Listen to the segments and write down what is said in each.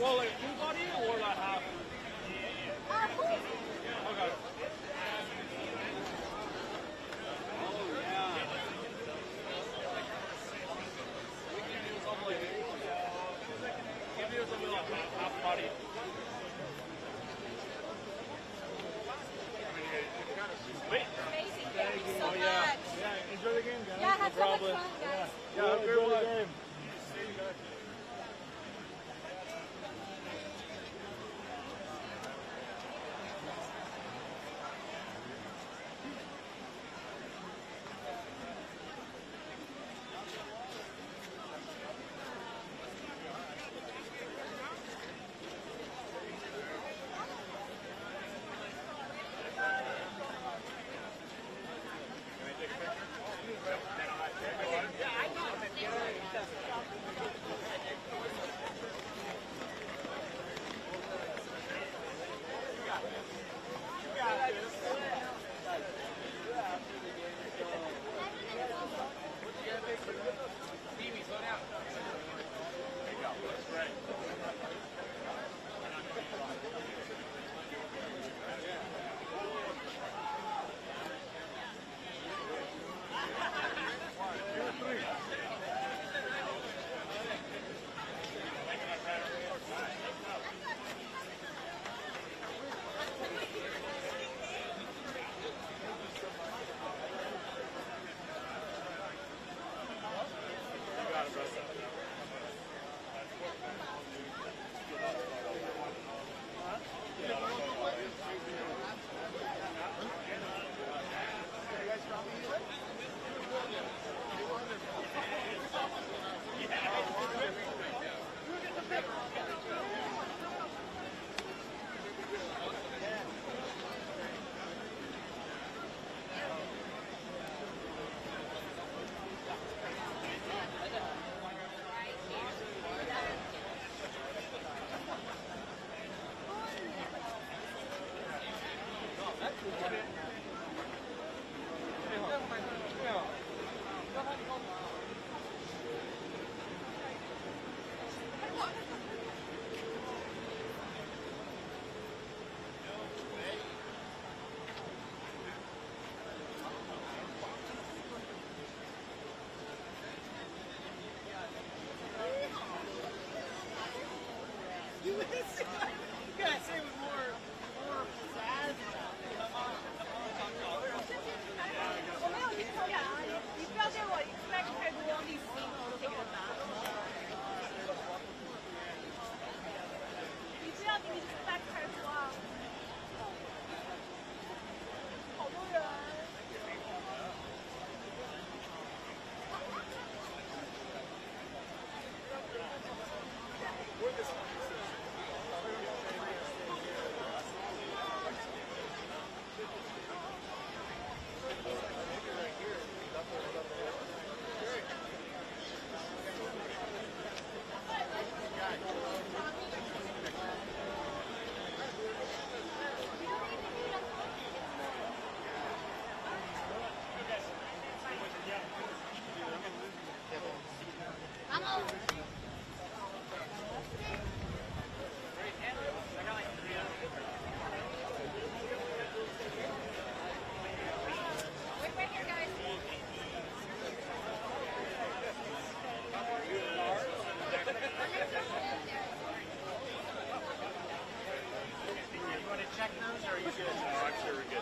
well, like full body or like half? Okay. Oh yeah. We can do something like half body. Wait. Amazing. Thank you so much. Yeah, enjoy the game, guys. Yeah, have so much fun, guys. Yeah, enjoy the game. See you guys.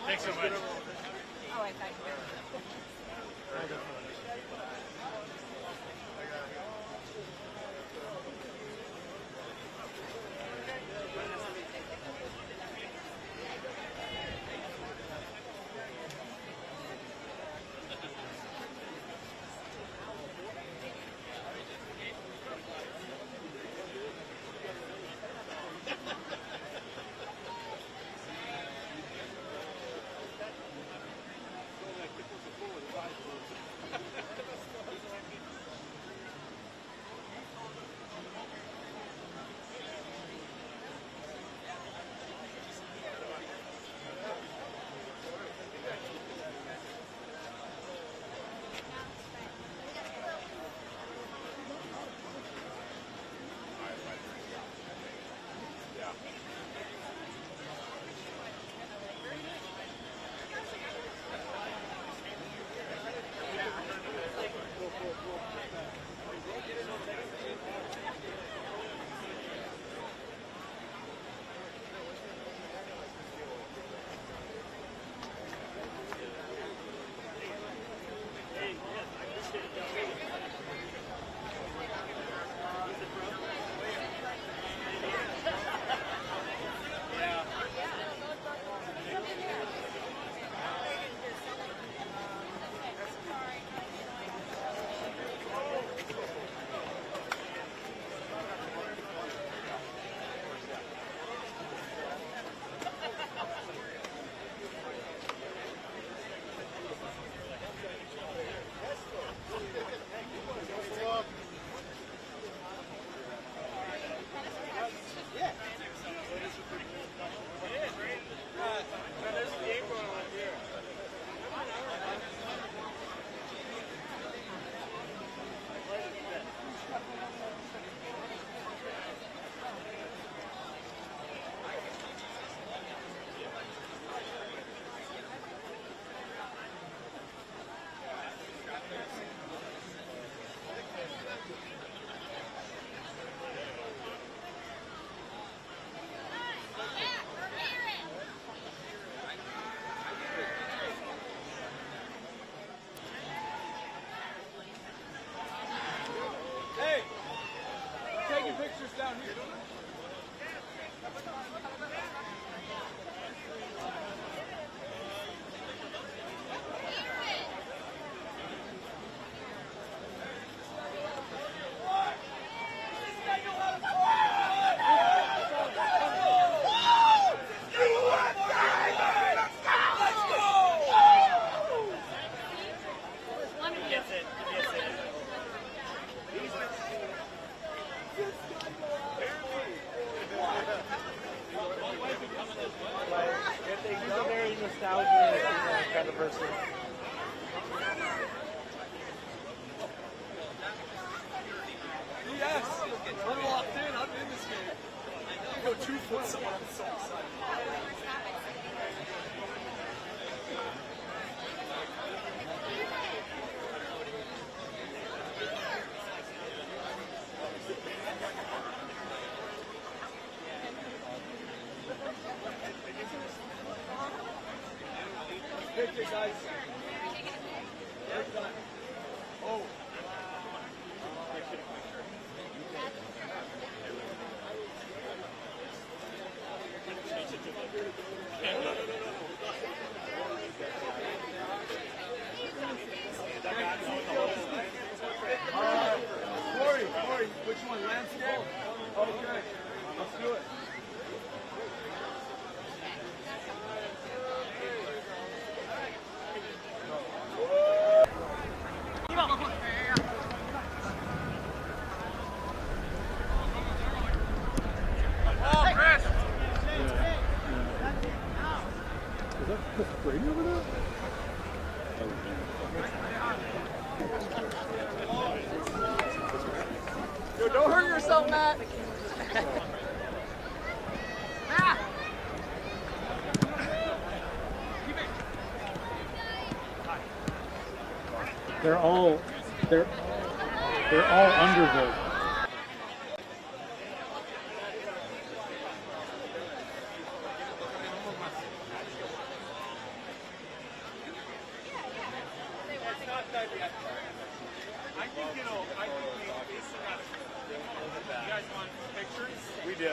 Thanks so much. All right, thank you. pictures down here. Yes! I'm locked in. I'm in this game. I go 2 foot someone. I'm so excited. Pick it, guys. Oh. Corey, which one? Landscape? Okay, let's do it. Brady over there? Yo, don't hurt yourself, Matt. They're all Underwood. We do.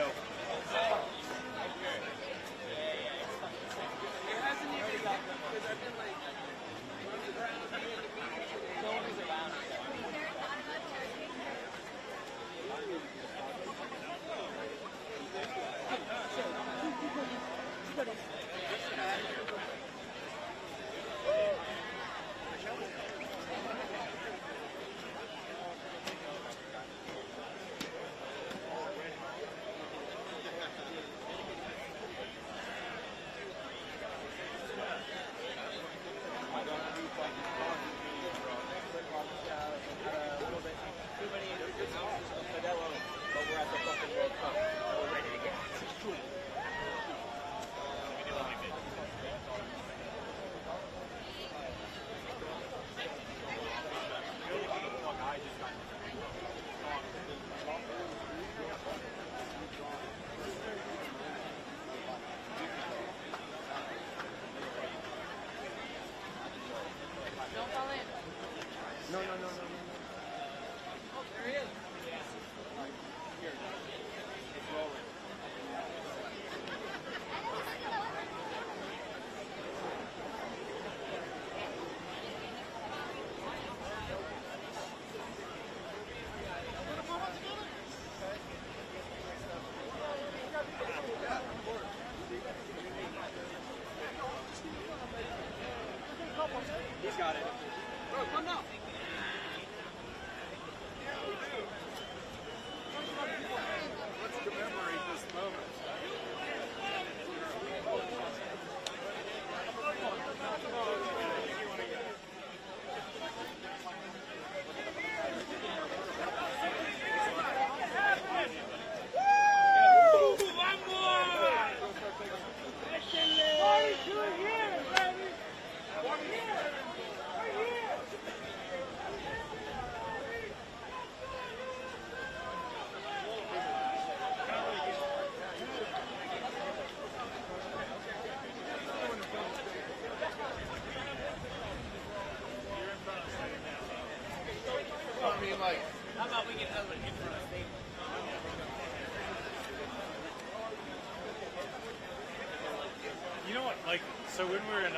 You know what? Like, so when we're in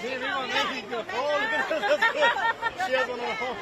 Sí, viva México. Oh, look at that. That's good. She has one on home.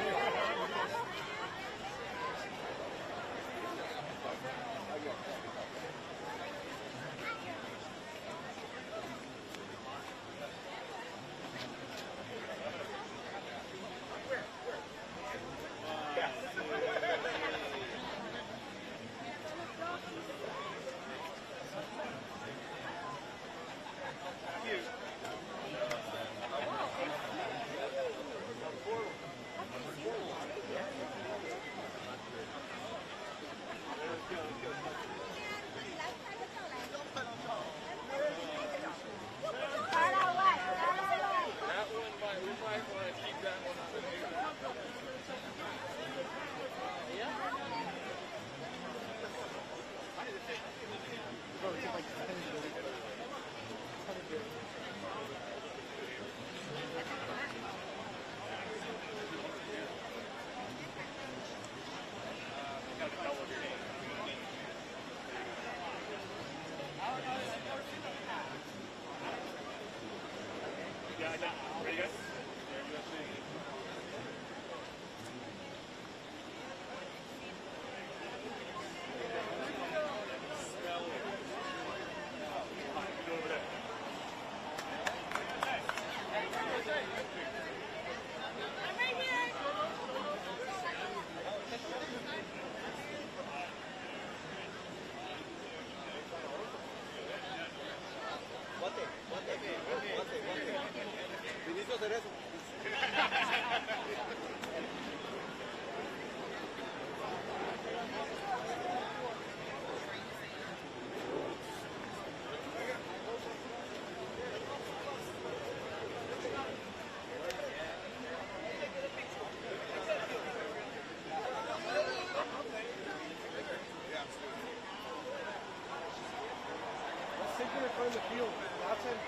In the field. Outside.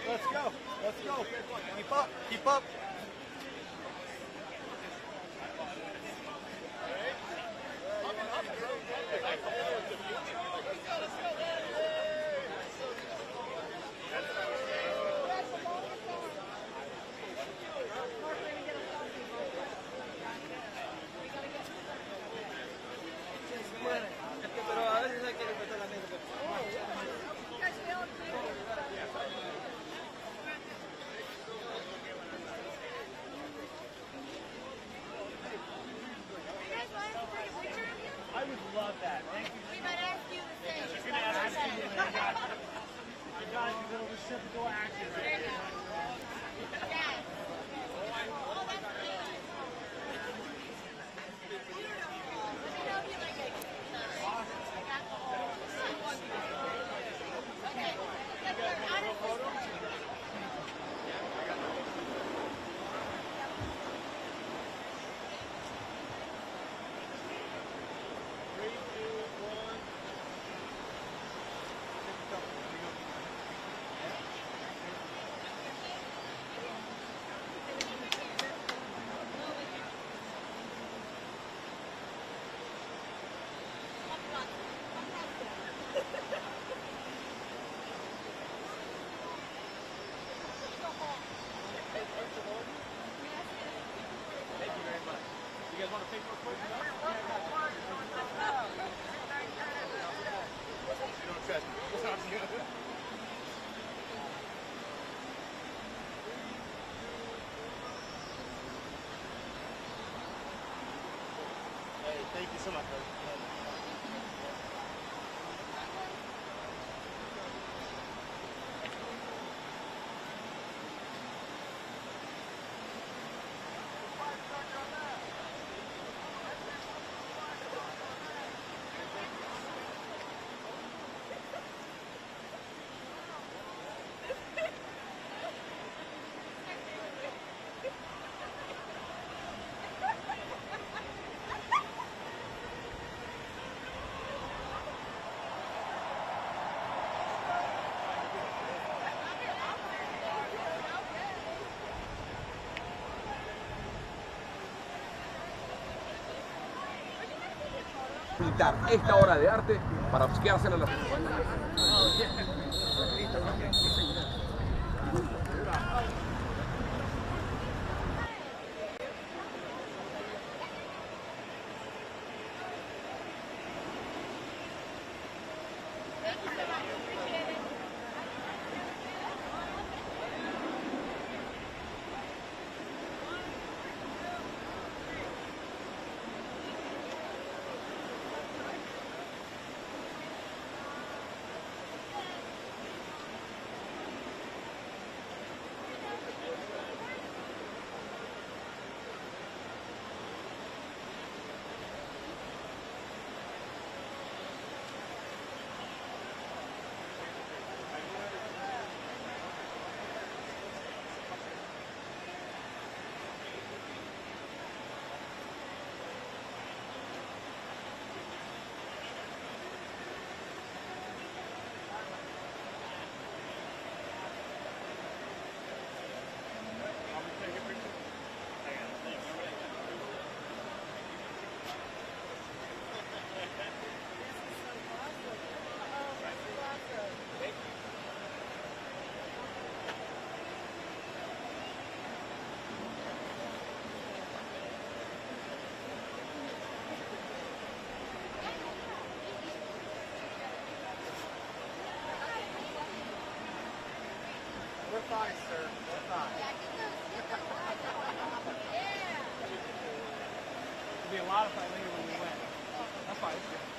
Let's go. Let's go. Keep up. Keep up. I would love that. Thank you. We might ask you the same. She's going to ask you. You guys, you little reciprocal action. There you go. Yes. Oh, that's good. Let me know if you like it. I got the whole. Okay. Let's start out of this. Thank you so much. pintar esta obra de arte para obsequiársela a la... We're fine, sir. We're fine. There'll be a lot of fight later when we win. That's fine. It's good.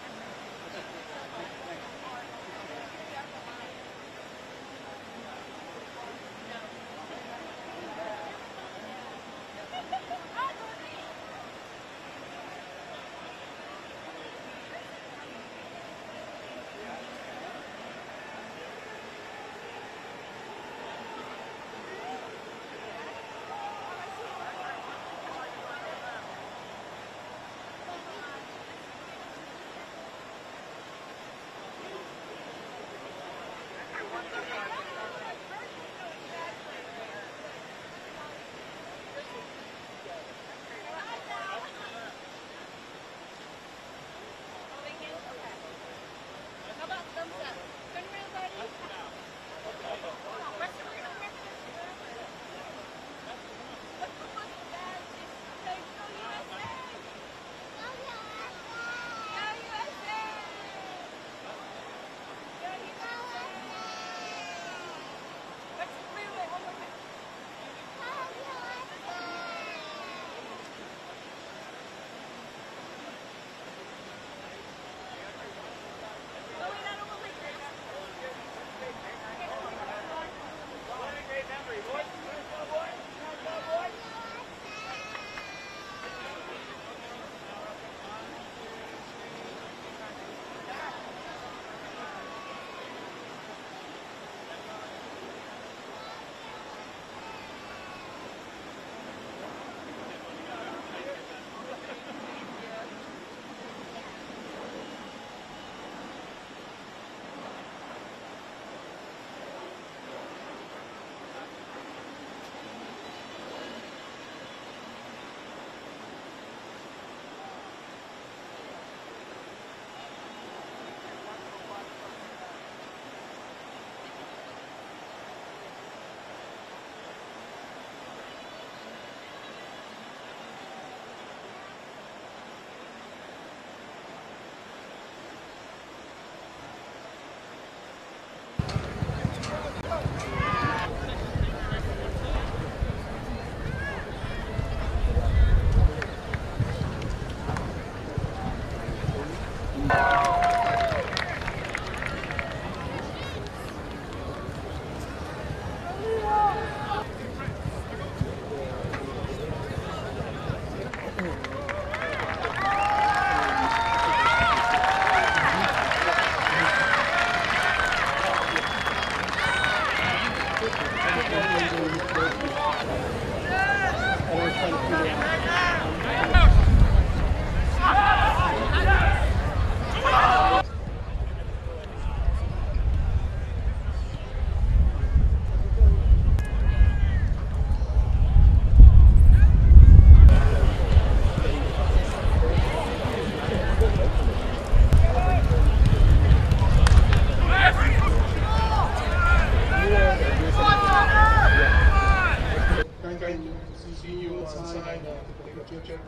China to make a future.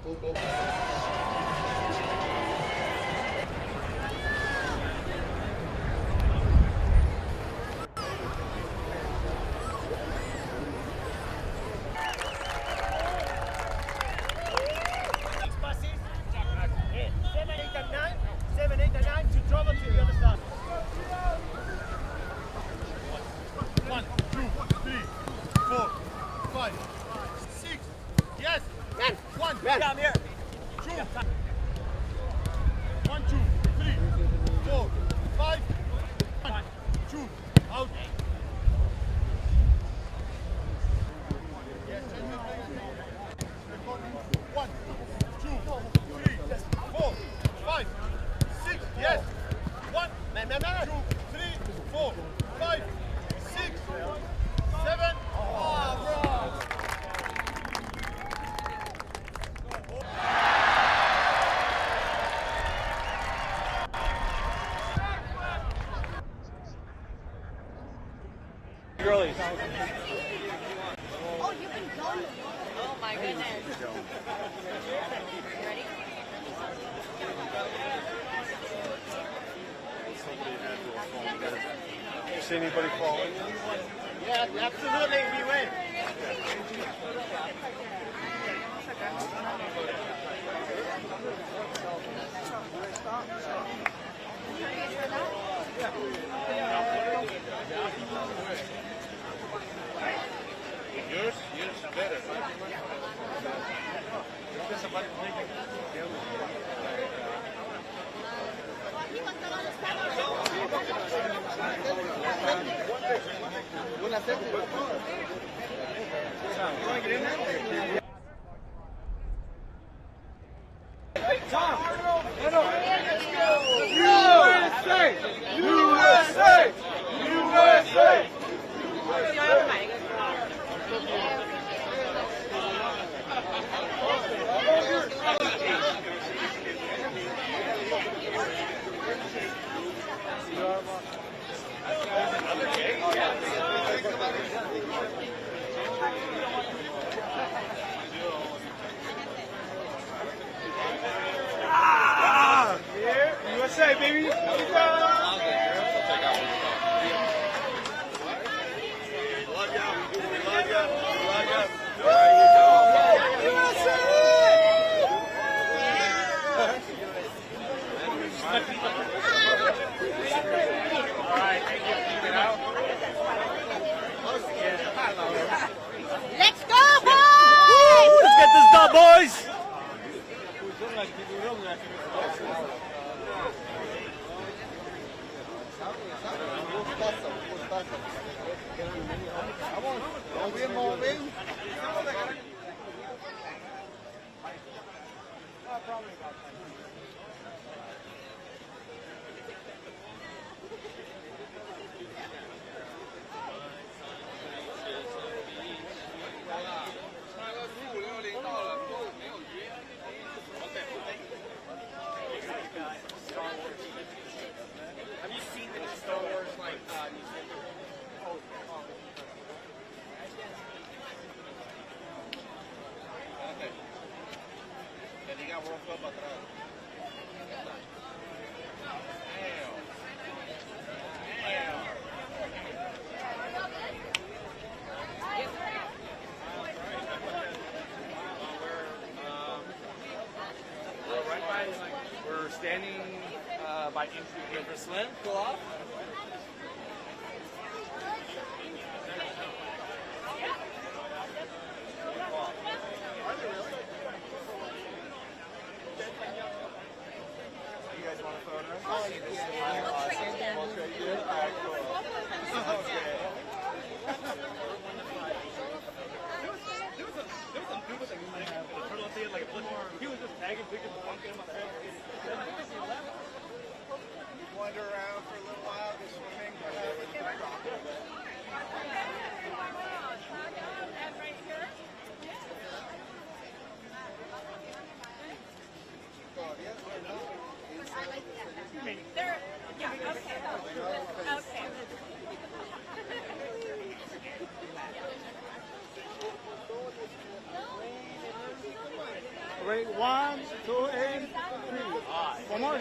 Go. Girlies. Oh, you've been gone. Oh my goodness. Ready? You see anybody falling? Yeah, absolutely. We win. Yours is better. USA, baby. Let's go, boys! Let's get this done, boys. We're standing by entry River Slim. Pull off. You guys want a photo? He was just tagging pictures of one game on the head. Wander around for a little while. Wait, 1, 2, and 3. One more.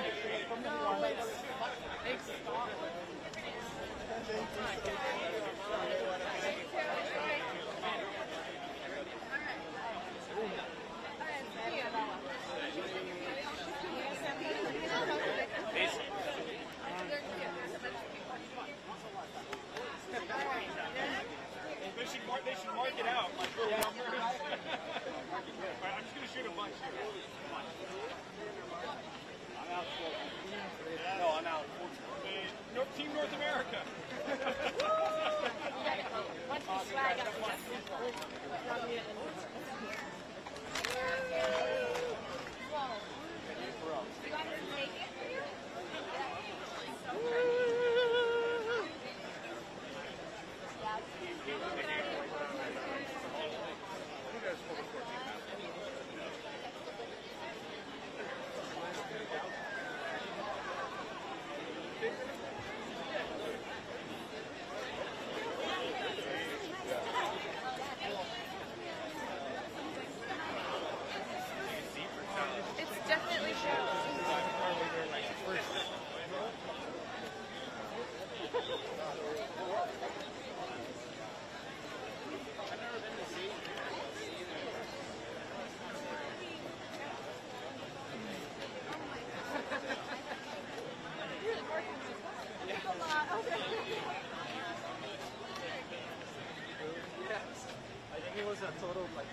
They should mark it out, like little numbers. Alright, I'm just going to shoot a bunch here. I'm out 4. No, I'm out 14. Team North America. Once you swag up, you want us to take it for you? It's definitely true. I think it was a total of like.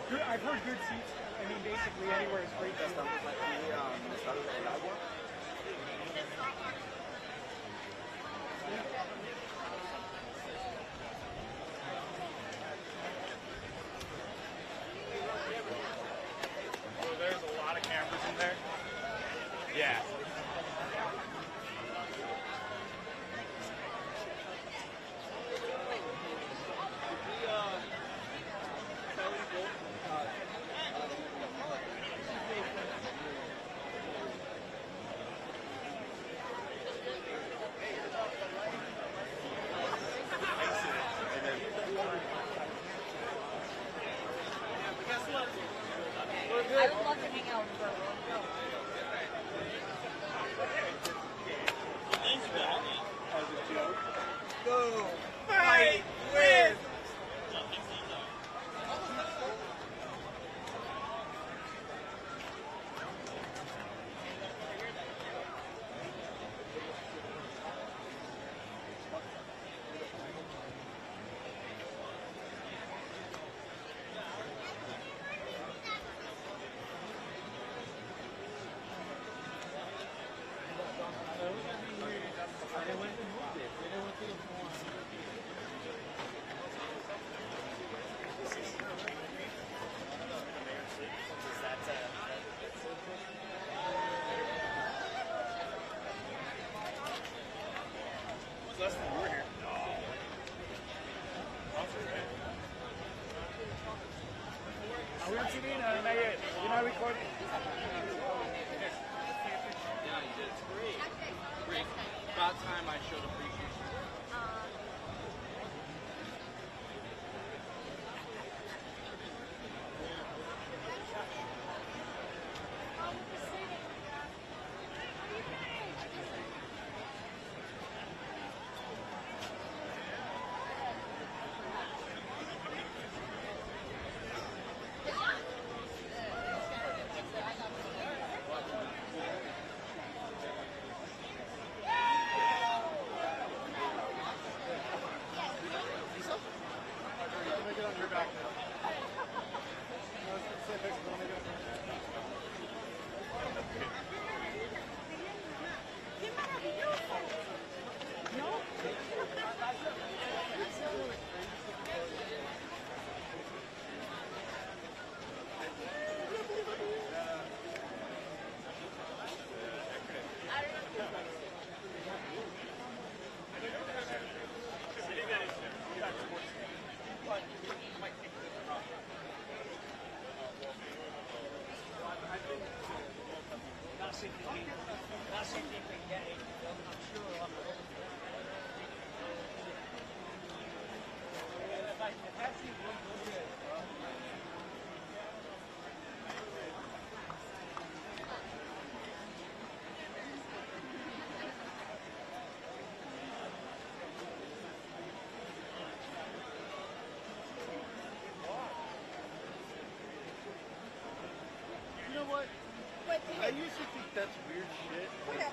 I've heard good seats. I mean, basically anywhere is great. Oh, there's a lot of cameras in there. Yeah. I would love to hang out with Bert. Go. Fight. Win. Less than you were here. Are we on TV? No, not yet. You're not recording? Yeah, you did. Great. About time I showed appreciation. You know what? I used to think that's weird shit. Yeah,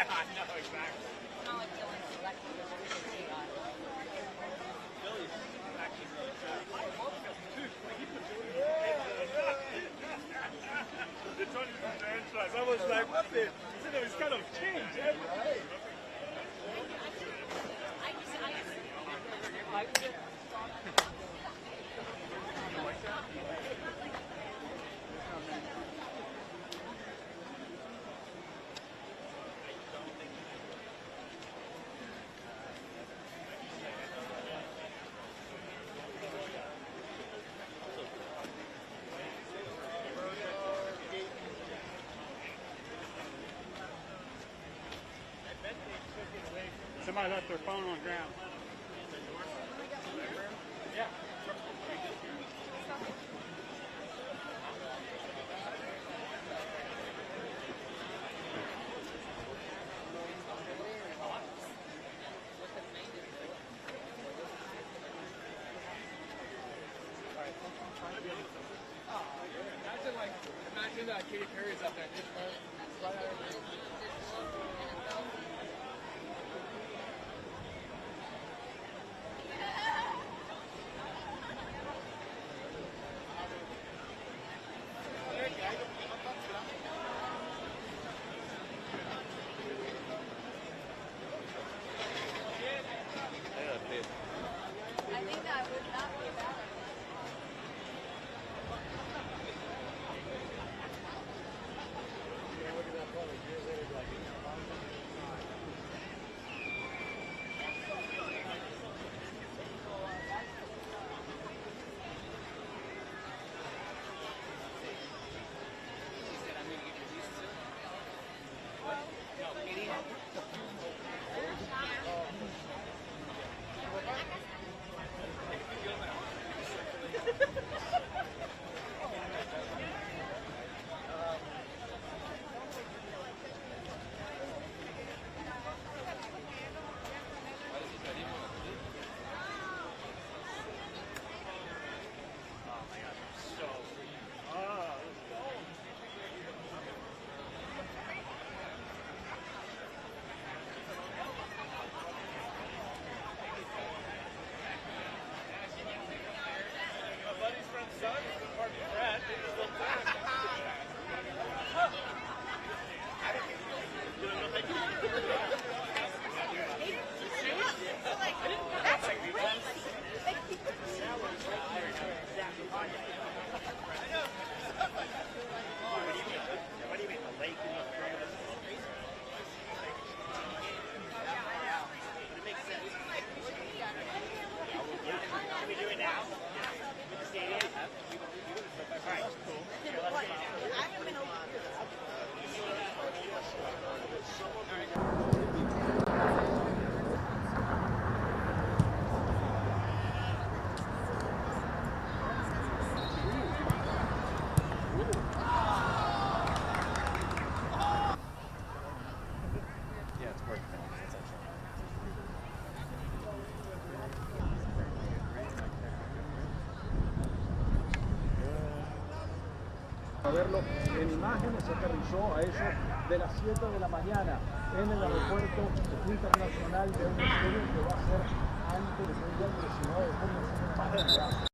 I know, exactly. Not like Tillman selected the It's on his franchise. I was like, what the? It's kind of changed. Somebody left their phone on the ground. Yeah. Imagine that Katy Perry's up there. I think that would not be bad. A verlo en imágenes, se aterrizó a eso de las 7 de la mañana en el aeropuerto internacional de un estadio que va a ser antes del día 19 de junio en Pasadena.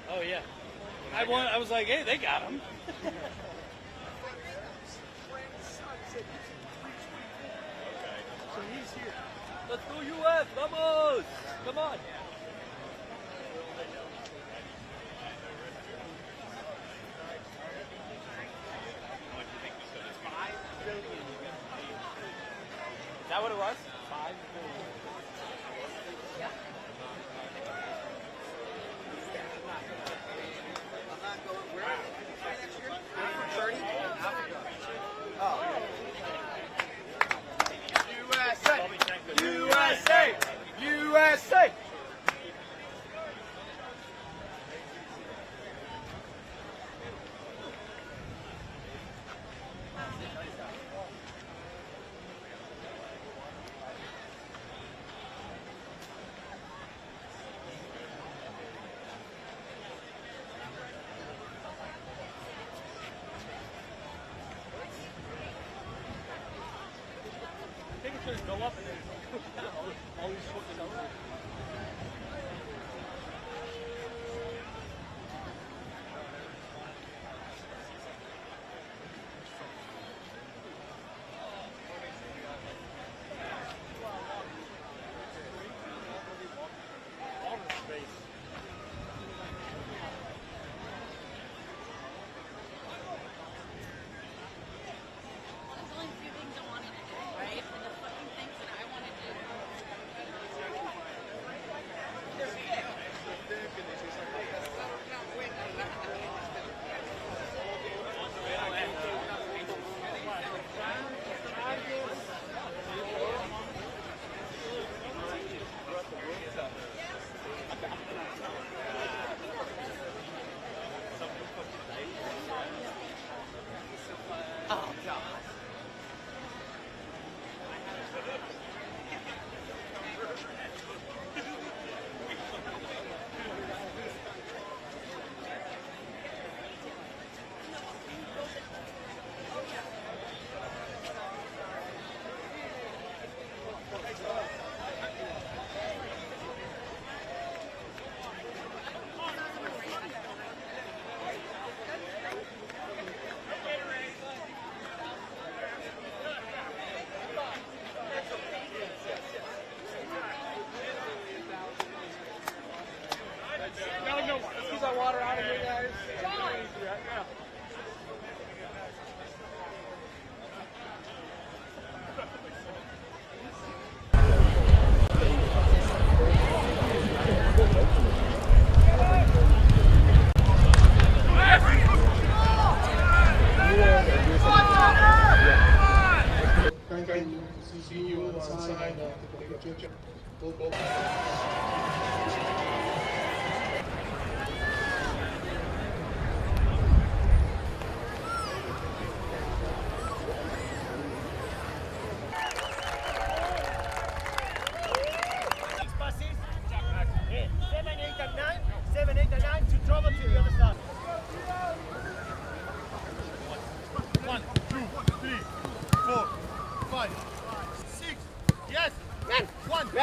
Oh yeah. I was like, hey, they got him. So he's here. Let's go US, vamos! Come on. Is that what it was? 5 billion. Yeah. USA! USA! I think it's going to go up and then go down. All these short numbers. Okay. See you outside to take a picture. We'll go.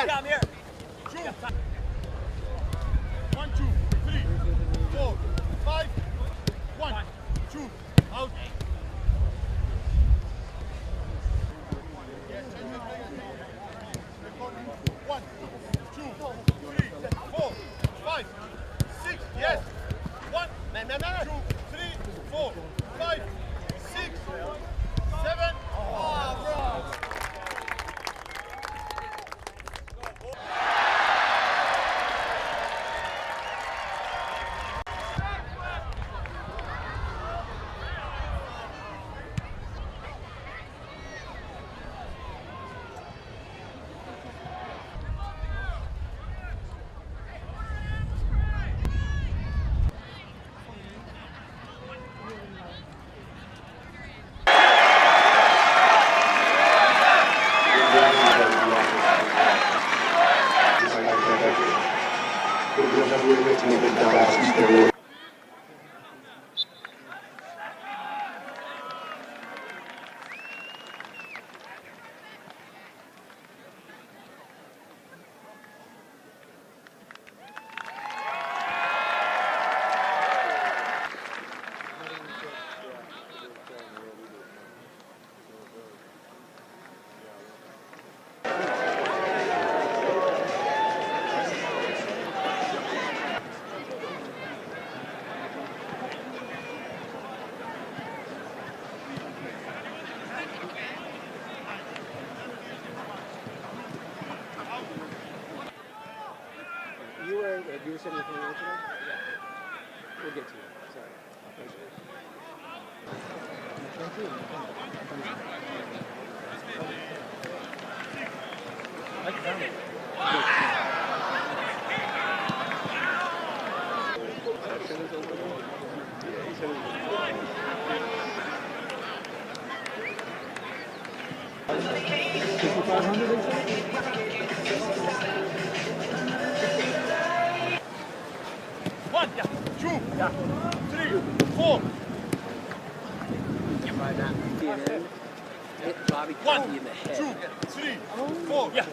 Come here. 2. 1, 2, 3, 4, 5. 1, 2, out. Yes, 1, 2, 3, 4, 5, 6. Yes. 1, 2, 3, 4, 5, 6, 7. Oh, bro. You were sitting in front of me today? Yeah. We'll get to you. Sorry. One, 2, 3, 4. By that CNN, hit Bobby 1, in the head. 2, 3, 4. Yeah.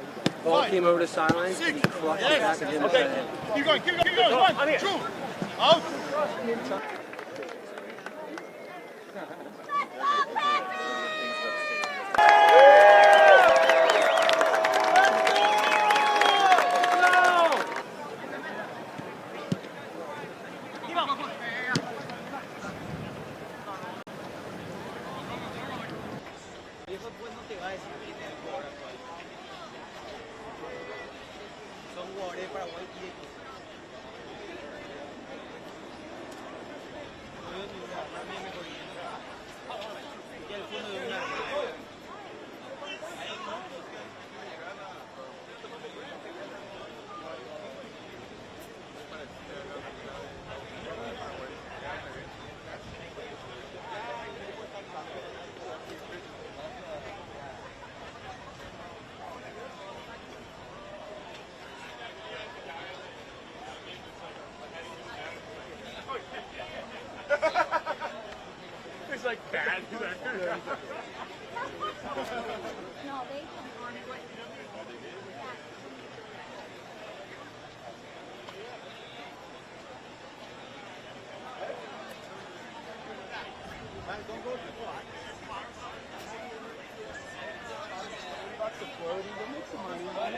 Ball 5, came over the sideline, 6. and he crushed it back and hit him in the head. Keep going, keep going, keep going. 1, 2. Out. Son jugadores de Paraguay y de y al fondo de una It's like bad. No, they come on what.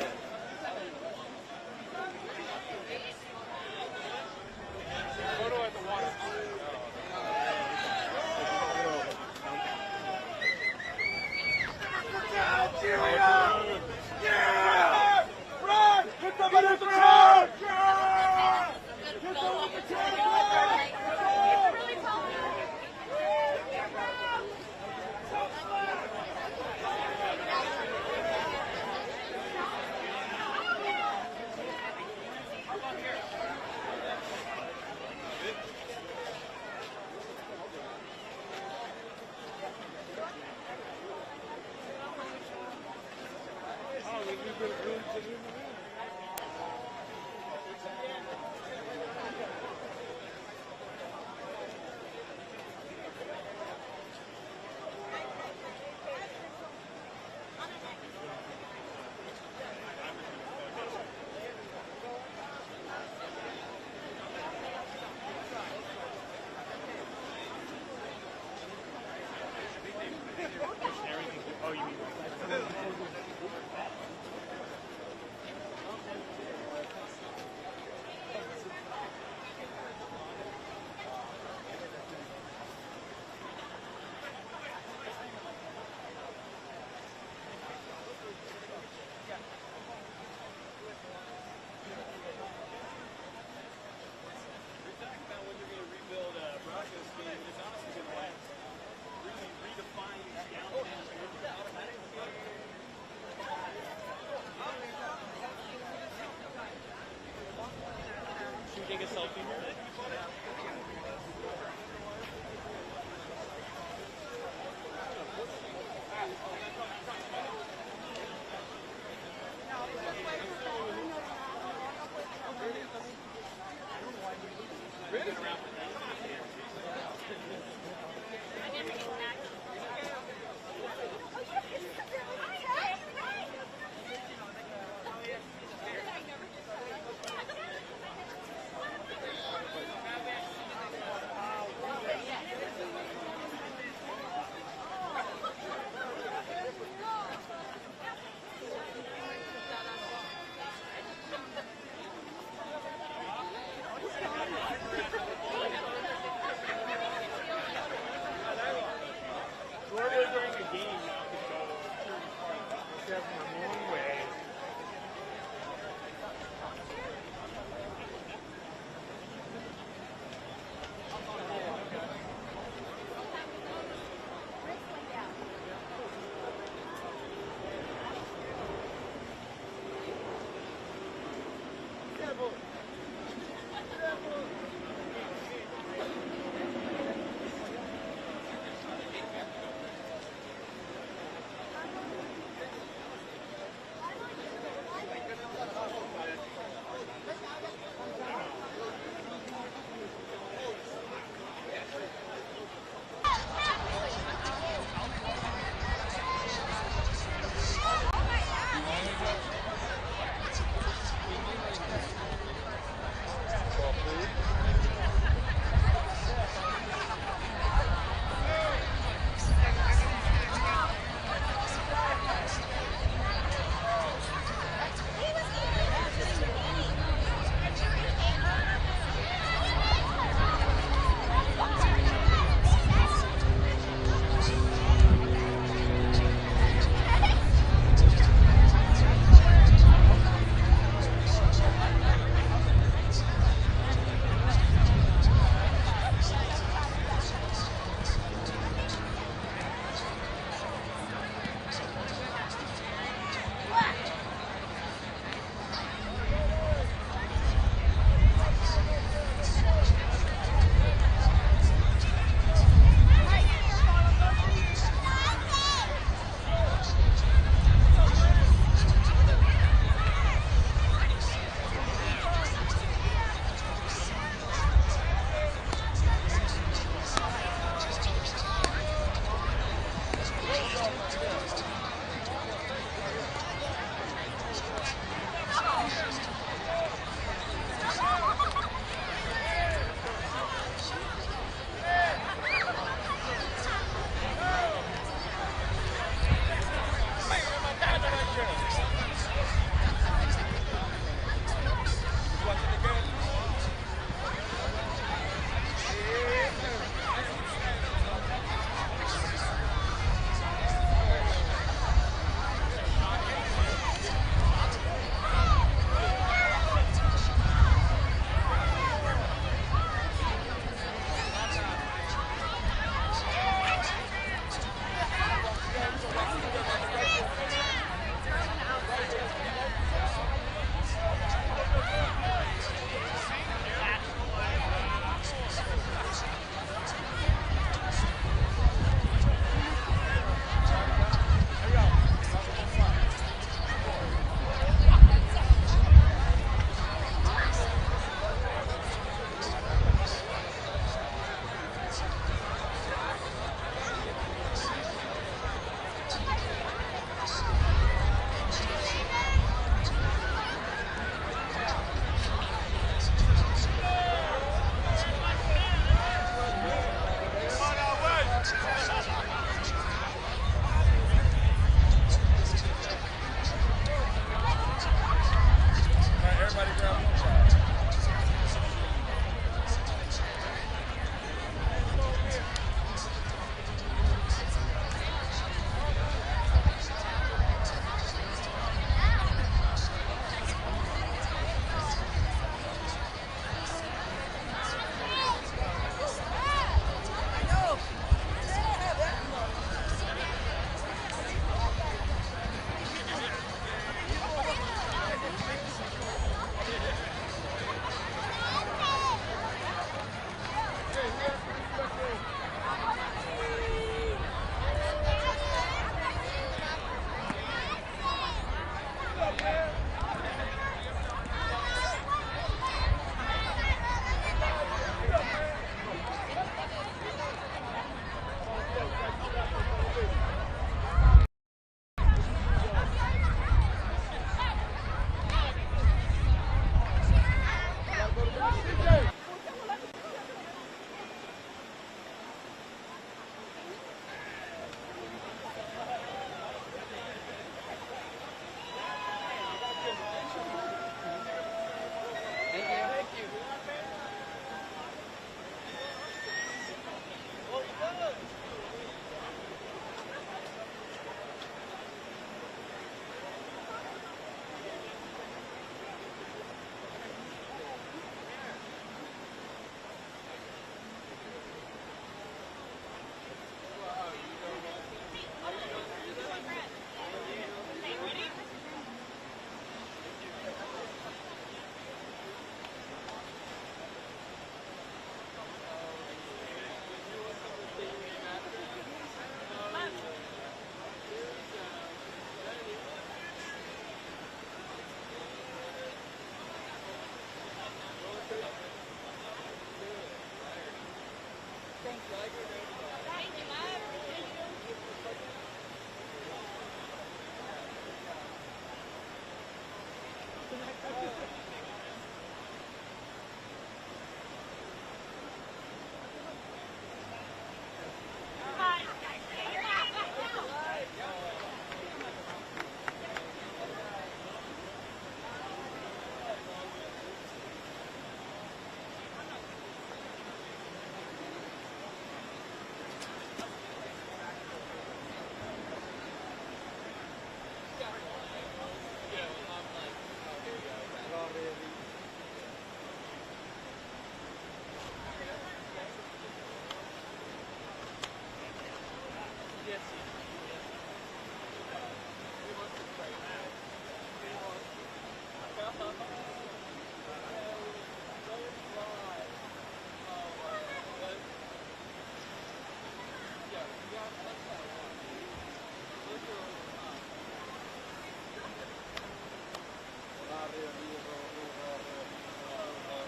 Photo at the water. Yeah! Run! Hit somebody with the truck! Yeah! Hit someone with the truck! Take a selfie.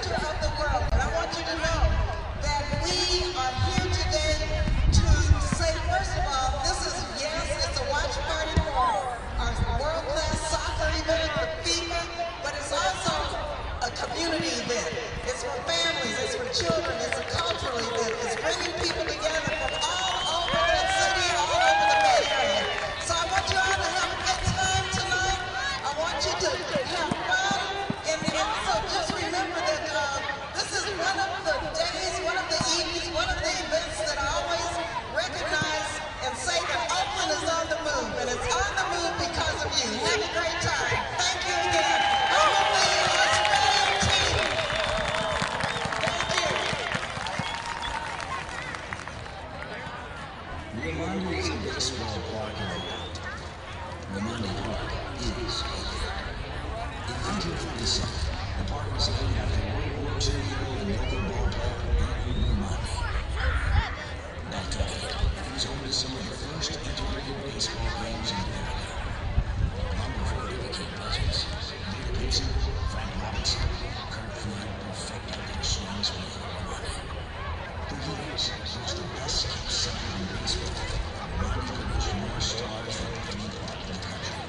Of the world. And I want you to know that we are here today to say, first of all, this is, yes, it's a watch party for our world-class soccer event, the FIFA, but it's also a community event. It's for families, it's for children, it's a cultural event. It's bringing people together from all over the city, all over the Bay Area. So I want you all to have a good time tonight. I want you to have fun. And also just remember that this is one of the days, one of the evenings, one of the events that I always recognize and say that Oakland is on the move. And it's on the move because of you. Have a great time. Thank you again. I'm with the Australian team. Thank you. Reminder is a baseball park in Oakland. Reminder Park is Oakland. In 1957, the park was named after World War II hero and local ballpark Ream. That decade, it was home to some of the first integrated baseball games in America. Long before they became legends, Bert Patenaude, Frank Robinson, Kurt Freeman perfected their swings with Romani. For years, it was the best kept secret in baseball. Romani produced more stars than any park in the country.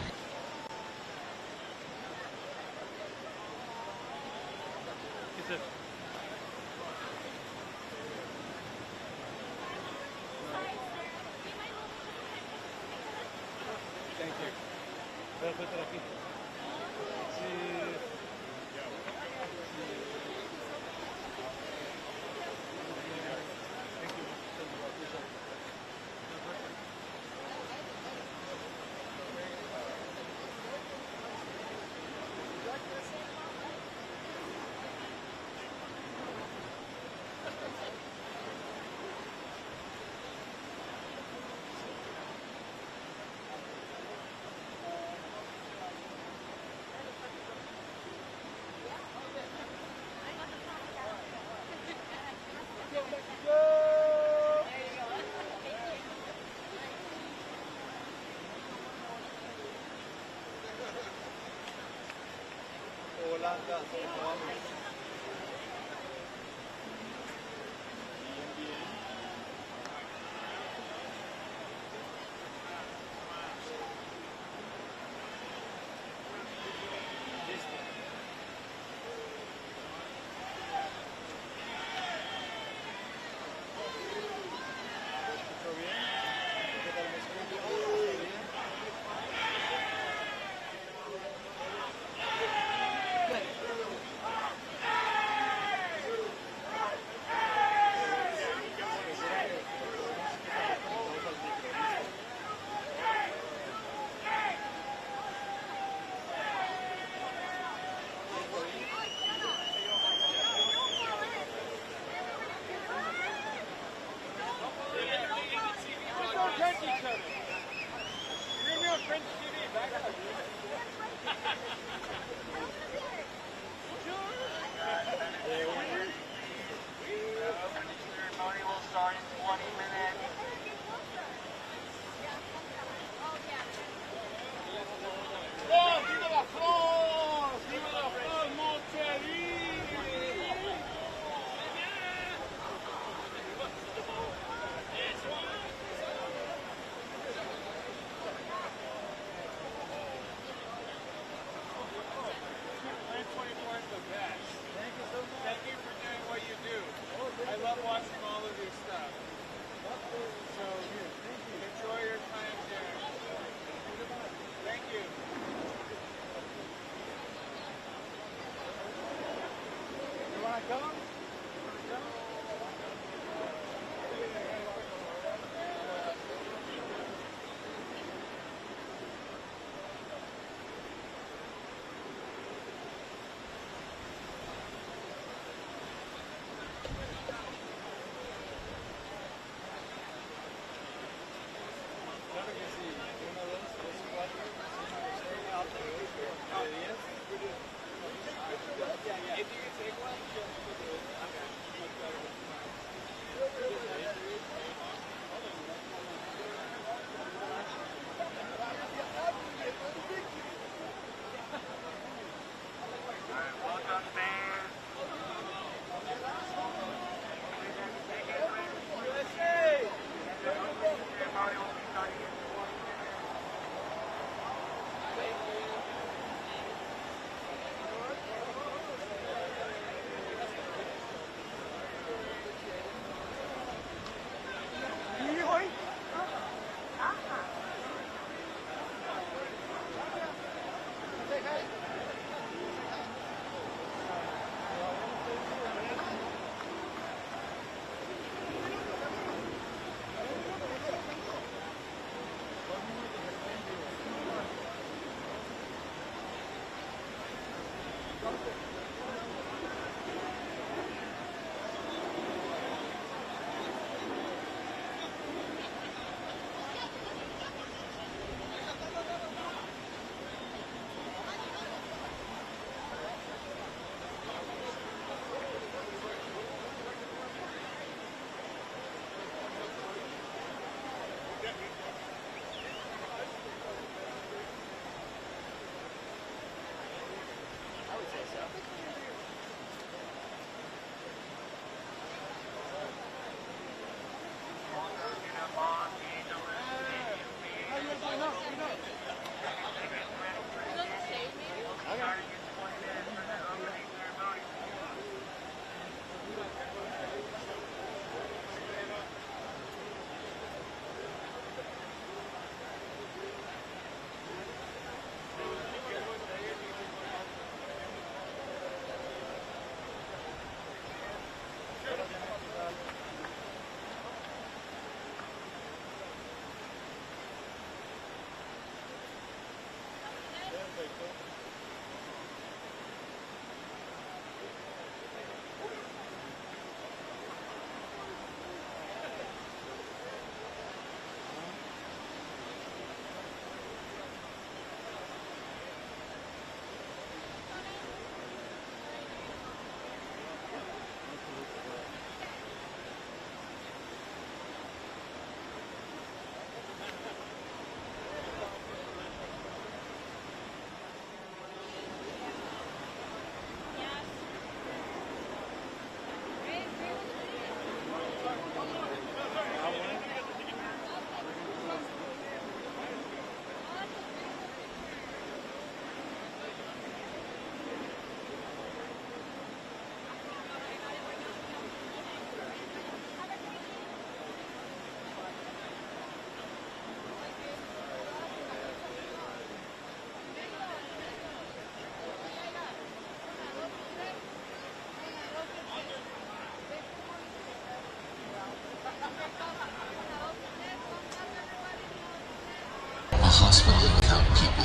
hospital without people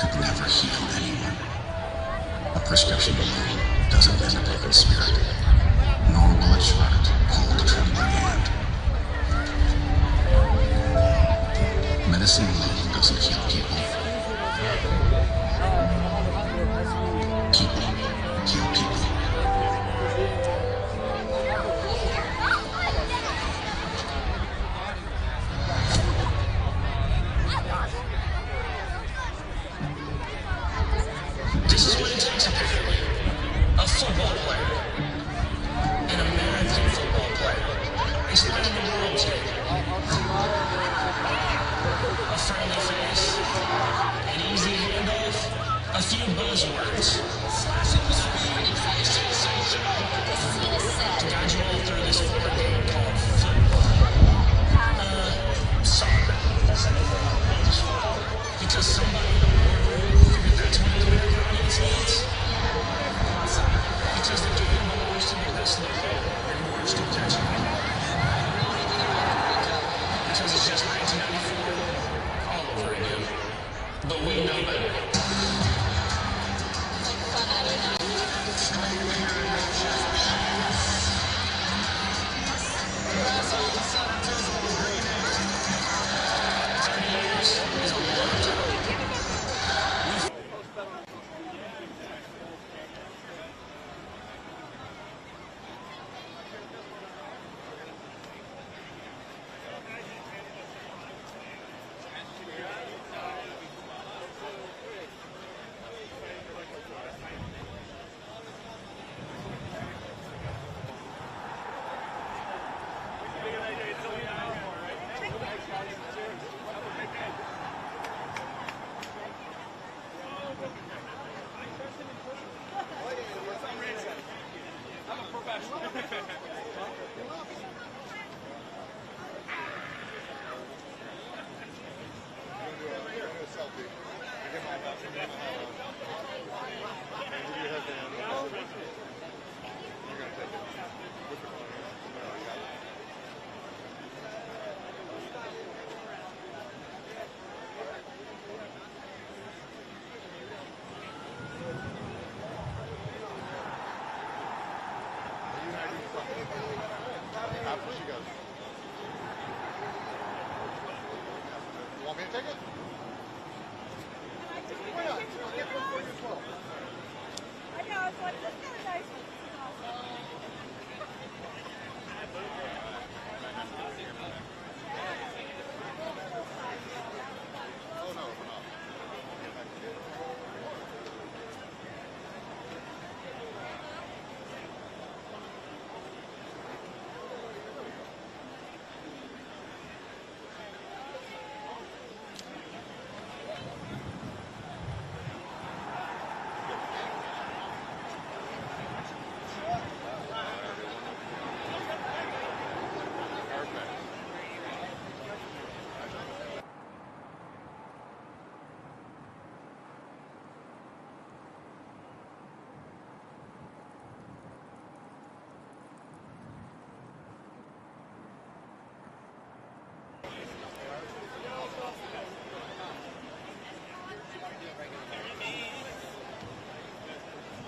could never heal anyone. A prescription alone doesn't mend a broken spirit, nor will a shot hold a trembling hand. Medicine alone doesn't heal people. People heal people. This is what it takes apparently. A football player. An American football player. Explaining the world to you. A friendly face. An easy handoff. A few buzzwords. To guide you all through this forward game called football. Soccer. Because somebody figured that's what the American audience needs. Because the game but we know better.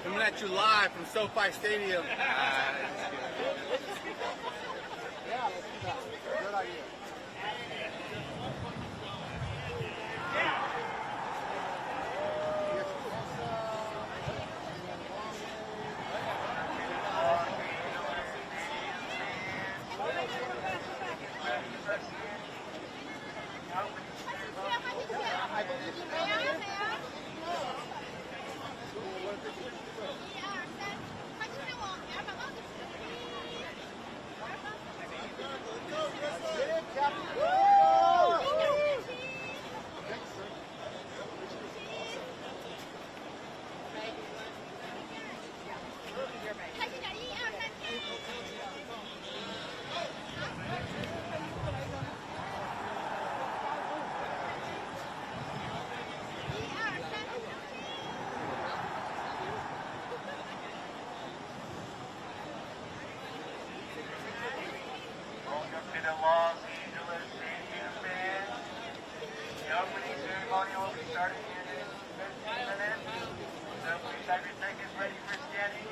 Coming at you live from SoFi Stadium. Yeah, let's do that. Good idea. Los Angeles Stadium fans. The opening ceremony will be starting in 15 minutes. So please have your tickets ready for scanning.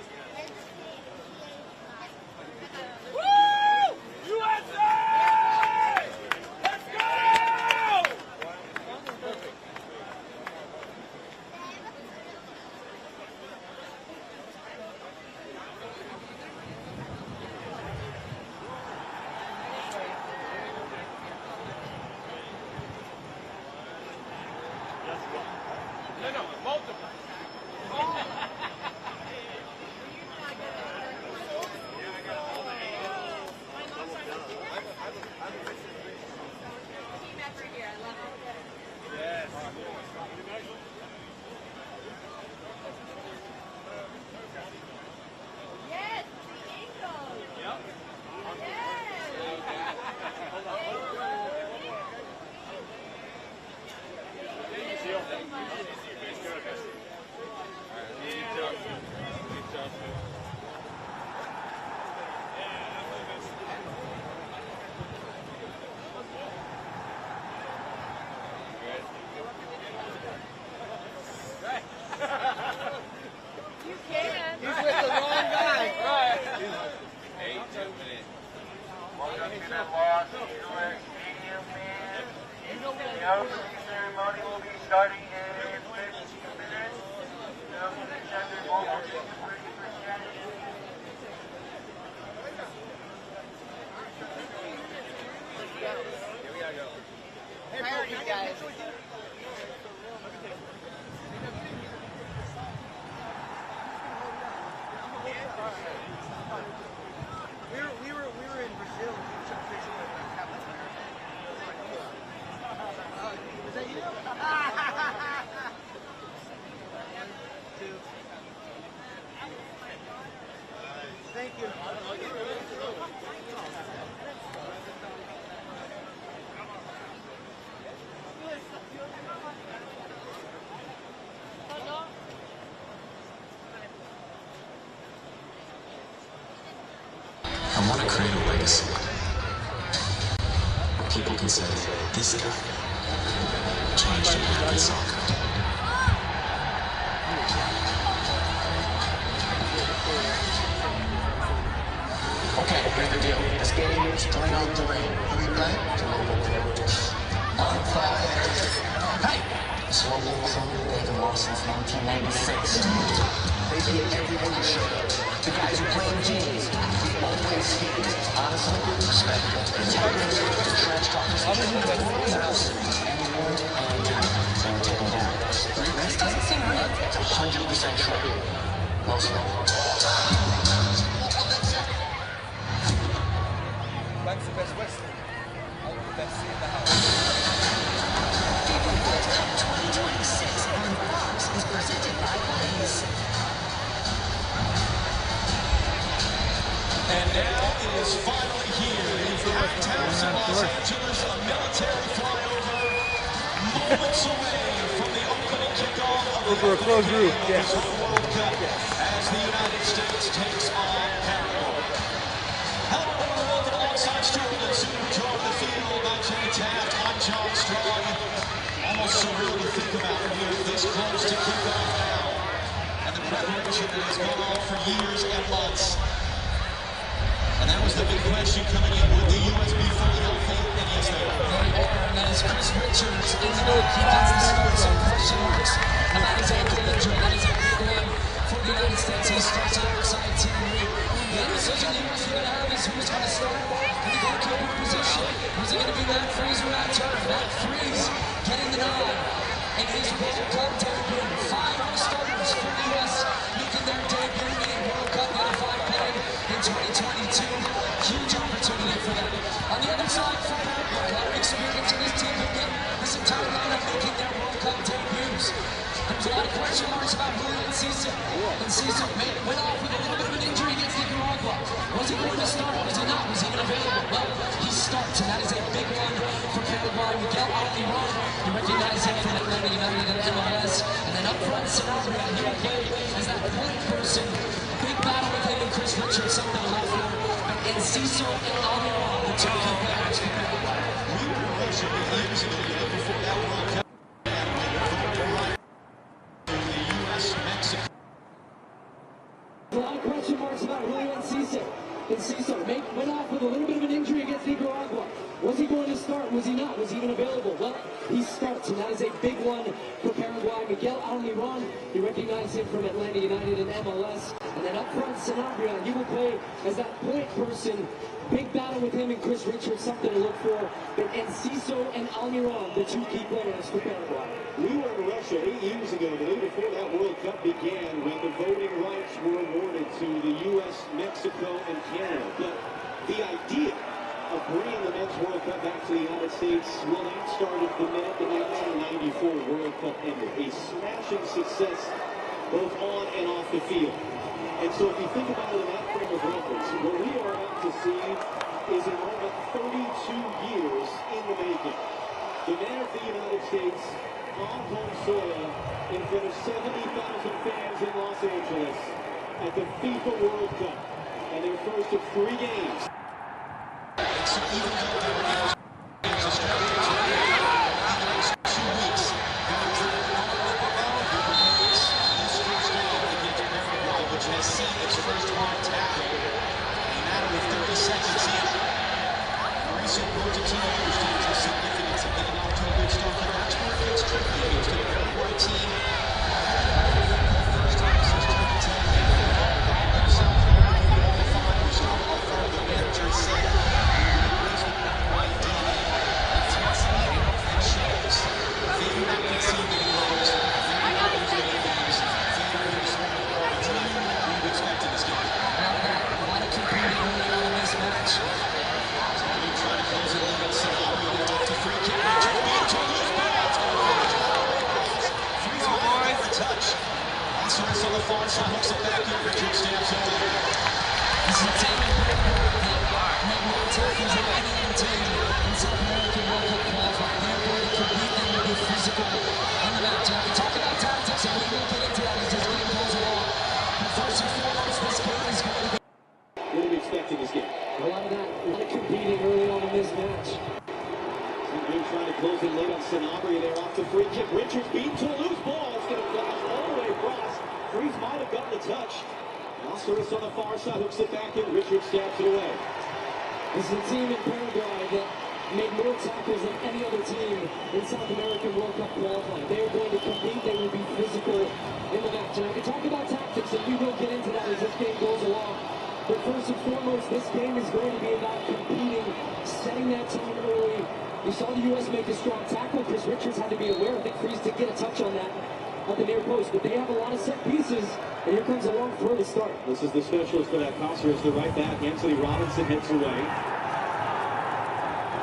Woo! USA! Let's go! No, multiple. want to create a legacy. People can say, this guy changed American soccer. Okay, here's the deal. This game is playing out the rain. Who you play? Hey! This local crew, they've been lost since 1996. They beat everyone who showed up. The guys who play in teams, we always hit. Honestly, respect. The Tigers, the trash talkers, anyone, anytime. So we're taking down. This doesn't seem right. It's 100% true. Mostly. Bank's the best West. I'll be the best in the house. FIFA World Cup 2026 on Fox is presented by Freese. And now it is finally here in downtown Los Angeles, a military flyover, moments away from the opening kickoff of the World Cup as the United States takes on Paraguay. Hello, everyone, welcome alongside Stuart and soon to join the field. I'm Jimmy Taft, I'm John Strong. Almost surreal to think about it here, this close to kickoff now. And the preparation that has gone on for years and months. And that was the big question coming in with the USB fully healthy, and yes, they are. And that is Chris Richards in the back. He gets the start, some question marks. And that is a good injury. That is a big one for the United States. He starts alongside Team Ream. The other decision the U.S. are going to have is who's going to start in the goalkeeper position. Was it going to be Matt Freese or Matt Turner? Matt Freese getting the nod in his World Cup debut. 5 new starters for the U.S. making their debut in World Cup. The other 5 playing in 2022. Huge opportunity for them. On the other side, for Paraguay, a lot of experience in this team again. This entire lineup making their World Cup debuts. There's a lot of question marks about Julio and Cesar. And Cesar went off with a little bit of an injury against Nicaragua. Was he going to start? Was he not? Was he even available? Well, he starts, and that is a big one for Paraguay. Gill, Almiron, you recognize him from Atlanta United and MLS. And then up front, Sanabria, he will play as that point person. Big battle with him and Chris Richards, something to look for. And Cesar and Almiron, the two key players for Paraguay. We were in Russia years ago before that World Cup. The U.S. Mexico. A lot of question marks about Julio and Cesar. And Cesar went off with a little bit of an injury against Nicaragua. Was he going to start? Was he not? Was he even available? Well, he starts, and that is a big one for Paraguay. Miguel Almiron, you recognize him from Atlanta United and MLS. And then up front, Sanabria, he will play as that point person. Big battle with him and Chris Richards, something to look for. And Ciso and Almiron, the two key players for Paraguay. We were in Russia 8 years ago, the day before that World Cup began, when the voting rights were awarded to the U.S., Mexico, and Canada. But the idea of bringing the men's World Cup back to the United States, well, that started the minute the 1994 World Cup ended. A smashing success both on and off the field. And so if you think about it in that frame of reference, what we are about to see is a moment 32 years in the making. The men of the United States on home soil in front of 70,000 fans in Los Angeles at the FIFA World Cup and their first of 3 games. So even though there were a strategy in the next 2 weeks, going through which has seen its first hard tackle in a matter of 30 seconds in. Recent Argentina understands the significance of getting off to a good start for that tournament. It's tricky against a Paraguay team. First time since 2010, they fought South American qualified. We started off far, the manager said, white DNA, intensity, and shows. They do not concede any goals. They do not lose any games. Failures are the team we expect in this game. A lot of competing early on in this match. They try to close it in. Sanabria off to free kick. Freeze with the touch. Caceres on the far side hooks it back in. Richard stamps over. This is a team that more tackles than any other team in South American World Cup qualifier. They're going to compete and be physical on the match. Now, we talk about tactics, and we will get into that as this game goes along. But first and foremost, this game is going to be. What do we expect in this game? Well, Caceres on the far side, hooks it back in. Richard stabs it away. This is a team in Paraguay that made more tackles than any other team in South American World Cup qualifying. They are going to compete. They will be physical in the match. And I can talk about tactics, and we will get into that as this game goes along. But first and foremost, this game is going to be about competing, setting that tone early. You saw the U.S. make a strong tackle. Chris Richards had to be aware. I think Freese did get a touch on that at the near post. But they have a lot of set pieces, and here comes a long throw to start. This is the specialist for that Caceres, the right back. Anthony Robinson heads away.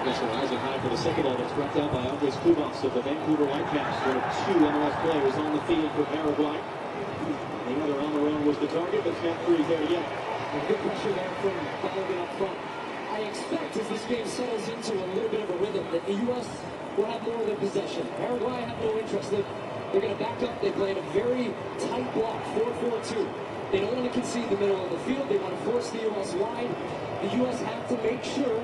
Rising high for the second ball that's brought down by Andres Cubas of the Vancouver Whitecaps. One of two MLS players on the field for Paraguay. The other Almiron was the target, but Snap Freeze there to get it. Good pressure there from Balogun up front. I expect as this game settles into a little bit of a rhythm that the U.S. will have more of their possession. Paraguay have no interest. They're going to back up. They play in a very tight block, 4-4-2. They don't want to concede the middle of the field. They want to force the U.S. wide. The U.S. have to make sure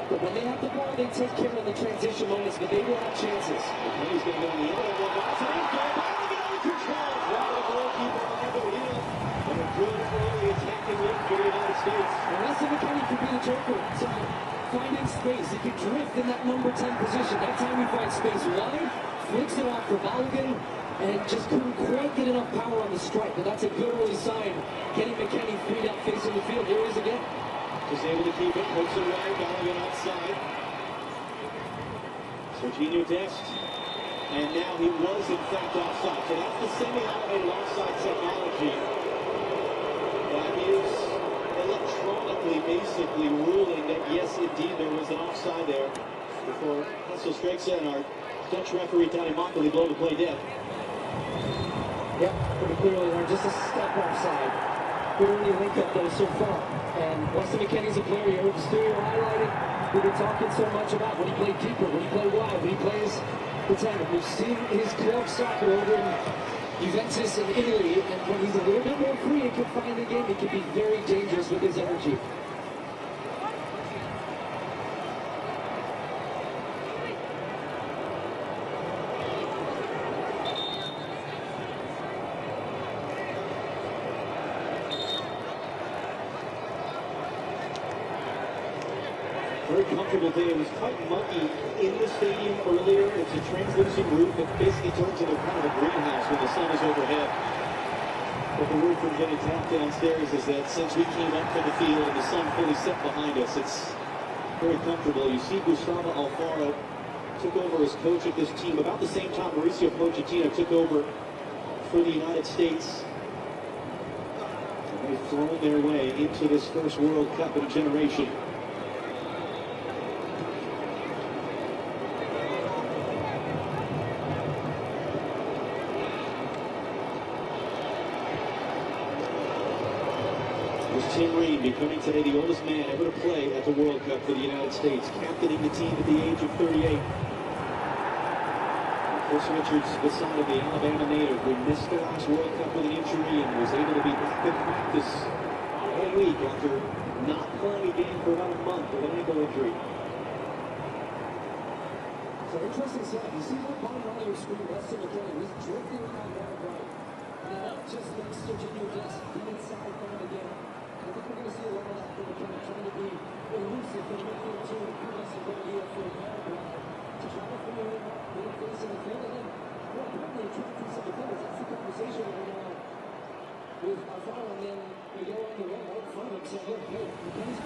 that when they have the ball, they take care of the transition moments, but they will have chances. McKennie's going to go on the other one. Balogun controls. While the goalkeeper Bobadilla. And a good early attacking look for the United States. And Weston McKennie could be the joker. So finding space, he could drift in that number 10 position. That time he finds space wide, flicks it off for Balogun, and just couldn't quite get enough power on the strike. But that's a good early sign. Getting McKennie freed up facing the field. Here he is again. Just able to keep it, pokes it away, Balogun outside. Serginho Dest. And now he was in fact offside. So that's the semi-automated offside technology that is electronically basically ruling that yes, indeed, there was an offside there before Hassel strikes in. Our Dutch referee, Danny Monckley, blow the play dead. Yep, pretty clearly there, just a step offside. Good early link up though so far. And Weston McKennie's a player you heard the studio highlighted. We've been talking so much about when he played deeper, when he played wide, when he plays pretend. We've seen his club soccer over in Juventus in Italy, and when he's a little bit more free and can find the game, he can be very dangerous with his energy. Very comfortable day. It was quite muggy in the stadium earlier. It's a translucent roof that basically turns into kind of a greenhouse when the sun is overhead. But the word from Jenny Tapp downstairs is that since we came up to the field and the sun fully set behind us, it's very comfortable. You see Gustavo Alfaro took over as coach of this team about the same time Mauricio Pochettino took over for the United States. And they've thrown their way into this first World Cup in a generation. Ream becoming today the oldest man ever to play at the World Cup for the United States, captaining the team at the age of 38. Chris Richards beside him, the Alabama native, who missed the last World Cup with an injury and was able to be back in practice all week after not playing a game for about a month with an ankle injury. So interesting stuff. You see what ball on your screen, Weston McKennie, he's drifting around that right. And that just makes Serginho Dest come inside down again. I think we're going to see a lot of that from McKennie trying to be elusive from midfield to Cubas and Bobadilla for Paraguay to try to figure it out, get a face in the field, and then more importantly, attracting some defenders. That's the conversation right now with Alfaro, and then we go on the run right in front of him. So, look, hey, McKennie's...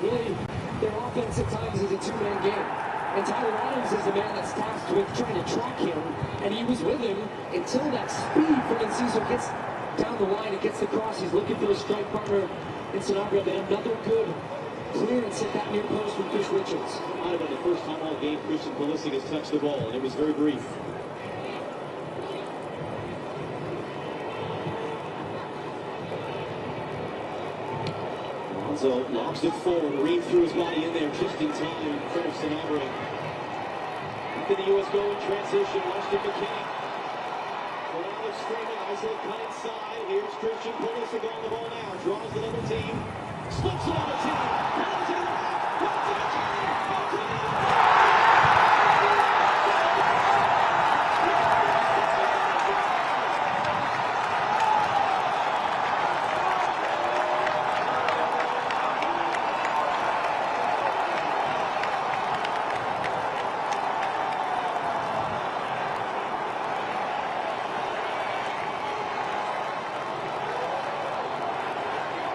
Really, their offense at times is a two-man game. And Tyler Adams is the man that's tasked with trying to track him, and he was with him until that speed from Enciso gets down the line and gets the cross. He's looking for a strike partner in Sanabria, but another good clearance at that near post from Chris Richards. Might have been the first time all game Christian Pulisic has touched the ball, and it was very brief. Alonso lobs it forward. Ream threw his body in there just in time in front of Sanabria. Up in the U.S. goal in transition. Weston McKennie. Alex Freeman, nice little cut inside. Here's Christian Pulisic on the ball now. Draws the double team. Splits the double team. Runs to the left. Runs to the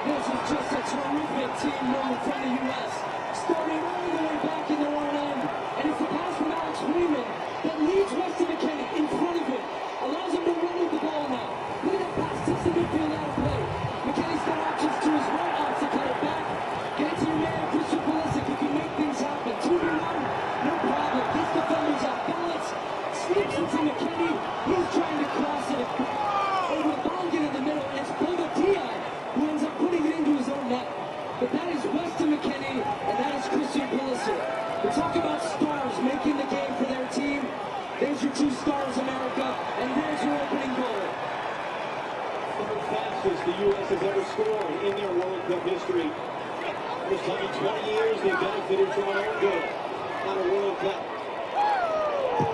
This is just a terrific team move from the U.S. Starting all the way back in their own end. And it's a pass from Alex Freeman that leads Weston McKennie in front of him. Allows him to run with the ball now. Look at that pass, tips the midfield out of play. McKennie's got options to his right, opts to cut it back. Get it to your man, Christian Pulisic, who can make things happen. 2v1, no problem. Gets defenders off balance. Slips into McKennie. He's trying to cross it over the Balogun in the middle. And it's Bobadilla who ends up putting it into his own net. But that is Weston McKennie, and that is Christian Pulisic. We talk about stars making the game for their team. There's your two stars, America, and there's your opening goal. Third fastest the U.S. has ever scored in their World Cup history. First time in 20 years they benefited from an own goal on a World Cup.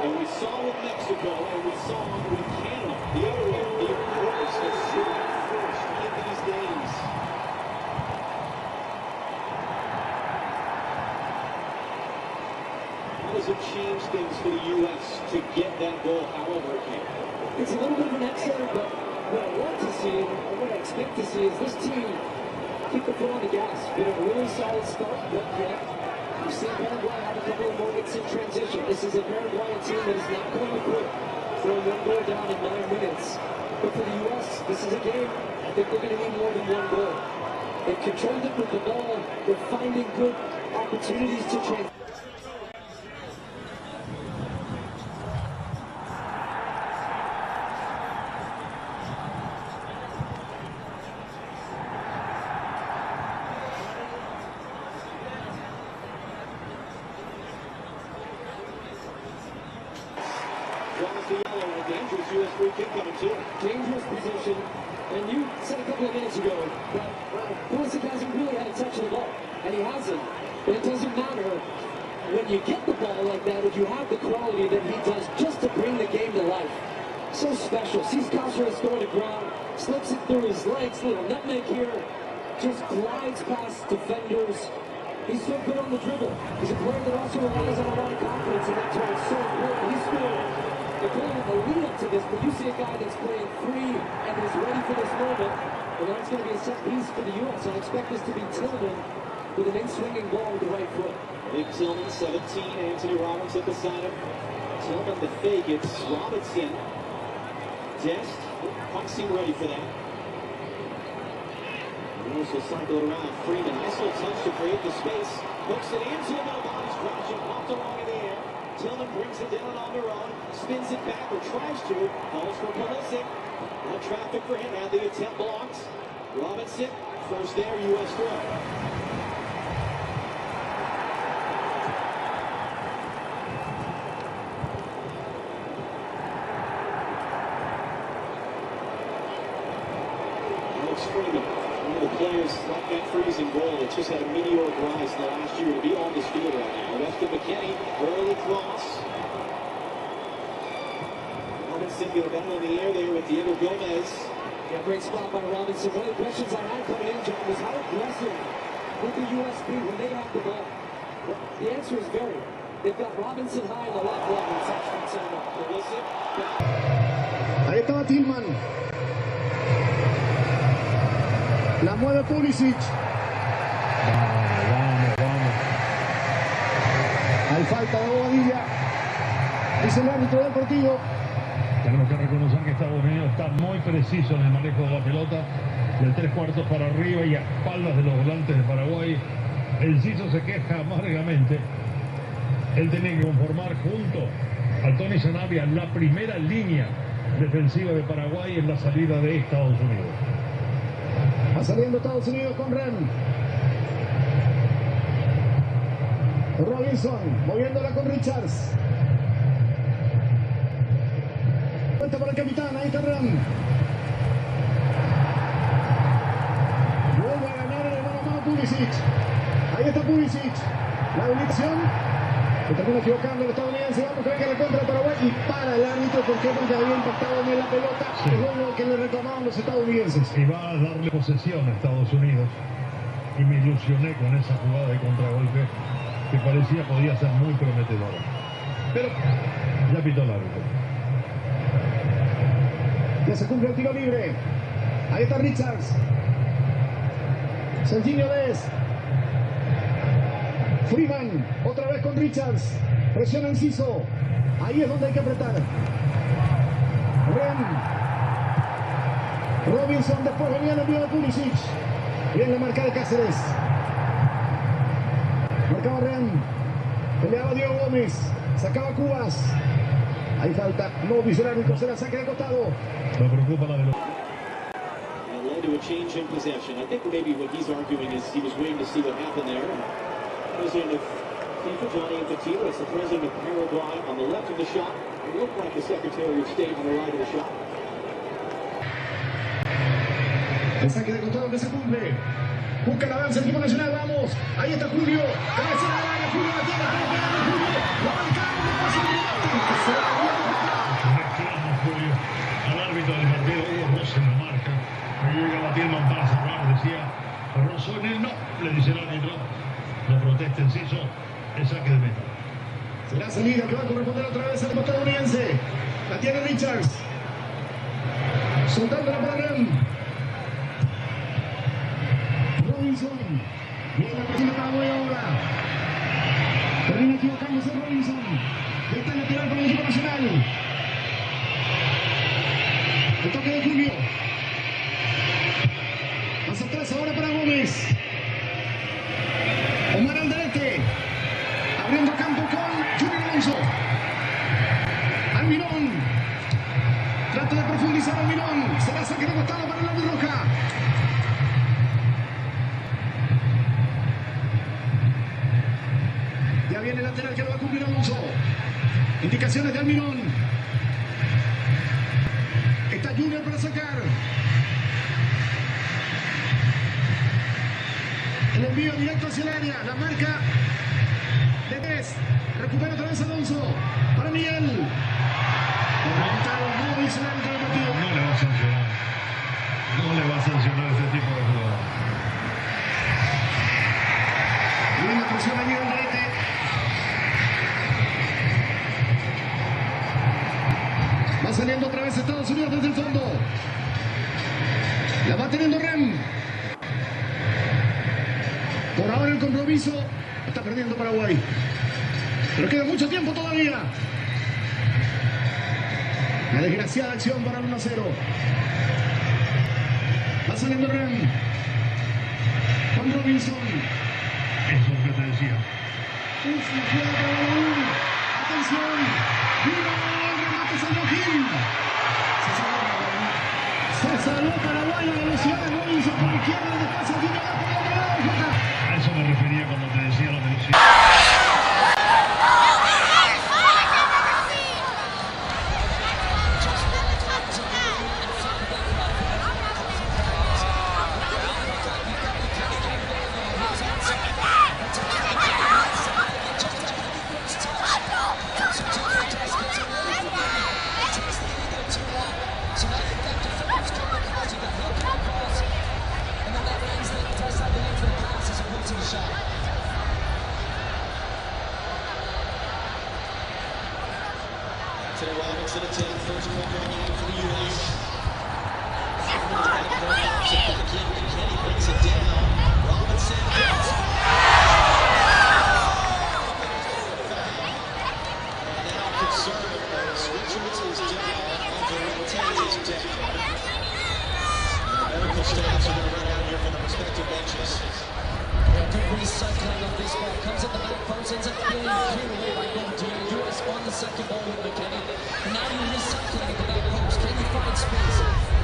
And we saw with Mexico, and we saw with Canada, the other way, the importance of scoring first in these days. How does it change things for the U.S. to get that goal, however it can? It's a little bit of an excellent, but what I want to see, and what I expect to see, is this team keep the foot on the gas. Been a really solid start, but yet we've seen Paraguay have a couple of moments in transition. This is a Paraguayan team that is not going to quit throwing one goal down in 9 minutes. But for the U.S., this is a game I think they're going to need more than one goal. They've controlled it with the ball. They're finding good opportunities to transition. Dangerous U.S. free kick coming too. Dangerous position. And you said a couple of minutes ago that Pulisic hasn't really had a touch of the ball. And he hasn't. But it doesn't matter when you get the ball like that, if you have the quality that he does just to bring the game to life. So special. Sees Caceres going to ground, slips it through his legs, little nutmeg here, just glides past defenders. He's so good on the dribble. He's a player that also relies on a lot of confidence, and that's why it's so important. He's scored a goal in the lead up to this, but you see a guy that's playing free and is ready for this moment. And now it's going to be a set piece for the U.S. I expect this to be Tillman with an in-swinging ball with the right foot. Big Tillman, 17, Anthony Robinson beside him. Tillman the fake, it's Robinson. Dest, quite seem ready for that. Alonso cycle it around. Freeman, nice little touch to create the space. Hooks it into the middle, body's crashing, popped along in the air. Tillman brings it down on Almiron, spins it back, or tries to. Falls for Pulisic. No traffic for him, now the attempt blocks. Robinson, first there, U.S. throw. Freeman, one of the players like that Freese in goal that just had a meteoric rise in the last year to be on this field right now. Weston McKennie, early cross. Robinson get a battle in the air there with Diego Gomez. Yeah, great spot by Robinson. One of the questions I had coming in, John, was how aggressive would the U.S. be when they have the ball? Well, the answer is very. They've got Robinson high in the left leg and touch from center. Pulisic. Ahí estaba Tillman. La mueve Pulisic. Vamos. Hay falta de Bobadilla. Dice el árbitro del partido. Tenemos que reconocer que Estados Unidos está muy preciso en el manejo de la pelota. Del 3/4 para arriba y a espaldas de los volantes de Paraguay. El Ciso se queja amargamente. Él tenía que conformar junto a Tony Sanabria la primera línea defensiva de Paraguay en la salida de Estados Unidos. Va saliendo Estados Unidos con Ream. Robinson moviéndola con Richards. Cuenta para el capitán, ahí está Ream. Vuelve a ganar el mano a mano Pulisic. Ahí está Pulisic. La habilitación. Se termina equivocando el estadounidense. Vamos a ver que la contra Paraguay y para el árbitro. ¿Por qué? Porque había impactado en la pelota. Sí. Es lo que le reclamaban los estadounidenses. Y va a darle posesión a Estados Unidos. Y me ilusioné con esa jugada de contragolpe que parecía podía ser muy prometedora. Pero ya pitó el árbitro. Ya se cumple el tiro libre. Ahí está Richards. Serginho Dest. Freeman, otra vez con Richards. Presiona Enciso. Ahí es donde hay que apretar. Ream. Robinson, después venía el envío de Pulisic. Bien la marca de Caceres. Marcaba Ream. Peleaba Diego Gómez. Sacaba Cubas. Hay falta. No dice el árbitro. Se la saque de costado. Me preocupa la velocidad. Led to a change in possession. I think maybe what he's arguing is he was waiting to see what happened there. President of FIFA, Johnny Infantino, it's the president of Paraguay on the left of the shot. It looked like the Secretary of State on the right of the shot. El saque de costado que se cumple. Busca el avance el equipo nacional. Vamos. Ahí está Julio. Cabeza de la área. Julio la tiene. Julio. Lo marcaron. Reclama Julio al árbitro del partido. Rosa en la marca. Llega Tillman para cerrar. Decía rozó en él. No. Le dice el árbitro. No protesta Enciso, el saque de meta. Será salida que va a corresponder otra vez al estadounidense. La tiene Richards. Soltándola para Ream. Robinson. Viene la presión de Paraguay ahora. Termina equivocándose Robinson. Está en lateral para el equipo nacional. El toque de Julio. Más atrás ahora para Gómez. Alderete, abriendo campo con Junior Alonso. Almiron, trata de profundizar Almiron, se la saca de costado para la roja. Ya viene el lateral que lo va a cumplir Alonso. Indicaciones de Almiron. Está Junior para sacar. El envío directo hacia el área, la marca de Dest. Recupera otra vez Alonso para Miguel. No dice el árbitro del partido. No le va a sancionar. No le va a sancionar ese tipo de jugada. Viene la presión allí Alderete. Va saliendo otra vez Estados Unidos desde el fondo. La va teniendo Ream. Por ahora el compromiso está perdiendo Paraguay. Pero queda mucho tiempo todavía. La desgraciada acción para el 1-0. Va saliendo Ream. Con Robinson. Eso es lo que te decía. Es la jugada para Balogun. Atención. Vino el remate, salió Gill. Se salvó Paraguay a la velocidad de Robinson por la izquierda. Después el Gill por el otro lado. A eso me refería cuando te decía la velocidad. Freese cycling off this ball, comes at the back post, ends up being cleared away by Bobadilla. US on the second ball with McKennie. And now you're recycling at the back post. Can you find space?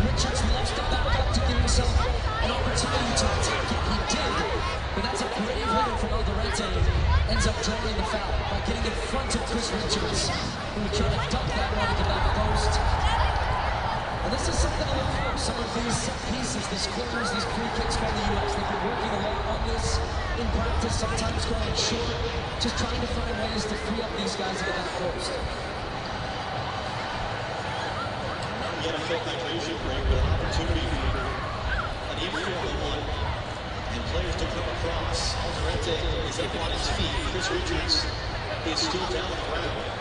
Richards loves to back up to give himself an opportunity to attack it. He did, but that's a brave header from Alderete. Ends up drawing the foul by getting in front of Chris Richards, who was trying to dunk that one at the back post. And this is something to look for. Some of these set pieces, these corners, these free kicks from the US, they've been working a lot on this in practice, sometimes going short, just trying to find ways to free up these guys at the back post. Get a full hydration break with an opportunity for an informal one and players to come across. Alderete is up on his feet. Chris Richards is still down the ground.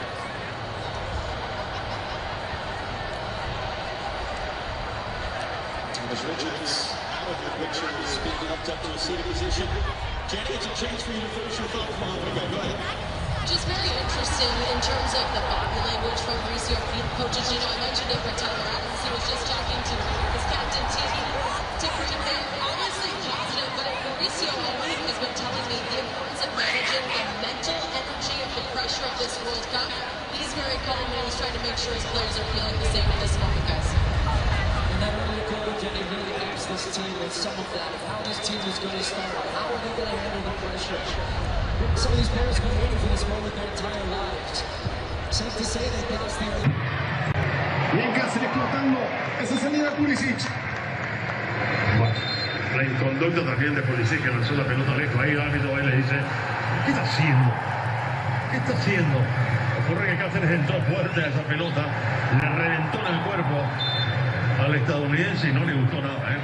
As Richards out of the picture is being helped up to a seated position. Jenny, it's a chance for you to finish your thought. Come on, go ahead. Just very interesting in terms of the body language from Reese, your coaches. You know, I mentioned it for Tyler Adams. He was just talking to his captain, Tillman, to Freeman. Obviously positive, but Mauricio always has been telling me the importance of managing the mental energy of the pressure of this World Cup. He's very calm and he's trying to make sure his players are feeling the same at this moment, guys. And that early goal, Jenny, really helps this team with some of that, how this team is going to start, how are they going to handle the pressure. Some of these players have been waiting for this moment their entire lives. Safe to say they think it's their... Bien, Caceres explotando. Esa salida de Pulisic. Bueno, la inconducta también de Pulisic que lanzó la pelota lejos. Ahí el árbitro le dice, ¿qué está haciendo? ¿Qué está haciendo? Ocurre que Caceres entró fuerte a esa pelota, le reventó en el cuerpo al estadounidense y no le gustó nada, ¿eh?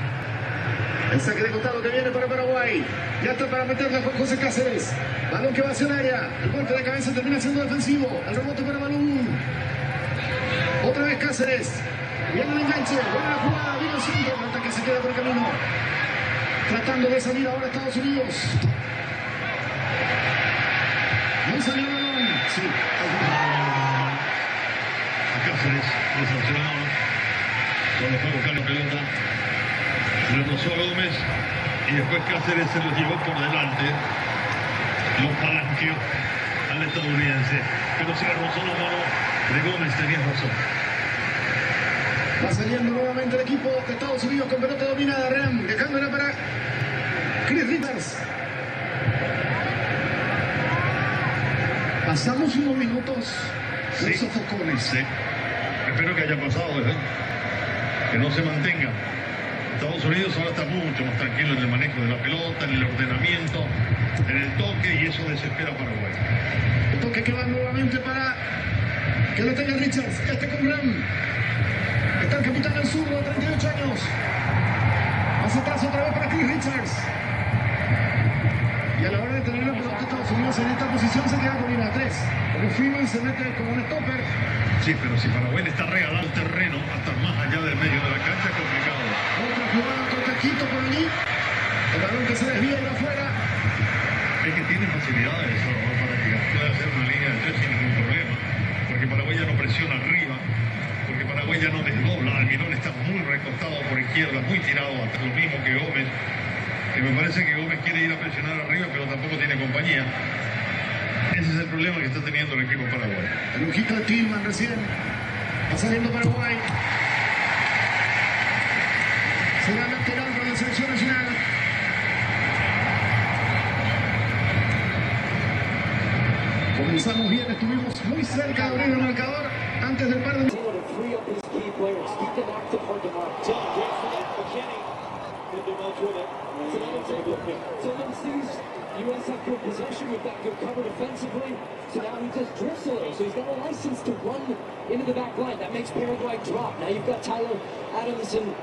El saque de costado que viene para Paraguay. Ya está para meterla con José Caceres. Balón que va hacia el área. El golpe de cabeza termina siendo defensivo. El rebote para Balogun. Otra vez Caceres. Viene el enganche. Buena la jugada. Vino el centro. El ataque se queda por el camino. Tratando de salir ahora Estados Unidos. No salió el balón. Sí. A Caceres lo sancionaron cuando fue a buscar la pelota. Le rozó a Gómez y después Caceres se lo llevó por delante, lo palanqueó al estadounidense, pero se le rozó la mano de Gómez, tenía razón. Va saliendo nuevamente el equipo de Estados Unidos con pelota dominada. Ream dejándola para Chris Richards. Pasamos unos minutos de sofocones. Sí. Espero que haya pasado, que no se mantenga. Estados Unidos ahora está mucho más tranquilo en el manejo de la pelota, en el ordenamiento, en el toque, y eso desespera a Paraguay. El toque que va nuevamente para que lo tenga Richards. Con Ream. Está el capitán del sur de 38 años. Hacia atrás otra vez para Chris Richards. Y a la hora de tener la pelota Estados Unidos en esta posición se queda con línea 3. Porque Freeman se mete como un stopper. Sí, pero si Paraguay le está regalando el terreno hasta más allá del medio de la cancha, es complicado. Otra jugada con Taquito por allí. El balón que se desvía y va afuera. Es que tiene facilidades para que pueda hacer una línea de 3 sin ningún problema. Porque Paraguay ya no presiona arriba. Porque Paraguay ya no desdobla. Almiron está muy recostado por izquierda, muy tirado hasta lo mismo que Gómez. Que me parece que Gómez quiere ir a presionar arriba, pero tampoco tiene compañía. Ese es el problema que está teniendo el equipo paraguayo. El lujito de Tillman recién. Va saliendo Paraguay. Será lateral para la selección nacional. Comenzamos bien, estuvimos muy cerca de abrir el marcador antes del par de... Tillman sees US have good possession, we've got good cover defensively, so now he just drifts a little, so he's got a license to run into the back line. That makes Paraguay drop. Now you've got Tyler Adams and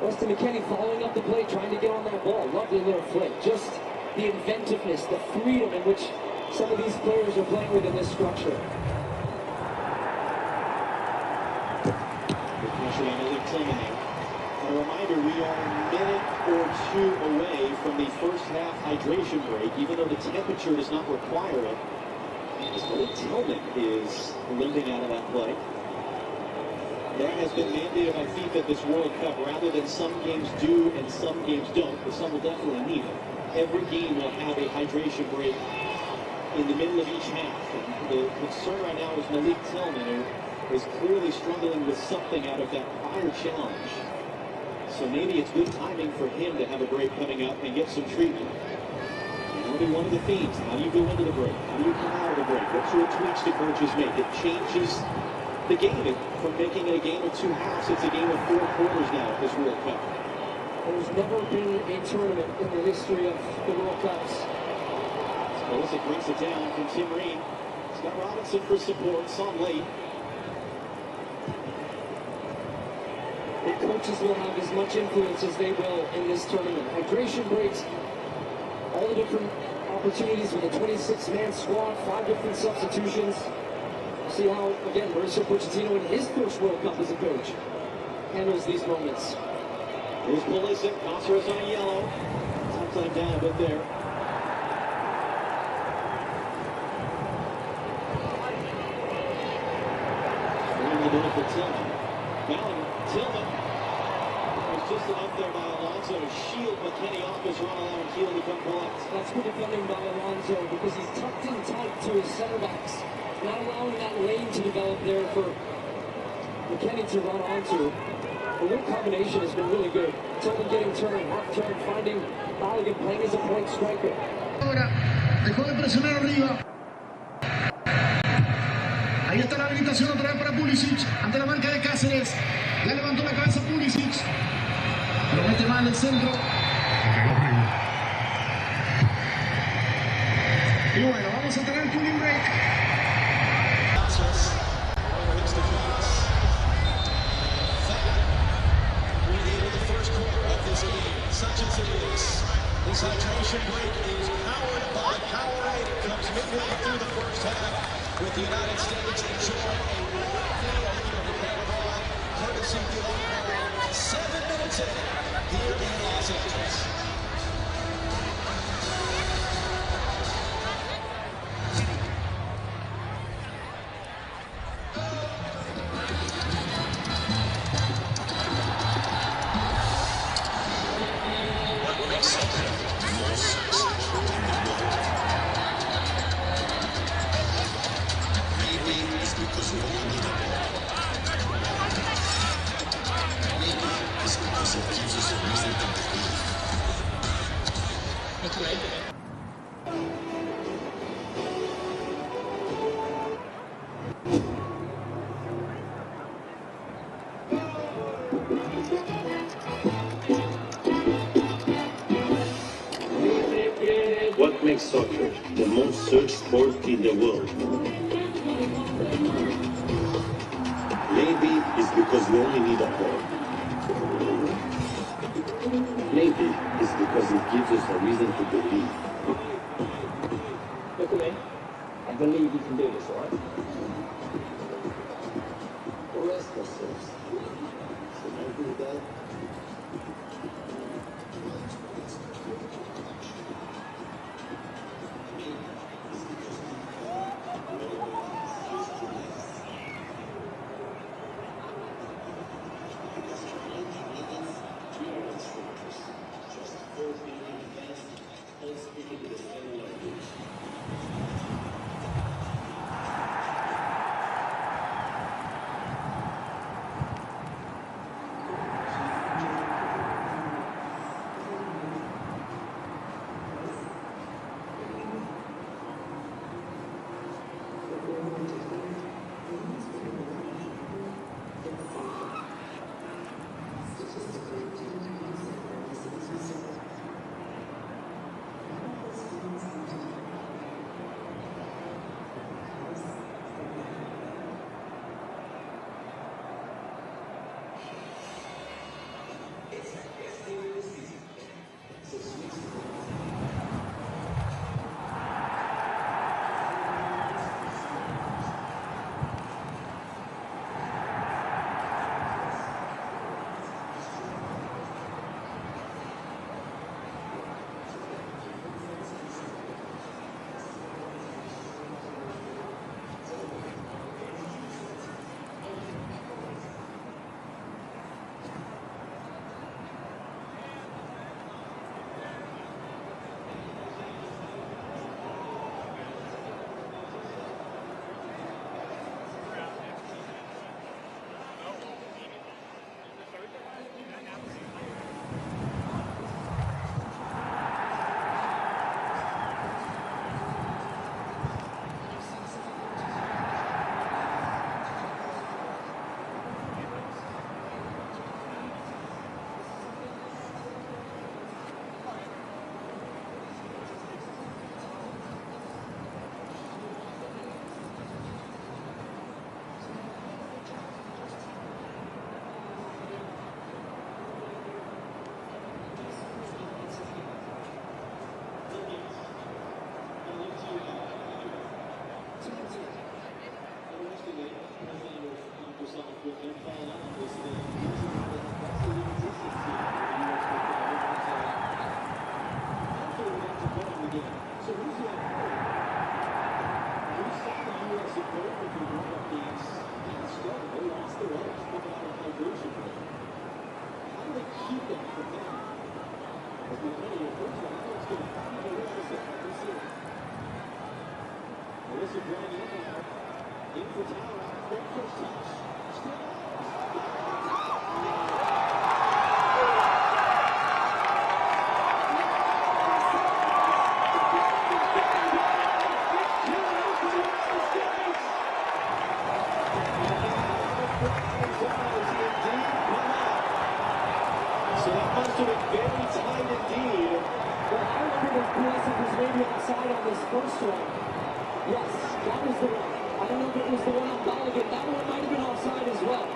Weston McKennie following up the play, trying to get on that ball. Lovely little flick. Just the inventiveness, the freedom in which some of these players are playing within this structure. A reminder, we are a minute or two away from the first half hydration break, even though the temperature does not require it. As Tillman is limping out of that play. That has been mandated by FIFA this World Cup. Rather than some games do and some games don't, but some will definitely need it. Every game will have a hydration break in the middle of each half. The concern right now is Malik Tillman, who is clearly struggling with something out of that prior challenge. So maybe it's good timing for him to have a break coming up and get some treatment. That'll be one of the themes. How do you go into the break? How do you come out of the break? What sort of tweaks do coaches make? It changes the game. From making it a game of 2 halves, it's a game of 4 quarters now at this World Cup. There's never been a tournament in the history of the World Cups. Pulisic brings it down from Tim Ream. He's got Robinson for support. Saw him late. The coaches will have as much influence as they will in this tournament. Hydration breaks, all the different opportunities with a 26-man squad, 5 different substitutions. See how, again, Mauricio Pochettino in his first World Cup as a coach handles these moments. Here's Pulisic. Caceres on a yellow. Time down a bit there. For Tillman. Balogun, Tillman was just enough there by Alonso to shield McKennie off his run, allowing Gill to come collect. That's good defending by Alonso because he's tucked in tight to his center backs, not allowing that lane to develop there for McKennie to run onto. The little combination has been really good. Tillman getting turn, half turn, finding Balogun playing as a point striker. Ahora, dejó de presionar arriba. Ahí está la habilitación otra vez para Pulisic, ante la marca de Caceres. Ya levantó la cabeza Pulisic. Lo mete mal el centro. Y bueno, vamos a tener cooling break. This hydration break is powered by Powerade. It comes midway through the first half with the United States enjoying a 1-0 lead over Paraguay, courtesy of the Almiron. 7 minutes in here in Los Angeles. What makes soccer the most searched sport in the world? Maybe it's because we only need a ball. Maybe it's because it gives us a reason to believe. Look at me. I believe you can do this, all right? The rest of us. Can I do that? So that must have been very tight indeed. Well, I wondered if Pulisic was maybe offside on this first one. Yes, that was the one. I don't know if it was the one on Balogun. That one might have been offside as well.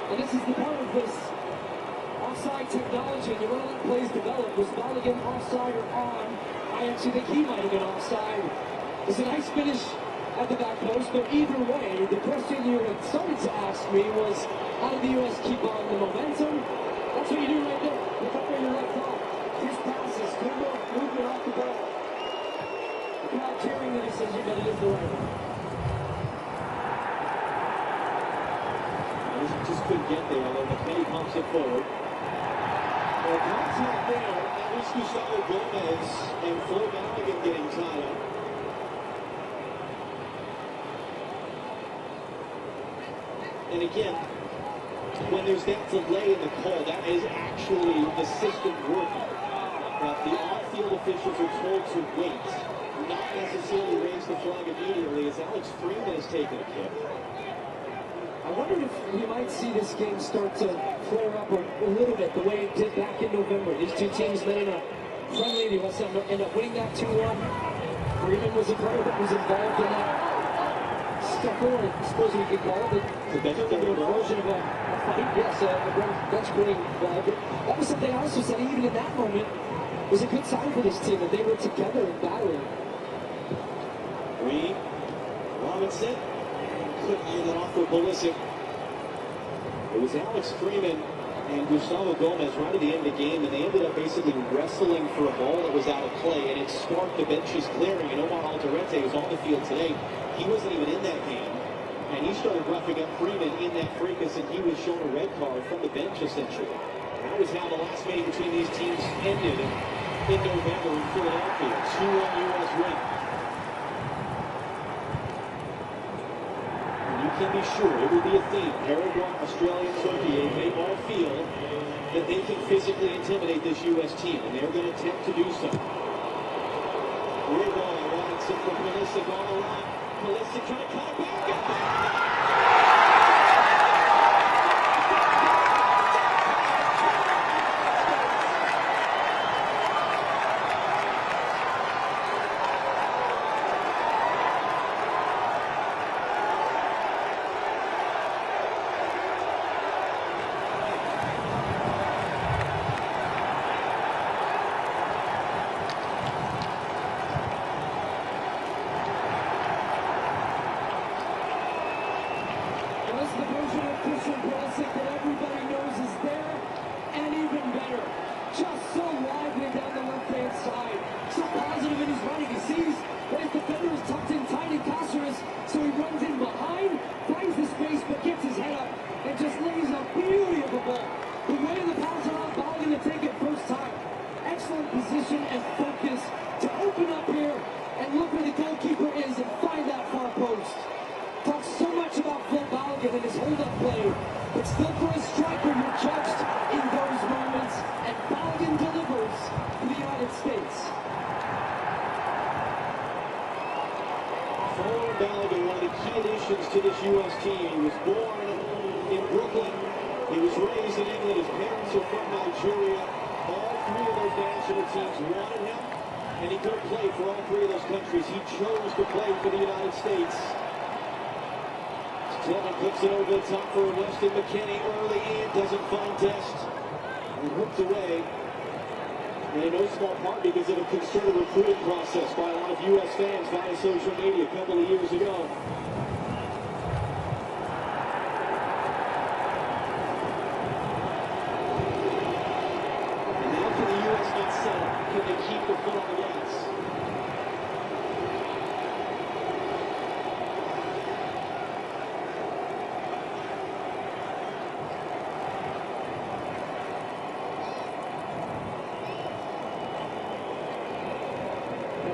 And this is the part of this offside technology. You want to let plays develop. Was Balogun offside or on? I actually think he might have been offside. It was a nice finish at the back post, but either way, the question you had started to ask me was, how did the U.S. keep on the momentum? That's what you do right there. Look up where you're left off. His passes, good movement off the ball. The crowd cheering the decision, but it is the right one. Just couldn't get there, although McKennie pumps it forward. Well, contact there. That was Gustavo Gomez and Balogun getting tied up. And again, when there's that delay in the call, that is actually the system working. But the on-field officials are told to wait, not necessarily raise the flag immediately, as Alex Freeman has taken a kick. I wonder if we might see this game start to flare up a little bit, the way it did back in November. These two teams met in a friendly. The US ended up winning that 2-1. Freeman was a player that was involved in that scuffle, I suppose we could call it. The bench version of a fight, yes, a bench playing flag. That was something I also said, even in that moment, was a good sign for this team, that they were together and battling. Ream, Robinson, couldn't get it off for Pulisic. It was Alex Freeman and Gustavo Gomez right at the end of the game, and they ended up basically wrestling for a ball that was out of play, and it sparked the benches clearing. And Omar Alderete was on the field today. He wasn't even in that game, and he started roughing up Freeman in that fracas, and he was shown a red card from the bench, essentially. That was how the last meeting between these teams ended in November in Philadelphia. 2-1 U.S. win. And you can be sure it will be a theme. Paraguay, Australia, and Turkey, they all feel that they can physically intimidate this U.S. team, and they're going to attempt to do so. We're going Robinson for Pulisic on the line. Pulisic trying to cut it back. Balogun, one of the key additions to this U.S. team. He was born in Brooklyn. He was raised in England. His parents are from Nigeria. All three of those national teams wanted him, and he could play for all three of those countries. He chose to play for the United States. Tillman clips it over the top for Weston McKennie early in, doesn't find Dest. And hooked away. And in no small part because of a concerted recruiting process by a lot of U.S. fans via social media a couple of years ago. And now can the U.S. not settle? Can they keep their foot on the gas?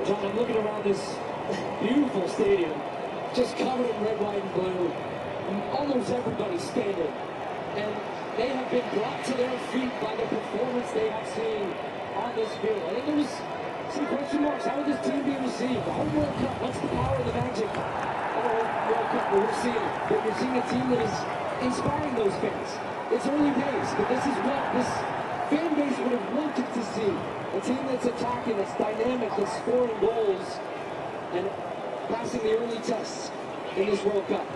John, I'm looking around this beautiful stadium, just covered in red, white, and blue. And almost everybody's standing. And they have been brought to their feet by the performance they have seen on this field. I think there's some question marks. How would this team be received? The whole World Cup, what's the power of the magic of the whole World Cup? Well, we're seeing it. But you're seeing a team that is inspiring those fans. It's early days, but this is what this fan base would have wanted to see. A team that's attacking, that's dynamic, that's scoring goals, and passing the early tests in this World Cup.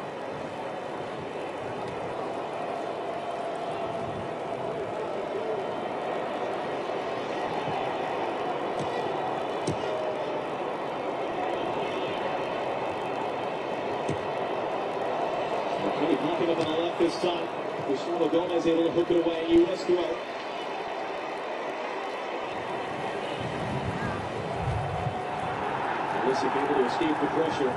McKennie popping up on the left this time. Gustavo Gomez able to hook it away. U.S. throw. Pulisic able to escape the pressure.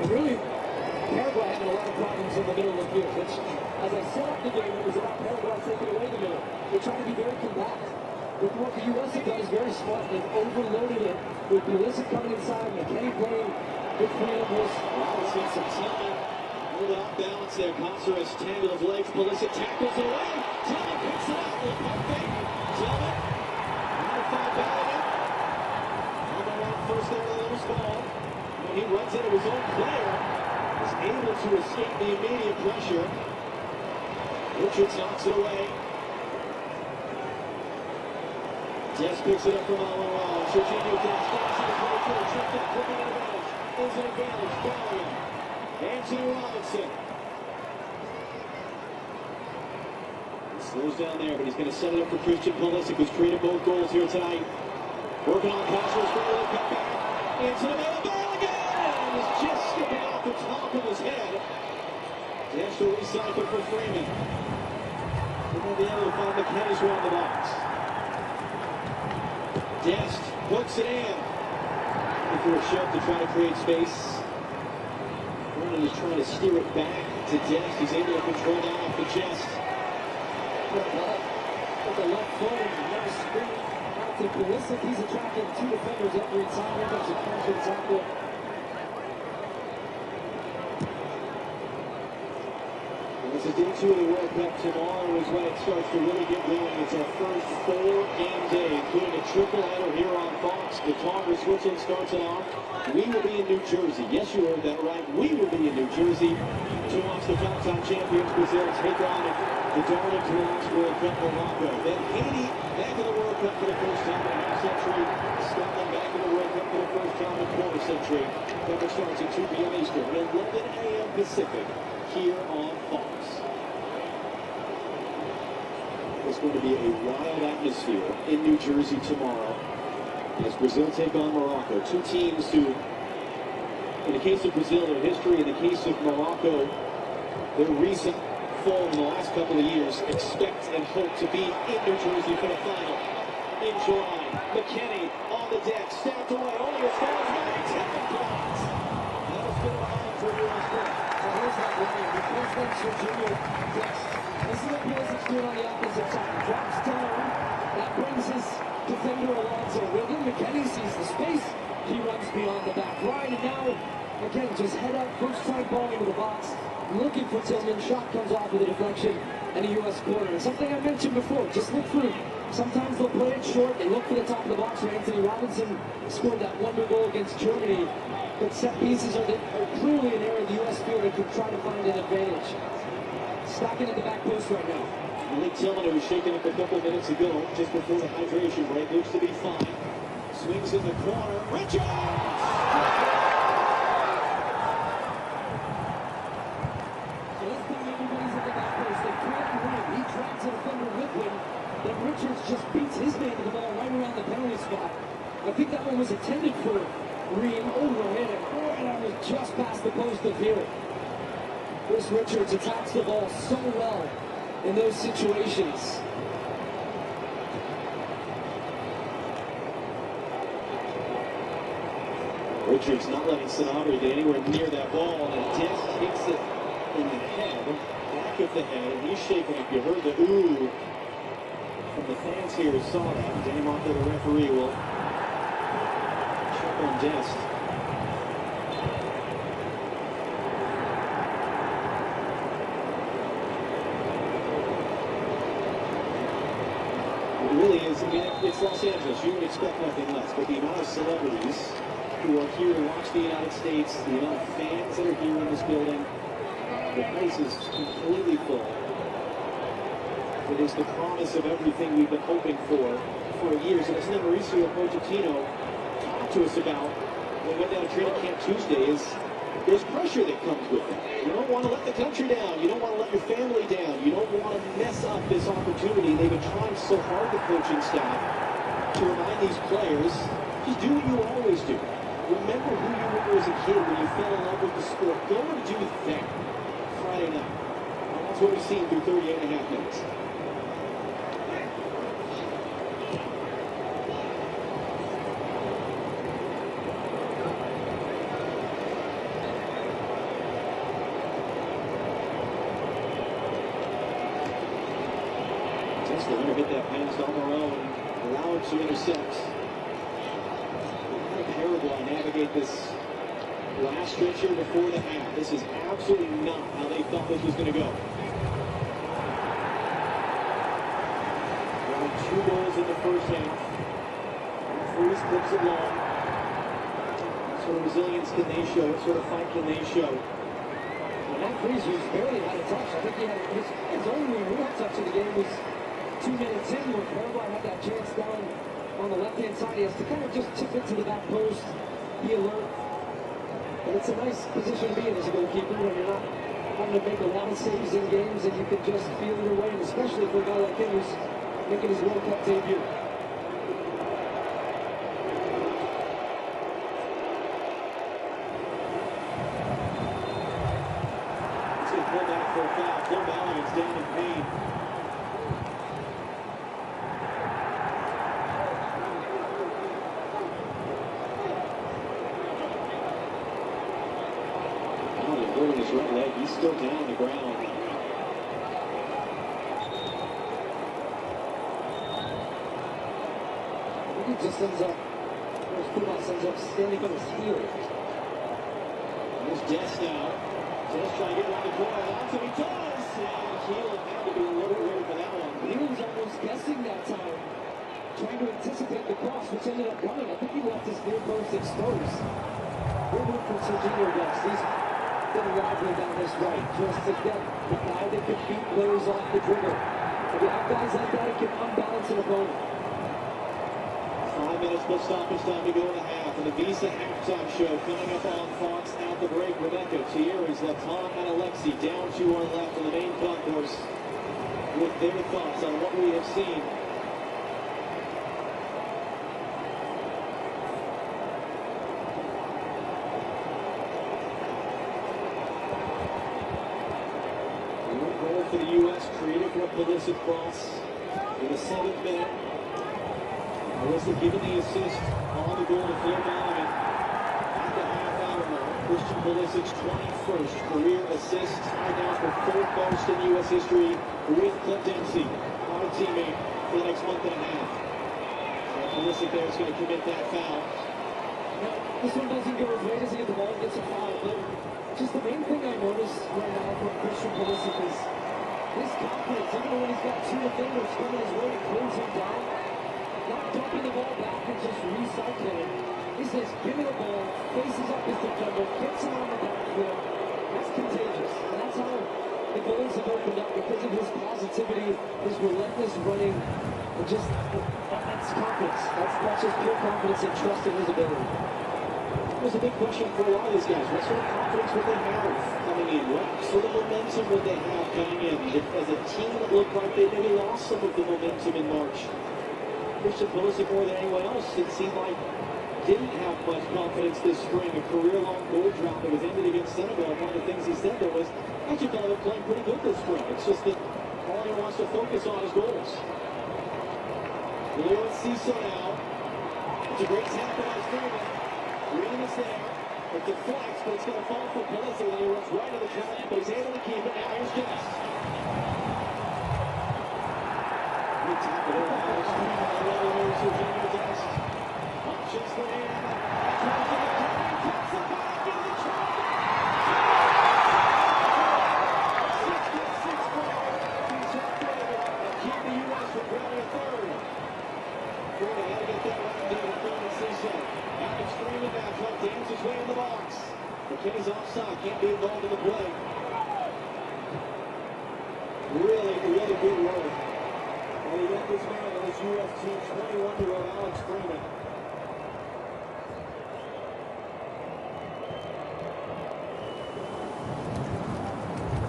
Really, Paraguay having a lot of problems in the middle of the field, which, as I set up the game, it was about Paraguay taking away the middle. They're trying to be very combative. But what the U.S. have done is very smart. They've overloaded it with Pulisic coming inside, McKennie playing with Freeman. Robinson, some Tillman. Hold off balance there. Caceres, tangle of legs. Pulisic tackles it away. Tillman picks it up with perfect. Tillman. Modified Balogun. On the run first there with a loose ball. When he runs into his own player, is able to escape the immediate pressure. Richards knocks it away. Dest picks it up from Almiron. Jorginho Dest knocks it away to the trick up, flipping an advantage. Is an advantage. Balogun. Anthony Robinson. He slows down there, but he's going to set it up for Christian Pulisic, who's created both goals here tonight. Working on Caceres for a cut back. Into the middle. Balogun is just skipping off the top of his head. Dest will recycle for Freeman. And then the other to find McKennie's around the box. Dest hooks it in. Looking for a shove to try to create space. Freeman is trying to steer it back to Dest. He's able to control that off the chest. With the left foot, nice spin out to Pulisic. He's attracting two defenders every time. Here comes a confident tackle. This is day 2 of the World Cup. Tomorrow is when it starts to really get going. It's our first 4-game day, including a triple header here on Fox. Qatar, Switzerland starts it off. We will be in New Jersey. Yes, you heard that right. We will be in New Jersey to watch the five-time champions Brazil take on the darling Cubas World Cup Morocco. Then Haiti back in the World Cup for the first time in a half-century. Scotland back in the World Cup for the first time in a quarter-century. Coverage starts at 2 p.m. Eastern and 11 a.m. Pacific here on Fox. It's going to be a wild atmosphere in New Jersey tomorrow as Brazil take on Morocco. Two teams who, in the case of Brazil, their history, in the case of Morocco, their recent form in the last couple of years, expect and hope to be in New Jersey for the final in July. McKennie on the deck, stacked away, only as far as 9-10 points. That was good behind for U.S. Cup. So here's that line. Replacement Jorginho Dest. This is what Pulisic doing on the opposite side. Drops down. That brings his defender Alonso with him. McKennie sees the space. He runs beyond the back line. And now, again, just head up, first time ball into the box. Looking for Tillman. Shot comes off with a deflection and a U.S. corner. And something I mentioned before, just look for, sometimes they'll play it short. They look for the top of the box where Anthony Robinson scored that wonder goal against Germany. But set pieces are clearly an area of the U.S. field that can try to find an advantage. Stacking at the back post right now. Malik Tillman, who was shaken up a couple minutes ago, just before the hydration break, looks to be fine. Swings in the corner. Richards! So this time everybody's at the back post. They grab Ream. He drags a defender with him. Then Richards just beats his man to the ball right around the penalty spot. I think that one was intended for Ream. Overhit it. And that was just past the post of here. Chris Richards attacks the ball so well in those situations. Richards not letting Sanabria get anywhere near that ball, and Dest hits it in the head, back of the head, and he's shaking up. You heard the ooh from the fans here who saw that. Danny Marco, the referee, will check on Dest. It really is. I mean, it's Los Angeles. You would expect nothing less. But the amount of celebrities who are here to watch the United States, the amount of fans that are here in this building, the place is completely full. It is the promise of everything we've been hoping for years. And as Mauricio Pochettino talked to us about when we went down to training camp Tuesday, is there's pressure that comes with it. You don't want to let the country down. You don't want to let your family down. You don't want to mess up this opportunity. They've been trying so hard, the coaching staff, to remind these players, just do what you always do. Remember who you were as a kid when you fell in love with the sport. Go and do that Friday night. And that's what we've seen through 38.5 minutes. Just the winner hit that pass Almiron and allow him to intercept. Paraguay navigate this last stretch here before the half. This is absolutely not how they thought this was going to go. Only 2 goals in the first half. Freese clips it long. What sort of resilience can they show? What sort of fight can they show? Well, that Freese was barely had a touch. I think he had his only real touch of the game was 2 minutes in when Paraguay had that chance down on the left-hand side. He has to kind of just tip it to the back post, be alert. And it's a nice position to be in as a goalkeeper when you're not having to make a lot of saves in games and you can just feel your way, and especially for a guy like him who's making his World Cup debut. It's going to pull back for a foul. Phil Balogun's down in pain. His right leg, he's still down on the ground. I think he just ends up, Cubas ends up standing on his heel. There's Dest now. Dest trying to get around the corner. Alonso, he does! And Gill had to be a little weird for that one. He was almost guessing that time, trying to anticipate the cross, which ended up coming. I think he left his near post exposed. Good move from Serginho Dest. He's been lively down this right, just to get the guy that can beat players off the dribble. If you have guys like that, it can unbalance an opponent. 5 minutes plus stoppage time to go in the half, and the Visa halftime show coming up on Fox at the break. Rebecca, Caceres, Latam, and Alexi down to our left in the main concourse with their thoughts on what we have seen. For the U.S., creative for a Pulisic cross in the 7th minute. Pulisic giving the assist on the goal to Phil Balogun at the half-hour mark. Christian Pulisic's 21st career assist, tied down for 4th most in U.S. history with Clint Dempsey, our teammate for the next month and a half. So Pulisic there is going to commit that foul. Now, this one doesn't go as late as he gets the ball and gets a foul, but just the main thing I notice right now from Christian Pulisic is his confidence, even when he's got 2 defenders coming his way to close him down, not dumping the ball back and just recycling it. He says, give me the ball, faces up his defender, gets him on the back foot. That's contagious. And that's how the goals have opened up because of his positivity, his relentless running, and just, that's confidence. That's just pure confidence and trust in his ability. That was a big question for a lot of these guys. What sort of confidence would they have coming in? What sort of momentum would they have coming in? As a team that looked like they maybe lost some of the momentum in March. Christian Pulisic, more than anyone else, it seemed like didn't have much confidence this spring. A career-long goal drought that was ended against Senegal. One of the things he said there was, I actually thought they were playing pretty good this spring. It's just that all he wants to focus on is goals. Leo Ciso now. It's a great tap by Freeman. Ream is there. It deflects, but it's going to fall for Pulisic, and he runs right to the trap, but he's able to keep it. Now here's Dest. Good tackle there by Alex Freeman. Already moves to Junior Dest. Options for him. Tries to get down, cuts it back in the trap. 66 for he's upgraded and keep the U.S. from grabbing a third. Freeman had to get that right into the third assist. Alex Freeman now trying to dance his way in the box. McKennie's offside, can't be involved in the play. Really good work by the youngest man on this U.S. team, 21-year-old Alex Freeman.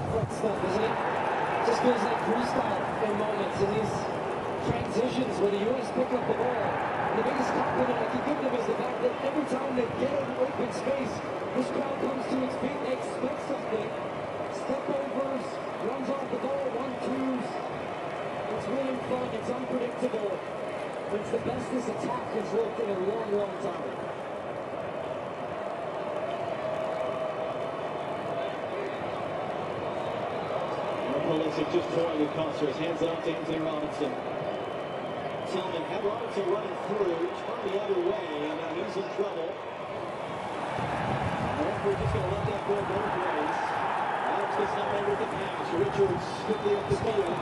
Quick stuff, isn't it? Just feels like freestyle in moments, and these transitions where the U.S. pick up the ball. The biggest compliment I can give them is the fact that every time they get an open space, this crowd comes to its feet, they expect something. Step overs, runs off the ball, 1-2s. It's really fun, it's unpredictable. It's the best this attack has looked in a long time. Pulisic just toying with Caceres, hands off to Anthony Robinson. Tillman had Robinson running through, turned the other way, and now he's in trouble. I think we're just going to let that go both ways. Alex gets not made with the pass. Richards quickly up the field.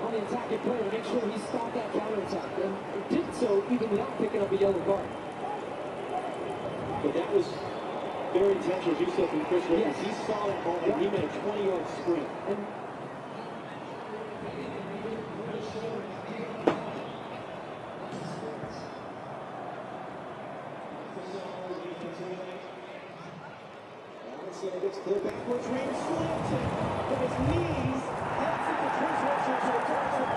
On the attacking player to make sure he stopped that counterattack, and did so even without picking up a yellow card. But that was very intentional, as you said, from Chris Williams. He saw that ball and he made a 20-yard sprint. Alonso gets clear backwards, Ream slams it, but his knees hits it to Chris Williams to the touchdown.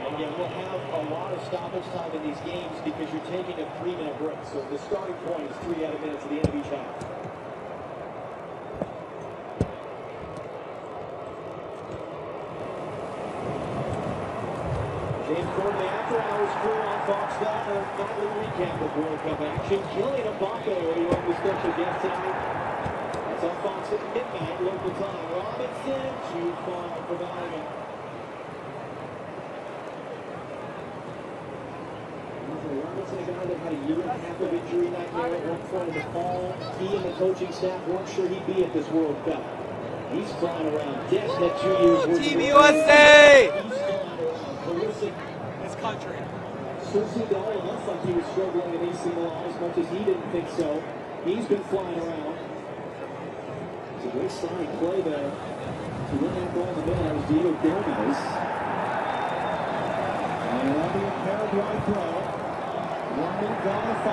And yet we'll have a lot of stoppage time in these games because you're taking a 3-minute break. So the starting point is 3 added minutes at the end of each half. James Gordon, the after-hours crew on Fox Sports, a nightly recap of World Cup action. Killing a Baco, who are the special guest tonight. That's on Fox at midnight local time. Robinson, too far for Balogun. Robinson, a guy that had a year and a half of injury nightmare at one point in the fall. He and the coaching staff weren't sure he'd be at this World Cup. He's flying around. Dest had 2 years worth Team of USA! He's flying around. Pulisic. This country. Certainly to all of us like he was struggling in AC Milan as much as he didn't think so. He's been flying around. It's a great side play there. To win that ball in the middle, that was Diego Gomez. And that'll be a Paraguay throw. 1 minute gone to 5.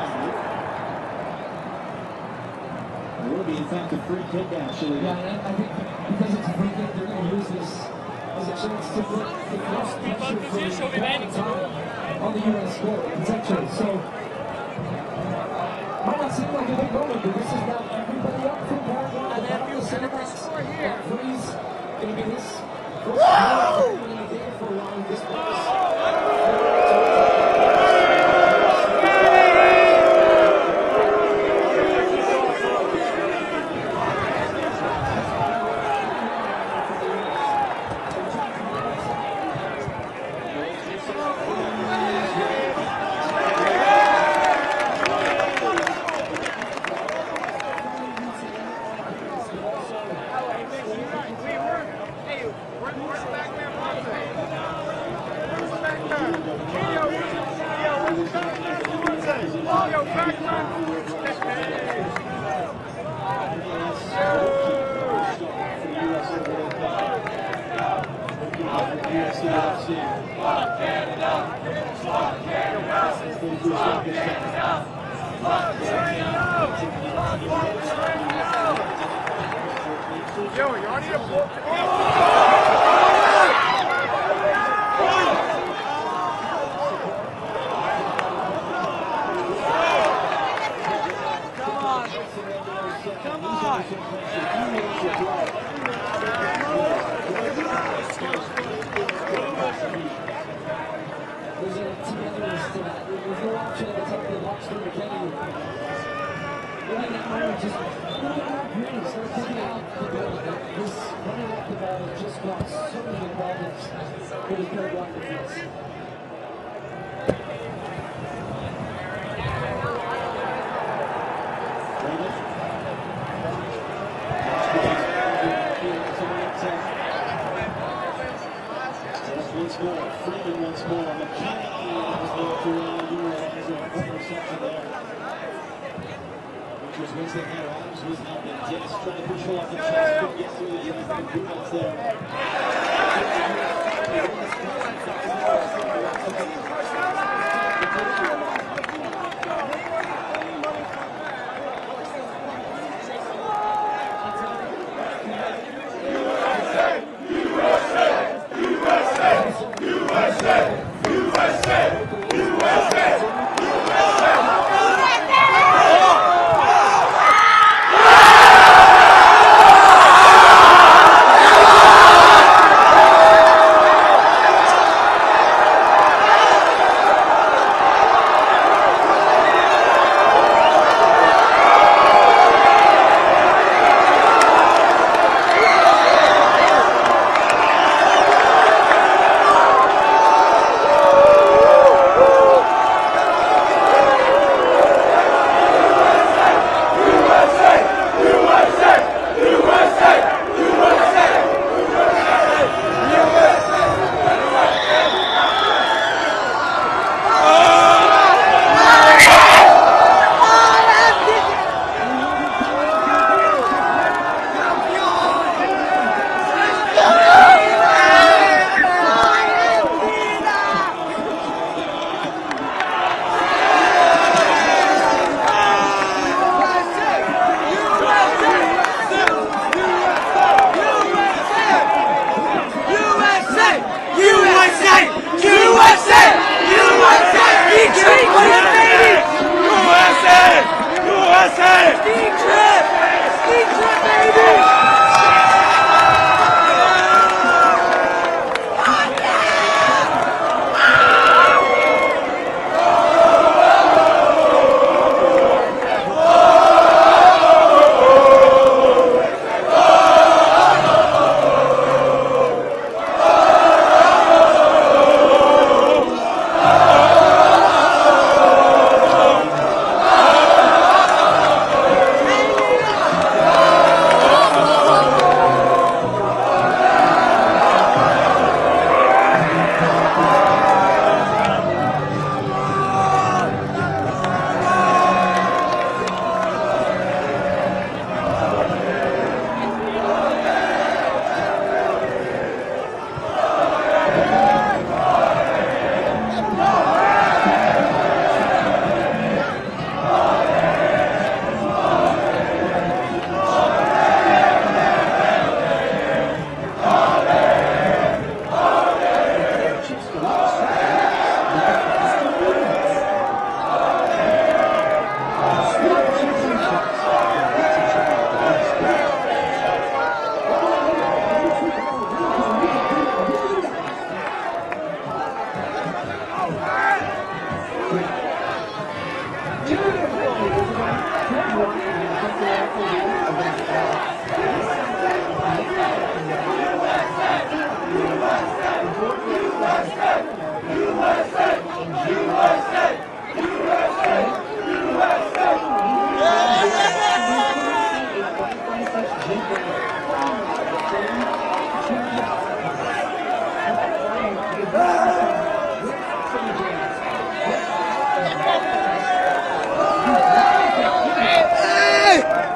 It will be, in fact, a free kick, actually. Yeah, and I think because it's a free kick, they're going to use this as a chance to put the cross pressure on the U.S. score, potentially. So, might not seem like a big moment, but this is now everybody up from Paraguay. And then the center backs. And Freese going to be his first goal in the game for a while. This Yo, you already have Come on! There's a togetherness to that. There's no option at the top of the box for McKennie. Really, that moment just really start taking out the goal. This running off the ball has just caused so many problems for the Paraguay defense. Once more, Freeman once more. McKennie is there to utilize a corner section there. Which was once they had arms was out and Dest trying to control off the chest, couldn't get through the Gill and Cubas there.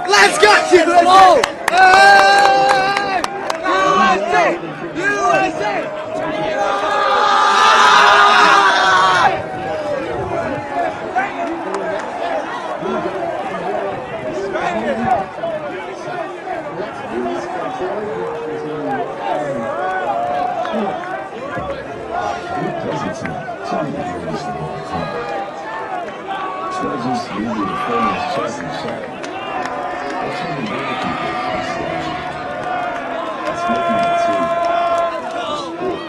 Let's go! Whoa! Hey! USA! USA! it's not something that really is the World Cup. It's not just the India defenders chasing the shot. That's how the other people face that. It's making it too. Sport.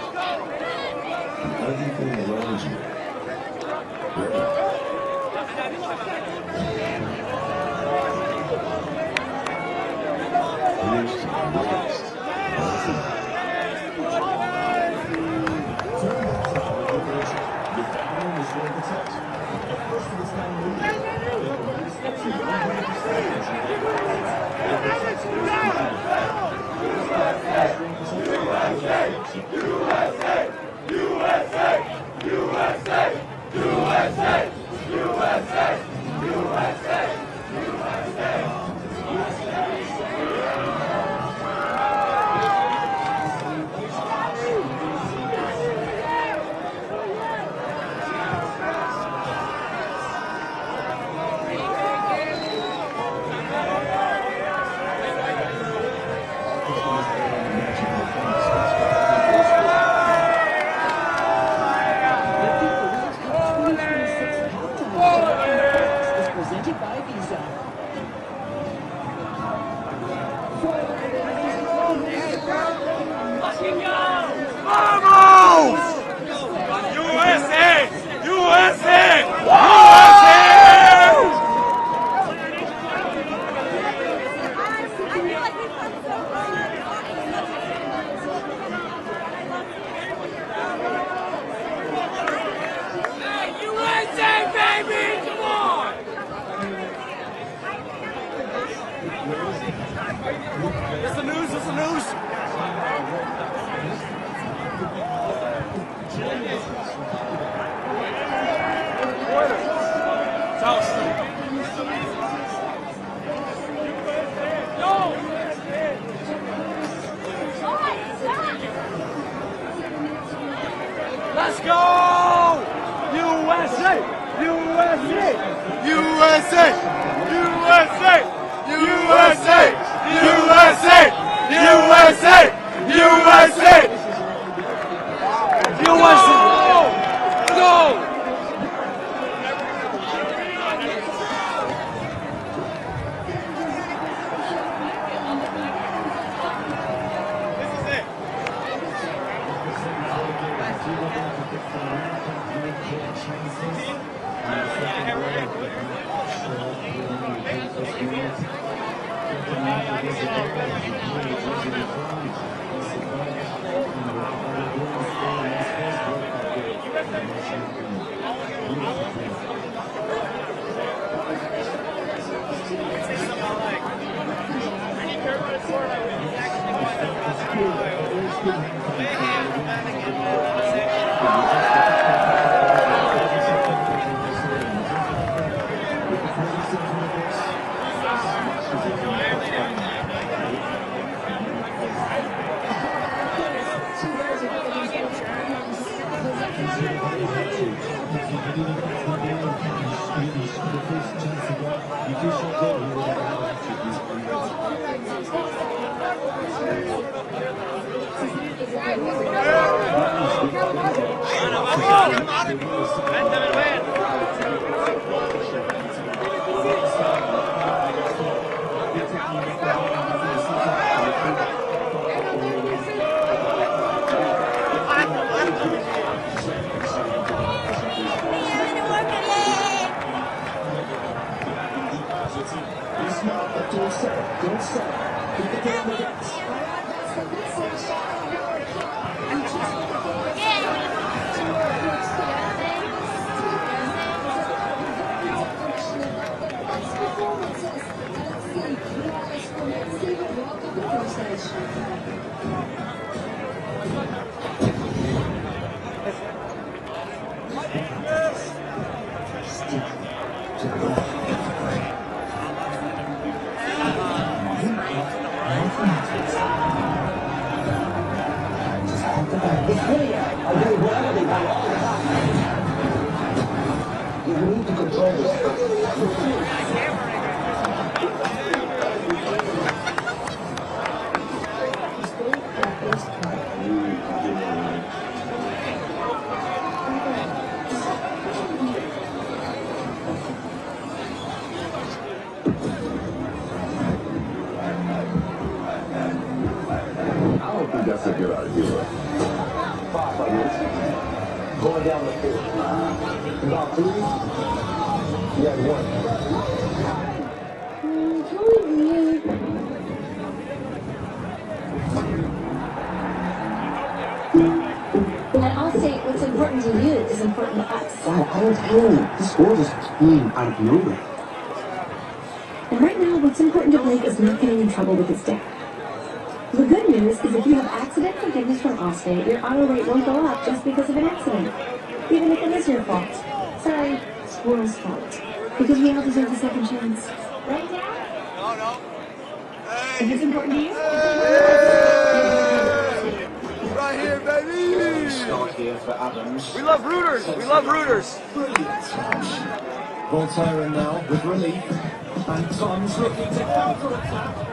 And everything around you. Ready. Here's to the greatest. Let's go! USA! USA! USA! USA! USA! USA! USA! USA! USA! Go! About 3, he had 1. And I'll say what's important to you is important to us. Dad, I don't tell you. This score just came out of nowhere. And right now, what's important to Blake is not getting in trouble with his dad. The good news is if you have accident forgiveness from Allstate, your auto rate won't go up just because of an accident. Even if it is your fault. Sorry, squirrel's fault. Because we all deserve a second chance. Right, Dad? No, no. If it's important to you, Right here, baby! Start here for Adams. We love rooters! We love rooters! Voltaire now with relief. And Tom's looking to counter-attack.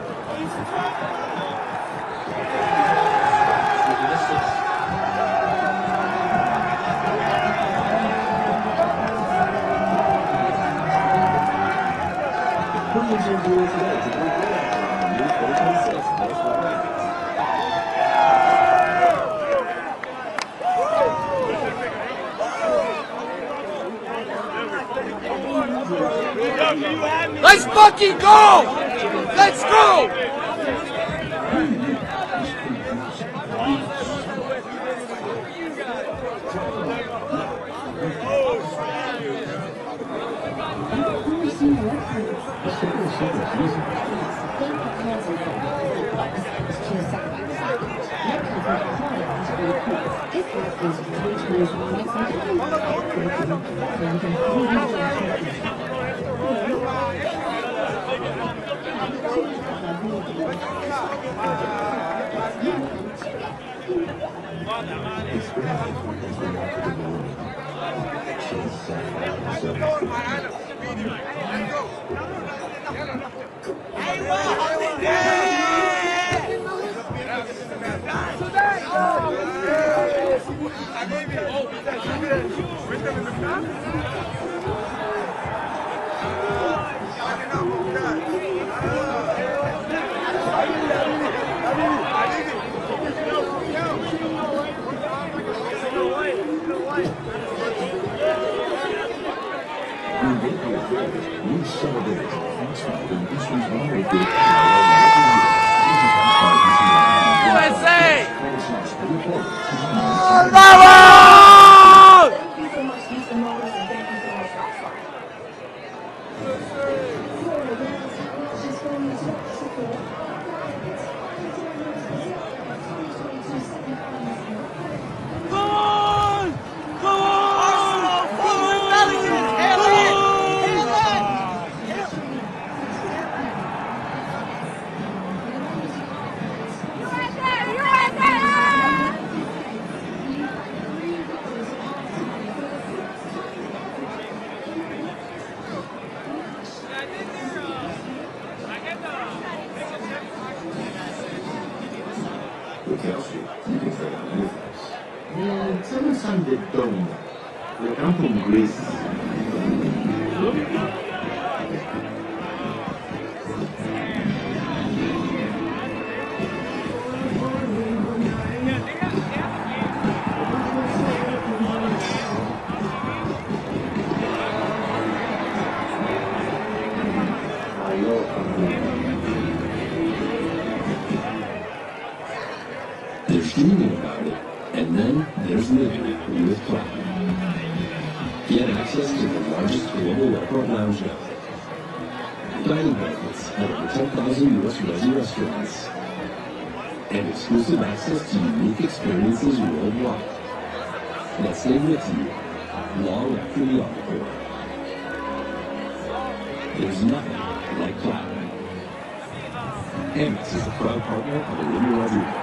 Let's fucking go! Let's go! USA! There's dreaming about it, and then there's living it with Platinum. Get access to the largest global airport lounge network, dining benefits at over 10,000 US resi restaurants, and exclusive access to unique experiences worldwide that stay with you long after the encore. There's nothing like Platinum. Amex is a proud partner of Olivia Rodrigo.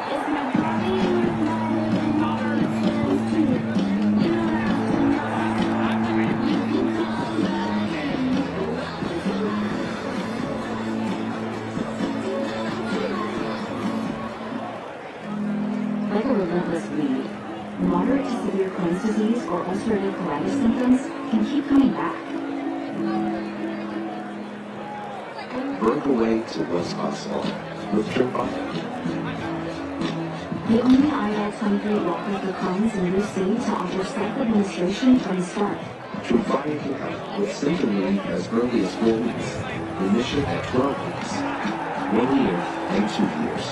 Like a relentless bleed, moderate to severe Crohn's disease or ulcerative colitis symptoms can keep coming back. Break away to what's possible with Trip. The only IELTS concrete wallpaper cones in UC to offer self-administration from start. To fire hiccup with symptom relief as early as 4 weeks. Remission at 12 weeks. 1 year and 2 years.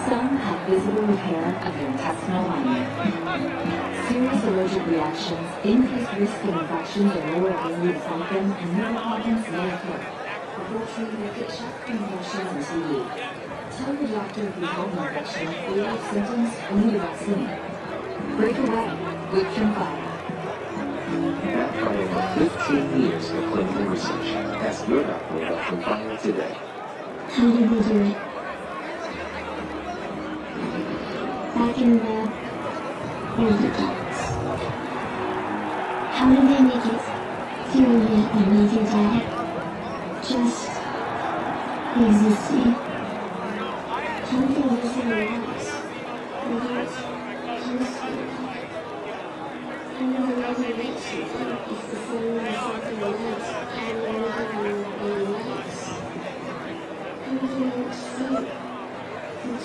Some have visible repair of their intestinal lining. Serious allergic reactions, increased risk of infections or lower ability to function, and neuroproblems may occur. Before treatment, get checked for infections and TB. Tell your doctor if you have an infection, related symptoms, or need a vaccine. Break away with Fire. Backed by over 15 years of clinical research. Ask your doctor about Fire today. How did we do it? Back in the older times. How did they make it through and leave your dad? Just existing. How did they live their lives? Without constant. And the regulation is the same as something else and anything else. And if you don't see what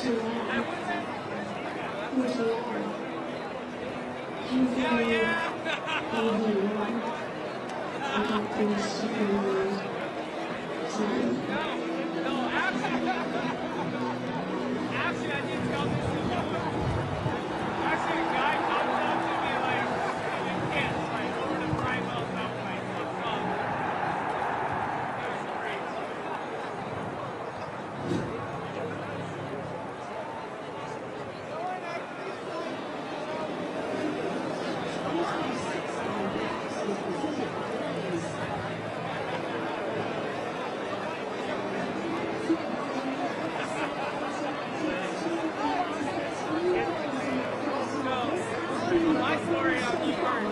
you are, what you are, everything you want, without things to be Actually, I didn't tell this to you. Actually, a guy comes up to me like, you can't fight over the prime well South fight. What's wrong? That was great. My story I'll keep heard.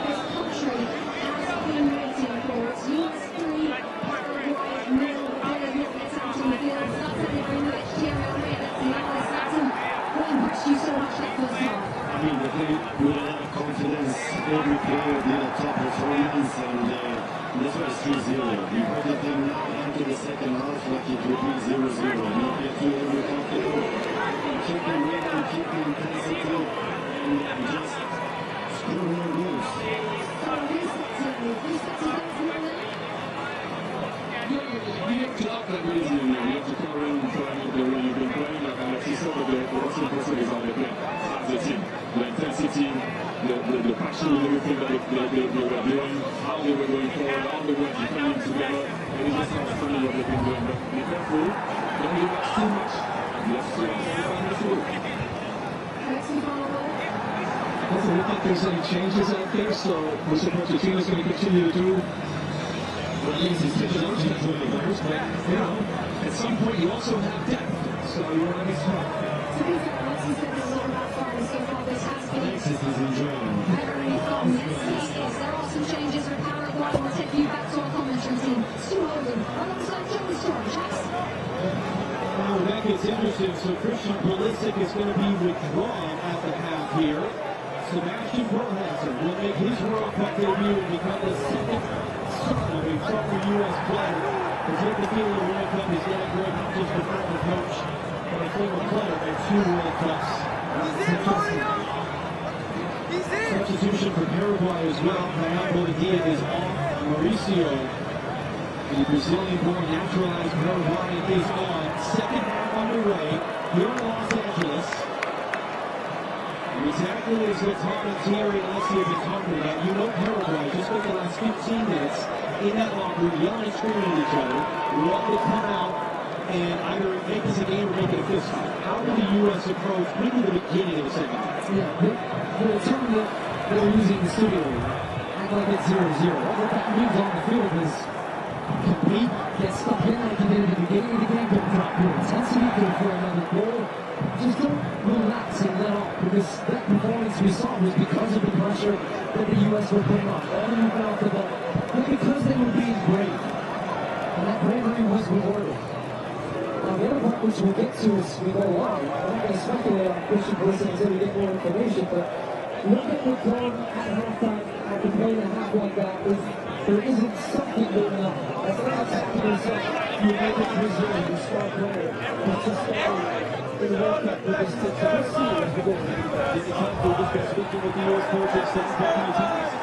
This country has been waiting for its history. Paraguay middle players not get out on the field. So that's it very much. Thierry Henry, let's see how this happen. What impressed you so much that first half? I mean, they played with a lot of confidence. Every player did a top performance, and that's why it's 3-0. We hope that they now enter the second half like it would be 0-0. Not get too overconfident. Keep the rhythm, keep the intensity, and just score more goals. We have to up that reason. We have to come around and try the way you've been playing. And as you saw, what's impressive is how they play. As a team, the intensity, the passion and everything that they were doing, how they were going forward, how they were defending together. And it's just outstanding what they've been doing. But be careful, don't give us too much. Let's see how they Listen, we think there's any changes out there, so we're supposed to Tina's going to continue to do what leads his technology to the players, but, you know, at some point you also have depth, so you want to be smart. To be fair, once you said there's a lot about foreign so far, this has been Alexis is enjoying. very fun. Yes, there are some changes with Paraguay. We'll take you back to our commentary team. Stu Hogan, alongside Joey Storm. Now, that gets interesting, so Christian Pulisic is going to be withdrawn at the half here. Sebastian Prohansson will make his World Cup debut and become the second son of a former U.S. player to take the field of the World Cup. He's got a great, not just a former coach, but a former player at 2 World Cups. Substitution for Paraguay as well. Bobadilla is off. Mauricio, the Brazilian-born naturalized Paraguayan, is on. Second half underway here in Los Angeles. Exactly as Tom and Thierry and Alessia have been talking about. You know Paraguay just spent the last 15 minutes in that locker room yelling and screaming at each other. We want to come out and either make this a game or make it a fist fight. How did the U.S. approach really the beginning of the second half? Yeah, the term that they're using in the studio, act like it's 0-0. What that means on the field is compete, get stuck in like you did at the beginning of the game, don't drop your intensity, go for another goal. Just don't relax and let off, because that performance we saw was because of the pressure that the U.S. were putting on, all moving off the ball, but because they were being brave. And that bravery was rewarded. Now, the other part which we'll get to as we go along, I'm not going to speculate on Christian Pulisic until we get more information, but looking at the goal at halftime, after playing a half like that, is there isn't something going on. As an attacking himself, United Brazil, the star player, who's just started in the World Cup with this team. So we'll see as we go. This is time for this guy speaking with the US coaches, saying what do you think?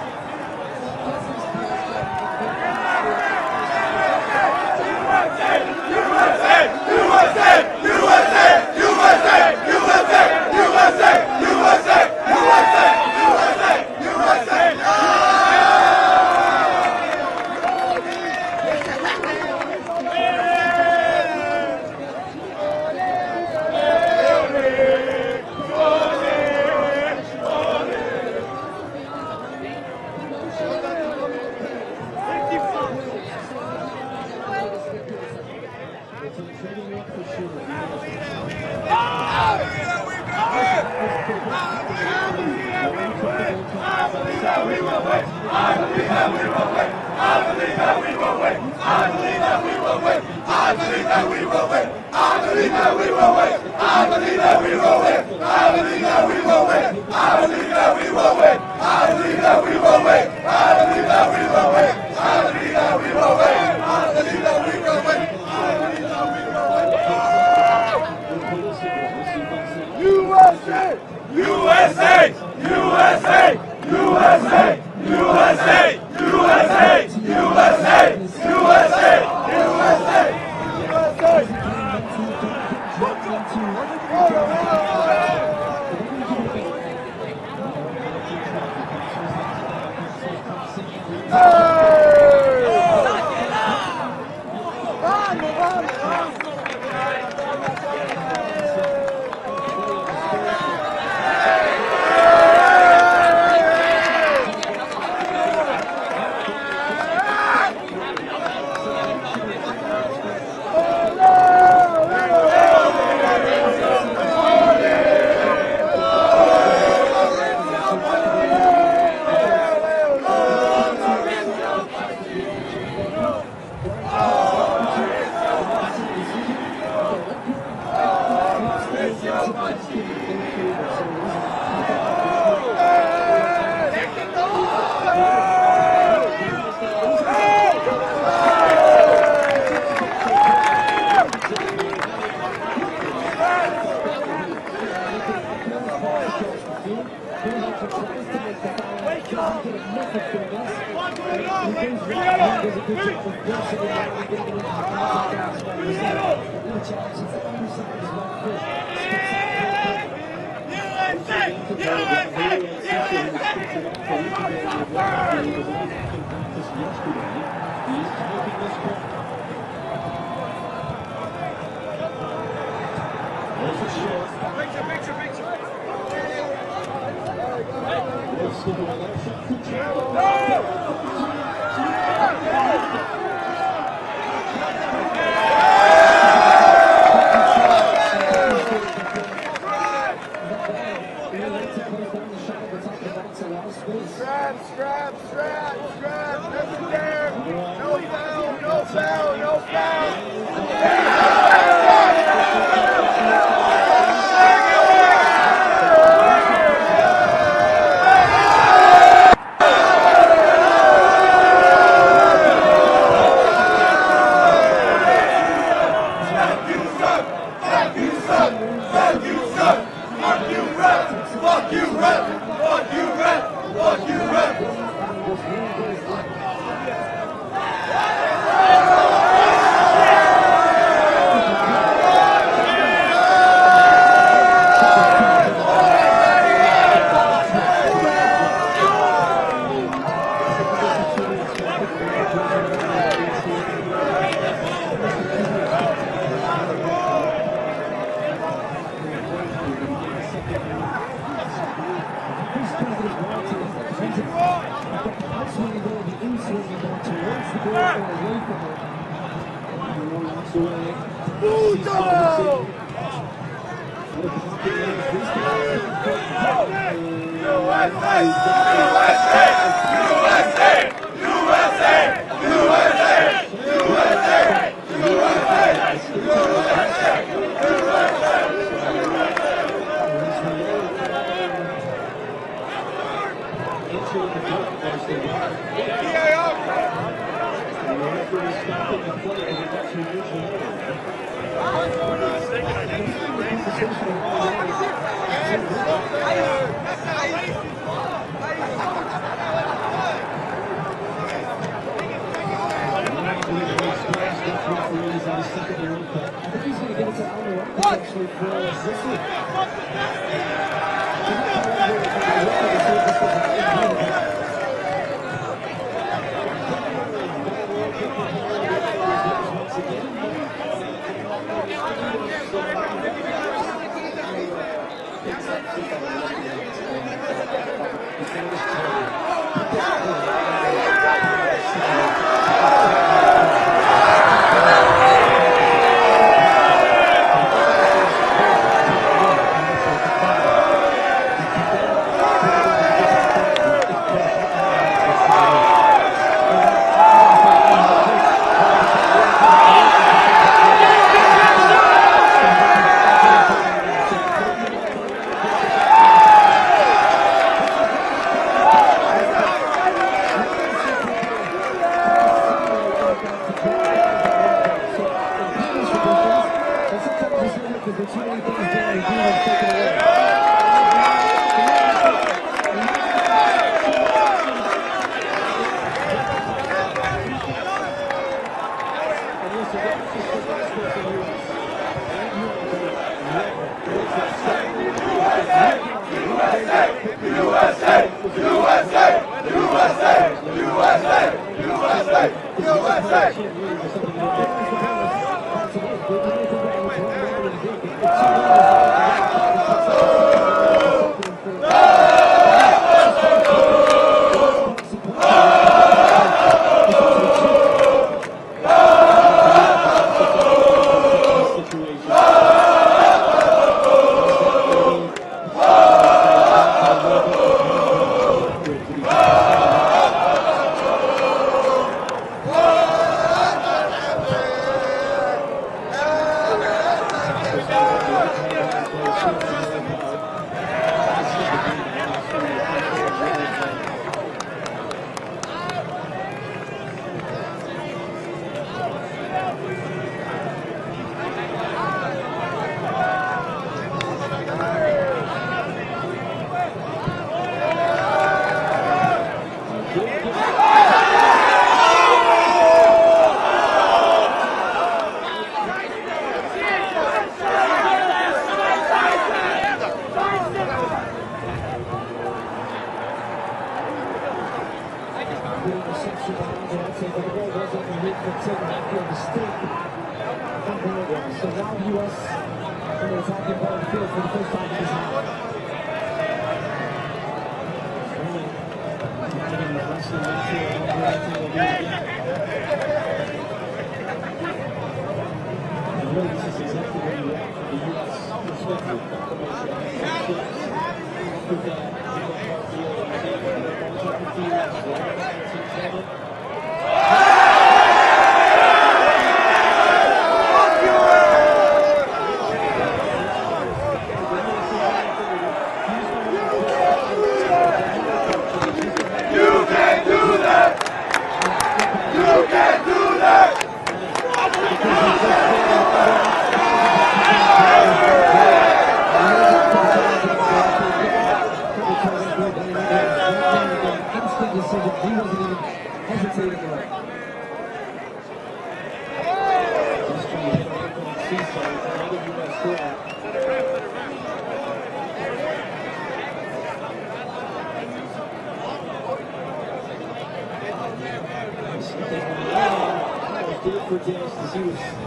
for Dest as he was ramping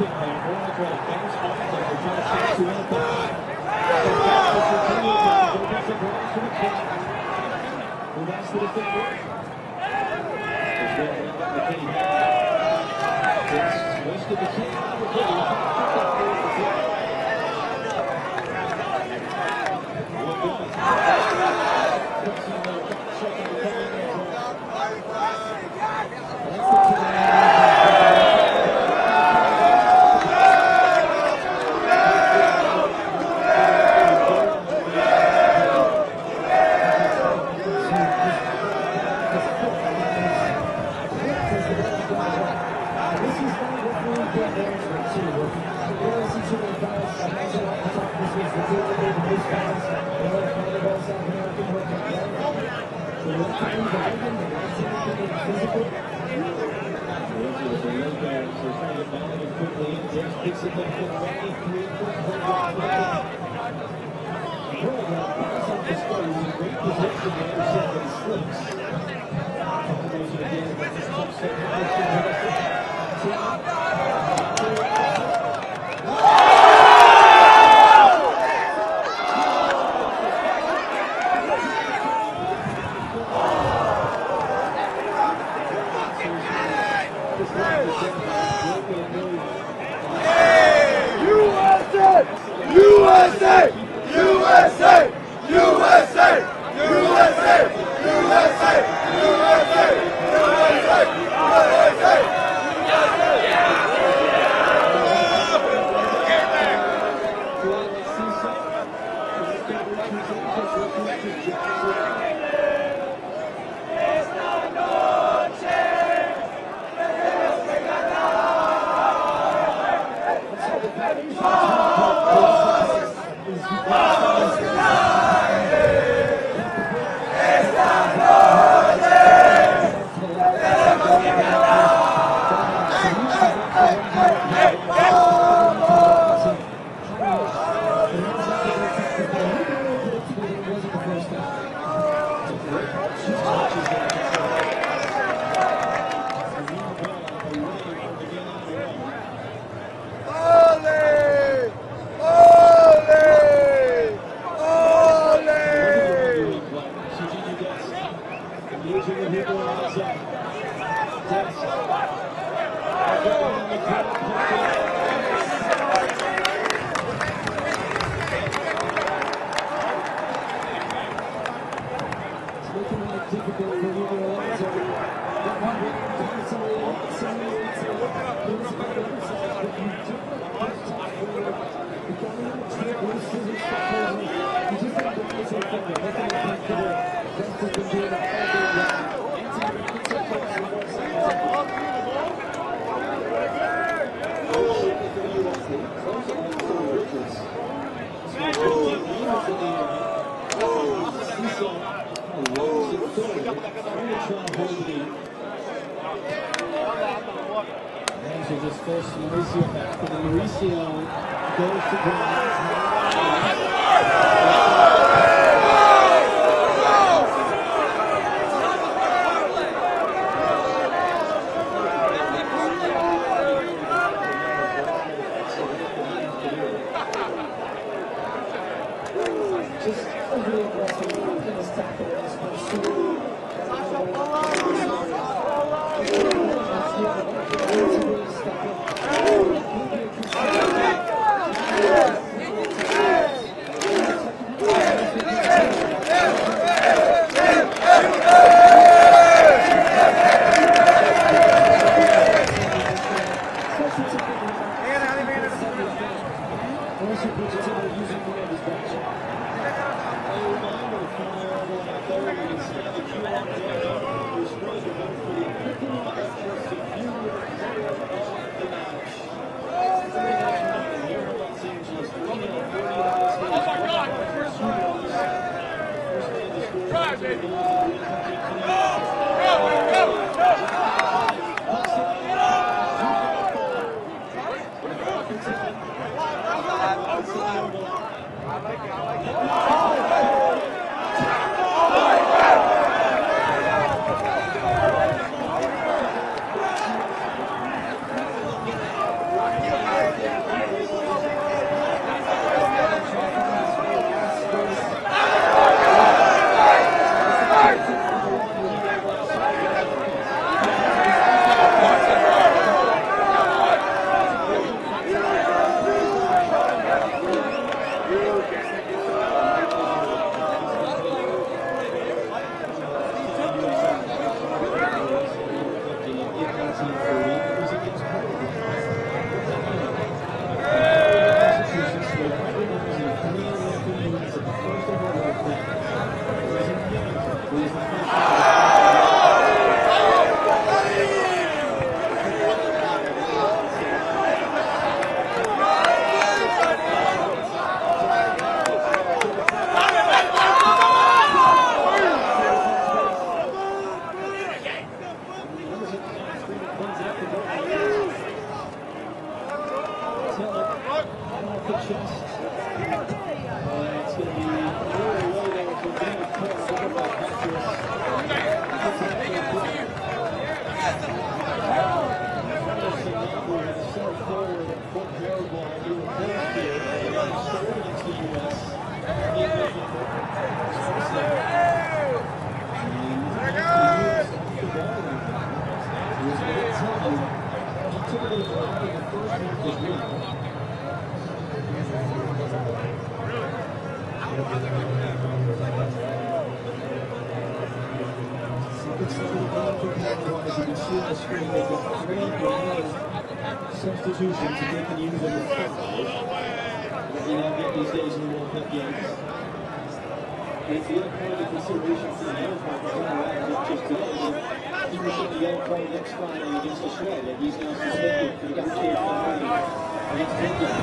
there. Going to try to bounce off of it. They're trying to shoot to win it. Well, that's the defender. McKennie. Dest most of the team. Substitutions that they can use in the front that you now get these days in the World Cup games. And it's the other point of consideration for the yellow card for not just today. He will get the yellow card next Friday against Australia. He's now suspended for the third penalty against England.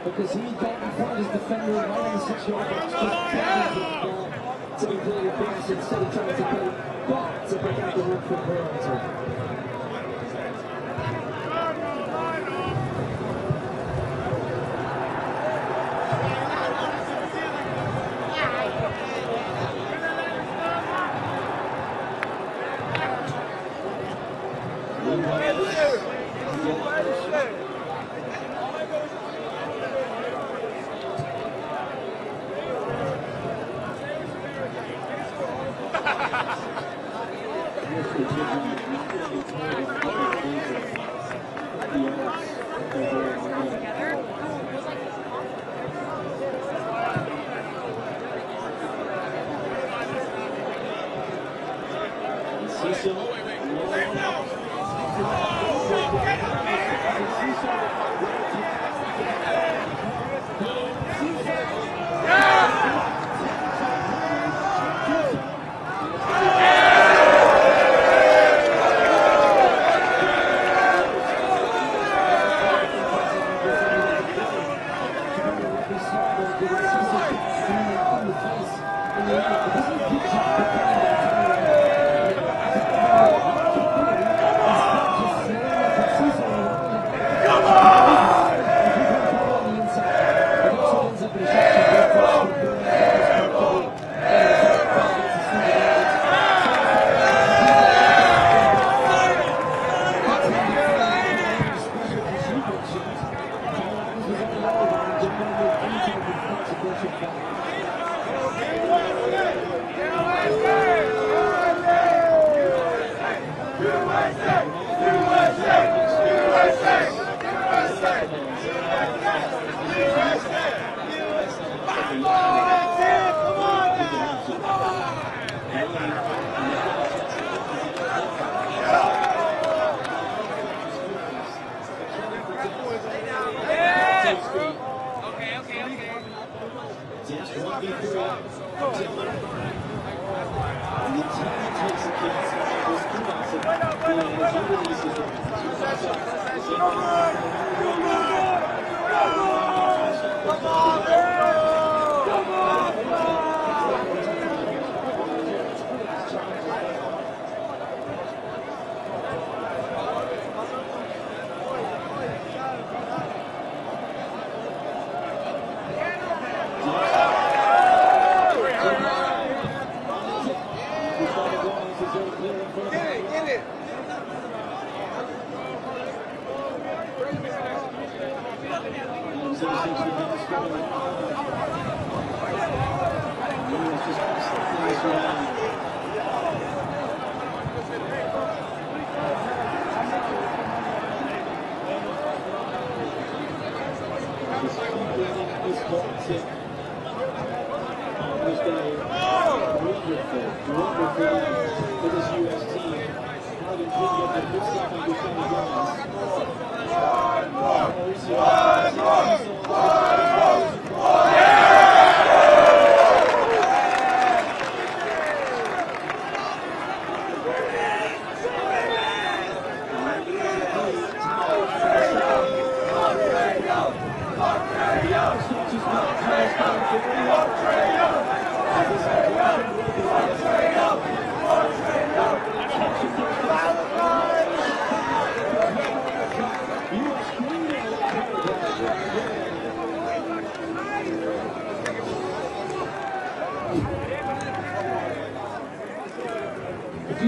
Because he got in front of his defender right on the 6-yard box, to be played across instead of trying to play back to break out the work for Alonso.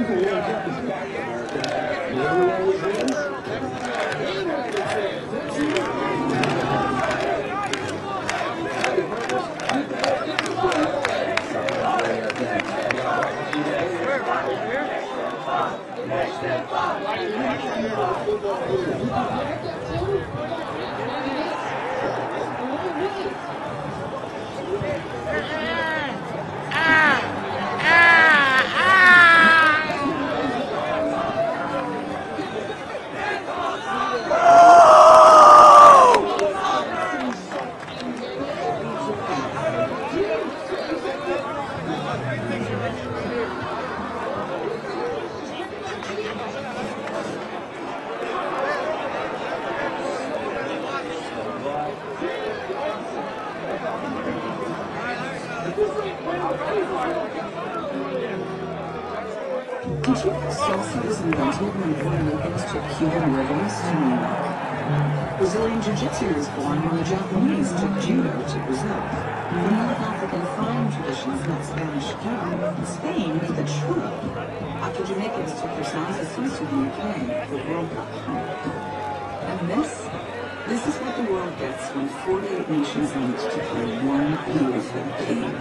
FIFA World Cup is back in America. You know who always wins? Did you know salsa was invented when Puerto Ricans took Cuban rhythms to New York? Brazilian Jiu-Jitsu was born when the Japanese took judo to Brazil. The North African flying traditions met Spanish judo. Spain with the churro. After Jamaicans took their sound systems to the UK, the World Cup. And this is what the world gets when 48 nations meet to play one beautiful game.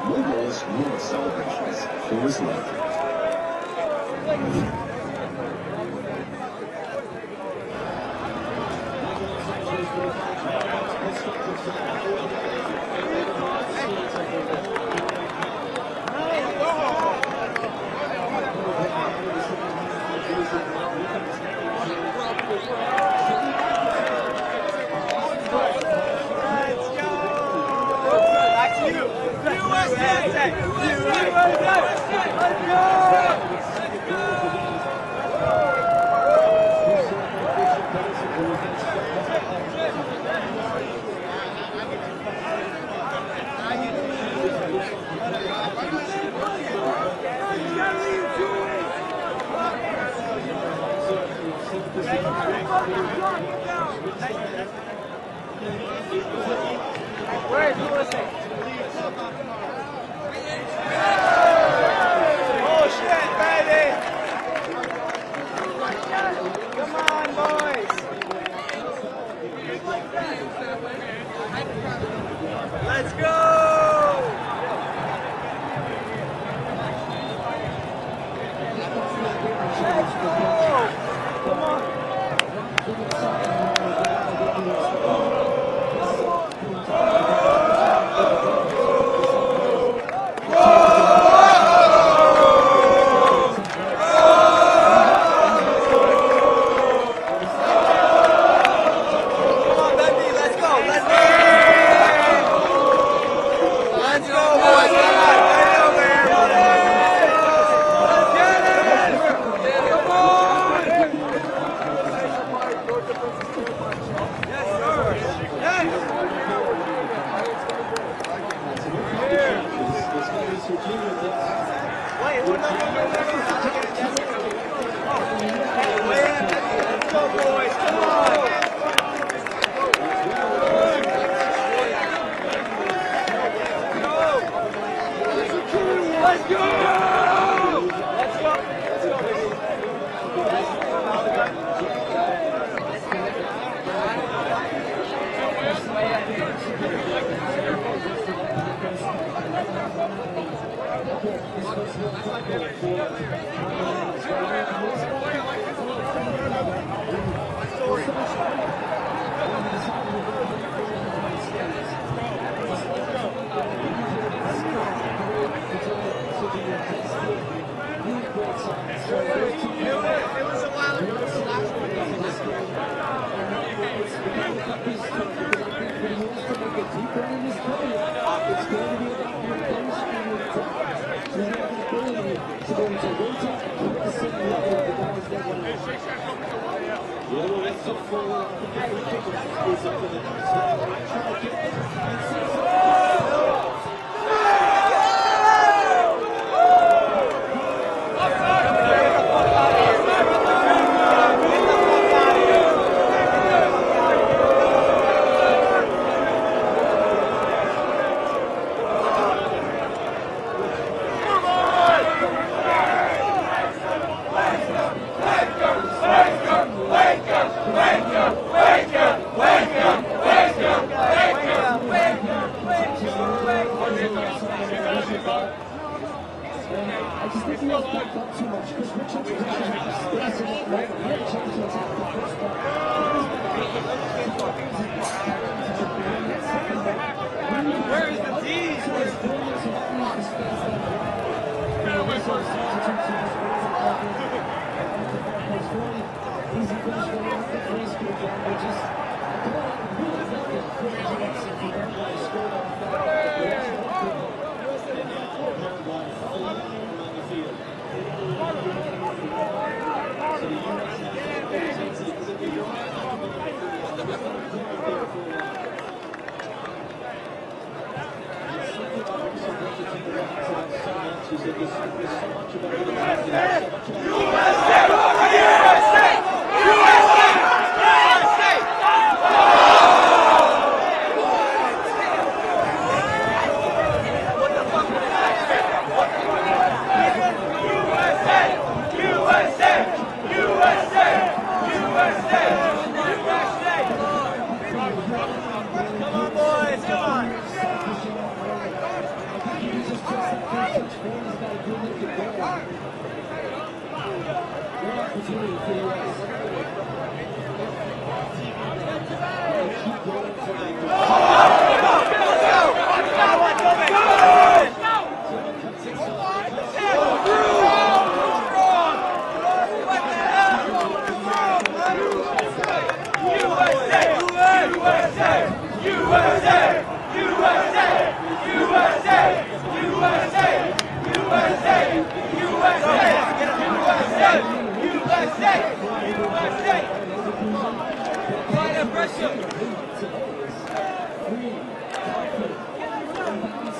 More goals, more celebrations. Who's left? Where is Pulisic? Oh shit, baby! Come on, boys! Let's go! Come on!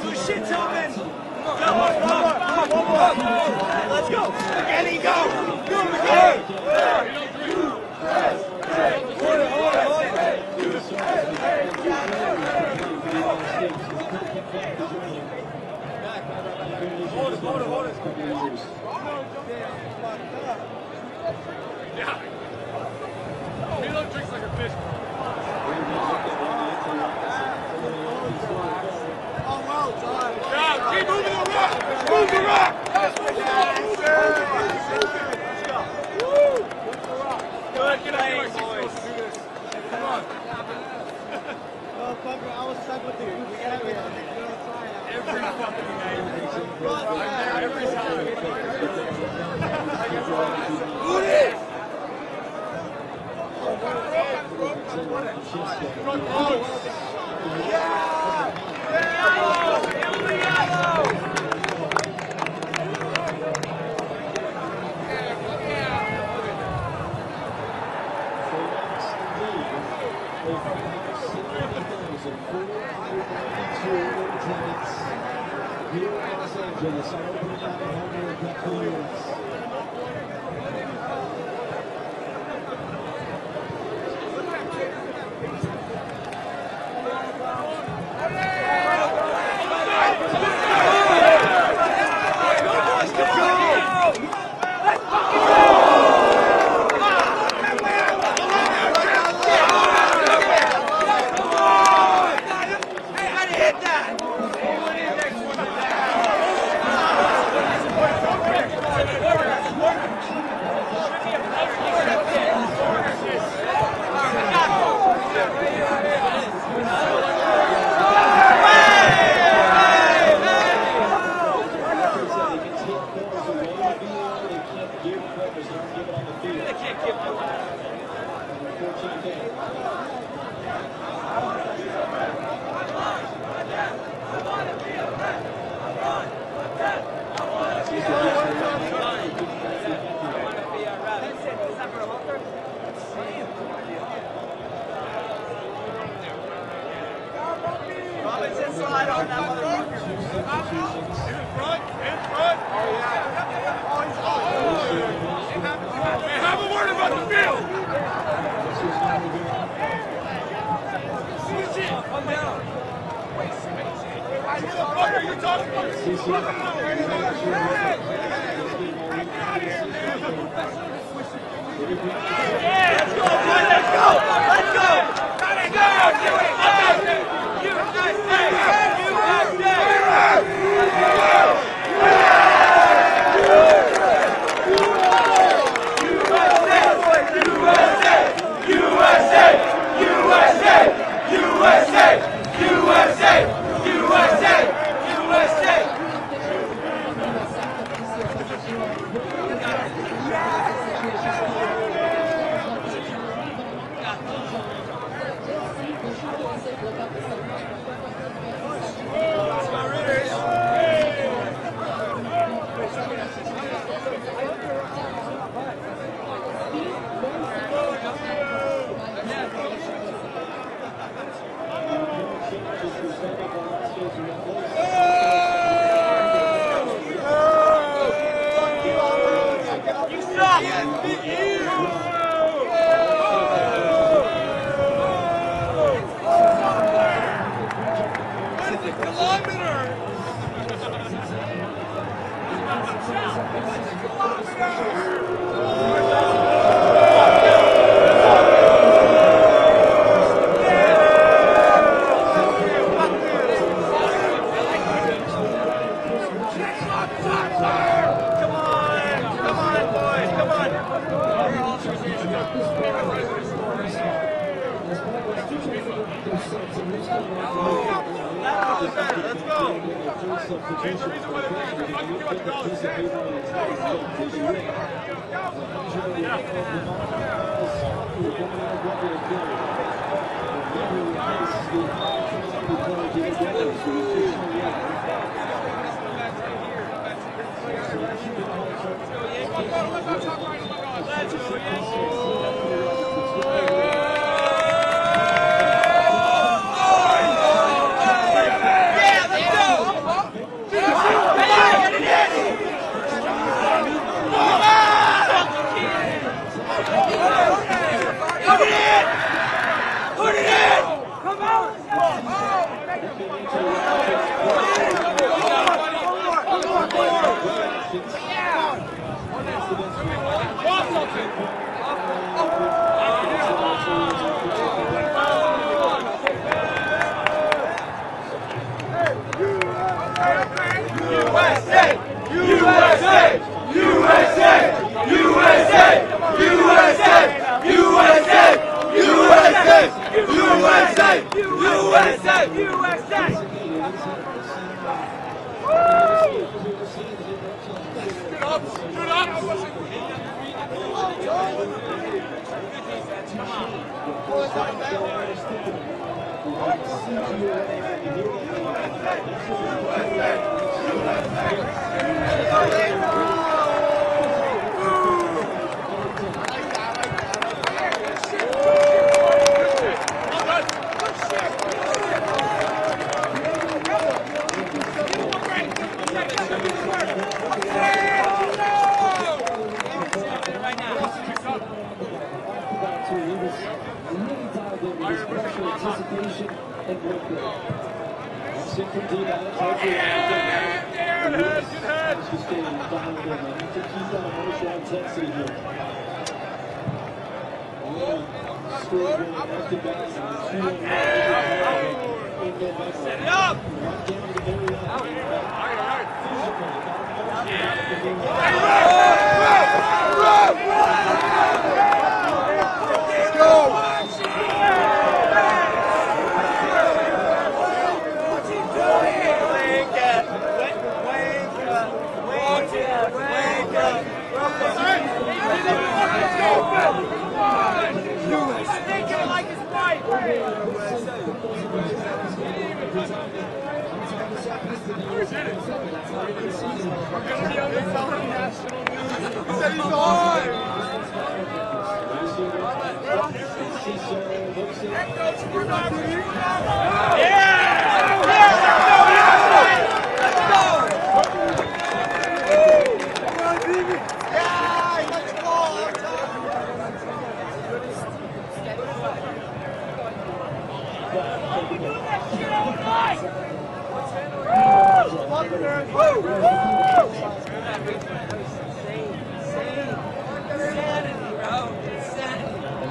Good shit, Tillman. Come on. Let's go. McKennie, go. Go, McKennie. Hold it. Yeah. Milo drinks like a fish. Yeah, keep moving the rock! Move the rock! Let's go! Woo! Good, get out here, boys. Come on. Oh, fucker, I was stuck with you. We gotta be Every fucking game. Every Here in Los Angeles, our opening night of home World Cup players.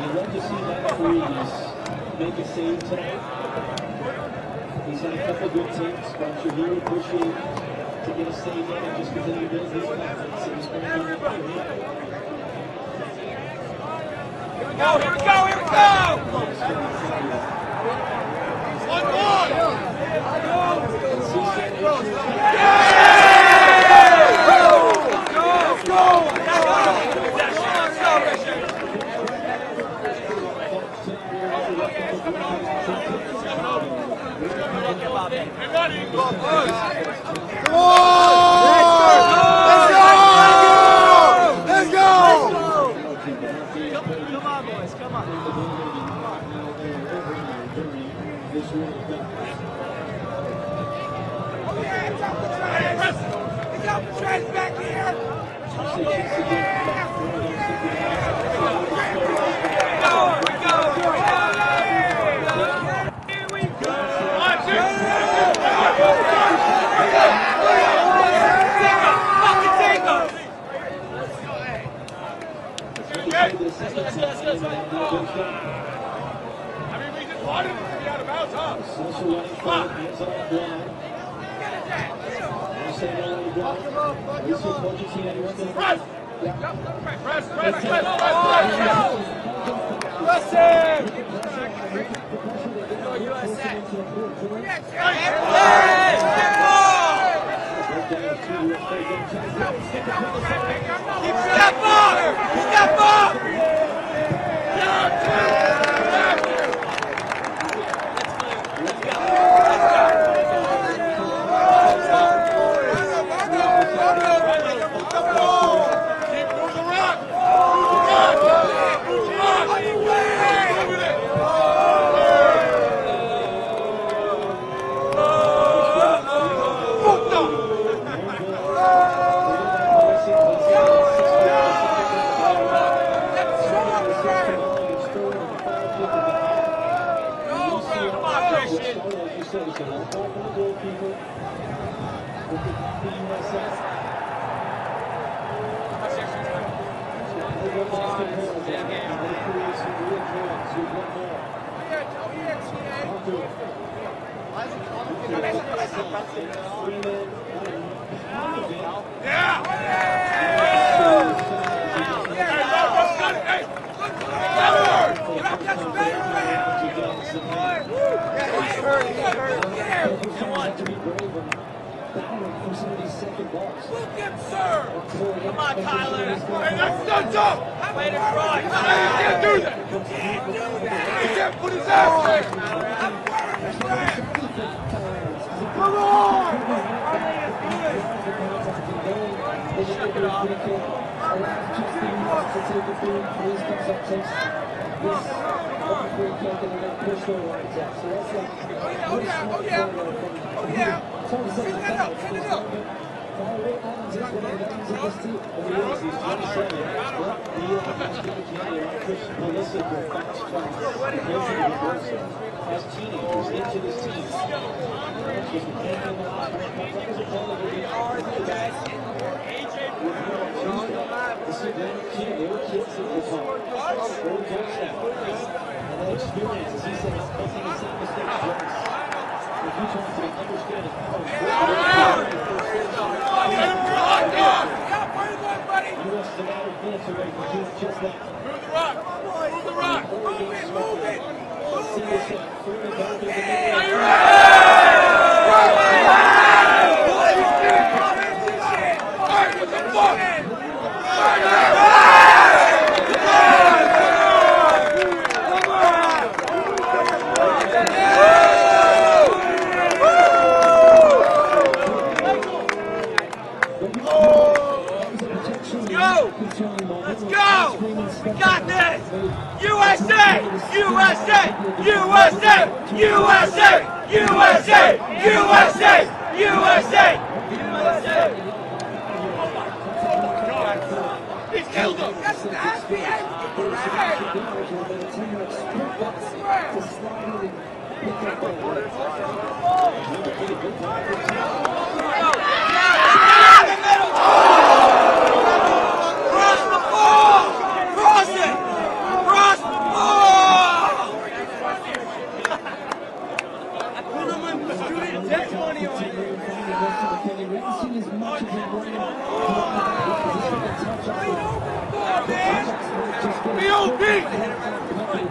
you'd love to see that Freese make a save tonight. He's had a couple good takes, but I'm sure he would appreciate to get a save in and just continue to build his confidence in his playing on the field. Here we go, here we go, here we go! 1-1! Let's go! Let's go! Come on, boys, come on. Back here!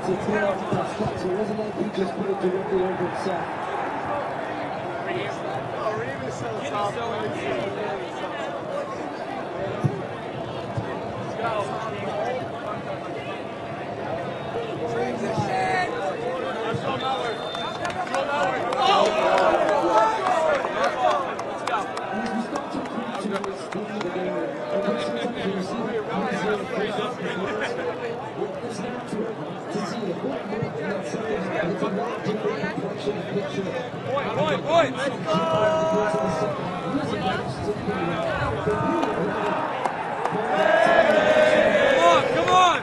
to clear out the tough spots. It wasn't like he just put it directly over himself. Oh, Ream is so soft. Let's go. Point. Let's go. Come on.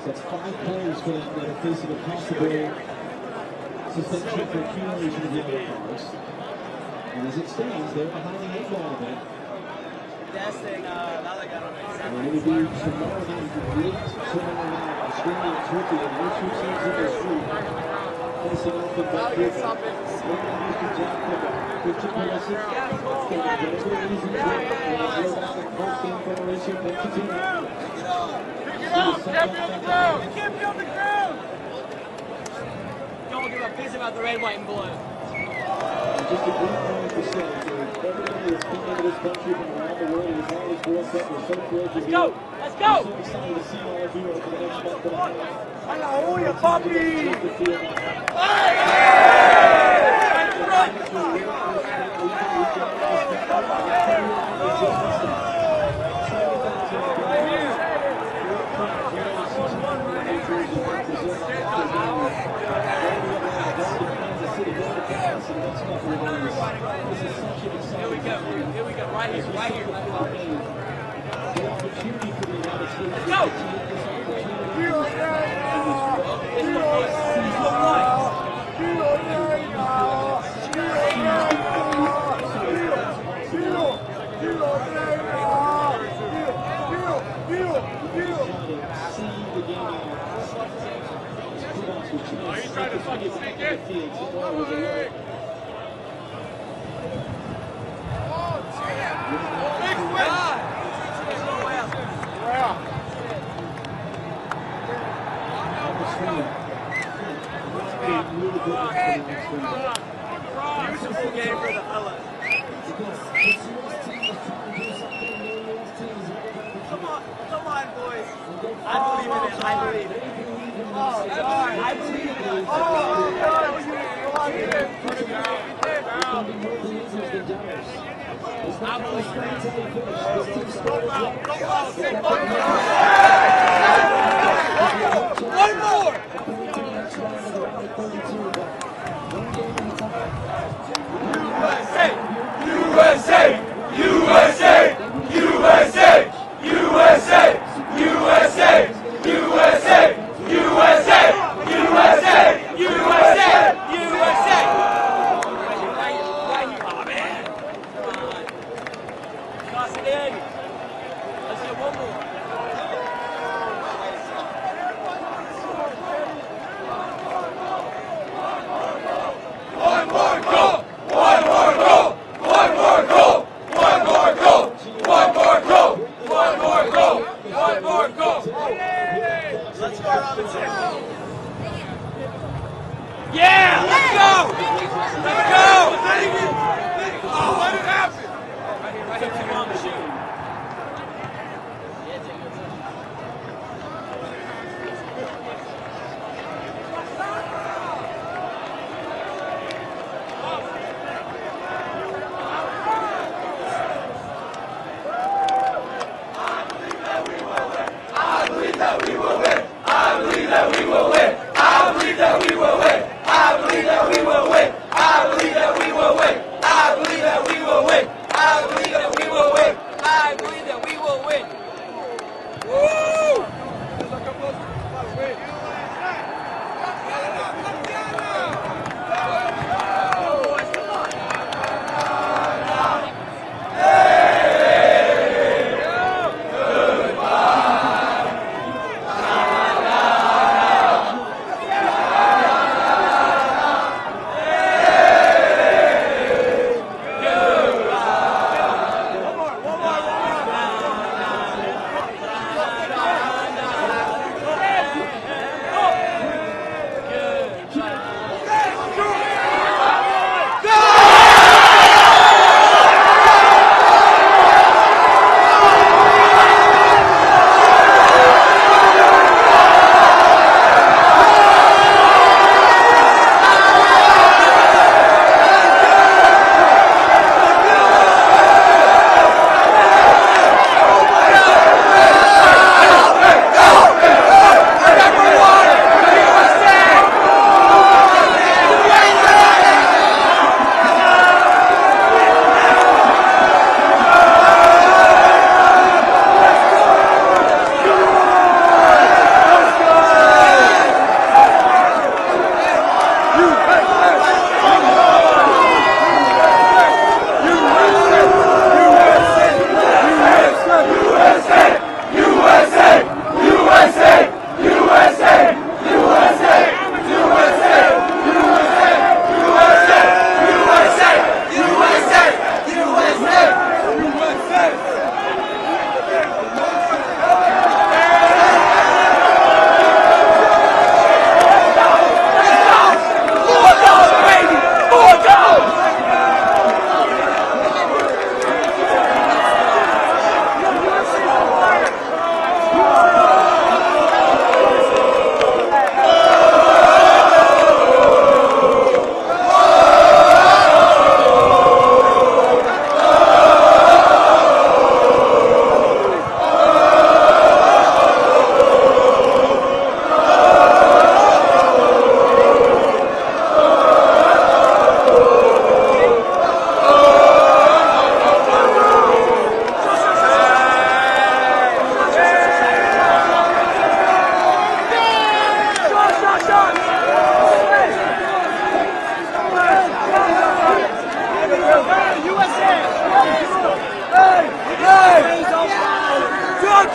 That's 5 players for that are facing a possible suspension for accumulation of yellow cards. And as it stands, they're behind the 8 ball a bit. Dest and Balogun. And it will be tomorrow night, the great tomorrow night, Australia and Turkey, and those 2 teams in this group. facing off in back here. Picture Pulisic. Very easy to post-game preparation. Back to Tillman. Keep me on the ground! Don't give a piece about the red, white, and blue. Just a great moment for Sanabria. Everybody that's been into this country from around the world is all this World Cup. We're so thrilled to be here. Let's go! We're so excited to see all of you over the next month and a half. Aleluya, papi! Here we go, right here. Let's go! Are you trying to fucking sneak it? Beautiful game for the fellas. Come on, boys. I believe in it. I believe it. Oh, God. I believe in it. Oh, God. One more! USA! USA! USA! USA! USA! USA! USA! USA! USA! USA! Oh, man. Toss it in. Let's get one more. One more goal! One more goal! One more goal!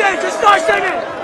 sing. Just start singing.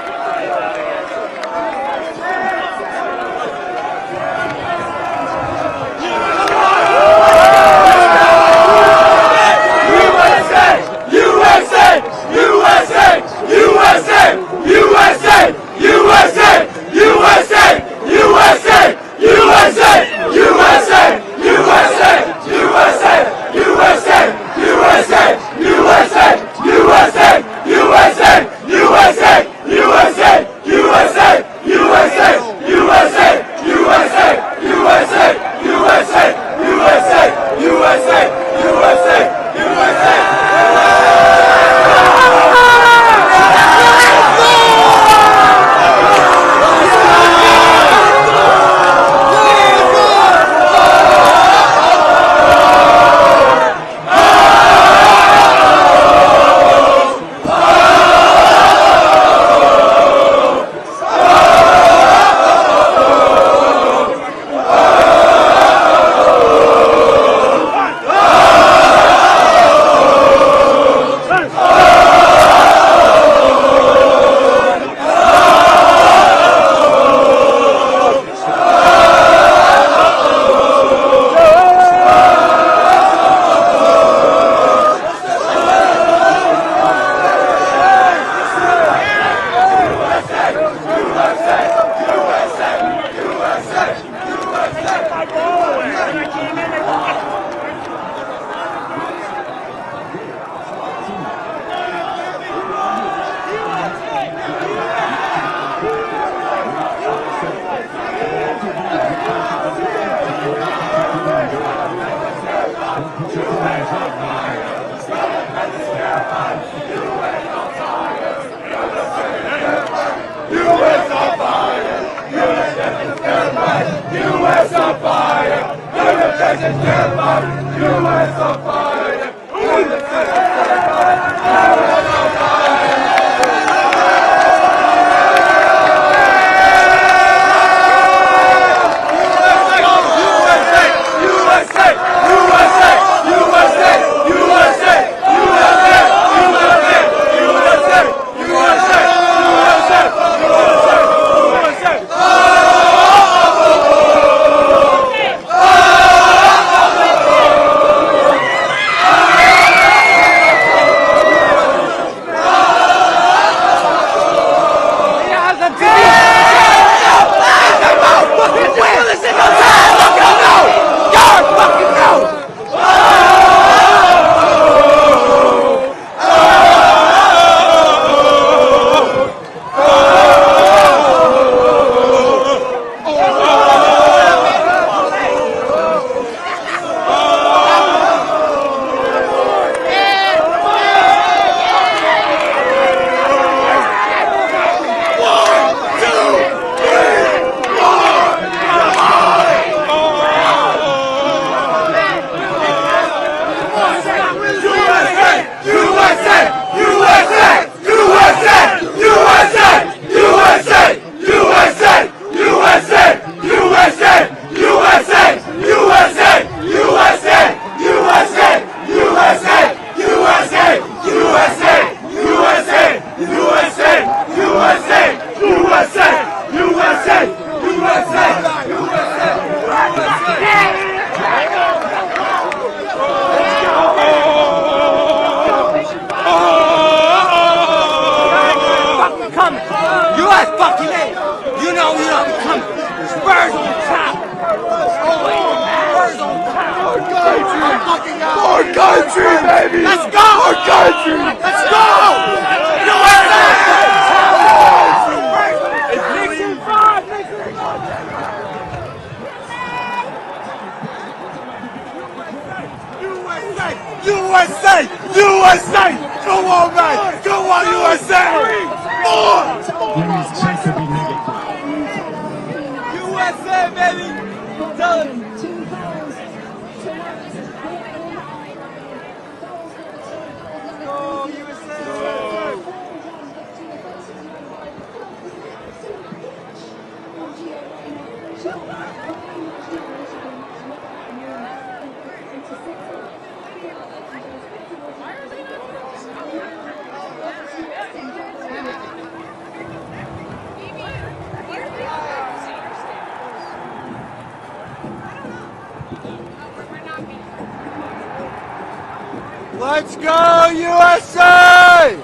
Let's go, USA!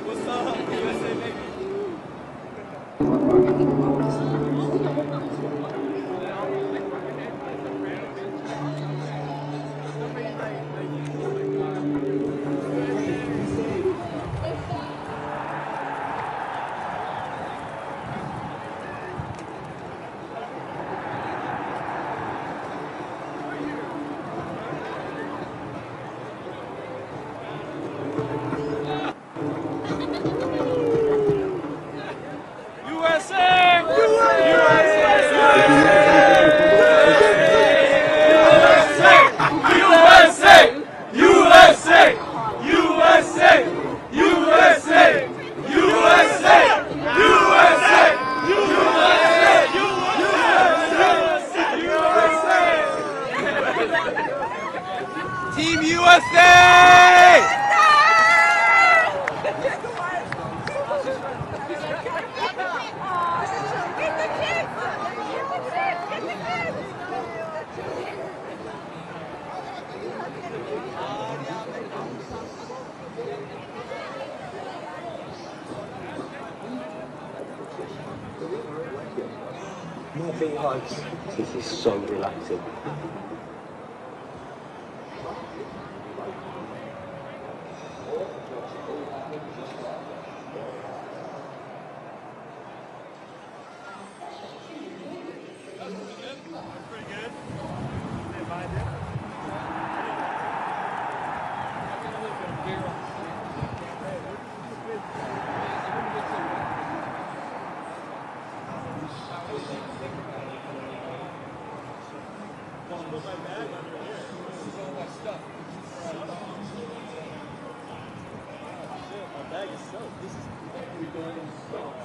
What's up? USA, baby. Team USA! Nothing hugs. This is so relaxing.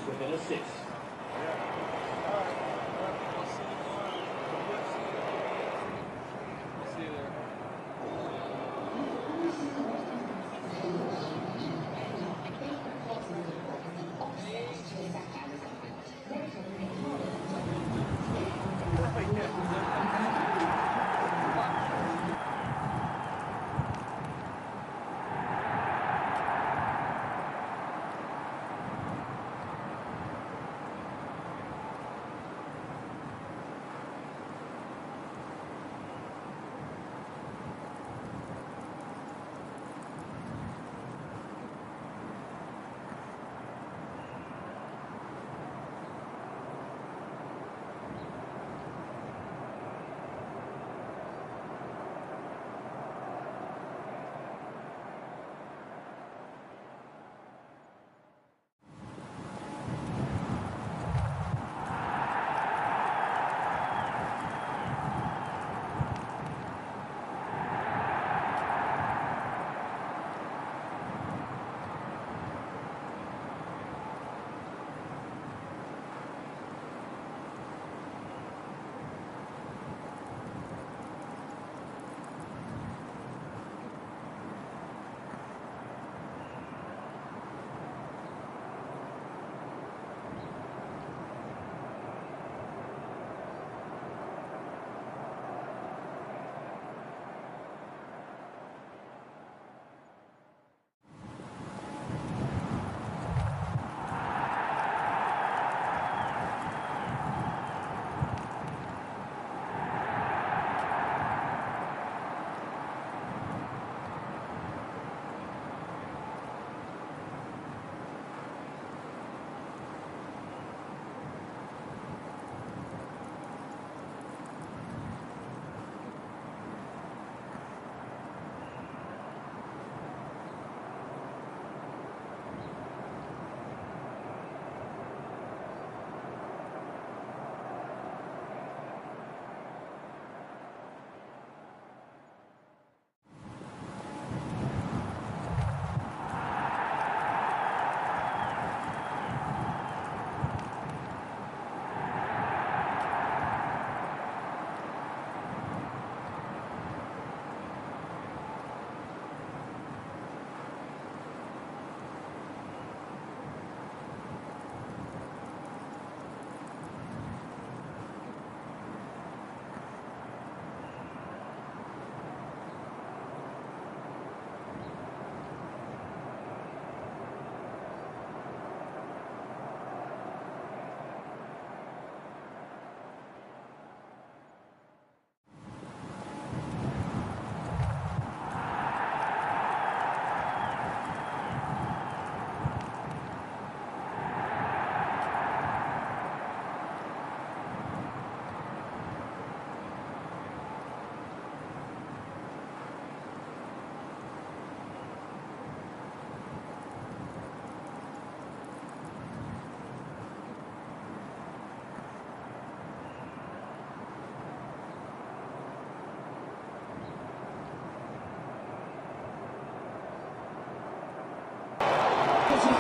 Within a 6.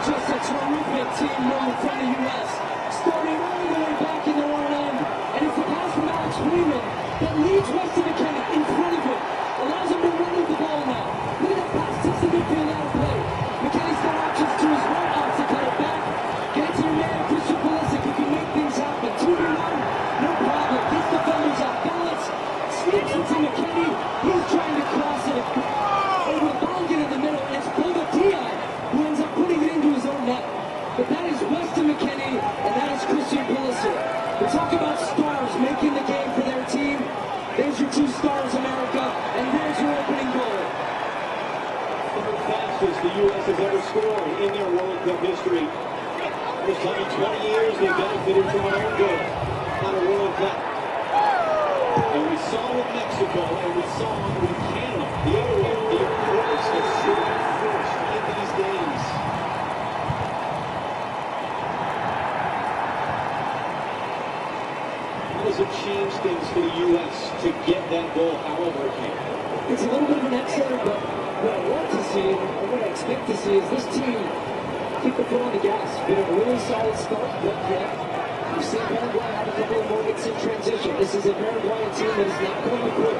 just a terrific team move from the U.S. Starting all the way back in their own end. And it's a pass from Alex Freeman that leads West to McKennie in front of him. Allows him to run with the ball now. Look at that pass, takes the midfield out of play. McKennie's got options to his right arm to cut it back. Get it to your man, Christian Pulisic, who can make things happen. 2v1, no problem. Gets defenders off balance. Sneaks into McKennie. He's trying to cross it over Balogun in the middle. And it's Bobadilla who ends up putting it into his own net. But that is West to McKennie, and that is Christian Pulisic. We talk about stars making the game for their team. There's your 2 stars, America, and there's your opening goal. The fastest the U.S. has ever scored in their World Cup history. First time in 20 years they benefited from an own goal on a World Cup. And we saw with Mexico, and we saw with Canada, the other way, the approach that scored first in these days. How does it change things for the U.S. to get that goal, however it came? It's a little bit of an X-ray, but what I want to see, and what I expect to see, is this team keep the foot on the gas. Been a really solid start, but yet we've seen Paraguay have a couple of moments in transition. This is a Paraguayan team that is not going to quit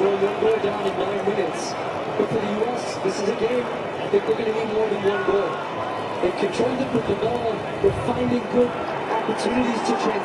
for 1 goal down in 9 minutes. But for the U.S., this is a game I think they're going to need more than 1 goal. They've controlled it with the ball. They're finding good opportunities to transition.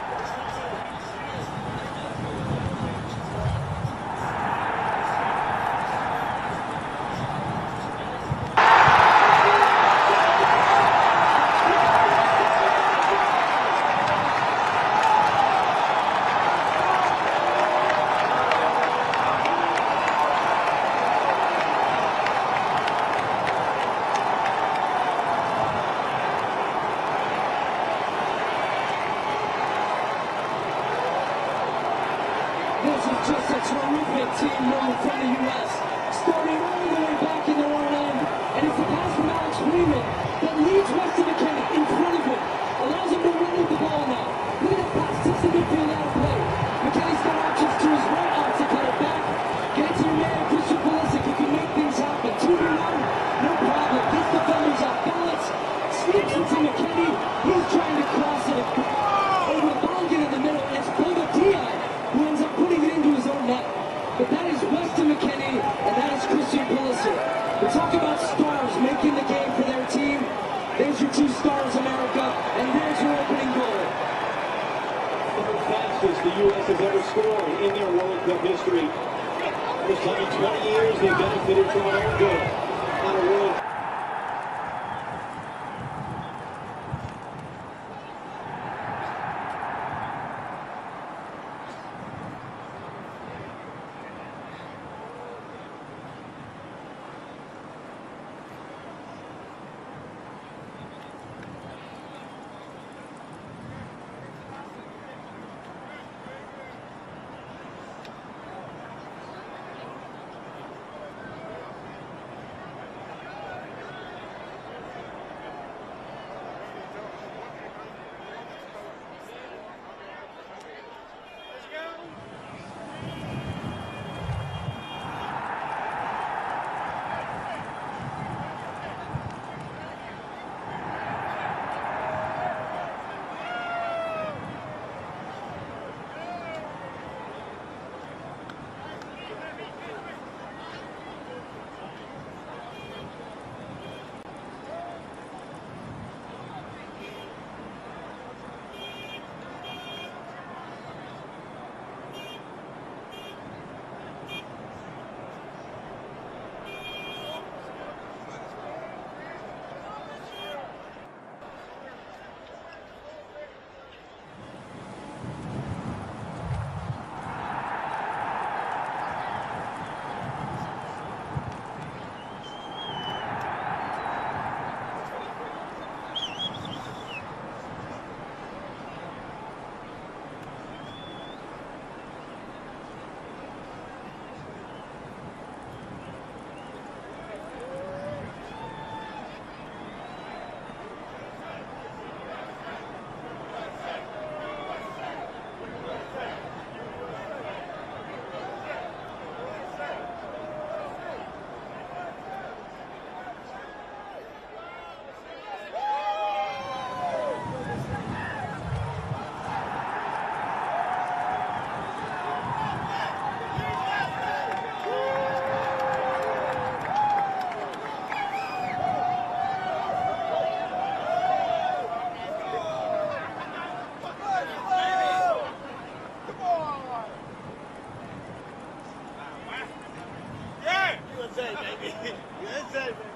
Just a terrific team move from the U.S. Starting all the way back in their own end. And it's a pass from Alex Freeman that leads West to McKennie in front of him. Allows him to run with the ball now. Look at that pass, takes the midfield out of play. McKennie's got options to his right arm to cut it back. Get it to your man, Christian Pulisic, who can make things happen. 2v1, no problem. Gets defenders off balance. Sneaks into McKennie. He's trying to cross it over Balogun in the middle. And it's Bobadilla who ends up putting it into his own net. But that is West to McKennie, and that is Christian Pulisic. We talk about stars making the game for their team. There's your 2 stars, America, and there's your opening goal. The fastest the U.S. has ever scored in their World Cup history. First time in 20 years they benefited from an own goal on a World Cup. USA, baby. USA, baby.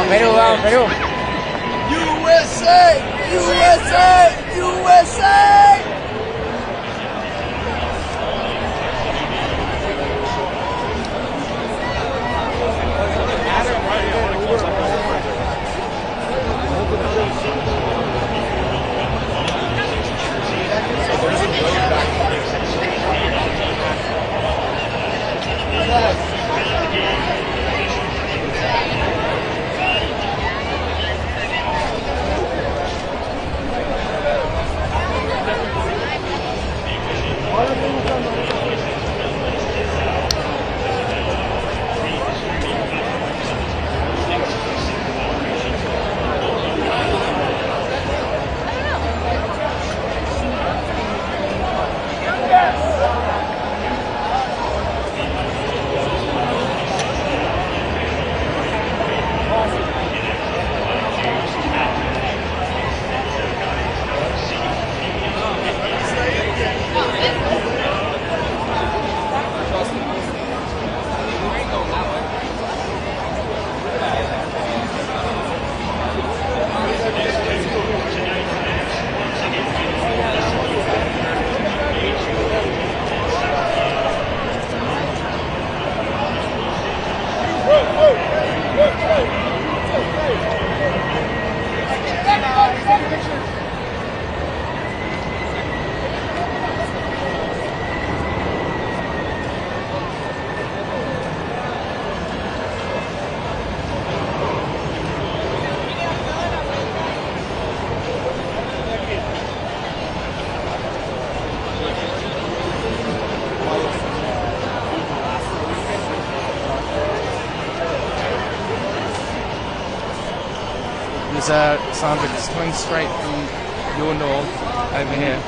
Perú, vamos, Perú. USA! USA! USA! was Sandra just coming straight from your north over here.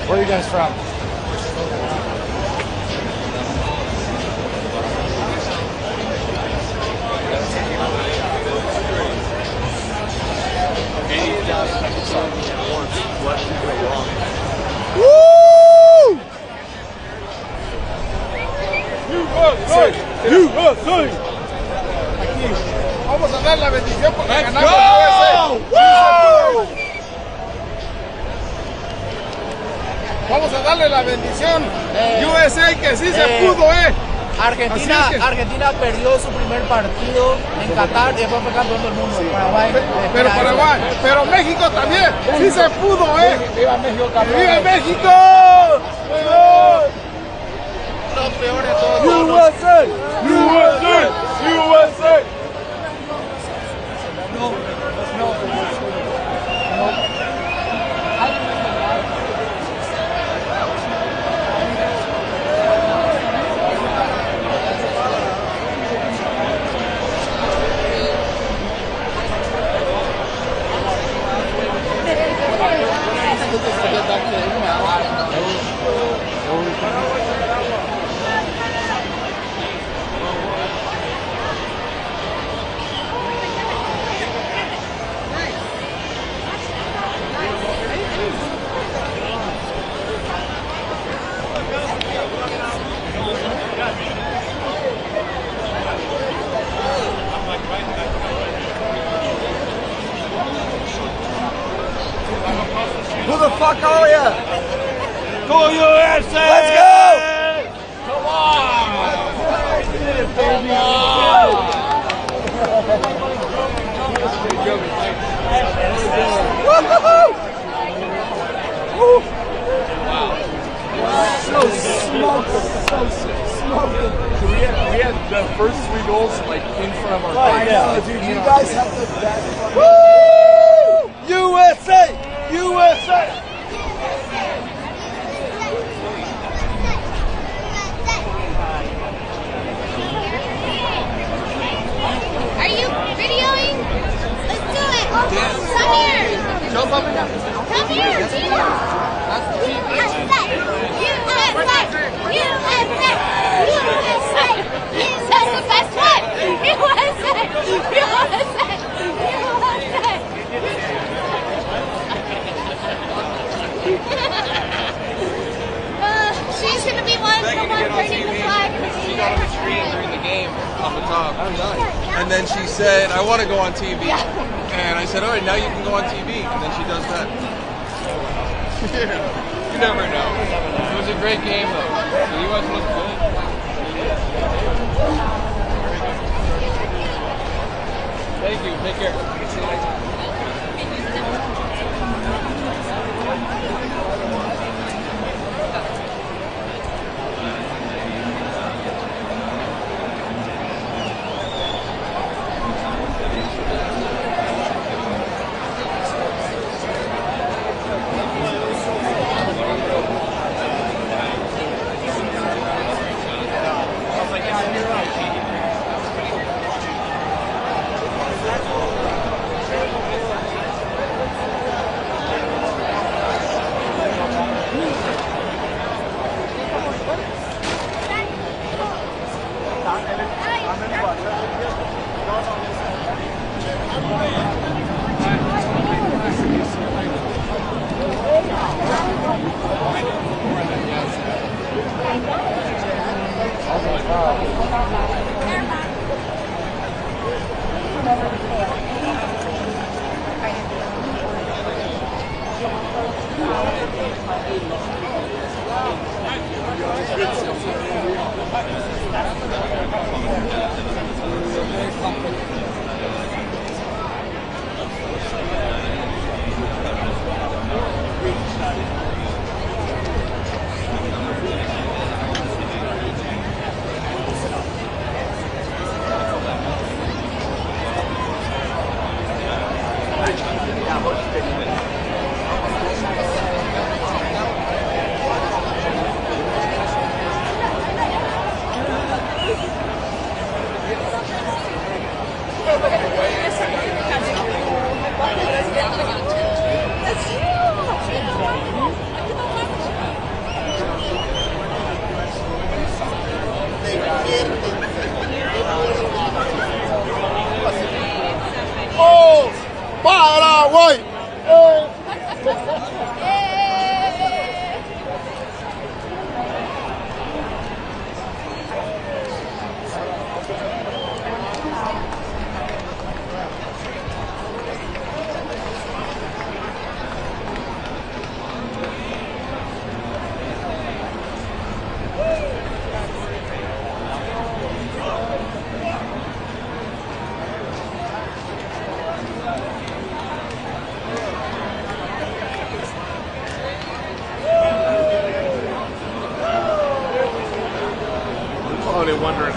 Where are you guys from? ¡Woo! USA! Aquí. Vamos a dar la bendición porque Let's ganamos go! USA. Vamos a darle la bendición USA que sí se pudo, Argentina perdió su primer partido en Qatar y después fue campeón del mundo. Paraguay. Pero México también, sí se pudo, Viva México, campeón. ¡Viva México! Lo peor de todo. USA! USA! USA! Who the fuck are ya? Go USA! Let's go! Come on! Come on! So smoking. We had the first 3 goals like in front of our face. I know, dude. You guys have the best. Woo! USA! USA! Are you videoing? Let's do it. Come here. Jump up and down. Come here. That's the team. USA. That's the best one. She's gonna be one Begging to get on burning the TV. flag. She got on the screen during the game on the top. And then she said, I want to go on TV. And I said, all right, now you can go on TV. And then she does that. You never know. It was a great game, though. The U.S. looked good. Thank you. Take care. See you next time.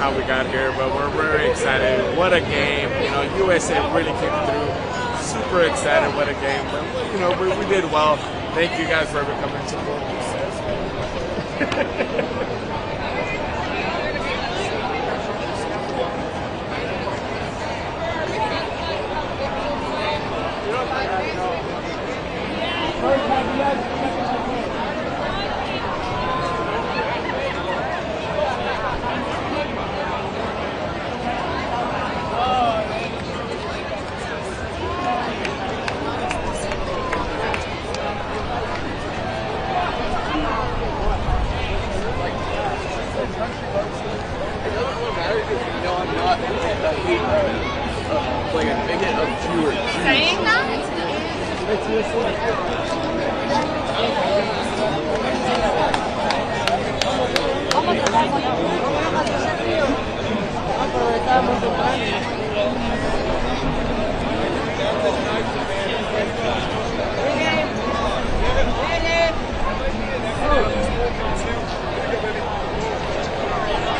how we got here, but we're very excited. What a game. You know, USA really came through. Super excited. What a game. But, you know, we did well. Thank you guys for coming to support us. Like a bigot of viewers. Saying that?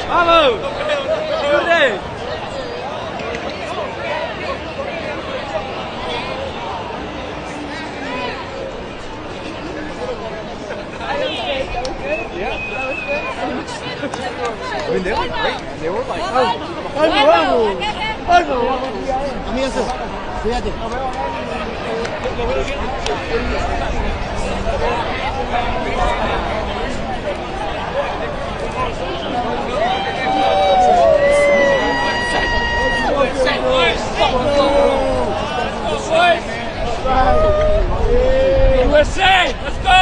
Vamos! Corre! I mean, they were great. They were like, Fíjate. USA, let's go!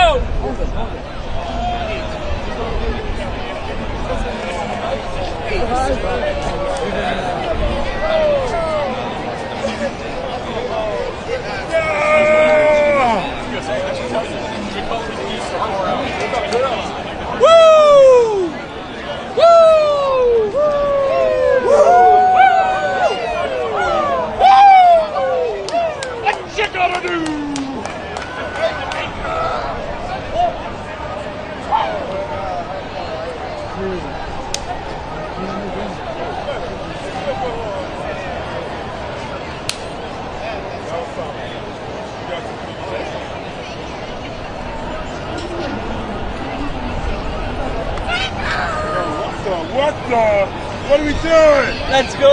Woo! Woo! What you gonna do? What are we doing? Let's go!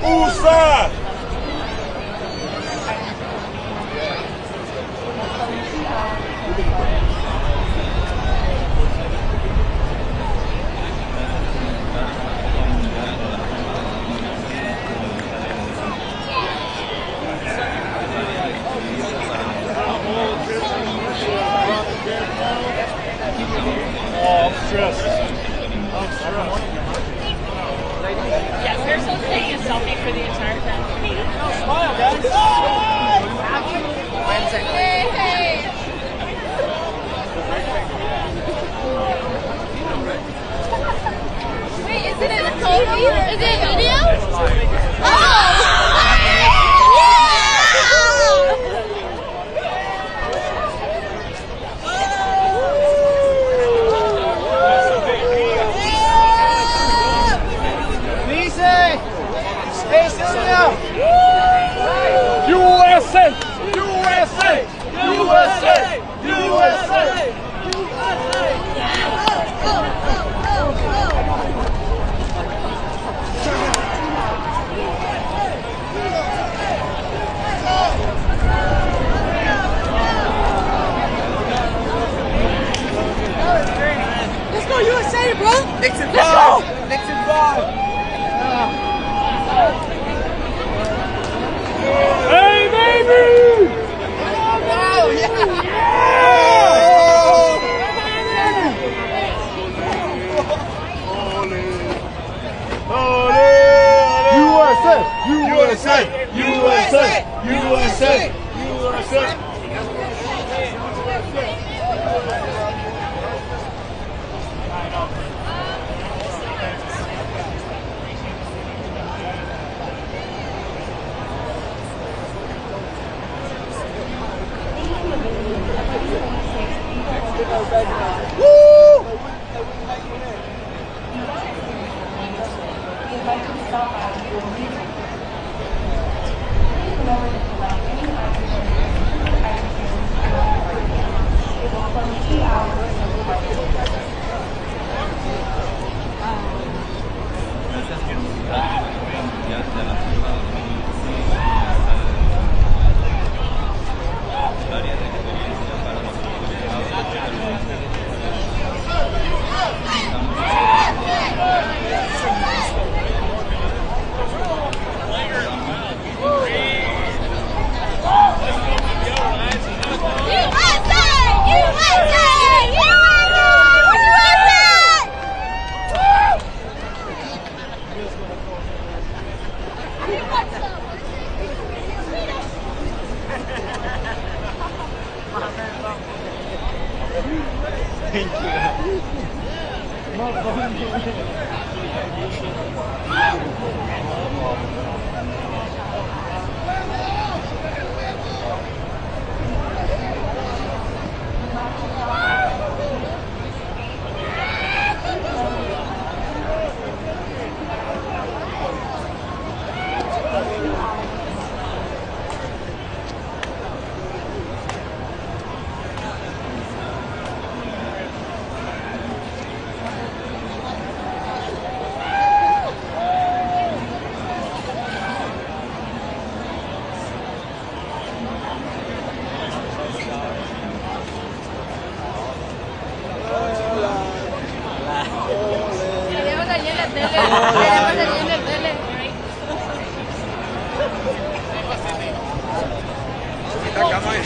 USA! Oh, I'm stressed. Yeah, we're supposed to take a selfie for the entire family. Smile, guys! Hey, hey! Wait, is it a photo? Is it a video? Oh! USA! USA! USA! USA! Let's go USA, bro! Nixon Let's 5! go! Nixon 5! Hey, baby! Oh, wow! Yeah! USA! USA! USA! USA! USA! Woo! Thank you.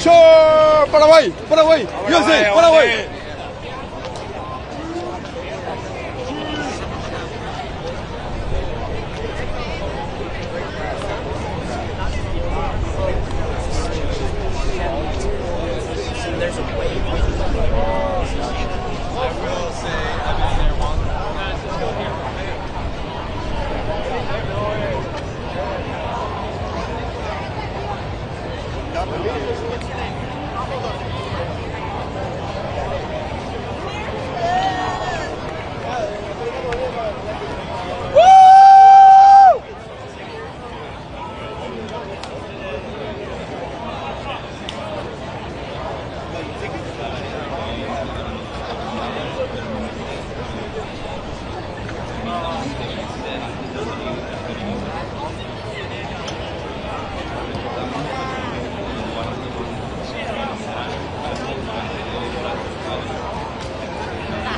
Sure, Paraguay, Paraguay, USA, Paraguay. There's a wave. I will say I've been there once.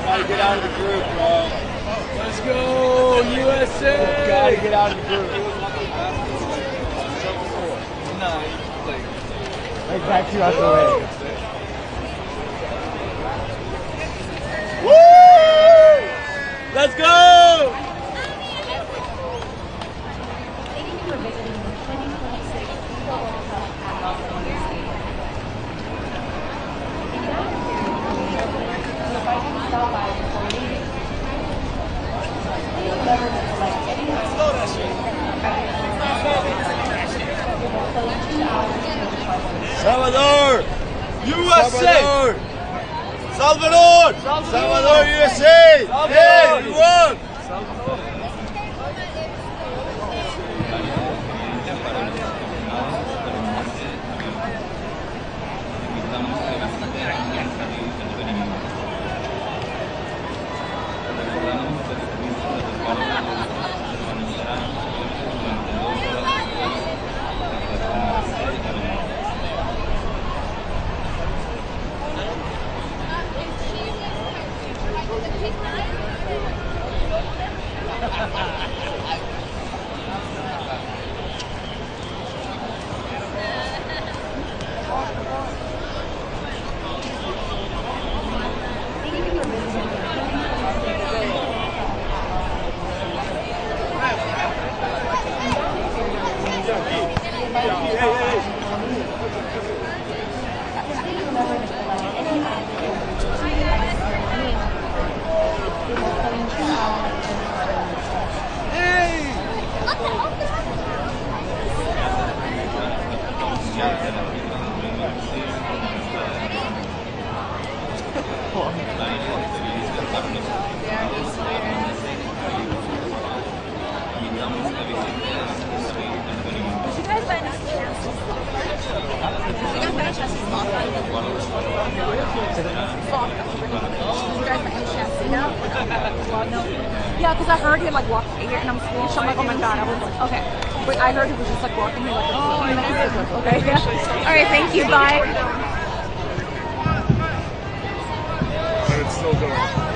Gotta get out of the group, bro. Let's go, USA! Gotta get out of the group. Like back you out the way. Woo! Let's go! Thank you for visiting the 2026 FIFA World Cup at Alderete. Salvador! USA! Salvador! Salvador, USA! Hey, we won! Yeah, because I heard him like walking here and I'm Swedish. I'm like, oh my god, I was like, okay. But I heard he was just like walking here like a few minutes ago. Okay, yeah. Alright, thank you, bye. But it's still going.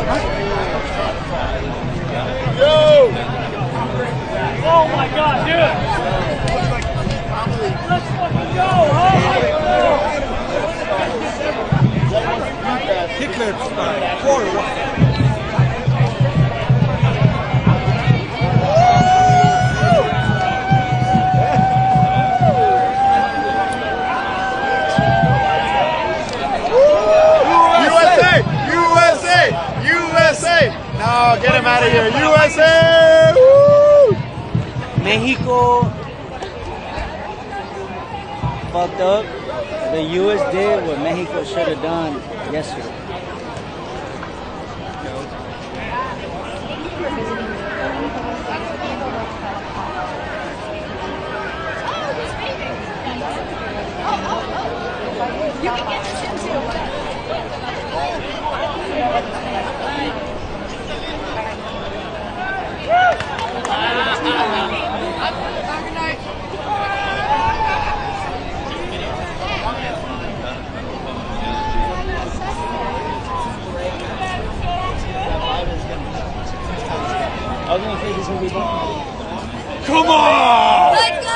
Huh? Quarter one. USA! No, get him out of here. USA! Woo! Mexico fucked up. The US did what Mexico should have done yesterday. You can get this in too. I was gonna say this will be fun. Come on! Let's go!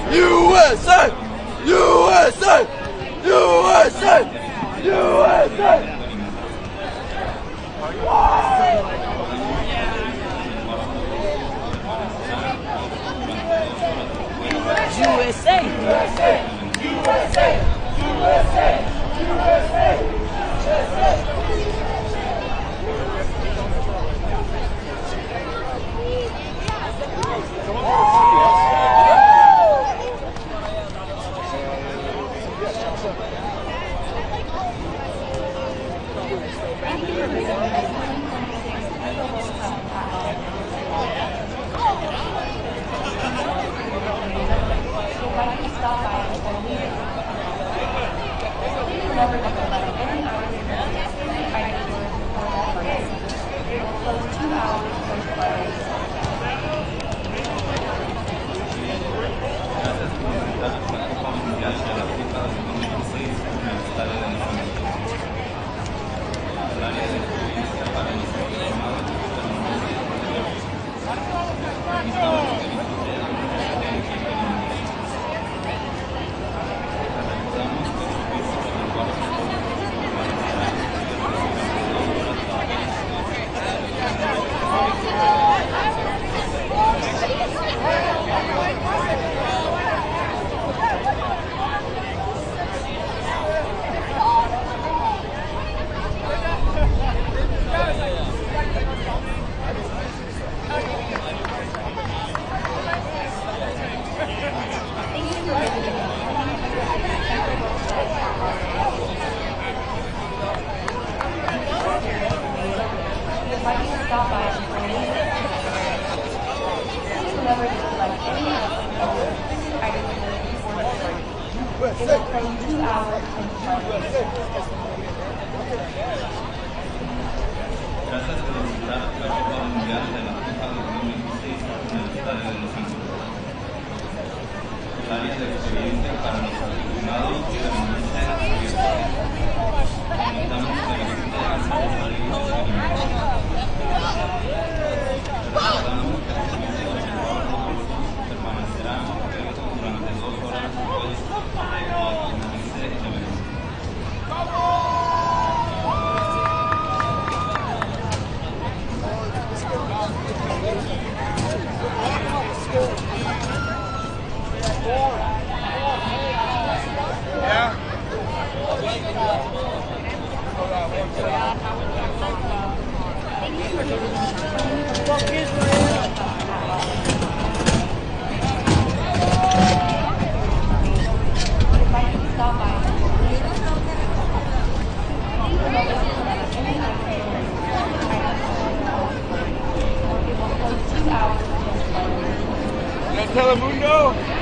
USA! USA! USA! USA! USA! Telemundo!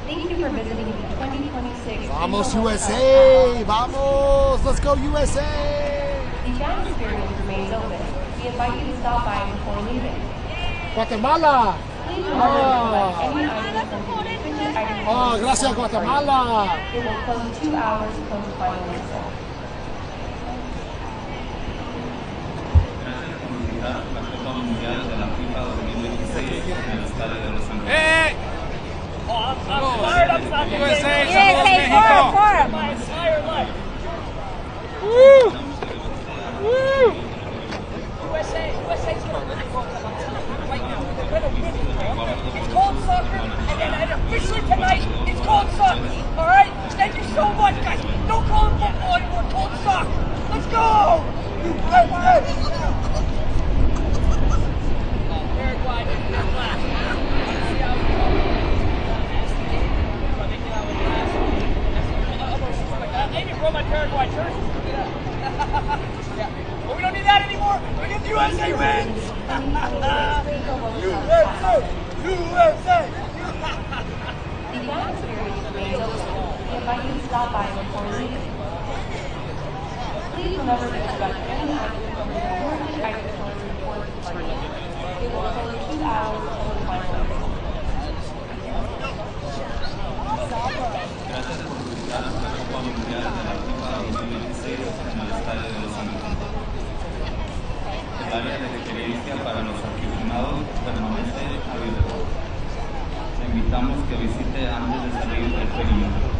Thank you for visiting the 2026 Vamos USA! Vamos! Let's go USA! The ground experience remains open. We invite you to stop by before leaving. Guatemala! Please remember to collect any items from the restricted item Oh, gracias Guatemala! It will close 2 hours post final reset. La Copa Mundial de la FIFA 2026 en el estadio de Los Ángeles. Hey! Oh, I'm fired up about this. USA, My entire life. Woo! Woo! USA's gonna win the World Cup. I'm telling you right now. They're gonna win it. It's called soccer, and officially tonight, it's called soccer. All right? Thank you so much, guys. Don't call it football anymore. Call it soccer. Let's go! USA! Paraguay didn't have last. See how we go. They didn't roll my Paraguay jersey. Yeah. But we don't need that anymore. We get the USA wins. USA! USA! The ground experience remains open. We invite you to stop by before leaving. Please remember to collect any items from the restricted item report party. It will close 2 hours post final reset. Gracias por visitar la Copa Mundial de la FIFA 2026 en el estadio de Los Ángeles. El área de referencia para los aficionados permanece abierta. Le invitamos que visite antes de salir del perímetro.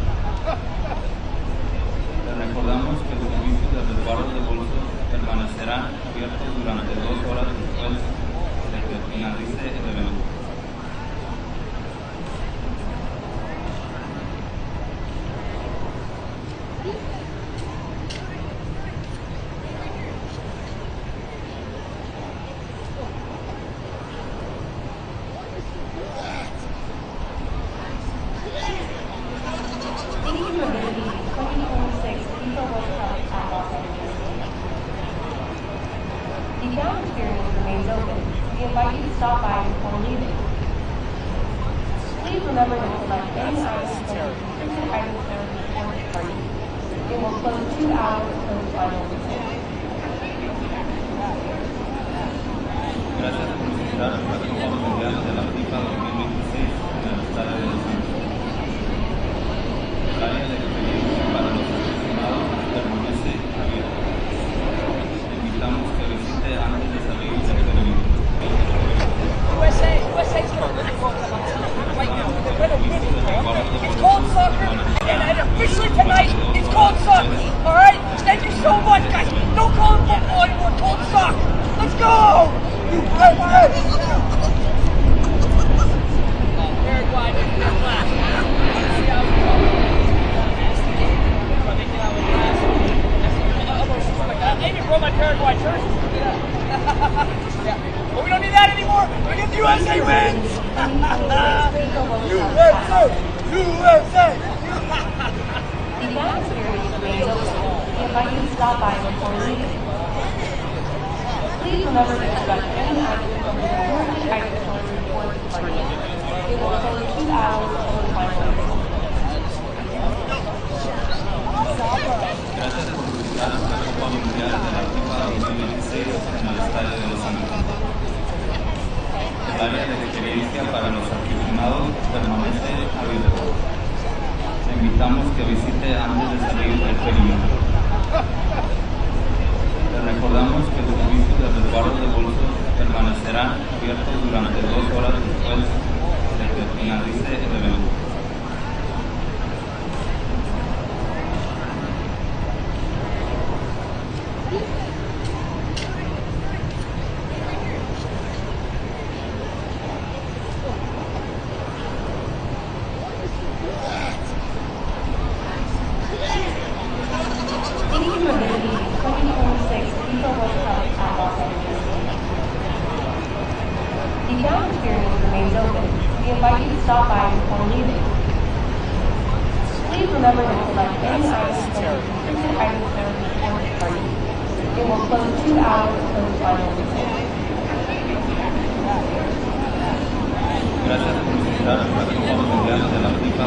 Le recordamos que los servicios de resguardo de bolsos permanecerán abiertos durante 2 horas después de que finalice el evento. Thank you for visiting the 2026 FIFA World Cup at Los Angeles. The ground experience remains open. We invite you to stop by before leaving. Please remember to collect any items from the restricted item report party. It will close 2 hours post final reset. Gracias por visitar la Copa Mundial de la FIFA 2026 en el estadio de Los Ángeles. El área de referencia para los aficionados permanece abierta. Le invitamos que visite antes de salir del perímetro. USA's gonna win the World Cup. I'm telling you right now. They're gonna win it. It's called soccer, and officially tonight, it's called soccer. All right? Thank you so much, guys. Don't call it football anymore. Call it soccer. Let's go! USA! Paraguay didn't have last. See how we go. They didn't roll my Paraguay jersey. Yeah. But we don't need that anymore. We get the USA wins. USA! USA! The ground experience remains open. We invite you to stop by before leaving. Please remember to collect any items from the restricted item report party. It will close 2 hours post final reset. Gracias por visitar la Copa Mundial de la FIFA 2026 en el estadio de Los Ángeles. El área de referencia para los aficionados permanece abierta. Le invitamos que visite antes de salir del perímetro. Le recordamos que los servicios de resguardo de bolsos permanecerán abiertos durante 2 horas después de que finalice el evento. Thank you for visiting the 2026 FIFA World Cup at Los Angeles. The ground experience remains open. We invite you to stop by before leaving. Please remember to collect any items from the restricted item report party. It will close 2 hours post final reset. Gracias por visitar la Copa Mundial de la FIFA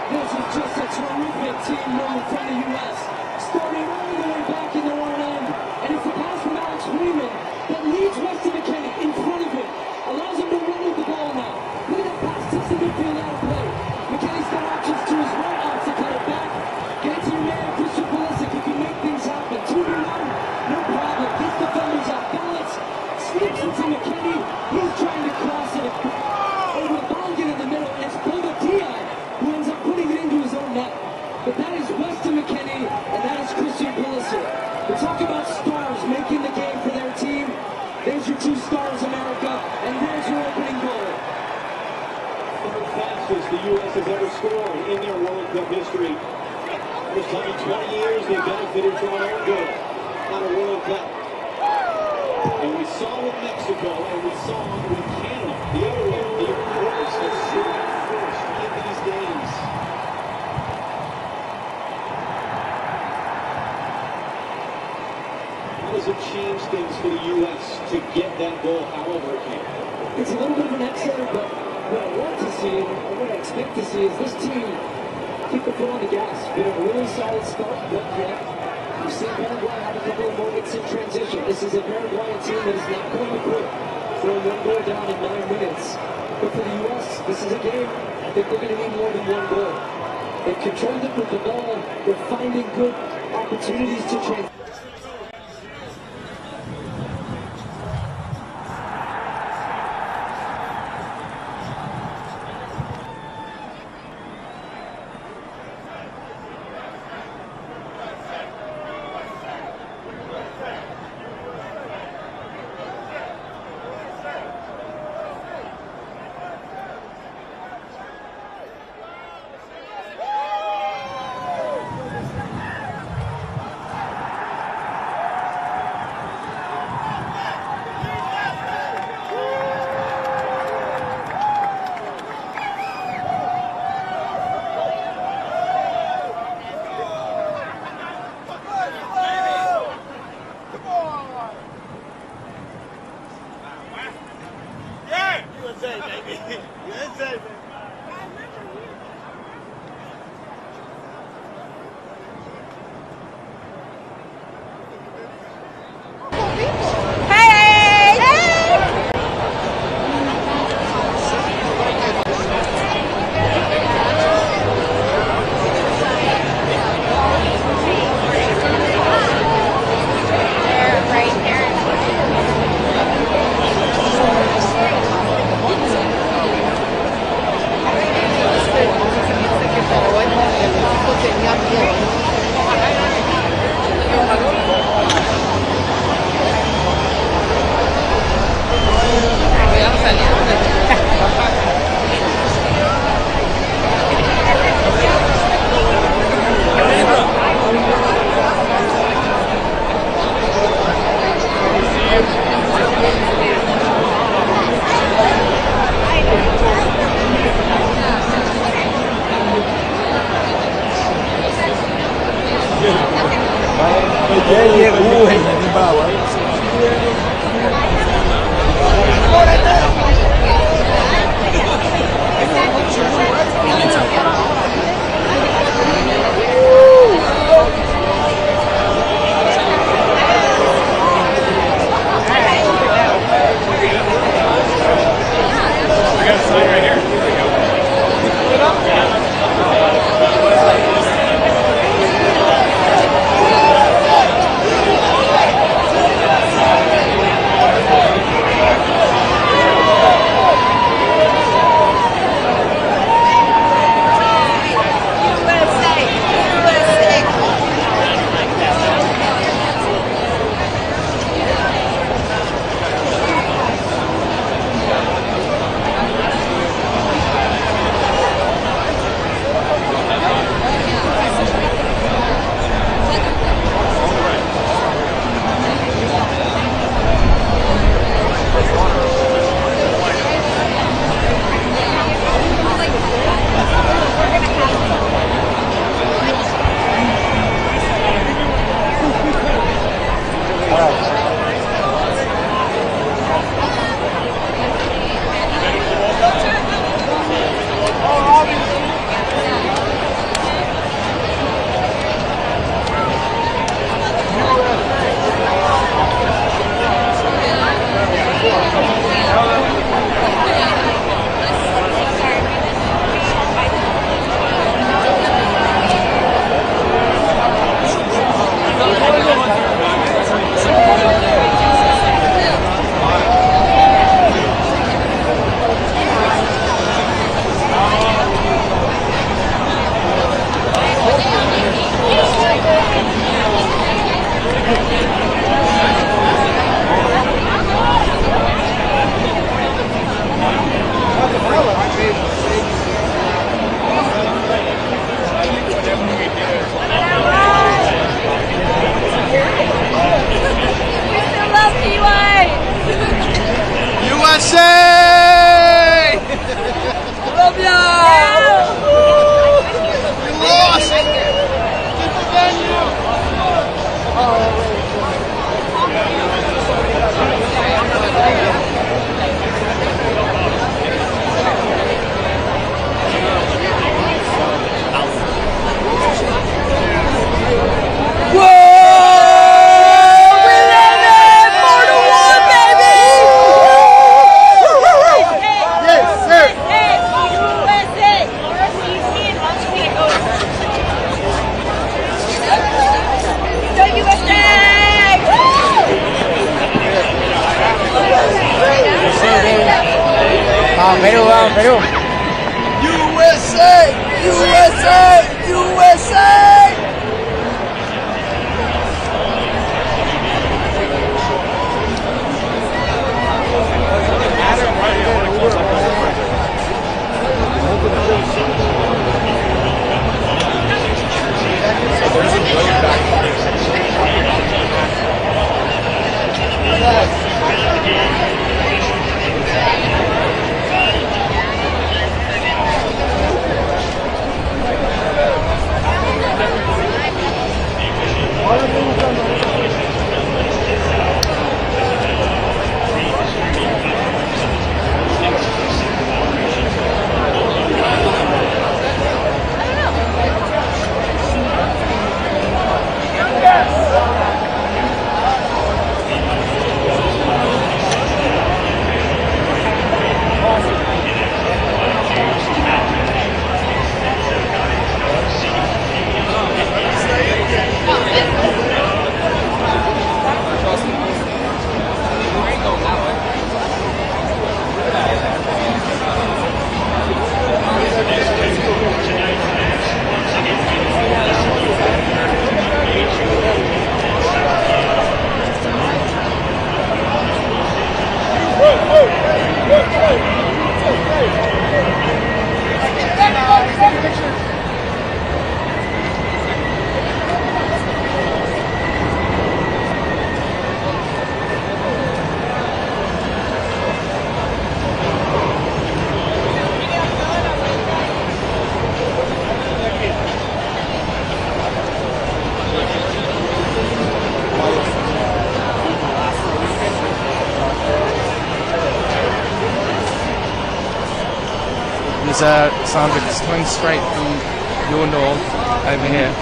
This is just a terrific team move from the U.S. Starting all the way back in their own end. And it's a pass from Alex Freeman that leads West to McKennie in front of him. Allows him to run with the ball now. Look at that pass, tips the midfield out of play. McKennie's got options to his right, opts to cut it back. Get it to your man, Pulisic, who can make things happen. 2v1, no problem. Gets defenders off balance. Sneaks into McKennie. He's trying to cross it over the Balogun in the middle. And it's Bobadilla who ends up putting it into his own net. But that is Weston McKennie, and that is Pulisic. We talk about stars making the game for their team. There's your two stars, America, and there's your opening goal. The fastest the U.S. has ever scored in their World Cup history. First time in 20 years they benefited from an own goal on a World Cup. And we saw with Mexico, and we saw with Canada, the other way, the Universe has scored first in these games. How does it change things for the U.S. to get that goal, however it can? It's a little bit of an excellent, but what I want to see, and what I expect to see, is this team keep the foot on the gas. Been a really solid start, but yet we've seen Paraguay have a couple of moments in transition. This is a Paraguayan team that is not going to quit throwing one goal down in 9 minutes. But for the U.S., this is a game I think they're going to need more than one goal. They've controlled it with the ball. They're finding good opportunities to transition. USA! USA! Sounds like it's coming straight from your north over here.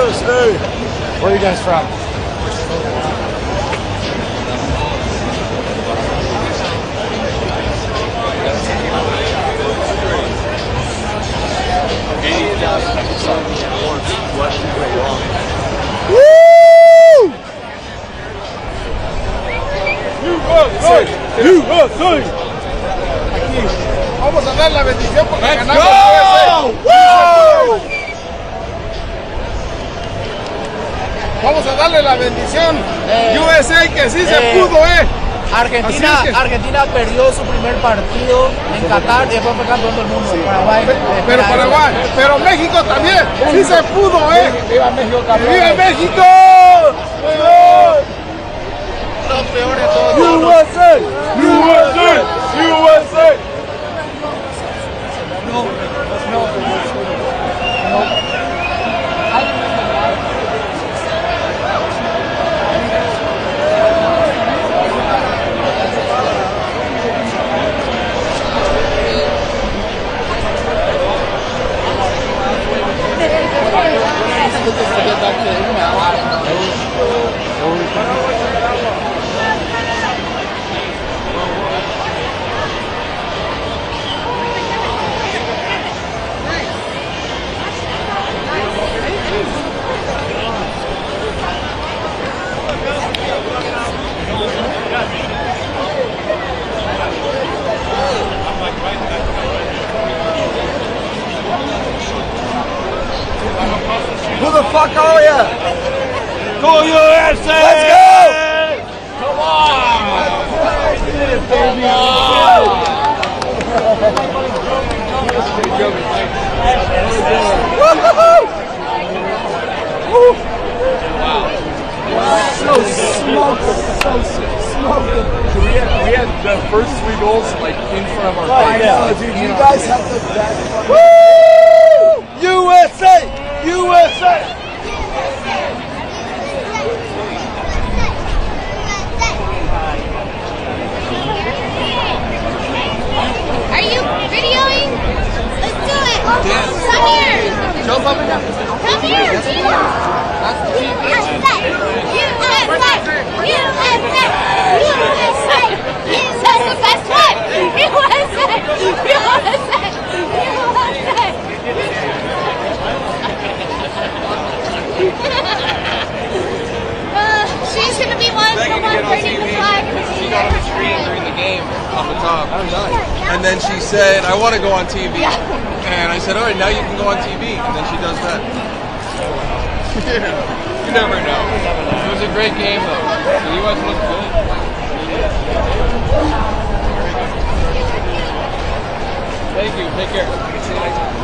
USA! Where are you guys from? USA. Vamos a dar la bendición porque ganamos USA. Vamos a darle la bendición USA que sí se pudo, Argentina perdió su primer partido en Qatar y después fue campeón del mundo. Paraguay. Pero México también, sí se pudo, Viva México, campeón. ¡Viva México! Los peores de todos. USA! USA! USA! Who the fuck are you? Go USA! Let's go! Come on! So smoking. We had the first 3 goals like in front of our face. Yeah. Dude, you guys have the best. Woo! USA! USA! Are you videoing? Let's do it. Yes. Come here. Jump up and down. Come here. That's the team. USA. USA. USA. on the top. And then she said, I want to go on TV. And I said, all right, now you can go on TV. And then she does that. You never know. It was a great game, though. The U.S. looked good. Thank you. Take care. See you next time.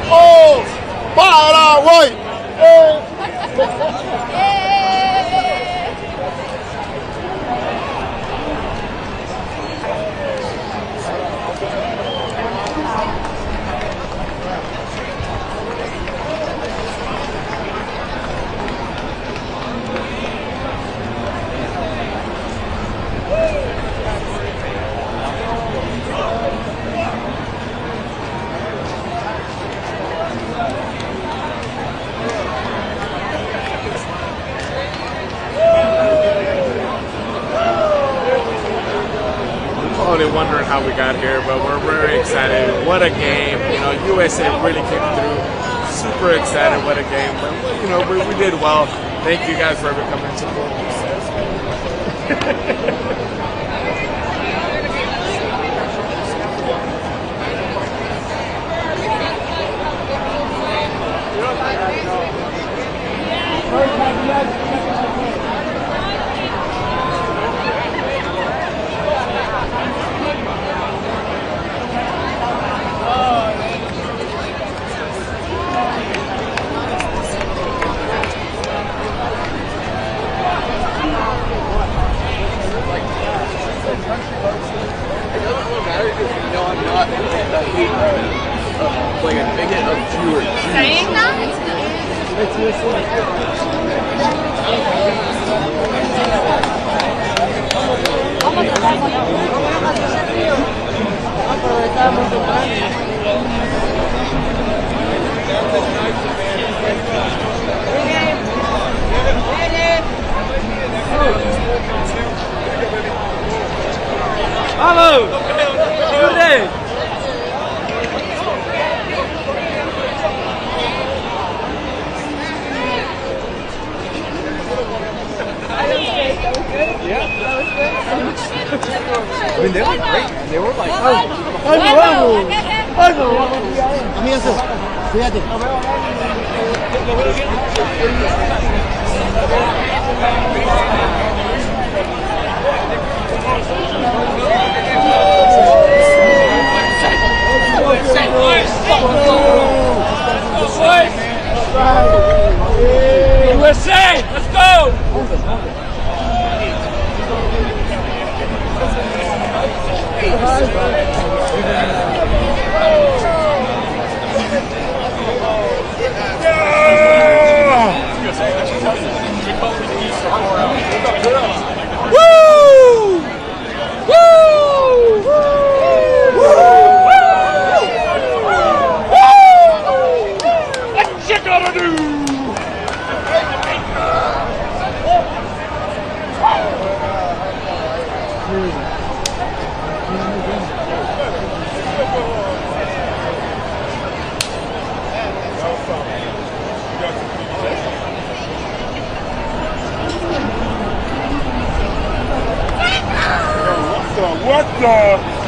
¡Oh! ¡Paraguay! Wondering how we got here, but we're very excited. What a game! You know, USA really came through. Super excited. What a game! But you know, we did well. Thank you guys for ever coming to support Like a bigot of viewers. Saying that? Vamos! ¡Corre! I mean, they were great, man. They were like, Amigo, fíjate. USA, let's go!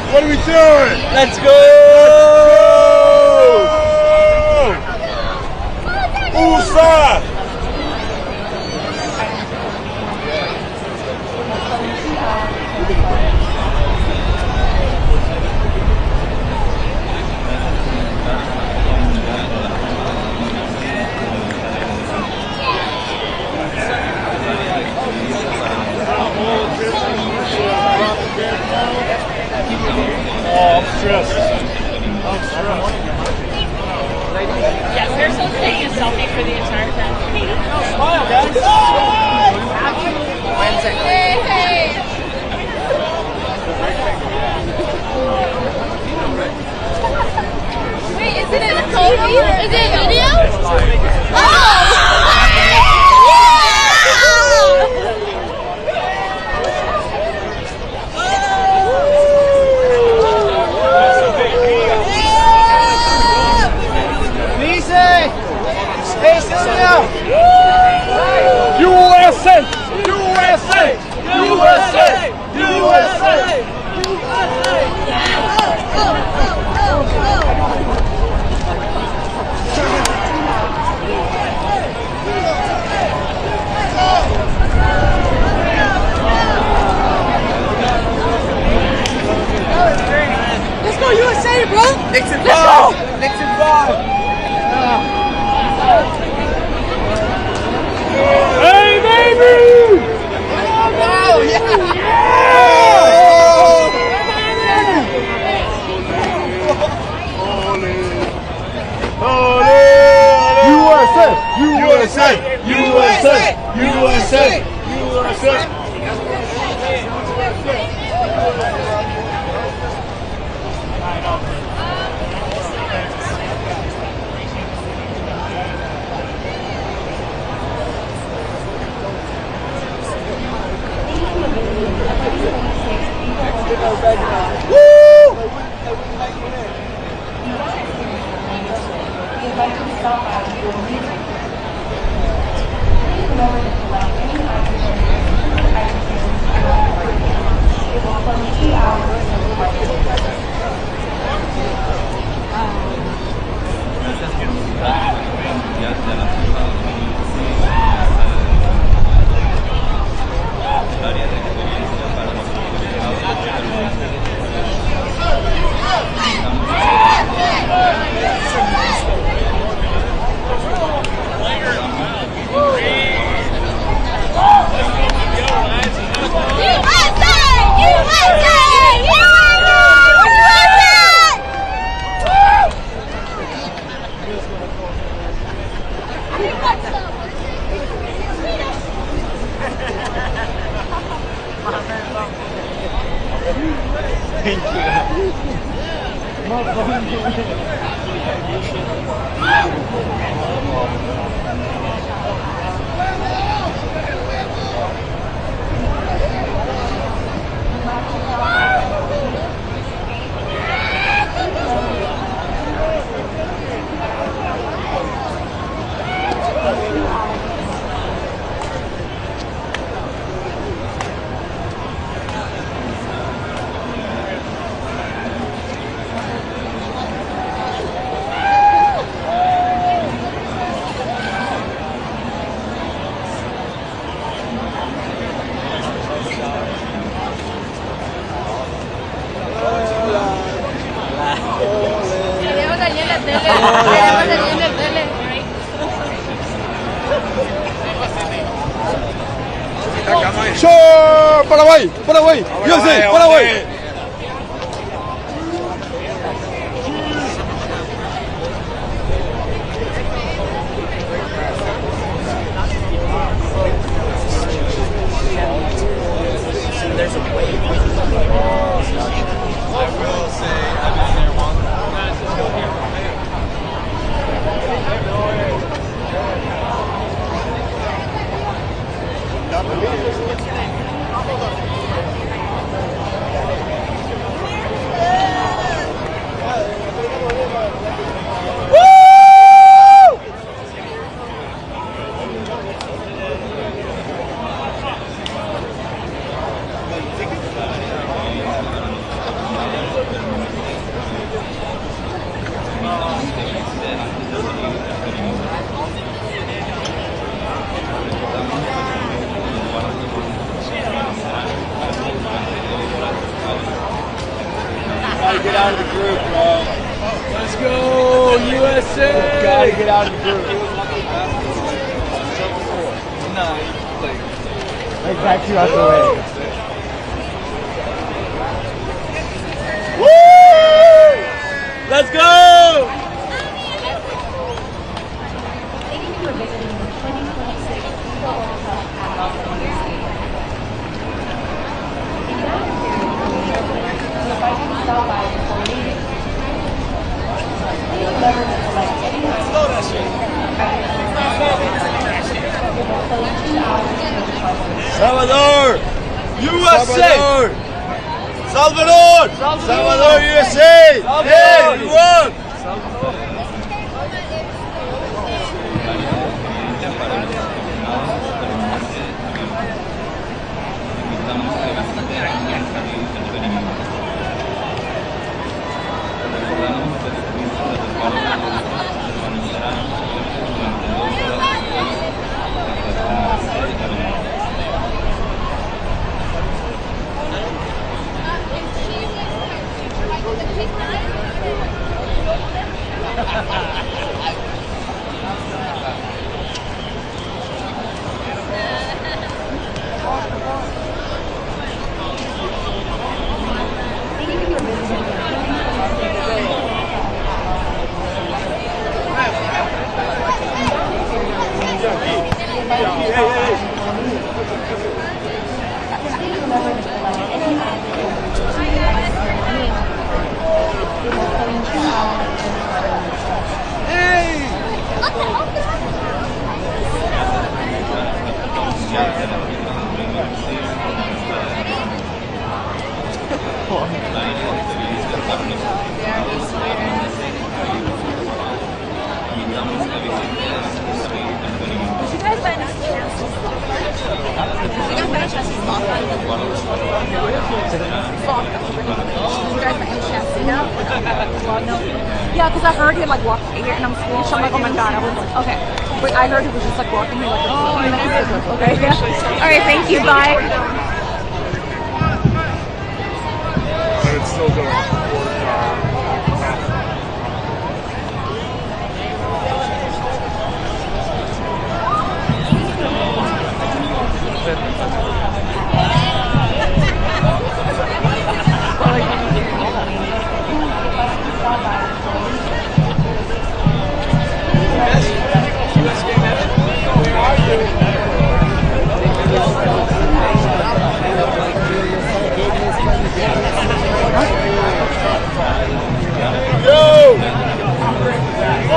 What are we doing? Let's go! USA! I'm stressed. Yes, they're still taking a selfie for the entire family. Smile, guys. Hey, hey. Wait, is it a selfie? Is it a video? Oh! USA! USA! USA! USA! Let's go USA, bro! Let's go! Next and five! Hey, baby! Wow, yeah! USA! USA! USA! USA! USA! Paraguay! Paraguay! USA! Paraguay! gotta get out of the group, bro. Let's go, USA! Gotta get out of the group. Like back you out the way. Woo! Let's go! Thank you for visiting the 2026 FIFA World Cup at Alderete. The Vikings stop by before leaving. Please remember to select any Slow that shit. Salvador! USA! Salvador! Salvador, USA! Hey, we won! Yeah, because I heard him like walking here and I'm squished. I'm like, oh my god, I was like, okay. But I heard he was just like walking here like a few minutes ago. Okay, yeah. Alright, thank you, bye. But it's still going.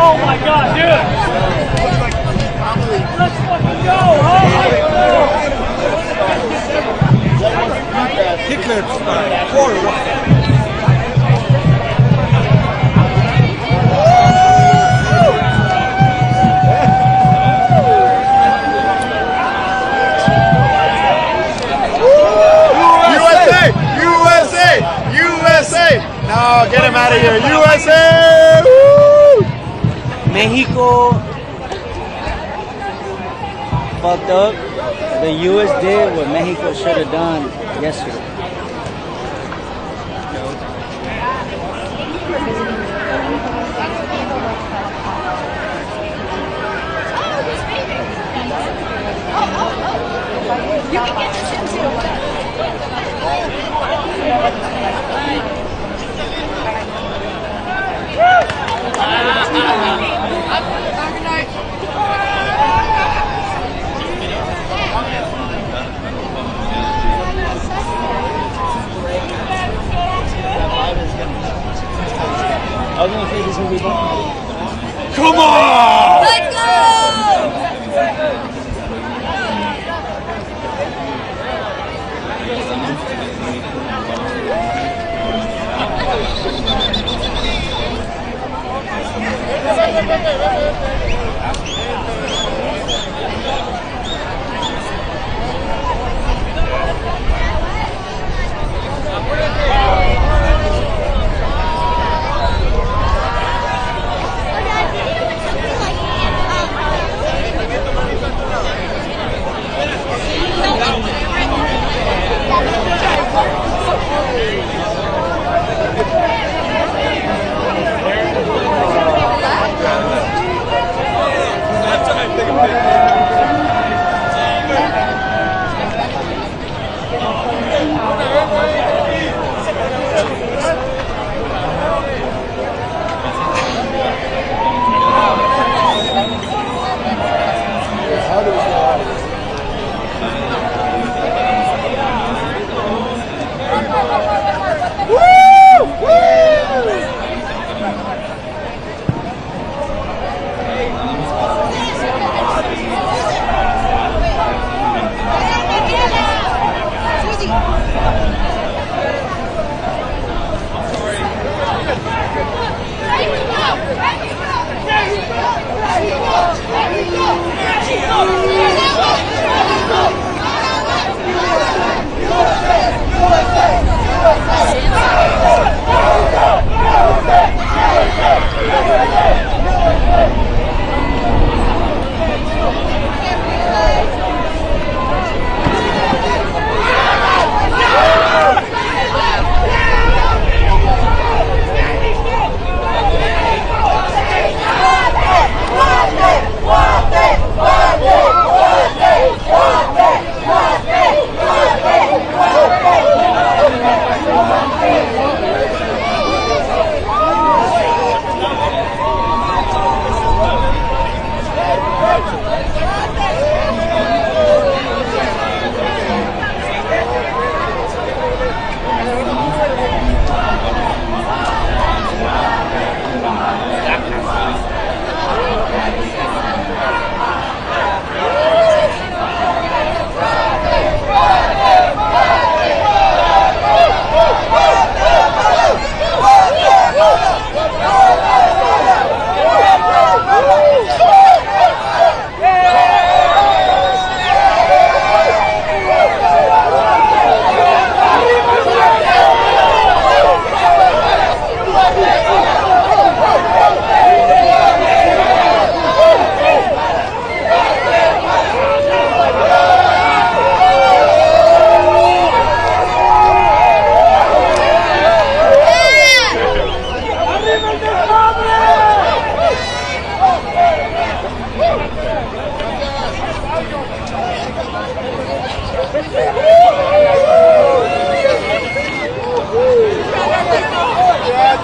Oh my god, dude! Let's fucking go! No, get him out of here. USA! Woo! Mexico fucked up. The US did what Mexico should have done yesterday. You can get this in too. I was gonna say this will be fun. Come on! Let's go!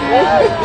Bye-bye.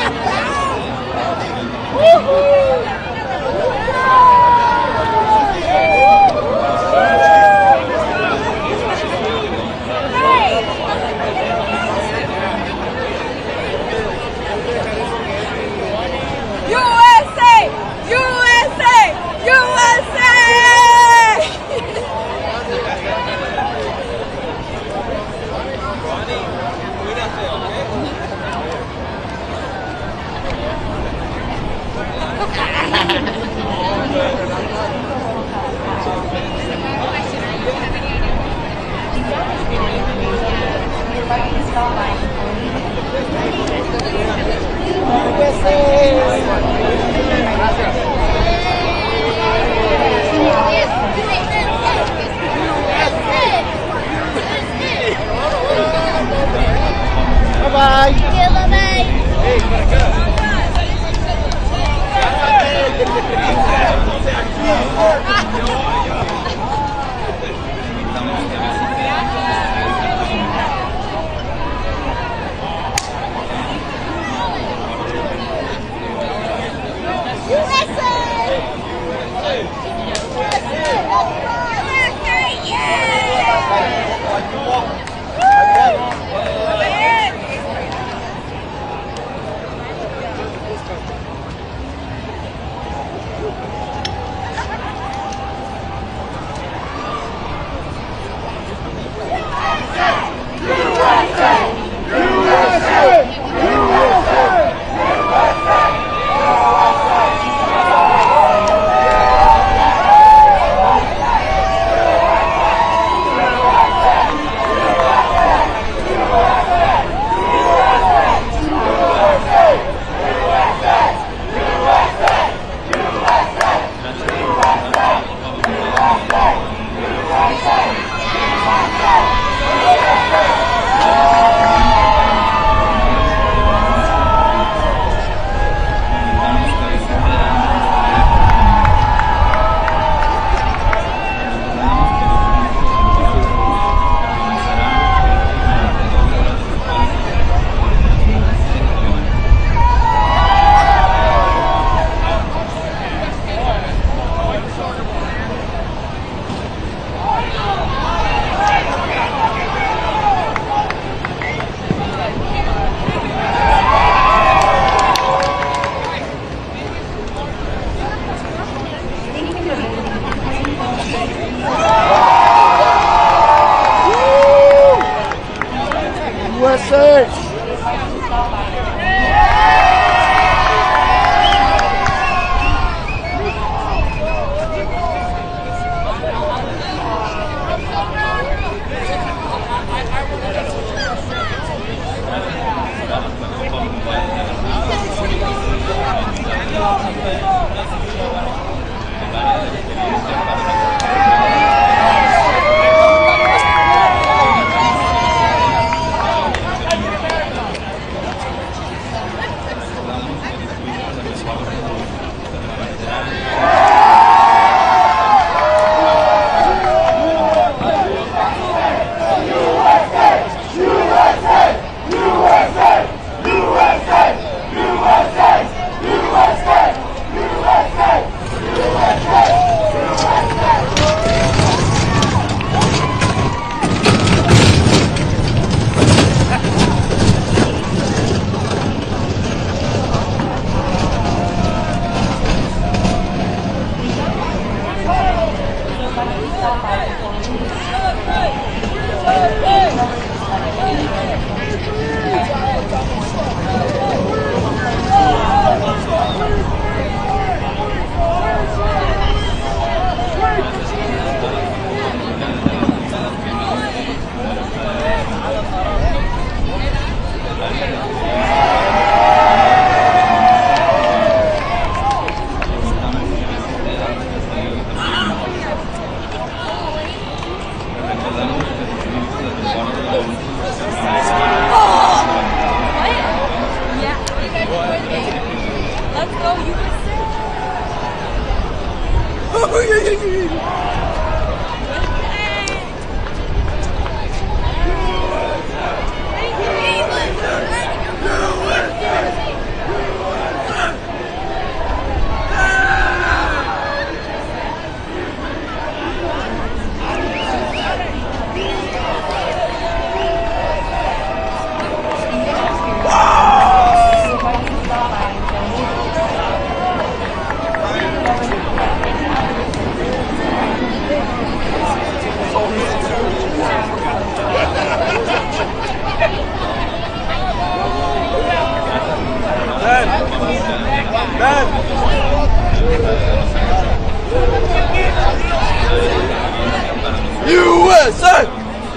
USA!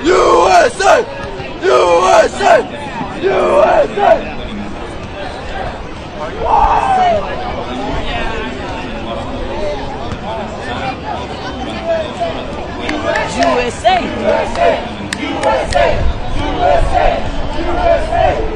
USA! USA! USA! USA!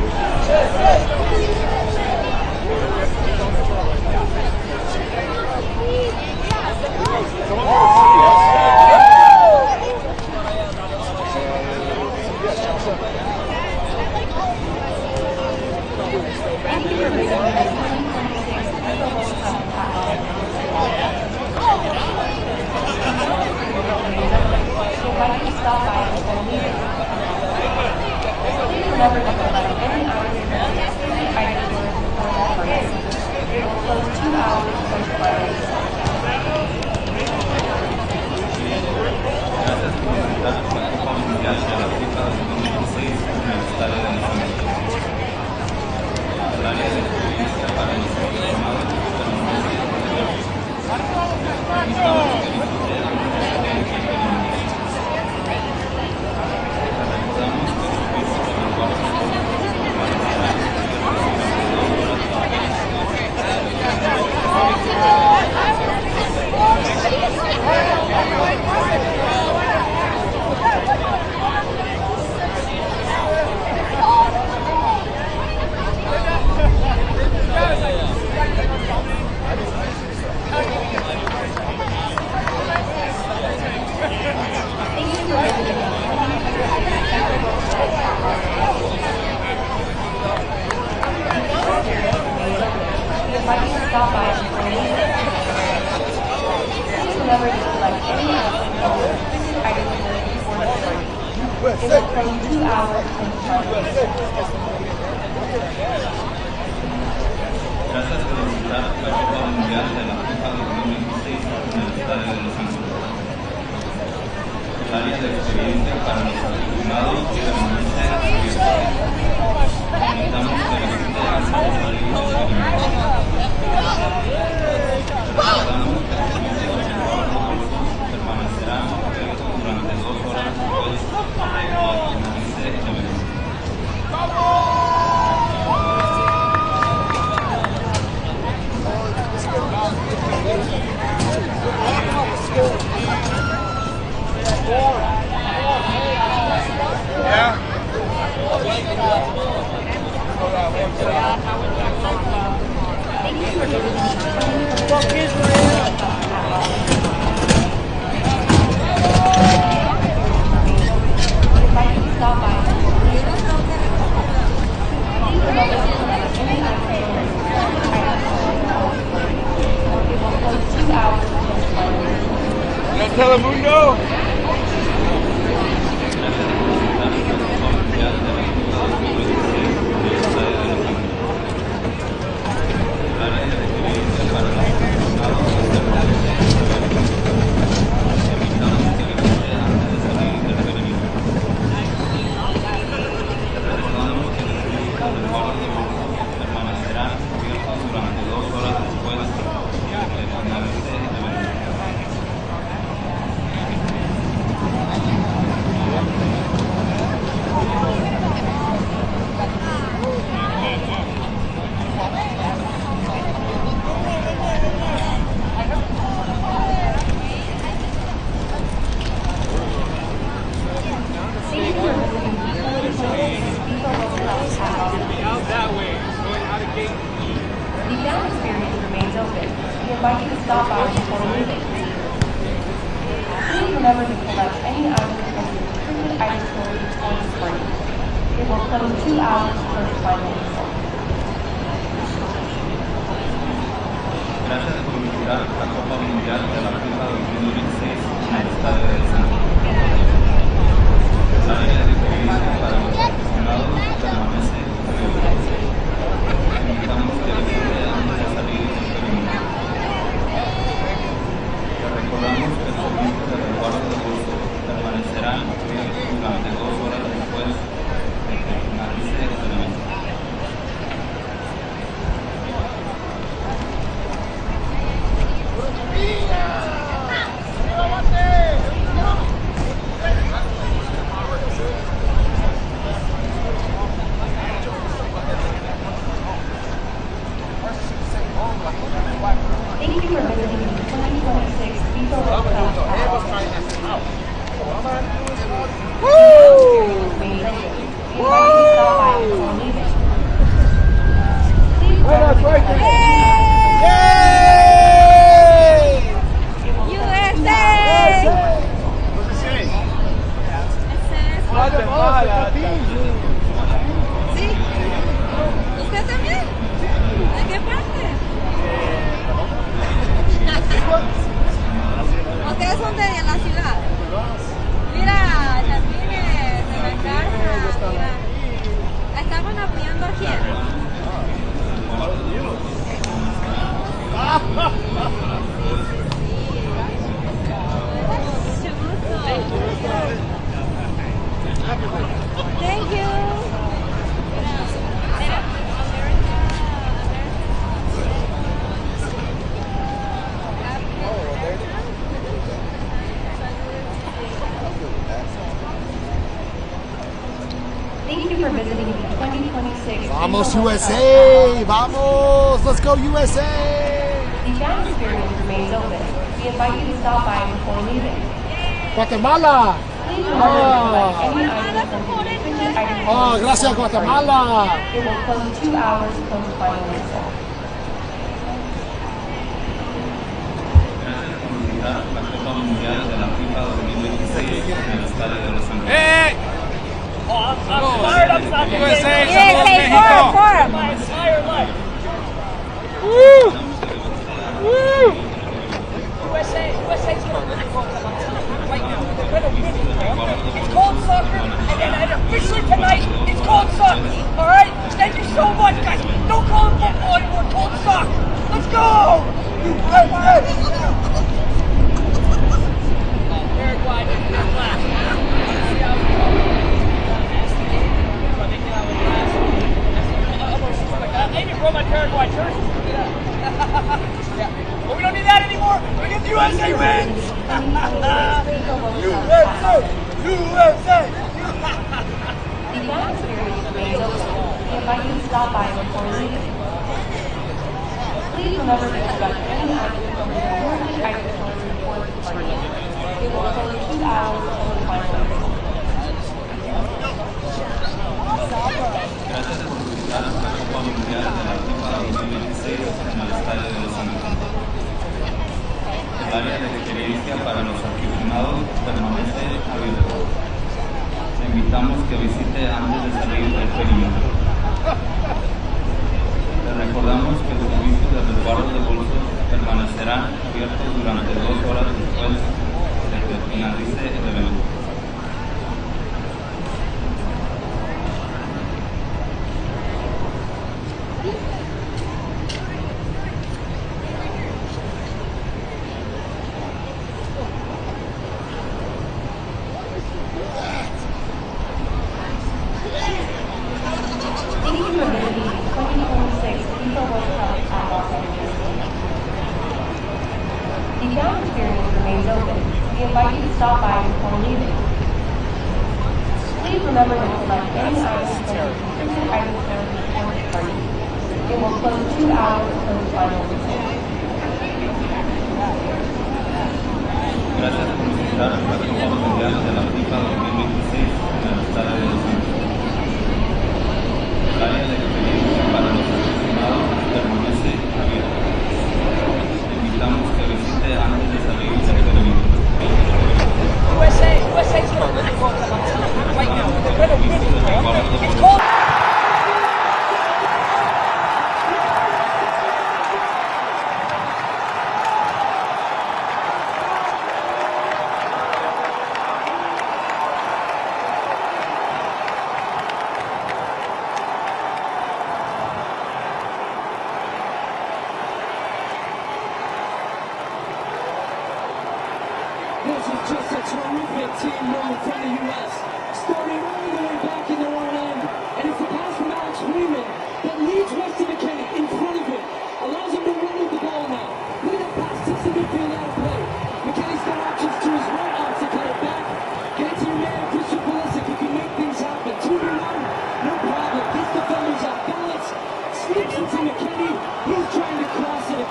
Gracias por visitar la Copa Mundial de la FIFA 2016 en el Estadio de Los Ángeles. El área de experiencia para los aficionados permanece abierta. Invitamos a que visiten el Sanabria de recordamos que el servicio de permanecerá abierto durante 2 horas después de que finalice el evento. Telemundo. Gracias por visitar la Copa Mundial de la FIFA 2016 en el Estadio de Los Ángeles. El área de experiencia para los aficionados permanece abierta. Invitamos que visiten antes de salir del perímetro. Recordamos que el servicio de resguardo de bolso permanecerá abierto durante 2 horas después de que finalice el evento. Vamos USA, vamos, let's go USA. The ground experience remains open. We invite you to stop by before leaving. Guatemala. Oh, gracias Guatemala. It will close 2 hours post final whistle. La Copa Mundial de la FIFA 2026 en el estadio de Los Ángeles. I'm fired up about USA, my entire life. Woo! Woo! USA's going to win the World Cup right now. They're going to win it. It's called soccer, and officially tonight, it's called soccer. All right? Thank you so much, guys. Don't call it football anymore. It's called soccer. Let's go! Paraguay didn't win last. I even brought my Paraguay jersey. Yeah. But we don't need that anymore. We get the USA wins. USA! USA! The ground experience remains open. We invite you to stop by before leaving. Please remember to conduct any items from the mortgage agriculture report department. It will close 2 hours post final whistle. Gracias por visitar la Copa Mundial de la FIFA 2026 en el estadio de Los Ángeles. El área de experiencia para los aficionados permanece abierta. Te invitamos que visite antes de salir del perímetro. Te recordamos que los servicios de resguardo de bolsos permanecerán abiertos durante 2 horas después de que finalice el evento. Gracias por visitar la Copa Mundial de la FIFA 2026 en el estadio de Los Ángeles. El área de experiencia para los aficionados permanece abierta. Te invitamos que visite antes de salir del perímetro. USA's going to win the World Cup right now. They're going to win it. It's called. This is just a terrific team move from the U.S. Starting all the way back in their own end. And it's a pass from Alex Freeman that leads West to McKennie in front of him. Allows him to run with the ball now. Look at that pass, takes the midfield out of play. McKennie's got options to his right arm to cut it back. Get it to your man, Christian Pulisic, who can make things happen. 2v1, no problem. Gets defenders off balance. Sneaks into McKennie. He's trying to cross it.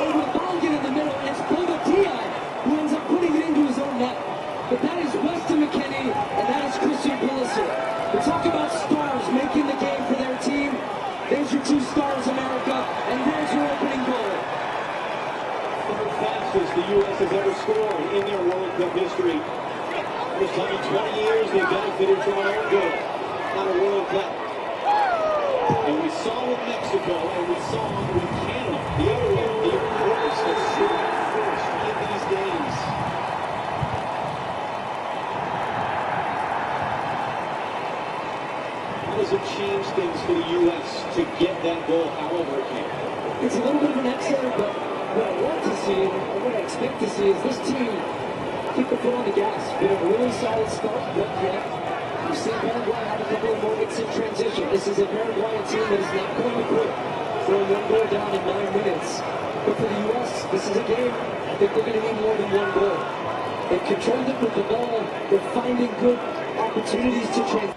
Over Balogun in the middle. And it's Bobadilla who ends up putting it into his own net. But that is West to McKennie, and that is Christian Pulisic. We talk about stars making the game for their team. There's your 2 stars, America, and there's your opening goal. Third fastest the U.S. has ever scored in their World Cup history. First time in 20 years they benefited from an own goal on a World Cup. And we saw with Mexico, and we saw with Canada, the other way, the importance of scoring first in these days. How does it change things for the U.S. to get that goal however it can? It's a little bit of an X-error, but what I want to see, or what I expect to see, is this team keep the foot on the gas. Been a really solid start, but yet we've seen Paraguay have a couple of moments in transition. This is a Paraguayan team that is not going to quit, throwing 1 goal down in 9 minutes. But for the U.S., this is a game I think they're going to need more than 1 goal. They've controlled it with the ball. They're finding good opportunities to transition.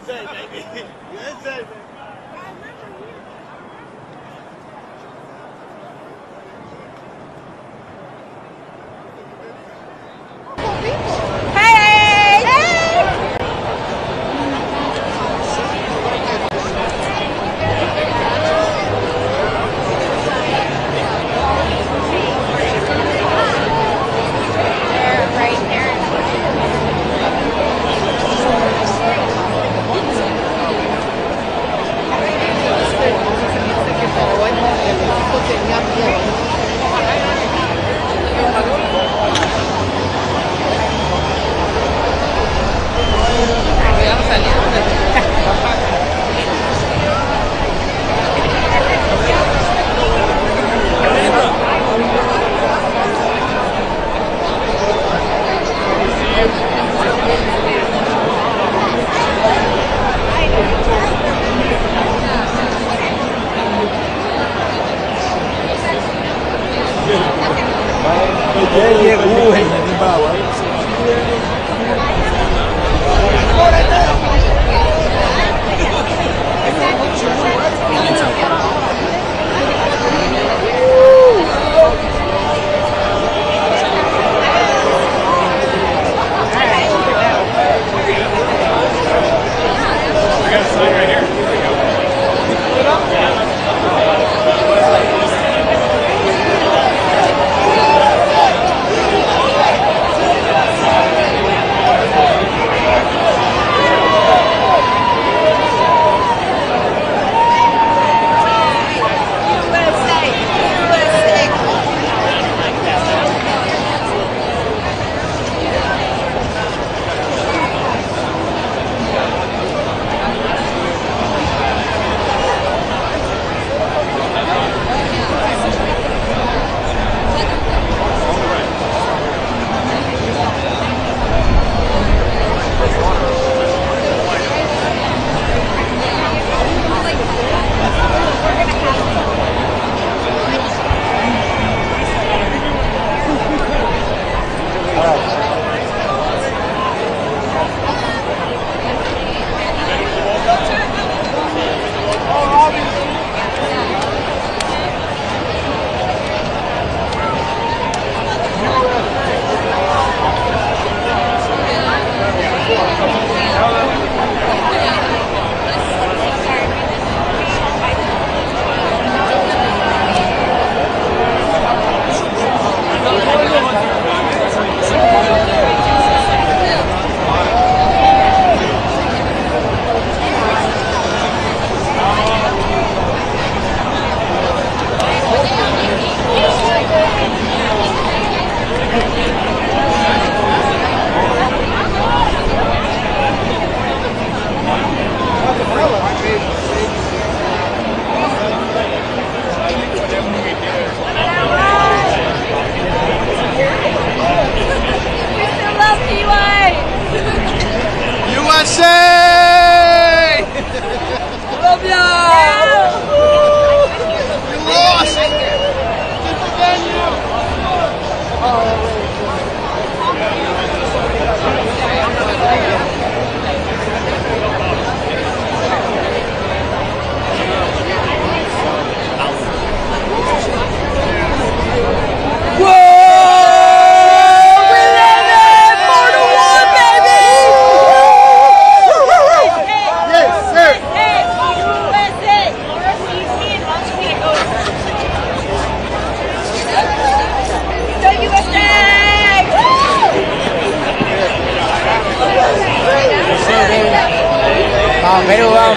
USA, baby. USA, baby.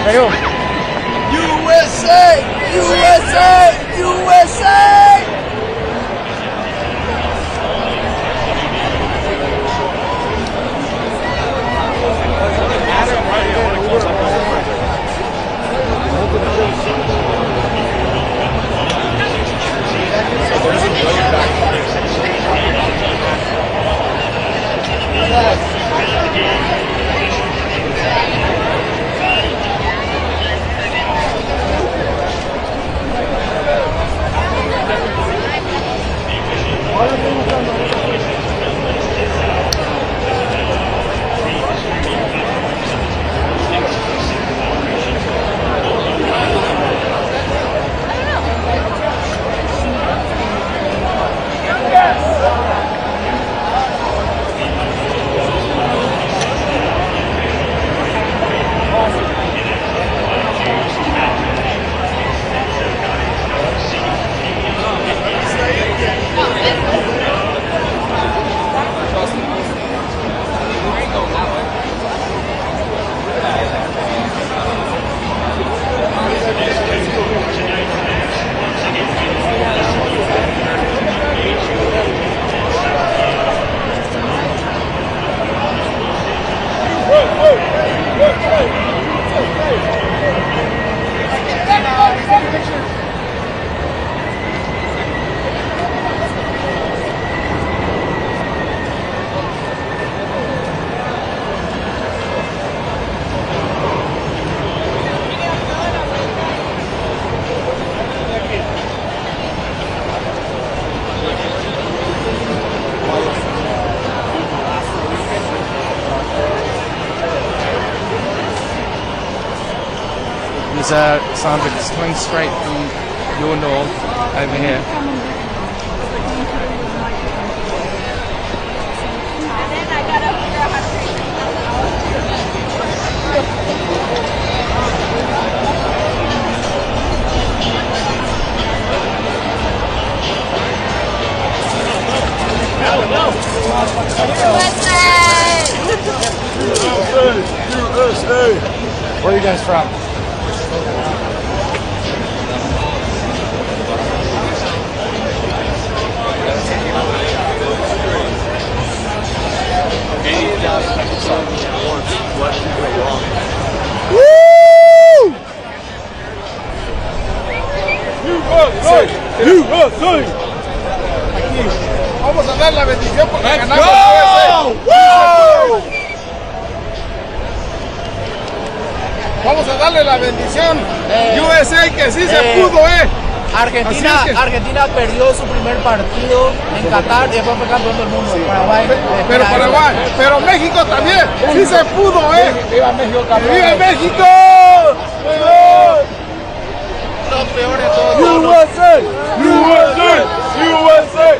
Perú. USA! USA! USA! Sounds like it's coming straight from your north over here. USA! Where are you guys from? Vamos a dar la bendición porque Let's ganamos. go! Vamos a darle la bendición. USA que sí se pudo, Argentina perdió su primer partido en Qatar y después fue campeón del mundo. Paraguay. Pero México también, sí se pudo, ¡Viva México, campeón! ¡Viva México! Lo peor de todo. USA! USA! USA!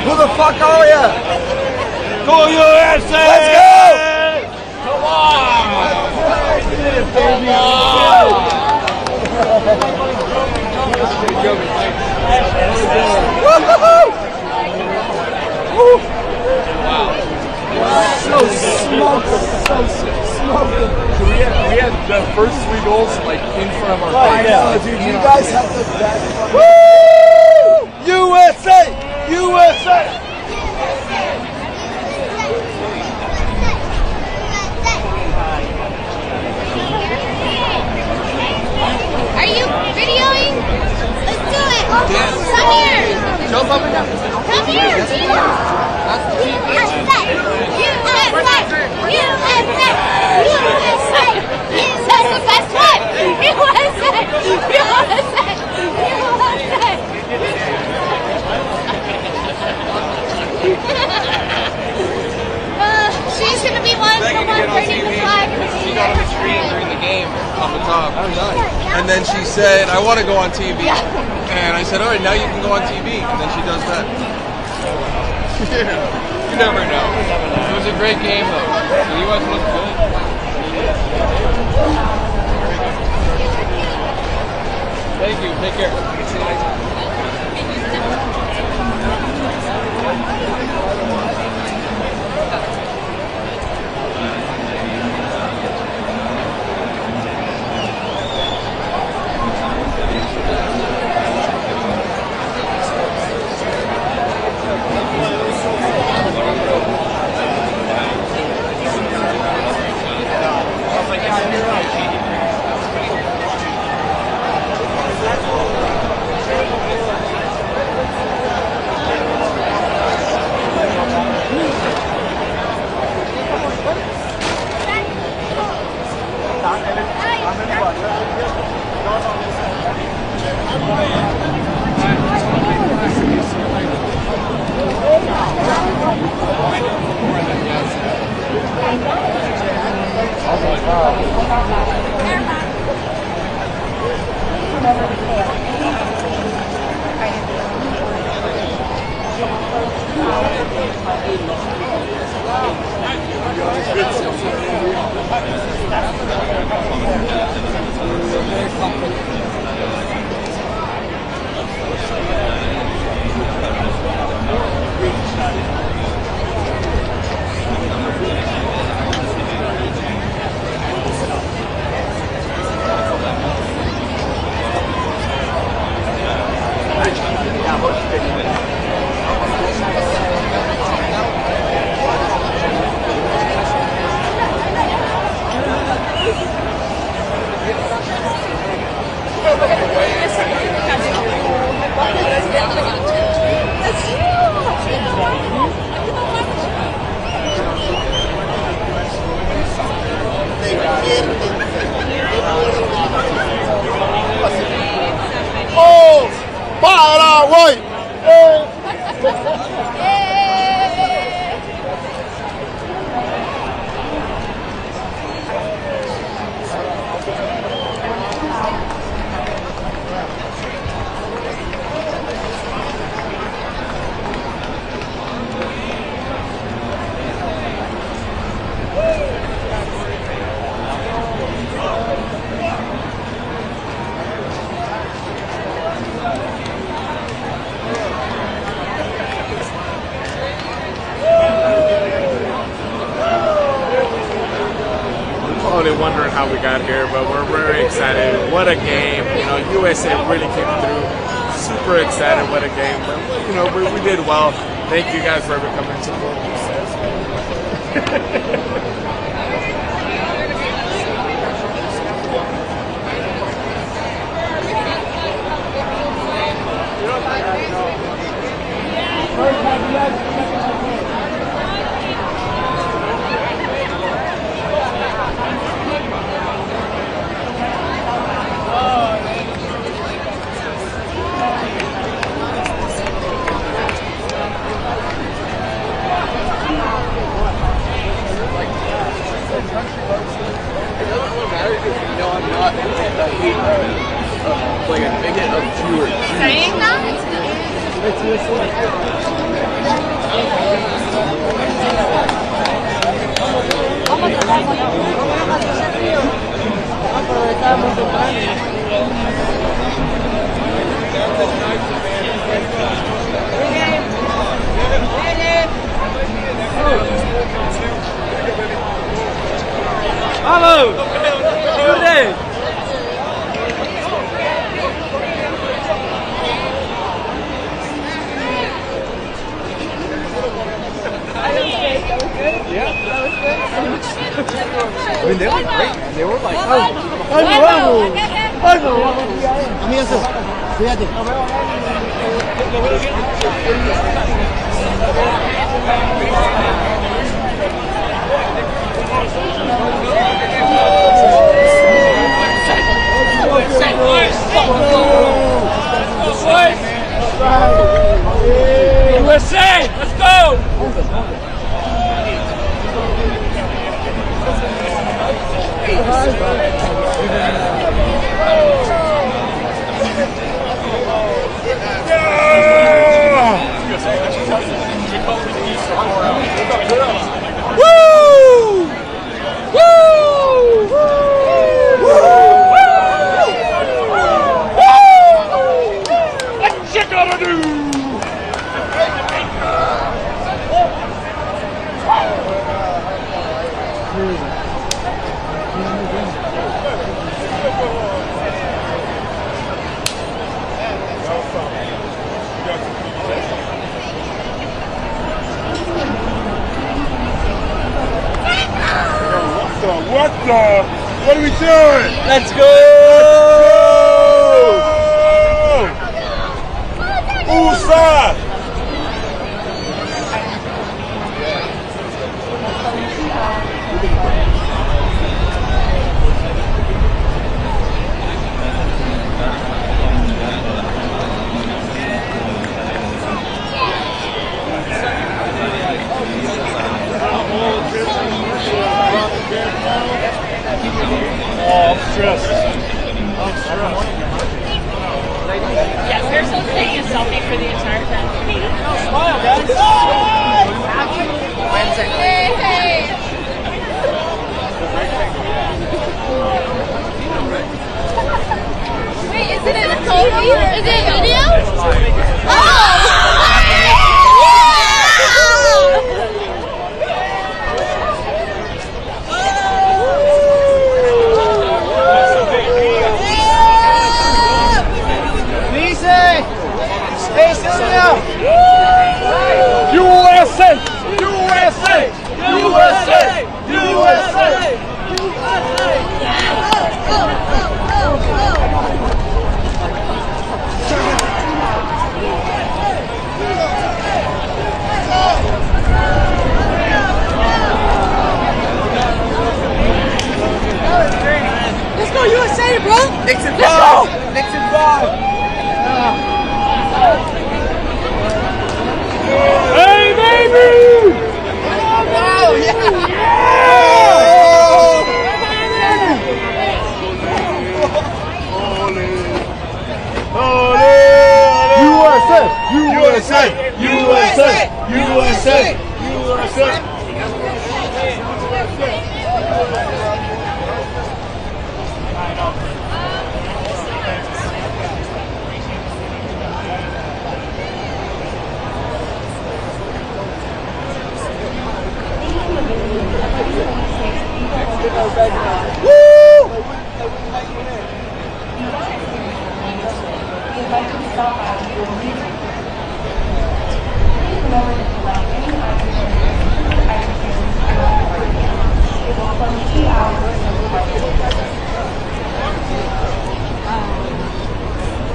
Who the fuck are you? Go USA! Let's go! Come on! Come on! Wow. So smoked. We had the first 3 goals like in front of our face. I know, dude. You guys have the best. Woo! USA! USA! Are you videoing? Let's do it. Come here. Jump up and down. Come here, Tina. USA. That's the best one. She's gonna be one for one burning the flag. She got on the screen during the game on the top. And then she said, I want to go on TV. And I said, all right, now you can go on TV. And then she does that. You never know. It was a great game, though. The U.S. looked good. Thank you. Take care. See you next time. Wondering how we got here, but we're very excited. What a game. You know, USA really came through. Super excited. What a game. But, you know, we did well. Thank you guys for ever coming to support. Like a bigot of pure Saying that? Vamos! Good I mean, they were great. They were like, Amigazo, cuídate. USA, let's go! What are we doing? Let's go! USA! Oh, I'm stressed. Yes, they're supposed to take a selfie for the entire time. Smile, guys! Hey, hey. Wait, is it a selfie? Is it a video? Oh! Hey, Sylvia! USA! USA! USA! USA! Let's go USA, bro! Nixon 5! Nixon 5! USA! USA! USA!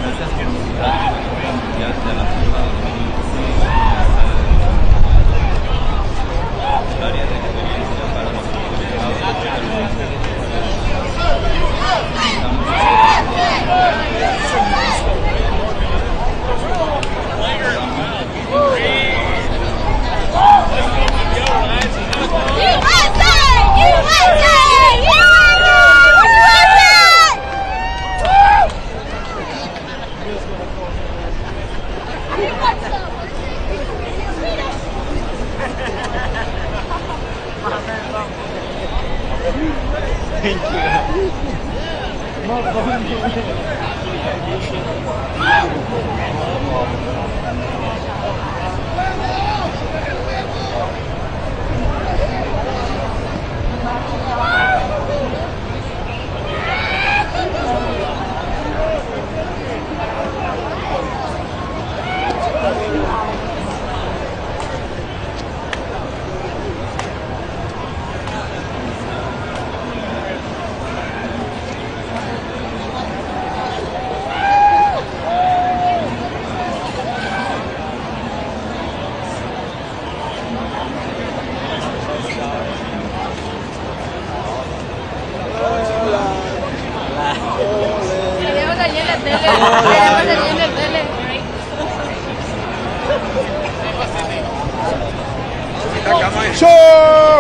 Gracias por invitarme al Mundial de la FIFA 2016 el área de experiencia para los Thank you.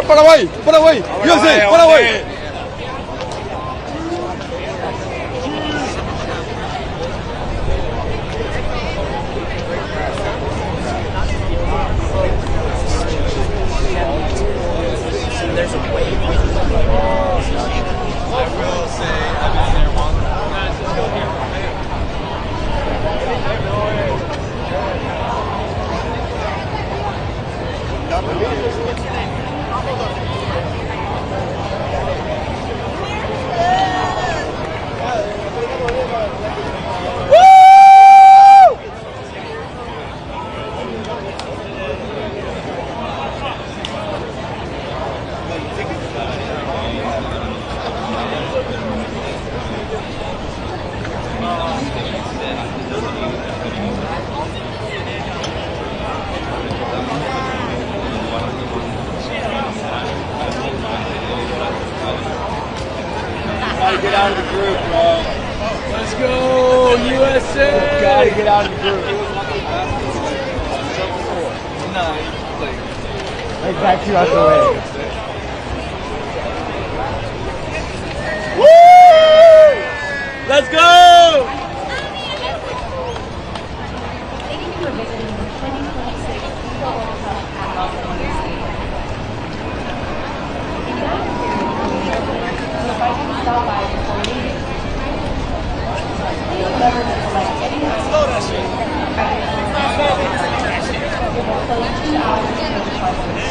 Paraguay, Paraguay, USA, Paraguay. There's a wave. I will say I've been there once. Get out of the group, bro. Let's go, USA! Gotta get out of the group. Like back you out the way. Woo! Let's go! Thank you for visiting the 2026 FIFA World Cup at Alderete Stadium. If you have you'll find you can stop by before leaving. Please remember to select any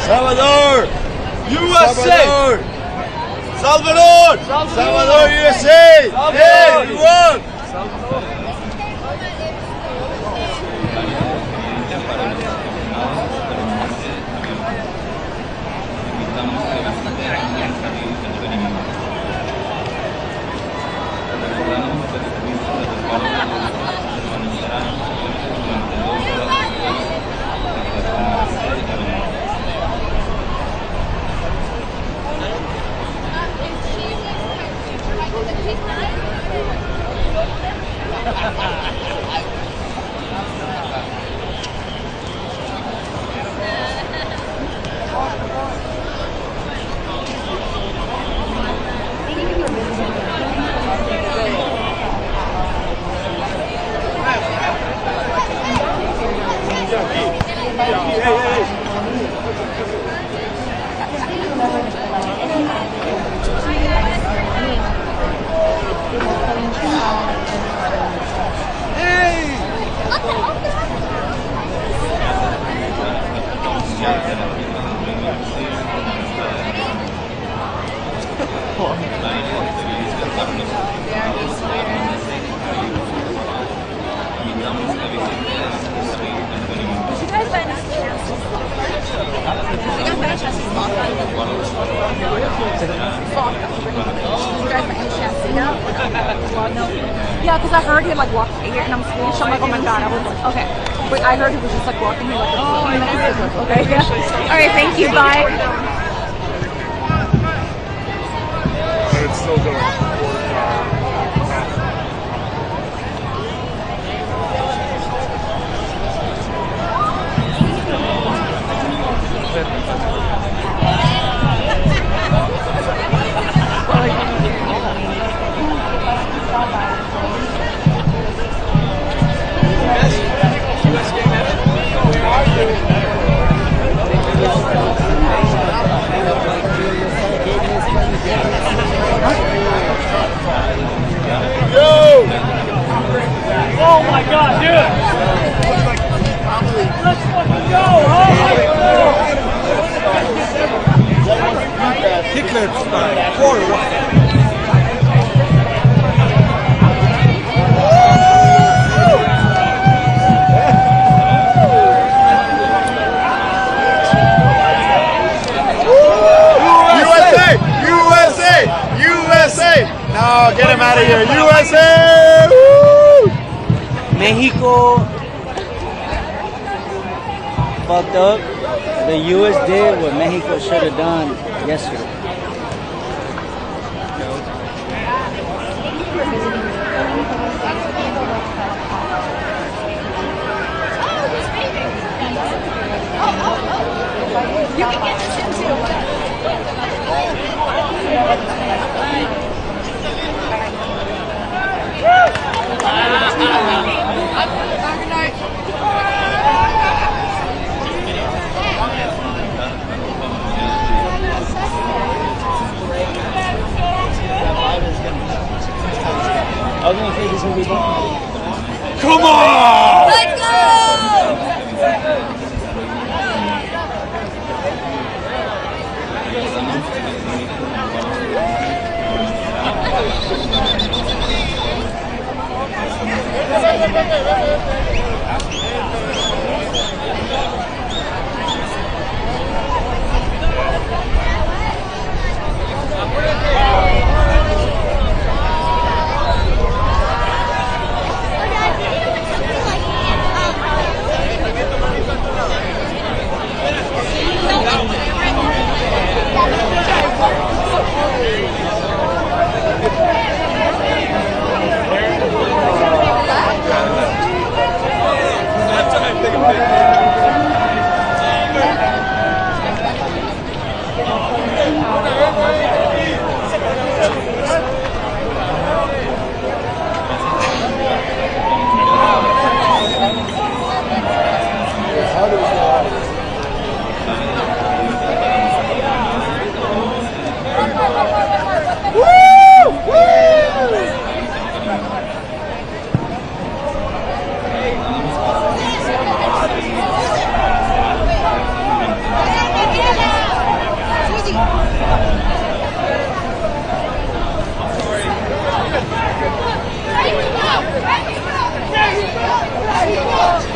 Salvador! USA! Salvador! Salvador, USA! Yeah, we won! Yeah, because I heard he like walked here and I'm siya may komentar. I was like, okay. But I heard he was just like walking here like a few minutes ago. Okay, yeah. Alright, thank you, bye. But it's still going. Oh my God, dude! Let's fucking go! USA! No, get him out of here. USA! Woo! Mexico fucked up. The US did what Mexico should have done yesterday. You can get this in too. I was gonna say this will be fun. Come on! Let's go!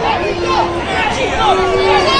There you go!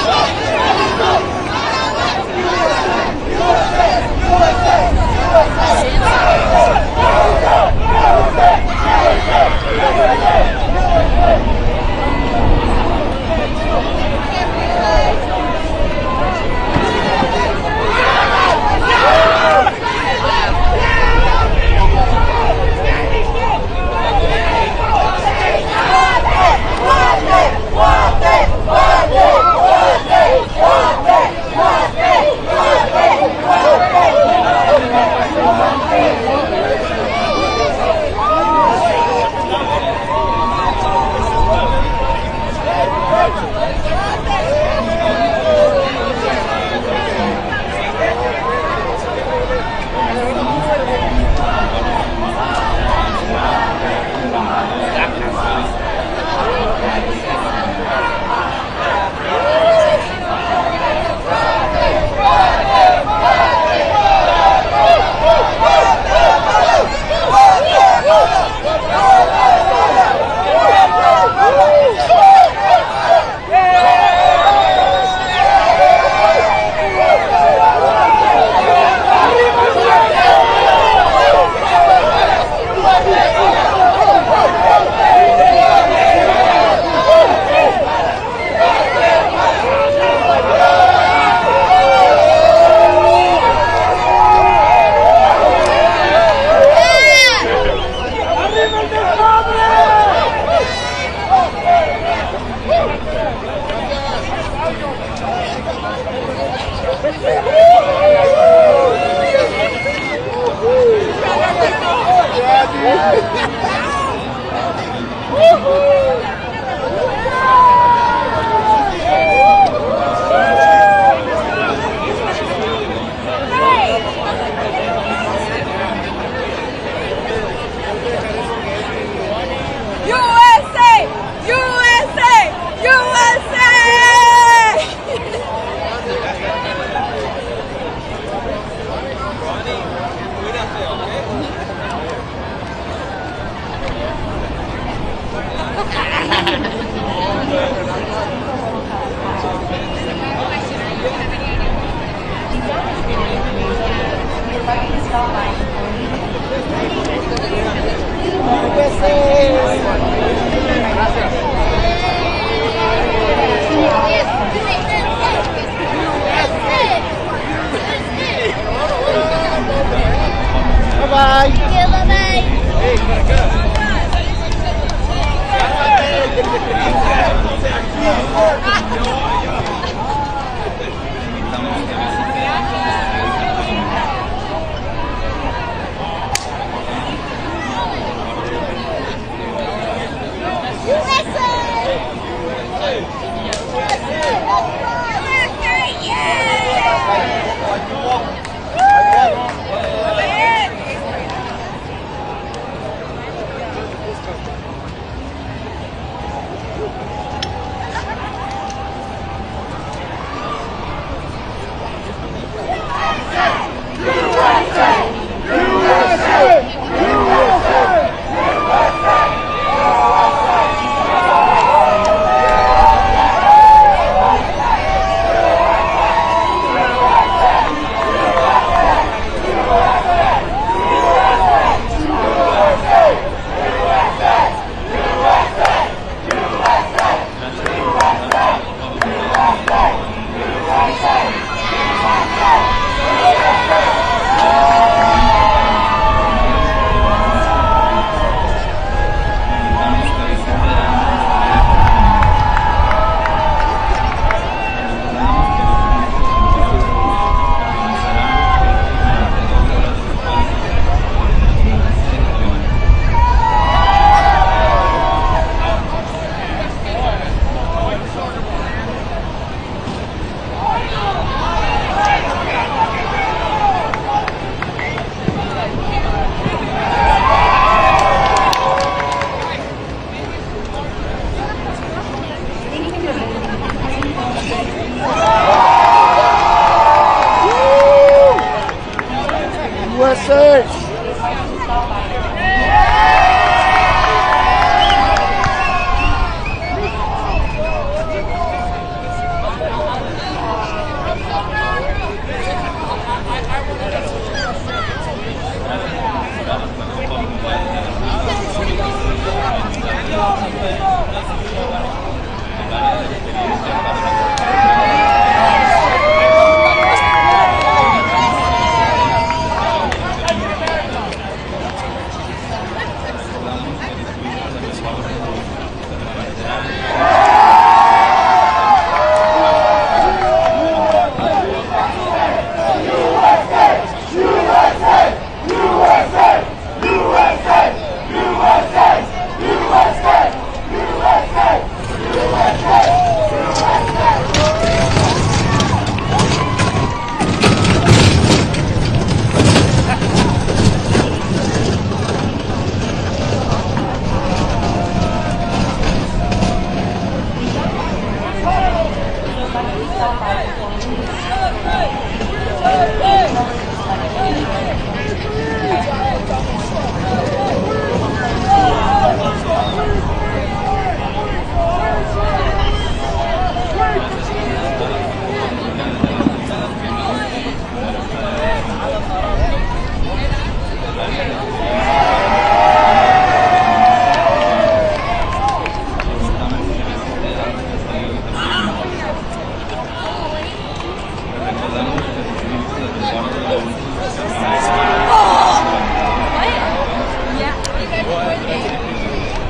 Bye-bye. Yeah, bye-bye. Hey, gotta go.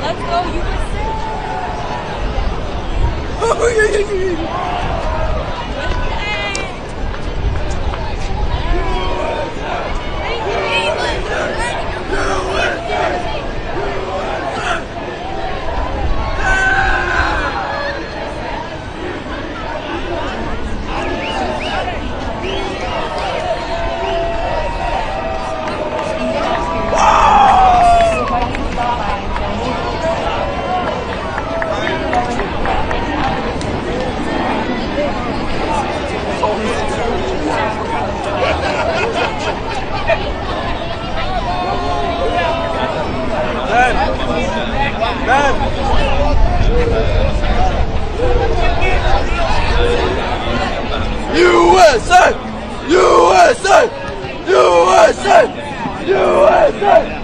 Let's go, USA! USA! USA! USA!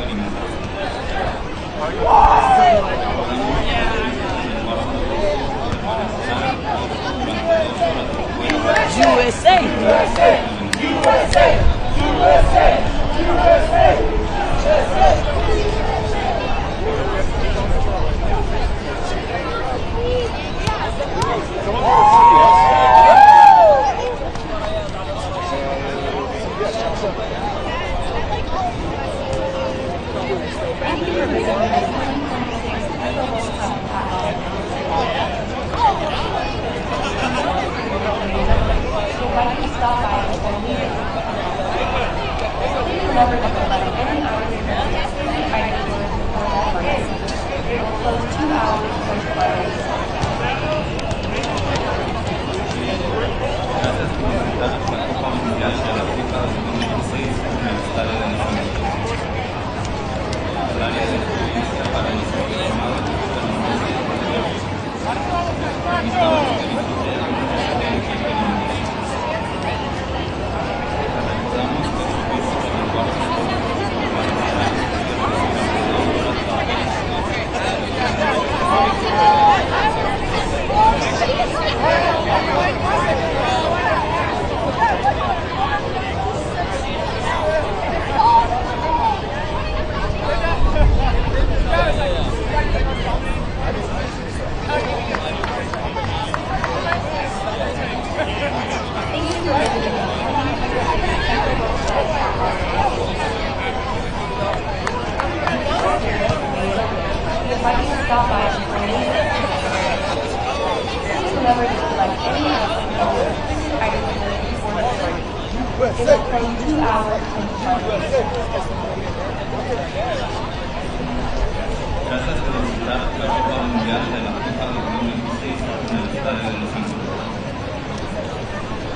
Gracias por visitar la Copa Mundial de la FIFA 2016 en el Estadio de Los Ángeles.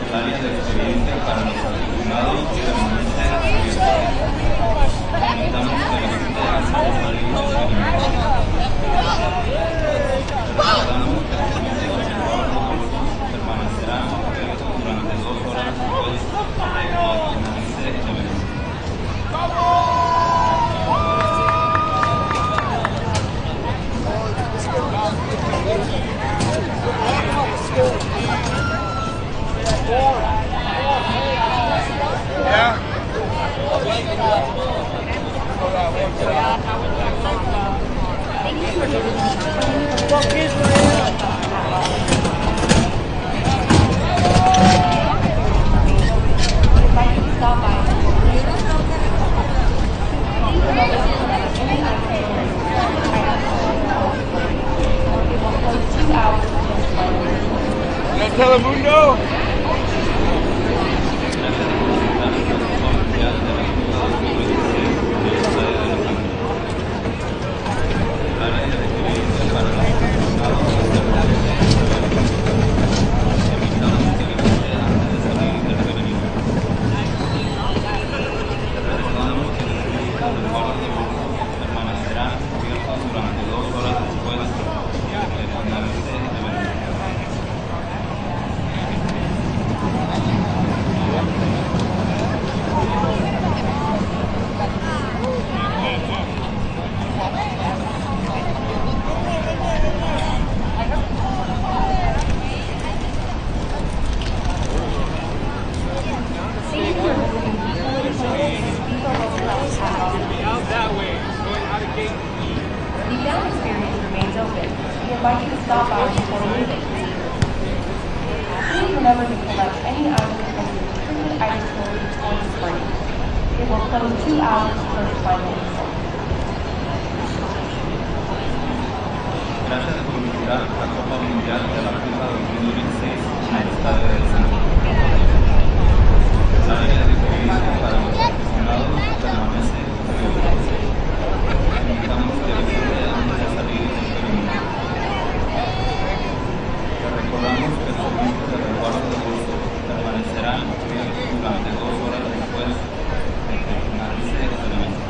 El área de experiencia para los aficionados permanece abierta. Invitamos a que visite a SoFi Stadium. Recordamos que el servicio de permanecerá abierto durante 2 horas después de que finalice el evento. Telemundo! Gracias por visitar la Copa Mundial de la FIFA 2016 en el Estadio de Los Ángeles. El área de experiencia para los aficionados permanece abierta. Invitamos a que visite antes de salir del perímetro. Te recordamos que el servicio de resguardo de bolso permanecerá abierto durante 2 horas después de que finalice el evento.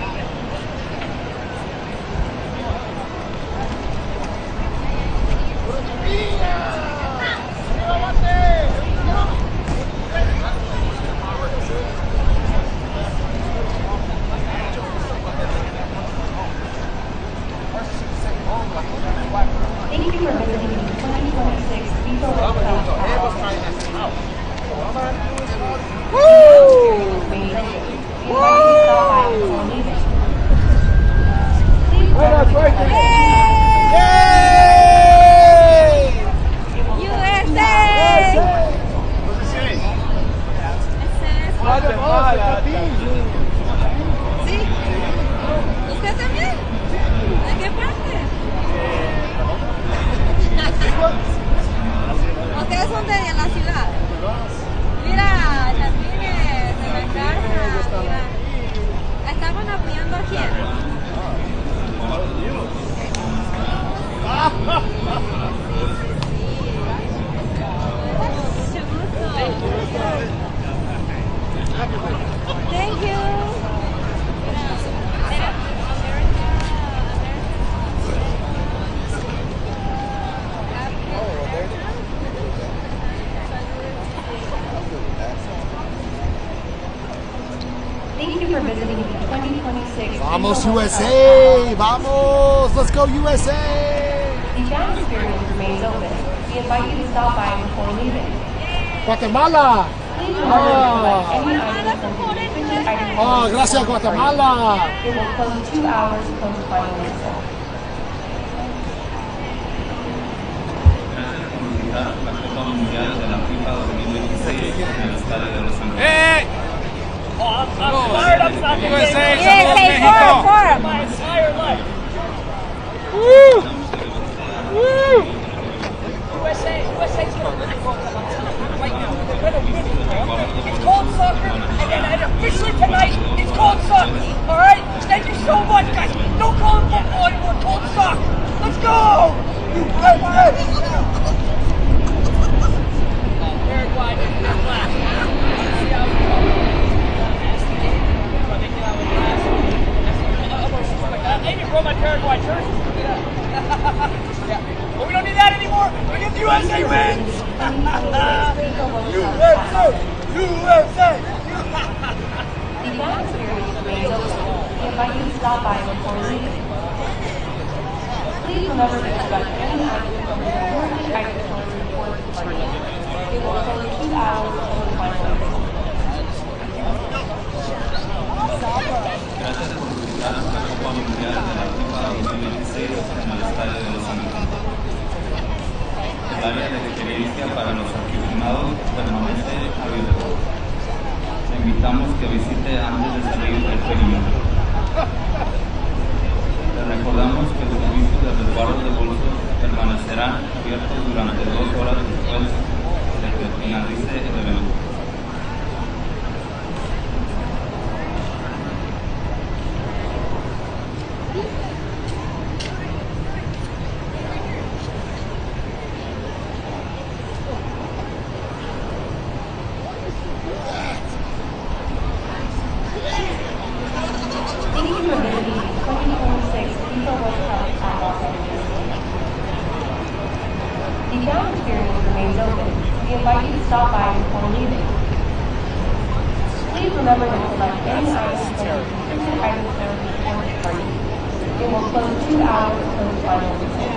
are visiting the 2026 Vamos FIFA World USA! Cup. Vamos! Let's go USA! The fan experience remains open. We invite you to stop by before leaving. Guatemala! Please remember to collect any items from the restricted item Oh, gracias Guatemala! It will close 2 hours post final whistle. Gracias por visitar la Copa Mundial de la FIFA 2026 en el Estadio de Los Ángeles. I'm fired up about the USA, game. Mexico. My entire life. Woo! Woo! USA's going to win the World Cup. I'm telling you right now. They're going to win it. It's called soccer, and officially tonight, it's called soccer. All right? Thank you so much, guys. Don't call it football anymore. It's called soccer. Let's go! Paraguay didn't win last. See how it goes. I even brought my Paraguay jersey. Yeah. But we don't need that anymore because the USA wins! USA! USA! The fan experience remains open. We invite you to stop by before leaving. Please remember to collect any items from the restricted item store before departing. It will close 2 hours post final whistle. Gracias por visitar la Copa Mundial de la FIFA 2026 en el Estadio de Los Ángeles. El área de experiencia para los aficionados permanece abierto. Le invitamos que visite antes de salir del perímetro. Le recordamos que el servicio de resguardo de bolsos permanecerá abierto durante 2 horas después de que finalice el evento. Thank you for visiting the 2026 FIFA World Cup at Los Angeles. The fan experience remains open. We invite you to stop by before leaving. Please remember to collect any items from the restricted item store before departing. It will close 2 hours post final whistle.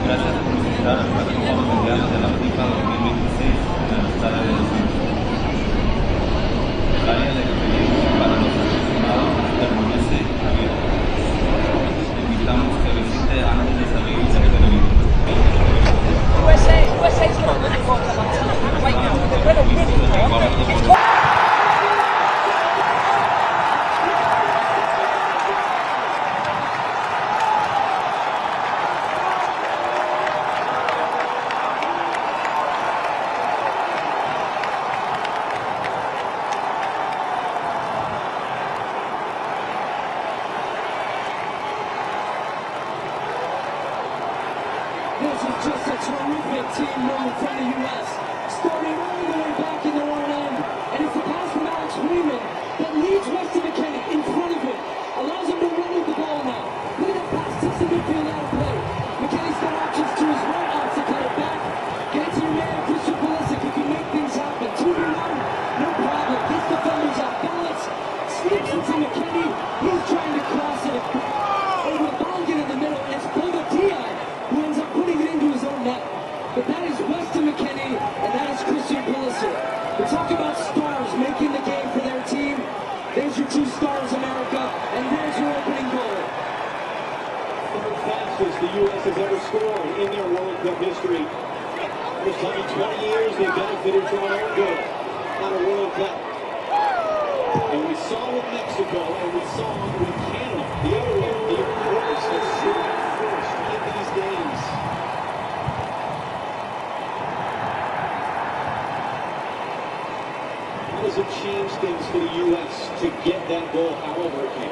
Gracias por visitar la Copa Mundial de la FIFA 2026 en el Estadio de Los Ángeles. El área de experiencia para los aficionados permanece abierta. Le invitamos que visite antes de salir del perímetro. USA's going to win the World Cup. I'm telling you right now. They're going to win it. It's called This is just a terrific team move from the U.S. Starting all the way back in their own end. And it's the pass from Alex Freeman that leads West to McKennie in front of him. Allows him to run with the ball now. Look at that pass, takes the midfield out of play. McKennie's got options to his right, opts to cut it back. Get it to your man, Christian Pulisic, who can make things happen. 2v1, no problem. Gets defenders off balance. Sneaks into McKennie. He's trying to cross it. Over Balogun in the middle, and it's Bobadilla who ends up putting it into his own net. But that is West to McKennie, and that is Christian Pulisic. We're talking about stars making the game for their team. There's your 2 stars, America, and there's your opening goal. Third fastest the U.S. has ever scored in their World Cup history. First time in 20 years they benefited from an own goal on a World Cup. And we saw with Mexico, and we saw with Canada, the other way, the United States has scored first in these games. How does it change things for the U.S. to get that goal, however it can?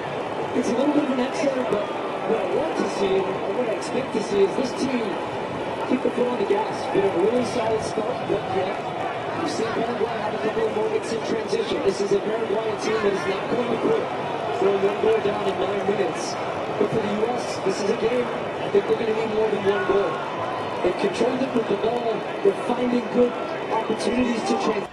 It's a little bit of an extra, but what I want to see, and what I expect to see, is this team keep the foot on the gas. Been a really solid start, but yet we've seen Paraguay have a couple of moments in transition. This is a Paraguayan team that is not going to quit, throwing 1 goal down in 9 minutes. But for the U.S., this is a game I think they're going to need more than 1 goal. They've controlled it with the ball. They're finding good opportunities to transition.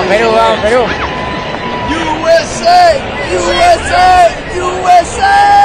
Perú, vamos, Perú. USA, USA, USA.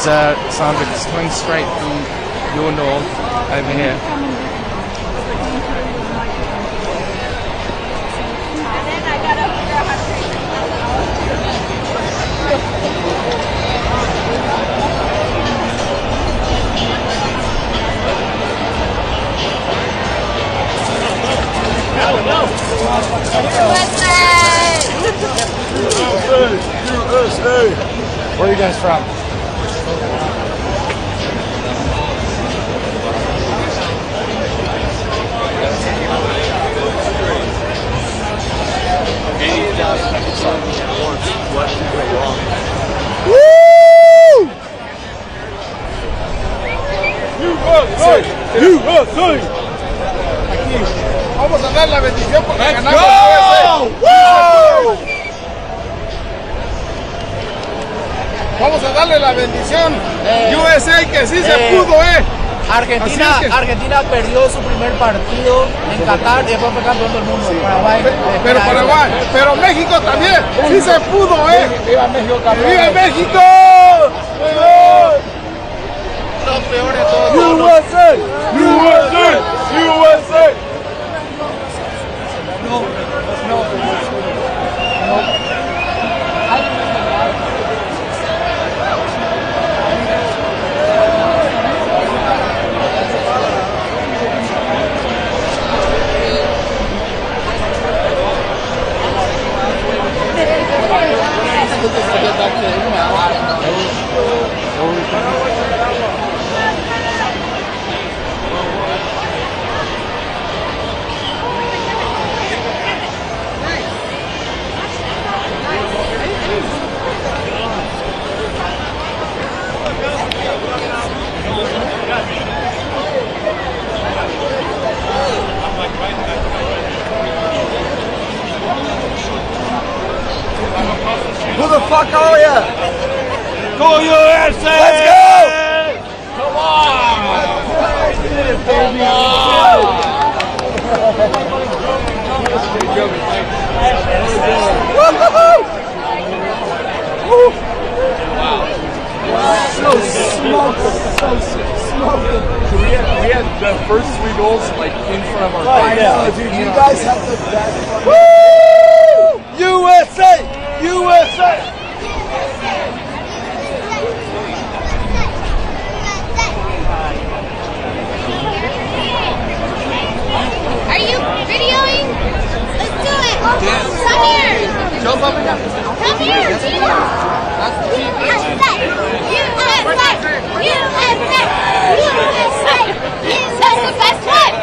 sounds like it's coming straight from your north over here. USA! Where are you guys from? Woo! USA! USA! Aquí. Vamos a dar la bendición porque Let's ganamos go! USA. Vamos a darle la bendición USA que sí se pudo, Argentina perdió su primer partido en Qatar y después fue campeón del mundo. Paraguay. Pero Paraguay, pero México también, sí se pudo, Viva México, campeón. ¡Viva México! Lo peor de todo. USA! USA! USA! Who the fuck are ya? Go USA! Let's go! Come on! Come So smoking. We had the first 3 goals like in front of our face. I know, dude. You guys have the best. Woo! USA! USA! Are you videoing? Let's do it. Come here. Come here. That's the team. USA. That's the best one.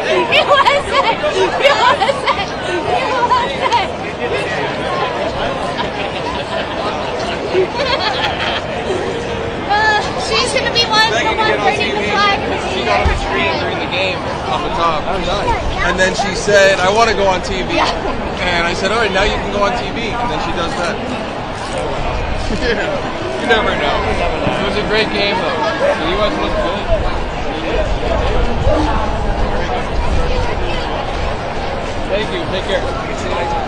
She's gonna be one burning the flag. She got on the screen during the game off the top. Oh, nice. And then she said, I want to go on TV. Yeah. And I said, all right, now you can go on TV. And then she does that. You never know. It was a great game, though. The U.S. looked good. Thank you. Take care. See you later.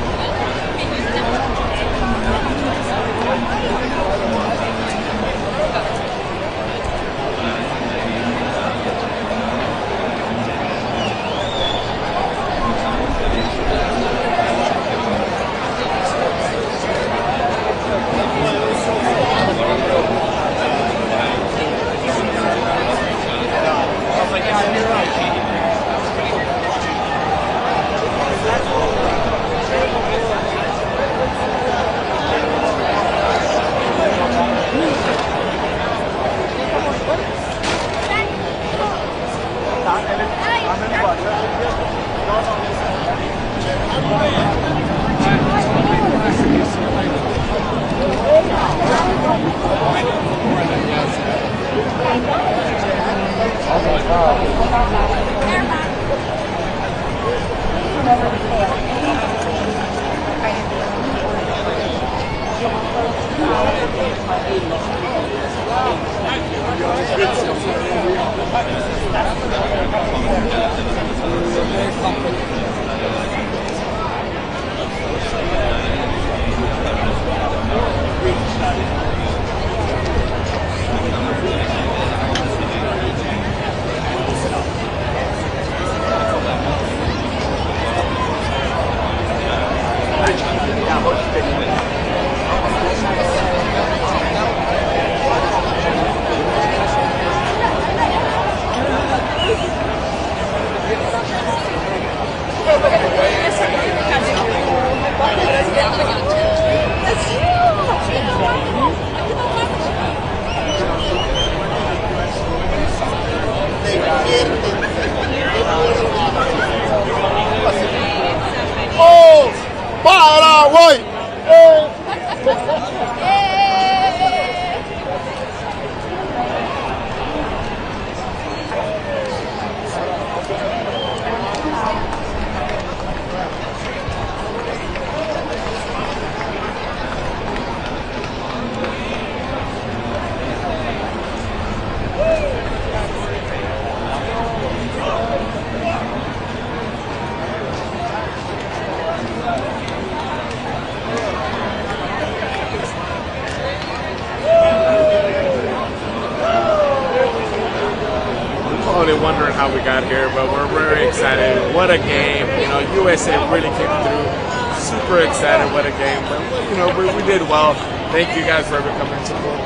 excited. What a game. You know, USA really came through. Super excited. What a game. But, you know, we did well. Thank you guys for coming to support.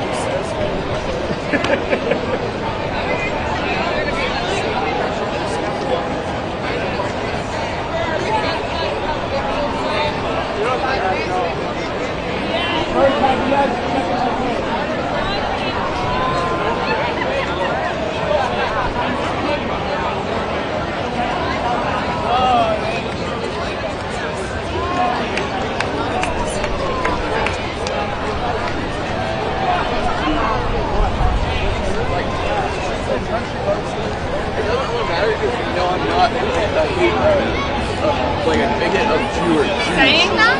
Like a bigot of fewer Jews. Saying that?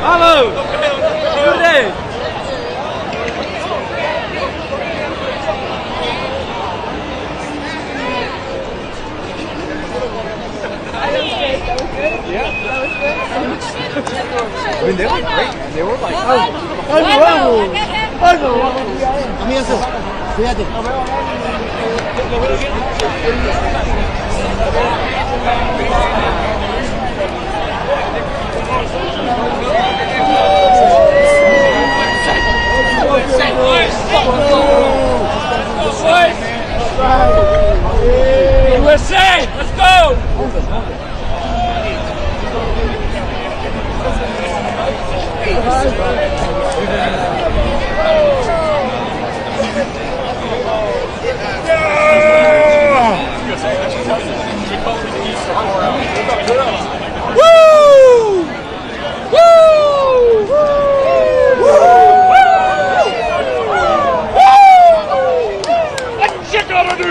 Vamos! Good. I mean, they were great. They were like, Amigazo, fíjate. USA, let's go! Woo! Woo! What you gonna do?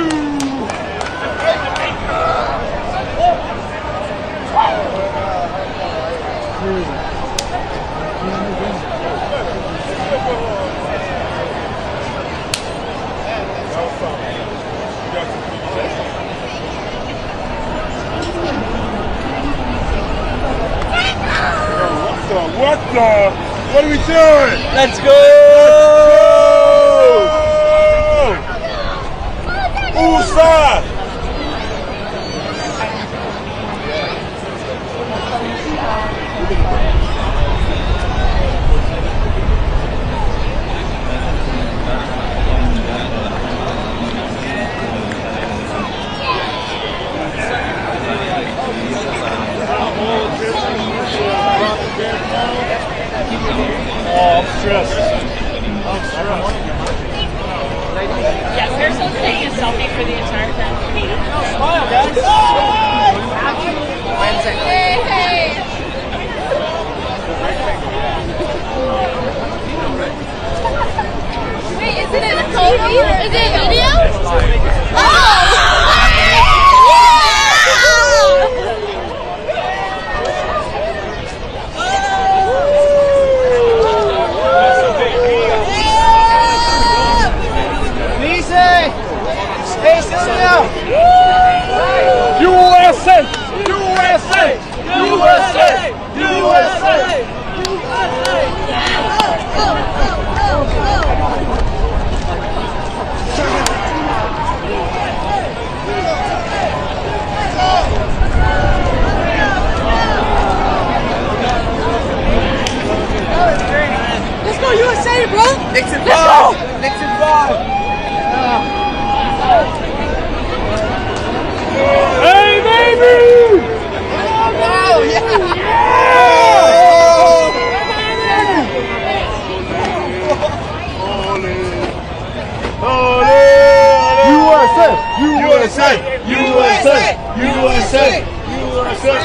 What are we doing? Let's go! USA! Oh, I'm stressed. Yes, they're supposed to take a selfie for the entire time. Smile, guys. Hey. Wait, is it a photo? Is it a video? Oh! Hey, Cecilia! USA! USA! USA! USA! Let's go USA, bro! Knicks and five! Knicks and five! Hey, baby! Oh, wow! Yeah! USA! USA! USA! USA!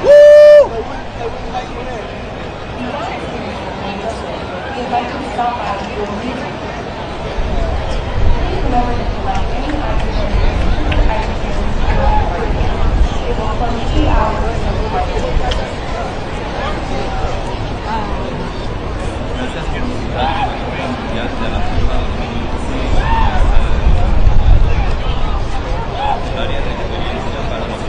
Woo! Gracias por visitar el Mundial de la FIFA 2016 el área de experiencia para los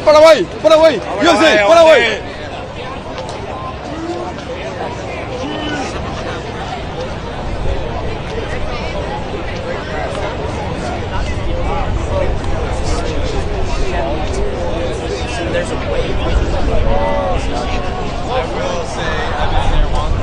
Paraguay, Paraguay, USA, Paraguay. There's a wave. I will say I've been there once.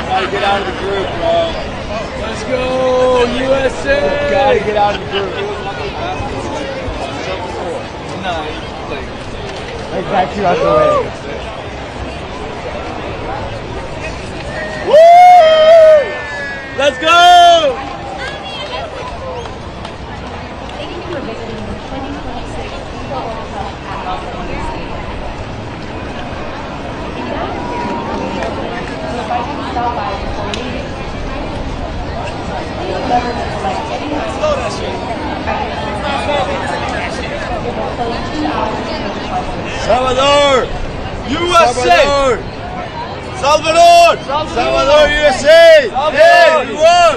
Gotta get out of the group, bro. Let's go, USA! Gotta get out of the group. Like back you out the way. Woo! Let's go! Thank you for visiting the 2026 FIFA World Cup at Alderete Stadium. If you have a period, we invite you to stop by before leaving. Please remember to select any item. Slow that shit. It will close 2 hours before the concert. Salvador! USA! Salvador! Salvador, USA! Hey, we won!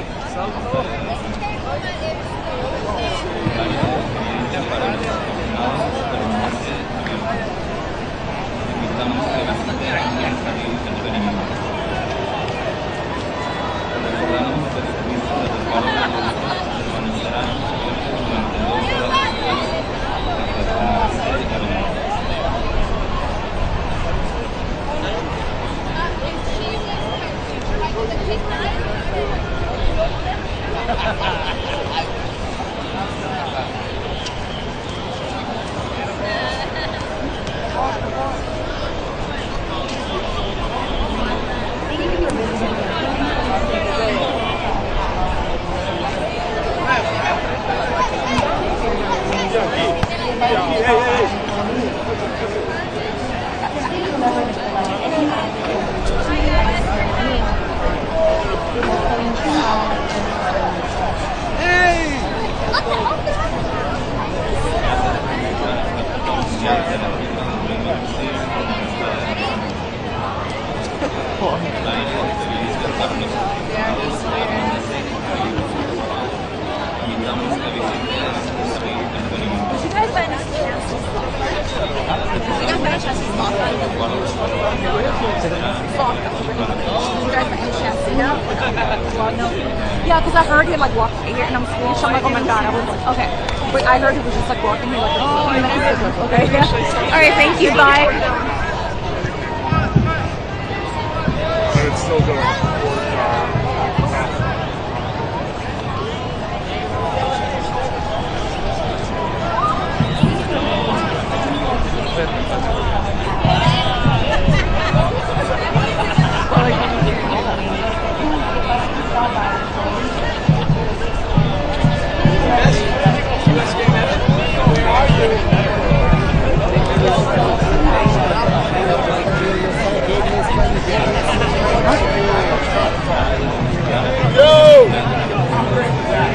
Yeah, because I heard he had like walked here and I'm seeing siya may komentar. I was like, okay. But I heard he was just like walking here like, okay. Yeah. Alright, thank you, bye. But it's still going.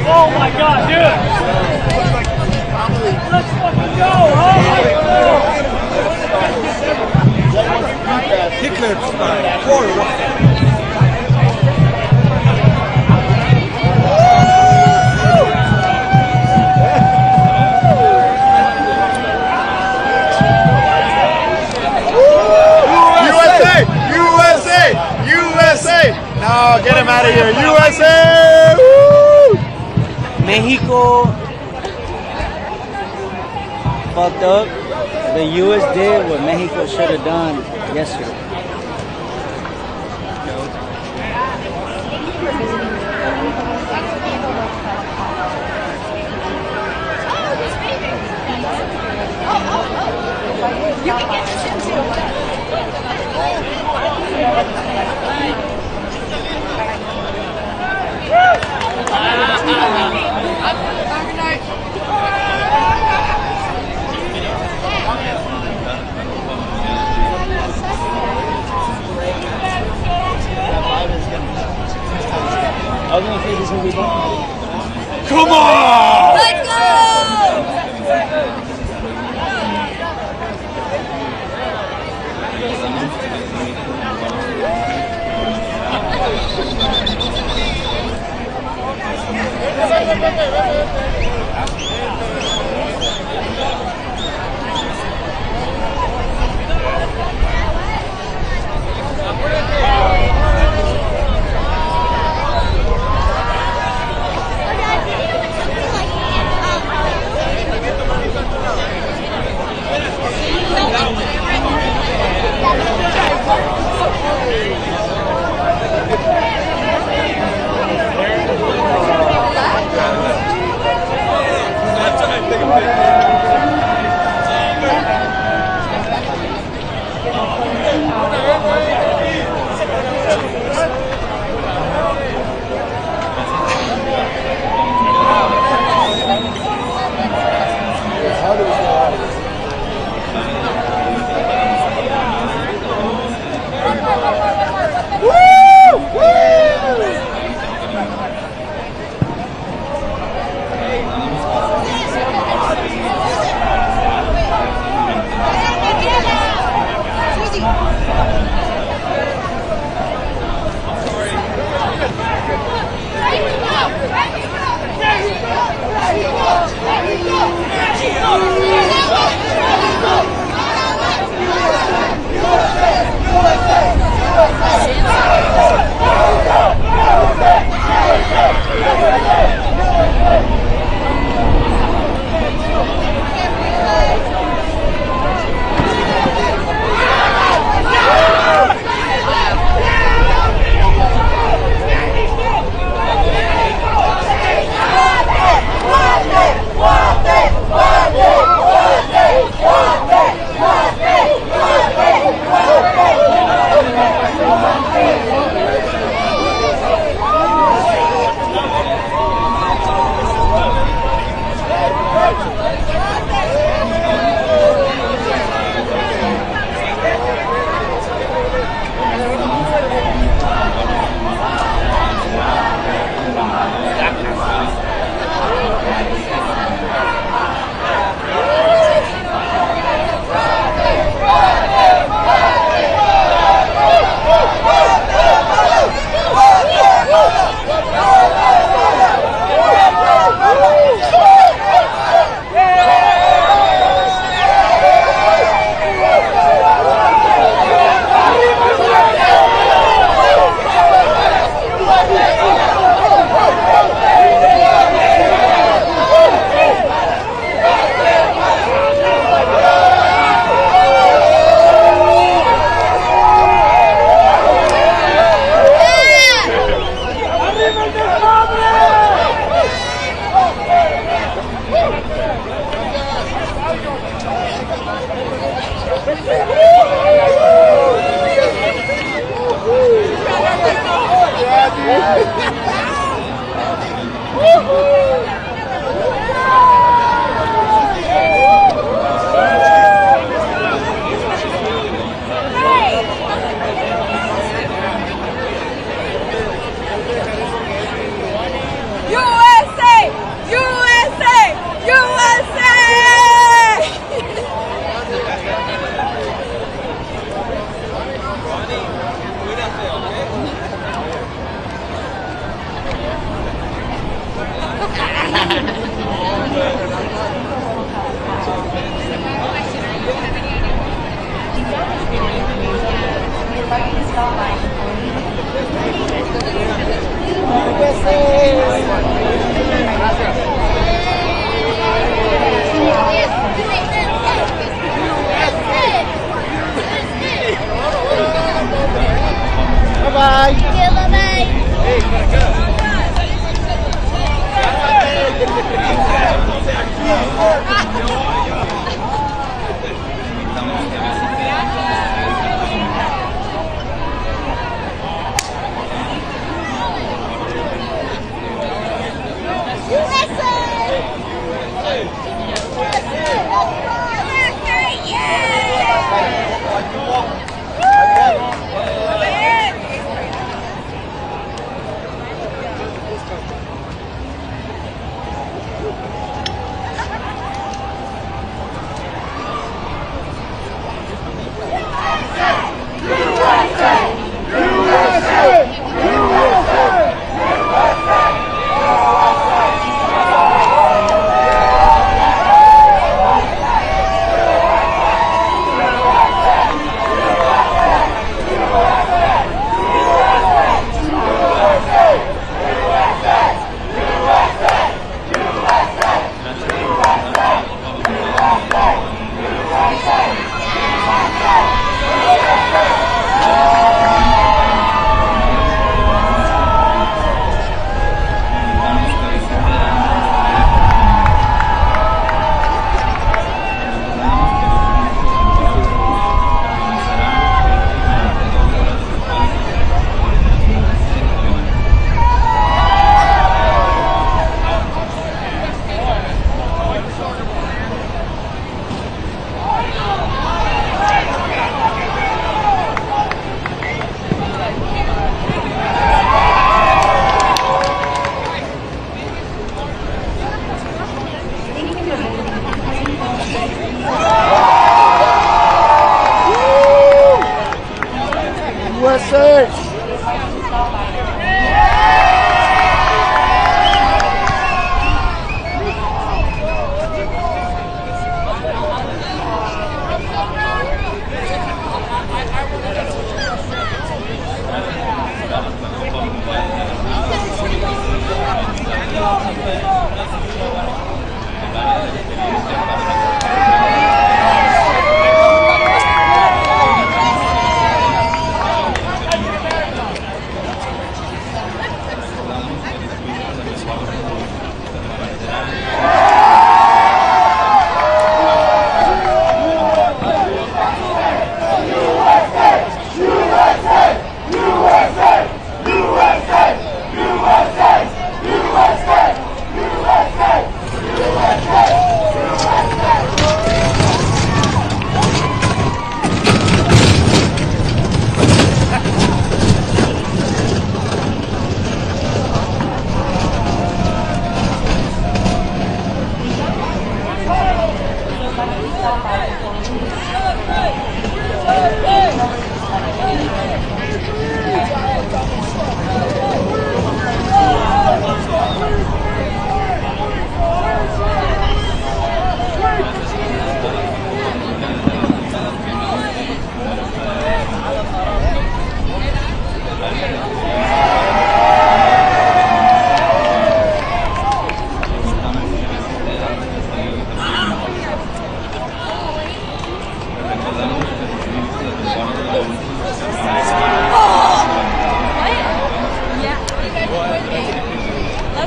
Oh my God, dude! Let's fucking go! Oh my God! Hitler style. Forward. No, get him out of here. USA! Woo! Mexico fucked up. The US did what Mexico should have done yesterday. You can get this in too. I was gonna say this will be fun. Come on! Let's go! Bye-bye. Yeah, bye-bye. Hey, gotta go.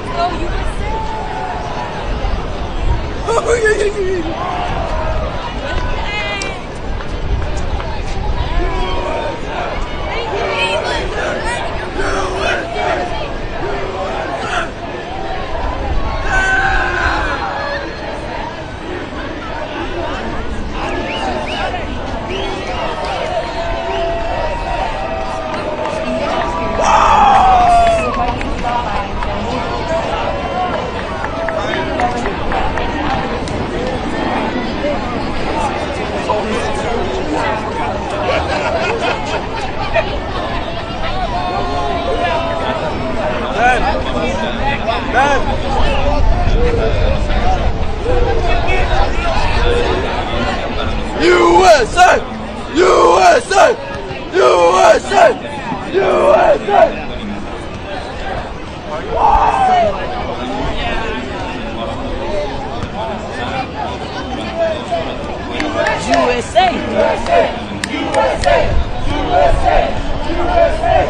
Let's go, USA! Oh, yeah. USA! USA! USA! USA! USA!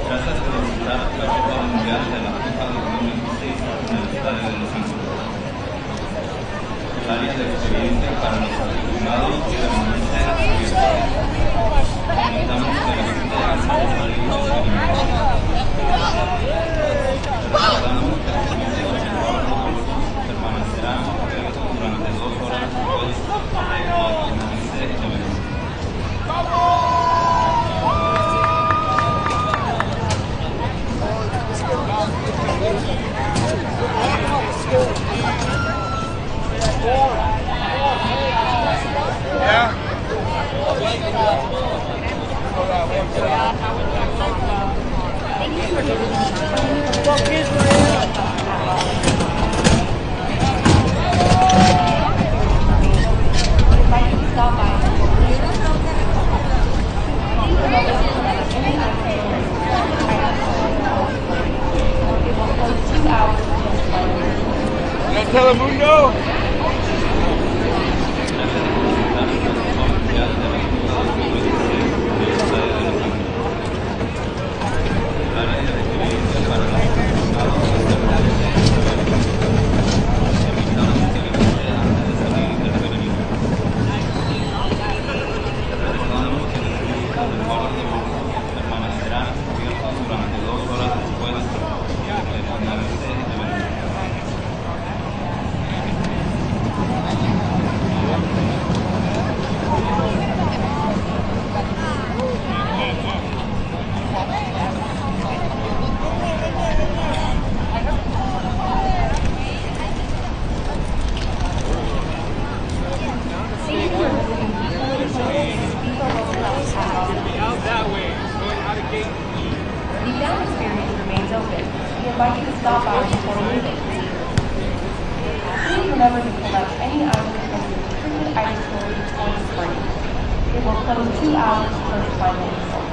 Gracias por visitar la Copa Mundial de la FIFA 2016 en el Estadio de Los Ángeles. El área de experiencia para los aficionados permanece abierta. Invitamos que la visita al estadio recordamos que el servicio de los permanecerá abierto durante 2 horas después de que finalice el evento. Telemundo! invite you to stop by before leaving. Please remember to collect any items from the restricted item storage or screen. It will close 2 hours post final result.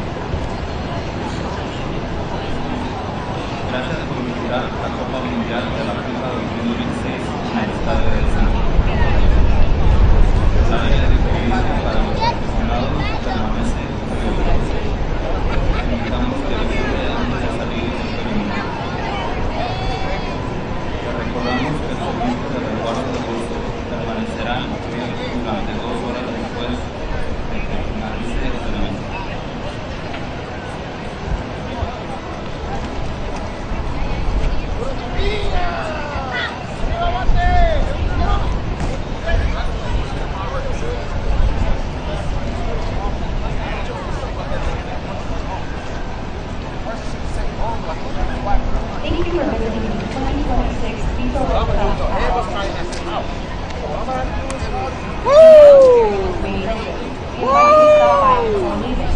Gracias por visitar la Copa Mundial de la FIFA 2016 en el estadio de Sanabria. La área de referencia para los aficionados permanece abierta. Invitamos que visite antes de salir del perímetro. Les recordamos que el servicio de resguardo de bolso permanecerá abierto durante 2 horas después de que finalice el evento. Thank you for visiting the 2026 FIFA World Cup at Alderete. Woo! We invite you to stop by before leaving.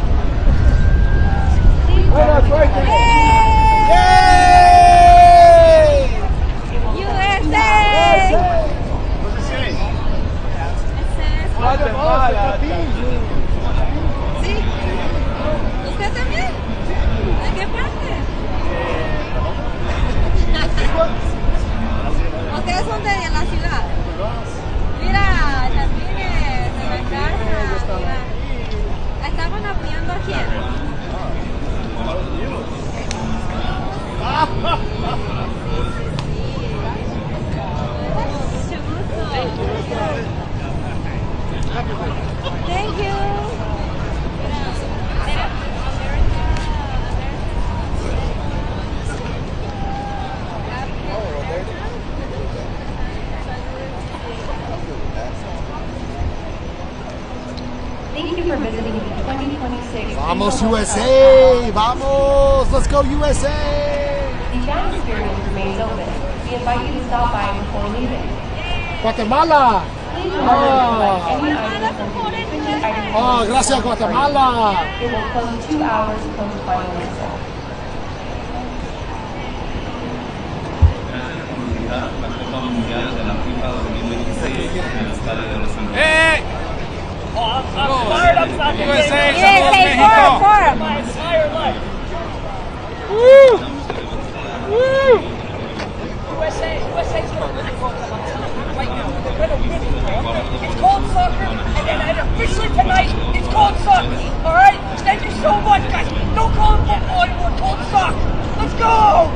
Please remember to collect Guatemala. ¿Sí? ¿Usted también? ¿De qué parte? ¿Ustedes son de la ciudad? Mira, Jazmines, de la casa, mira. ¿Estaban apoyando a quién? Thank you. Thank you for visiting the 2026 Vamos USA! Vamos! Let's go USA! The fan experience remains open. We invite you to stop by before leaving. Guatemala! Please remember to collect any items from the restricted item Oh, gracias Guatemala! It will close 2 hours post final result. Gracias por visitar la Copa Mundial de la FIFA 2016 en el estadio de Los Ángeles. I'm fired up about the USA, game. for My entire life. Woo! Woo! USA's going to win the World Cup. I'm telling you right now. They're going to win it. It's called soccer, and officially tonight, it's called soccer. All right? Thank you so much, guys. Don't call it football anymore. Call it soccer. Let's go!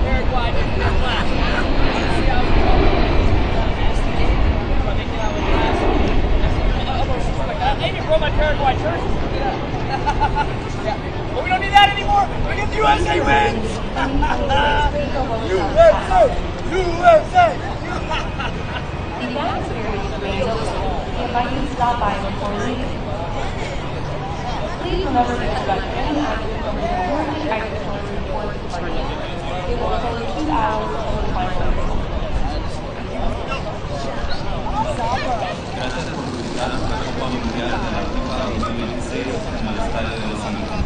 Paraguay didn't last. See how we go. I even brought my Paraguay jersey. Yeah. But we don't need that anymore. We get the USA wins. USA! USA! The fan experience remains open. We invite you to stop by before leaving. Please remember to collect any items from the restricted item storage or screen. It will close 2 hours post final result. Gracias por visitar la Copa Mundial de la FIFA 2016 en el estadio de Los Ángeles.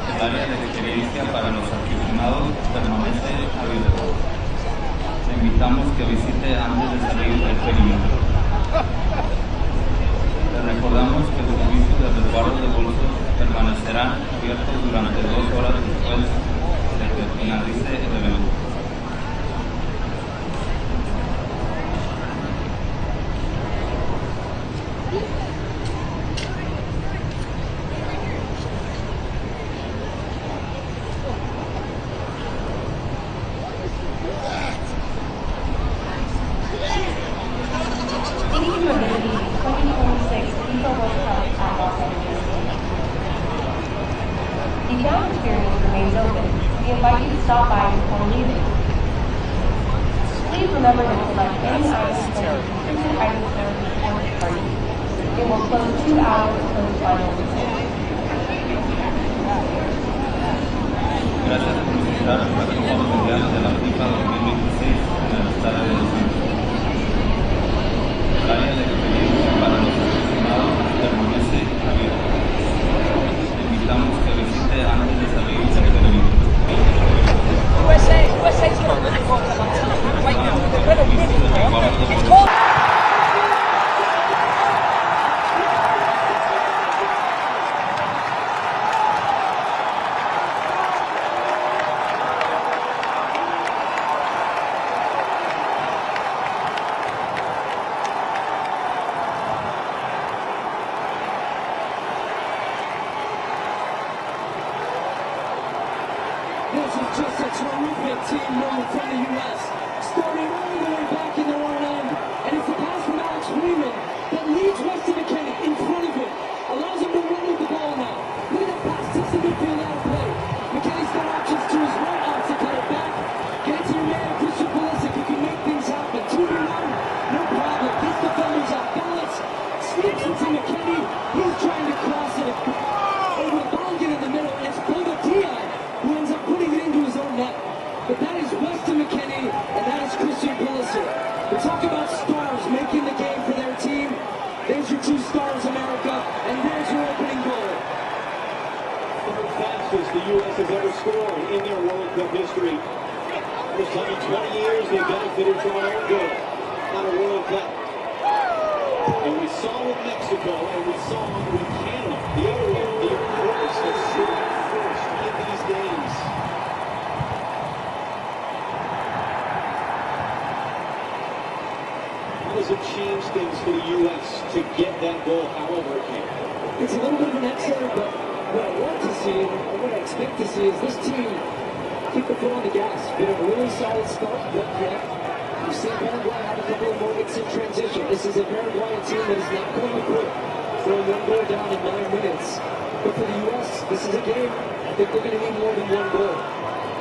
El área de referencia para los aficionados permanece abierta. Te invitamos que visite antes de salir del perímetro. Te recordamos que los servicios de resguardo de bolsos permanecerán abiertos durante 2 horas después de que finalice el evento. Thank you for visiting the 2026 FIFA World Cup at Alderete. The fan experience remains open. We invite you to stop by before leaving. Please remember to collect any items from the restricted item storage or screen. It will close 2 hours post final result. Gracias por visitar la Copa Mundial de la FIFA 2016 en el estadio de Los Ángeles. El área de referencia para los aficionados permanece abierta. Te invitamos terrific team moving from the U.S. Starting all the way back in their own end. And it's a pass from Alex Freeman that leads West to McKennie in front of him. Allows him to run with the ball now. Look at that pass, takes the midfield out of play. McKennie's got options to his right, opts to cut it back. Get it to your man, Christian Pulisic, who can make things happen. 2v1, no problem. Gets defenders off balance. Sneaks into McKennie. He's trying to cross it over to Balogun in the middle. And it's Bobadilla who ends up putting it into his own net. But that is West to McKennie, and that is Christian Pulisic. We talk about stars making the game for their team. There's your two stars, America, and there's your opening goal. Third fastest the U.S. has ever scored in their World Cup history. First time in 20 years they benefited from an own goal, not a World Cup. And we saw with Mexico, and we saw with Canada, the other way, the reverse, that scored first in these games. How does it change things for the U.S. to get that goal, however it can? It's a little bit of an X-ray, but what I want to see, and what I expect to see, is this team keep the foot on the gas. Been a really solid start, but yet you've seen Paraguay have a couple of moments in transition. This is a Paraguayan team that is not going to quit, throwing one goal down in 9 minutes. But for the U.S., this is a game I think they're going to need more than one goal.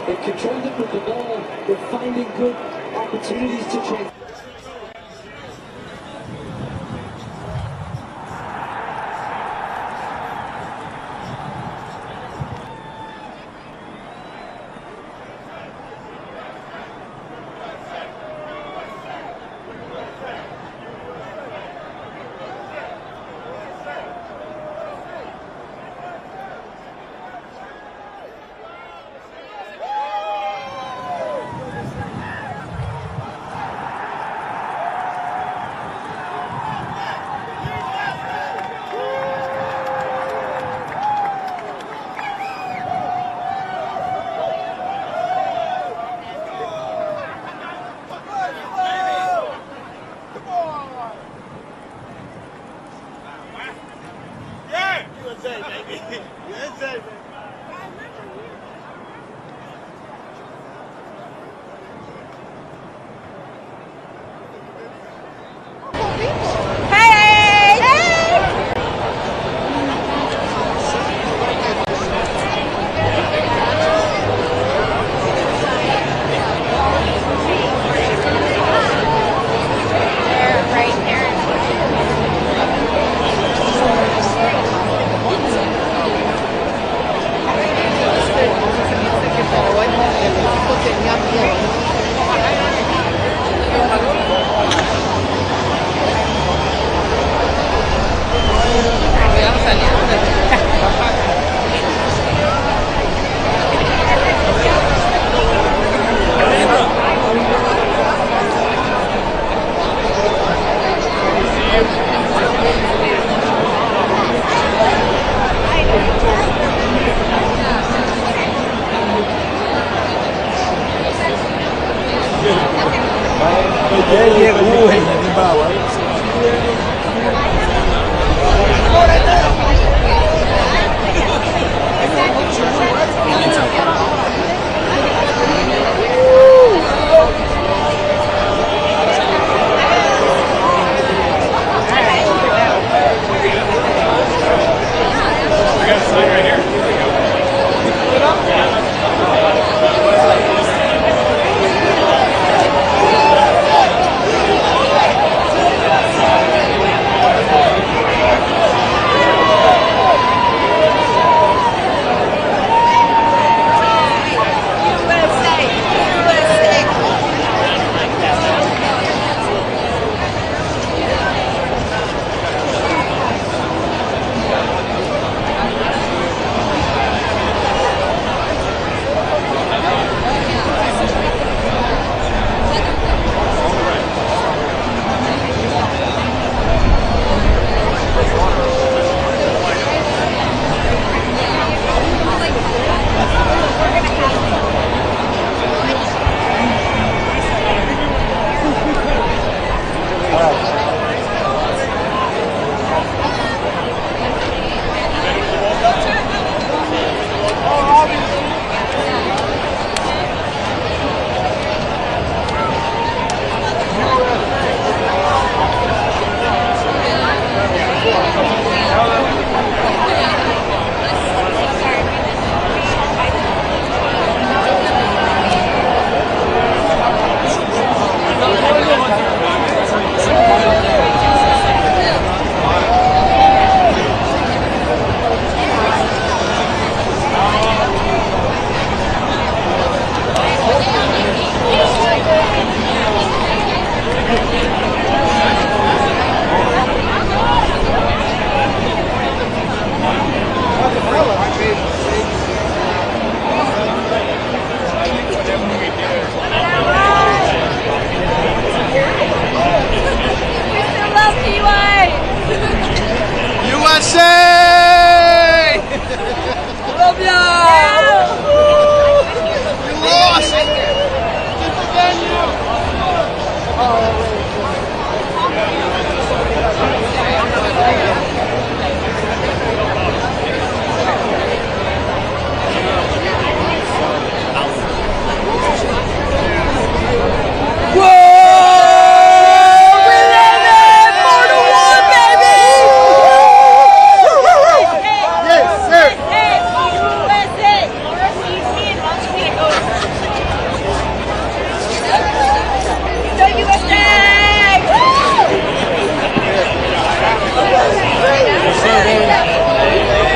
They've controlled it with the ball. They're finding good opportunities to transition.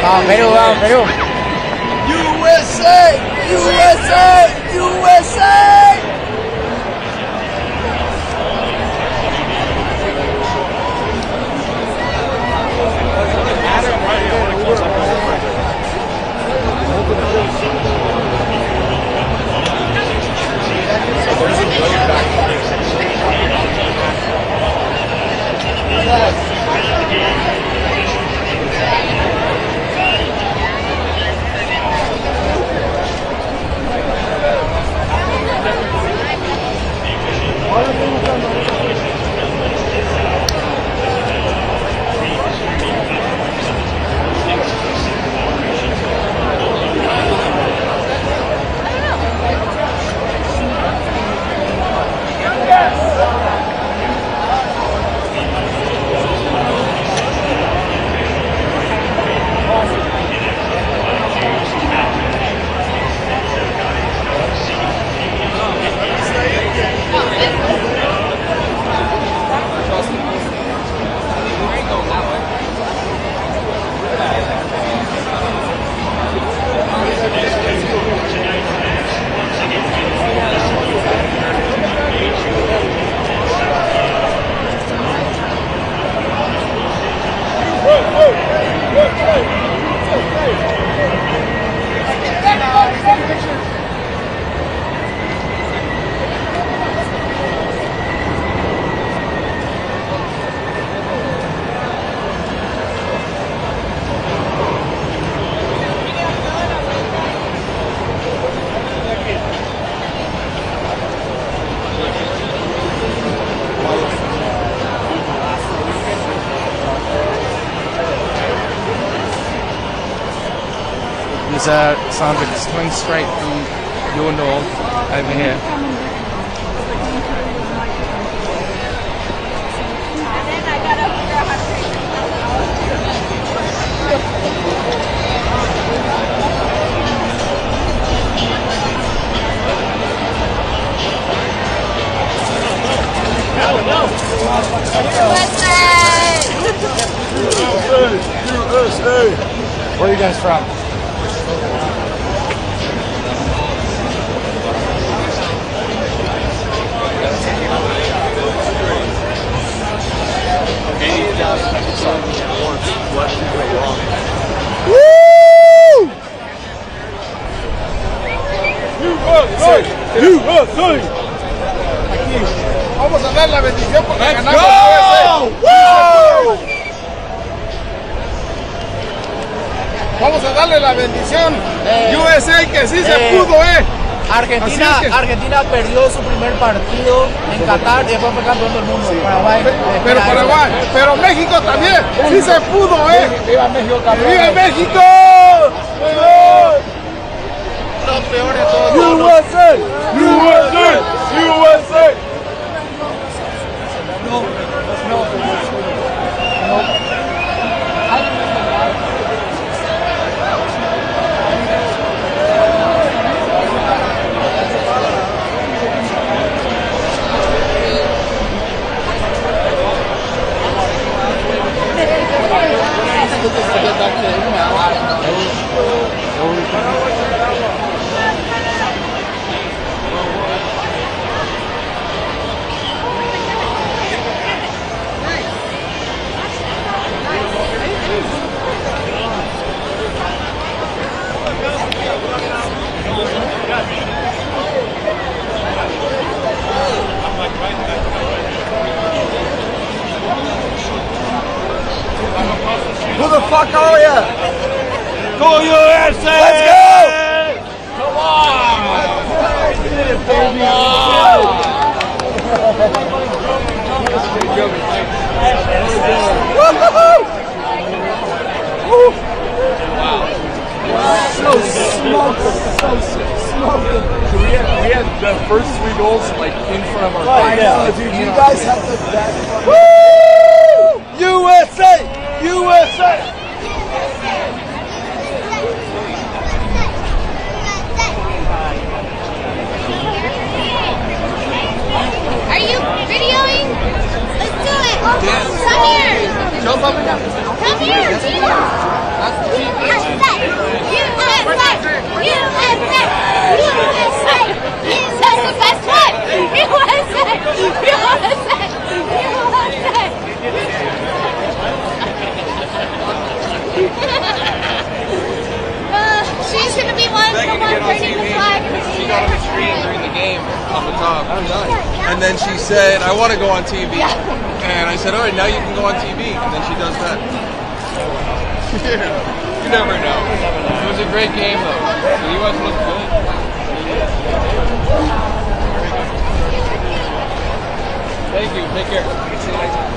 Vamos, Perú, vamos, Perú. USA! USA! USA! Sounds like it's coming straight from your north over here. USA! Where are you guys from? Vamos a dar la bendición porque ganamos. Vamos a darle la bendición USA que sí se pudo, Argentina perdió su primer partido en Qatar y después fue campeón del mundo. Pero México también, sí se pudo, Viva México, campeón. ¡Viva México! Los peores de todos. USA! USA! USA! Who the fuck are you? Go USA! Let's go! Come on! Come So smoking. We had the first 3 goals like in front of our face. I know, dude. You guys have the best. Woo! USA! USA! Are you videoing? Let's do it. Yes. Come here. Jump up and down. Come here, Tina. That's the TV. the top. And then she said, I want to go on TV. And I said, all right, now you can go on TV. And then she does that. You never know. It was a great game, though. The U.S. looked good. Thank you. Take care. See you next time.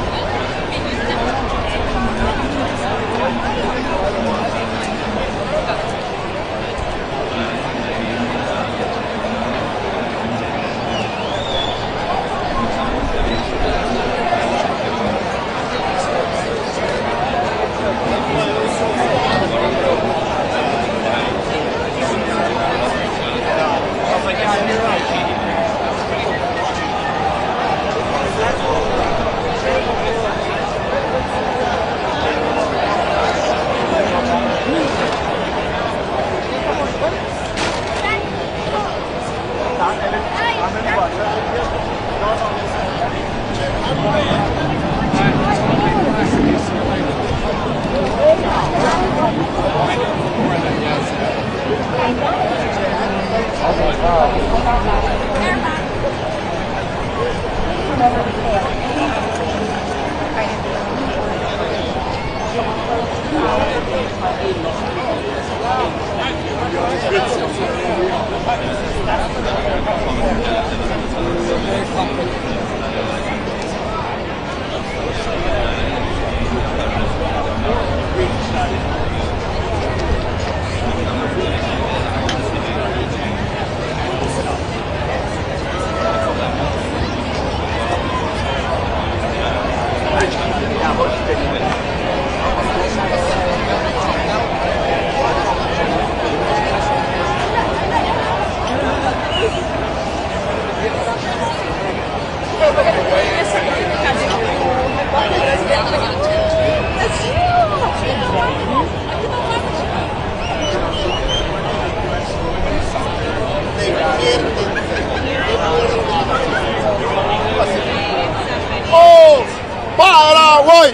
¡Oh! ¡Paraguay!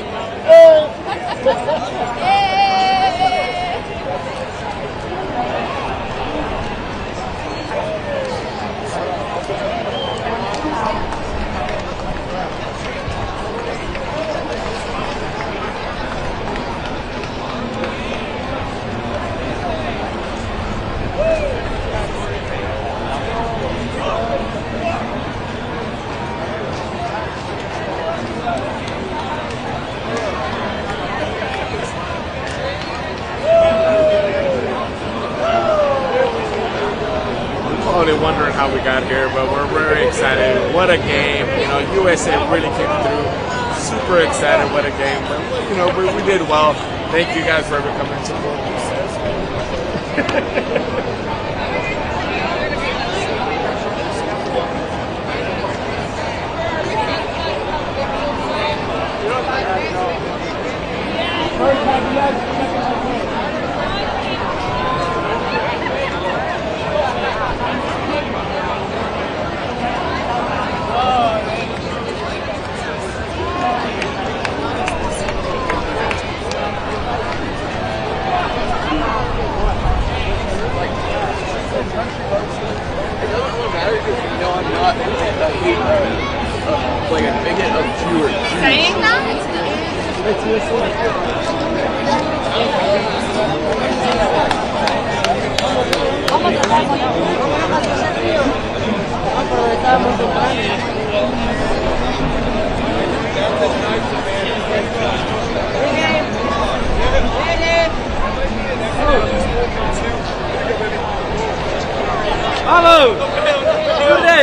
Probably wondering how we got here, but we're very excited. What a game. You know, USA really came through. Super excited. What a game. But, you know, we did well. Thank you guys for ever coming to support. Like a bigot of viewers. Saying that? Vamos! ¡Corre!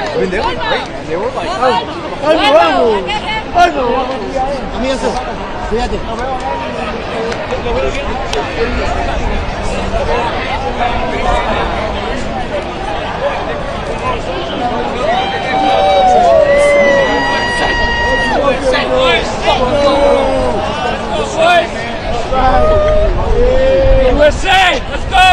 I mean, they were great, man. They were like, Amigas, fíjate. USA, let's go!